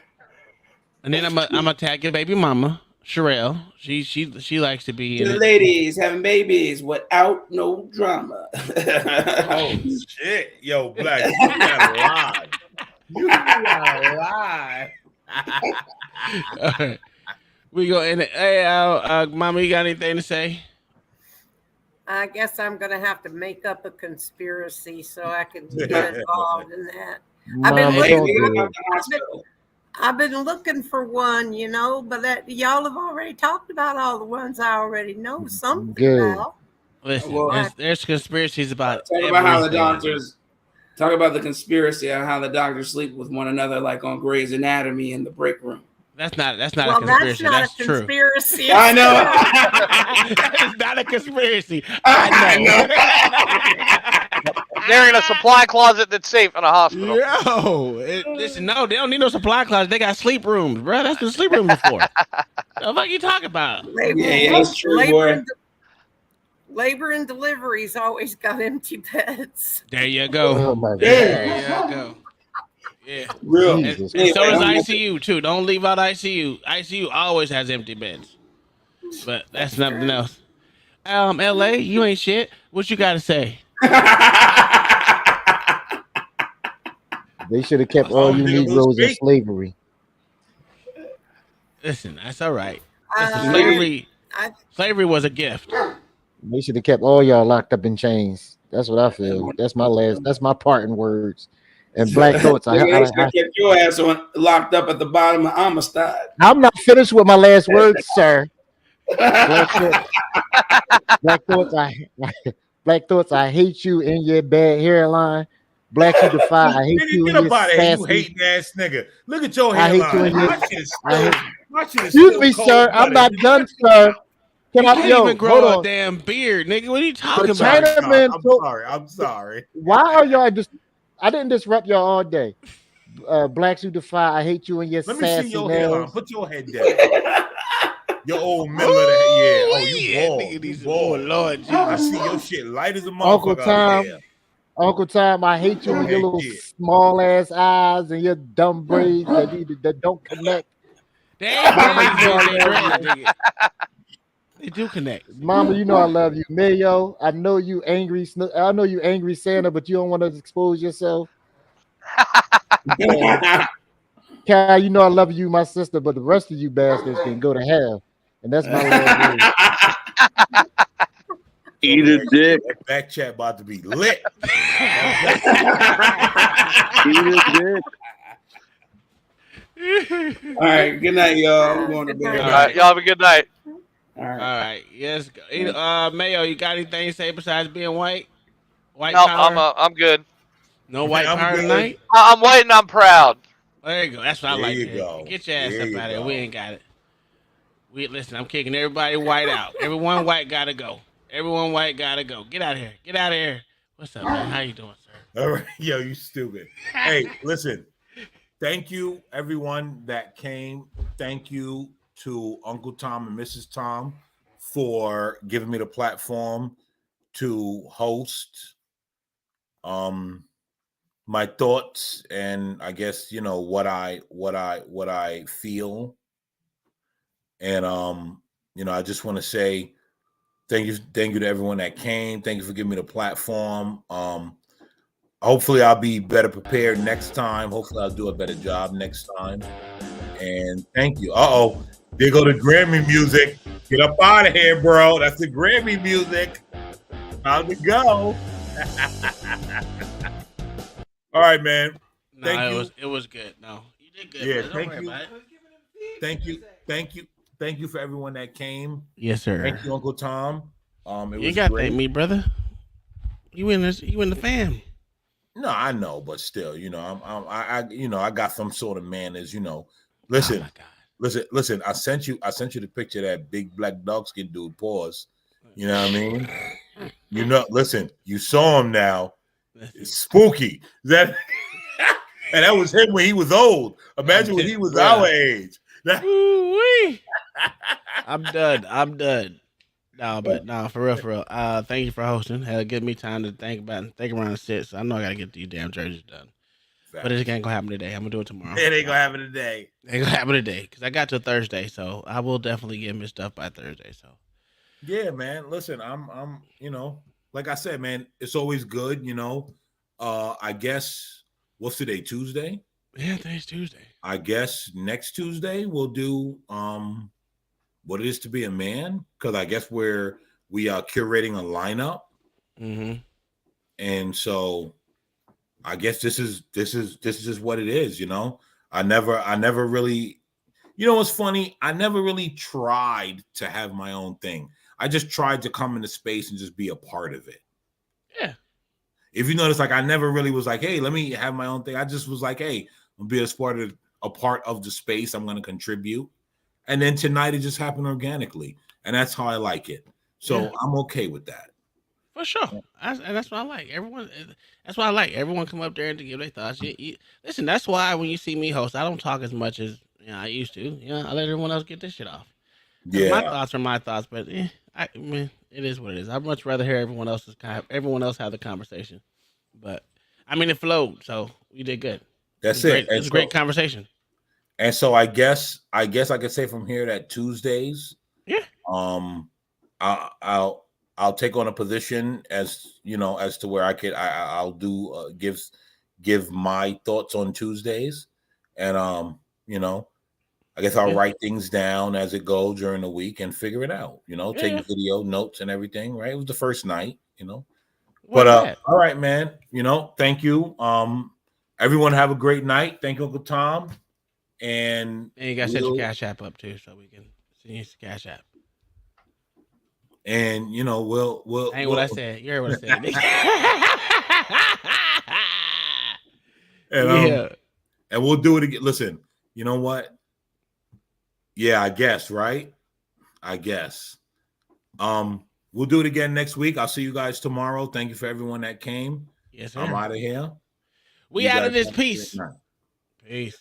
And then I'm gonna tag your baby mama, Sherelle. She likes to be in The it. ladies having babies without no drama. Oh shit, yo, Black, you gotta lie. You gotta lie. All right. We go in it. Hey, Mama, you got anything to say? I guess I'm going to have to make up a conspiracy so I can get involved in that. I've been Mama, don't do looking. it. I've been looking for one, but y'all have already talked about all the ones I already know something Good. about. Listen, Well, there's conspiracies about Talk about how the everything. doctors talk about the conspiracy of how the doctors sleep with one another, like on Grey's Anatomy in the break room. That's not Well, a conspiracy. that's not That's a true. conspiracy. I know. That's not a conspiracy. I They're in a supply closet that's safe in a hospital. Listen, no, they don't need no supply closet. They got sleep rooms, bro. That's what the sleep rooms are for. The fuck you talking about? that's true, boy. Labor and delivery's always got empty beds. There you go. Oh my God. There you go. Yeah. Real. Jesus. And so does Anyway, ICU too. Don't leave out ICU. ICU always has empty beds. But that's something else. LA, you ain't shit. What you got to say? They should have kept all you Negroes in slavery. Listen, that's all right. Listen, slavery was a gift. They should have kept all y'all locked up in chains. That's what I feel. That's my parting words. And Black Thoughts, I get your ass locked up at the bottom of Amistad. I'm not finished with my last words, sir. Black Thoughts, I hate you in your bad hairline. Black You Defy, I hate you in your sassy. You hating ass nigga. Look at your hairline. Excuse me, sir. I'm not done, sir. You can't even grow a damn beard, nigga. What are you talking about? I'm sorry. Why are y'all just? I didn't disrupt y'all all day. Blacks Who Defy, I hate you in your sassy. Let me see your hairline. Put your head down. Your old middle of the head. Oh, you bald. Oh, Lord Jesus. I see your shit light as a motherfucker. Uncle Tom, I hate you with your little small ass eyes and your dumb braids that don't connect. They do connect. Mama, you know I love you. Mayo, I know you angry. I know you angry Santa, but you don't want to expose yourself. Kai, you know I love you, my sister, but the rest of you bastards can go to hell. And that's my last word. Eat a dick. Back chat about to be lit. Eat a dick. All right, good night, y'all. I'm going to bed. All right, y'all have a good night. All right. Yes. Mayo, you got anything to say besides being white? White no, power? I'm good. No white power tonight? I'm white and I'm proud. There you go. That's what I like. Go. Get your ass up out of here. We ain't got it. Listen, I'm kicking everybody white out. Everyone white gotta go. Everyone white gotta go. Get out of here. Get out of here. What's up, man? How you doing, sir? All right. Yo, you stupid. Hey, listen. Thank you, everyone that came. Thank you to Uncle Tom and Mrs. Tom for giving me the platform to host my thoughts and I guess what I feel. And I just want to say thank you to everyone that came. Thank you for giving me the platform. Hopefully I'll be better prepared next time. Hopefully I'll do a better job next time. And thank you. There go the Grammy music. Get up out of here, bro. That's the Grammy music. Time to go. All right, man. Thank you. It was good. No, you did good. Yeah, thank you. Thank you for everyone that came. Yes, sir. Thank you, Uncle Tom. You got to thank me, brother. You in the fam. No, I know, but still, I got some sort of manners, Listen, listen. I sent you the picture of that big black dog skin dude. Pause. You know what I mean? Listen, you saw him now. It's spooky. And that was him when he was old. Imagine when he was our age. I'm done. No, for real. Thank you for hosting. Had to give me time to think around and sit. So I know I gotta get these damn jerseys done. But it ain't gonna happen today. I'm gonna do it tomorrow. It ain't gonna happen today. It ain't gonna happen today because I got till Thursday, so I will definitely get my stuff by Thursday. So yeah, man. Listen, I'm like I said, man, it's always good, I guess what's today? Tuesday? Yeah, today's Tuesday. I guess next Tuesday we'll do what it is to be a man, because I guess we are curating a lineup. Mm-hmm. And so I guess this is just what it is, I never really, what's funny? I never really tried to have my own thing. I just tried to come into space and just be a part of it. Yeah. If you notice, like I never really was like, hey, let me have my own thing. I just was like, hey, I'm gonna be a part of the space. I'm gonna contribute. And then tonight it just happened organically. And that's how I like it. So I'm okay with that. For sure. And that's what I like. That's what I like. Everyone come up there and to give their thoughts. Listen, that's why when you see me host, I don't talk as much as I used to. I let everyone else get this shit off. Yeah. My thoughts are my thoughts, but it is what it is. I'd much rather hear everyone else have the conversation. But it flowed, so we did good. That's it. It's a great conversation. And so I guess I could say from here that Tuesdays Yeah. I'll take on a position as to where I'll do give my thoughts on Tuesdays, and I guess I'll write things down as it goes during the week and figure it out. Take video notes and everything. Right? It was the first night. But all right, man. Thank you. Everyone have a great night. Thank you, Uncle Tom. And you gotta set your Cash App up too, so we can see your Cash App. And we'll ain't what I said. You heard what I said. And and we'll do it again. Listen, you know what? Yeah, I guess, right? I guess. We'll do it again next week. I'll see you guys tomorrow. Thank you for everyone that came. Yes, sir. I'm out of here. We out of this piece. Peace.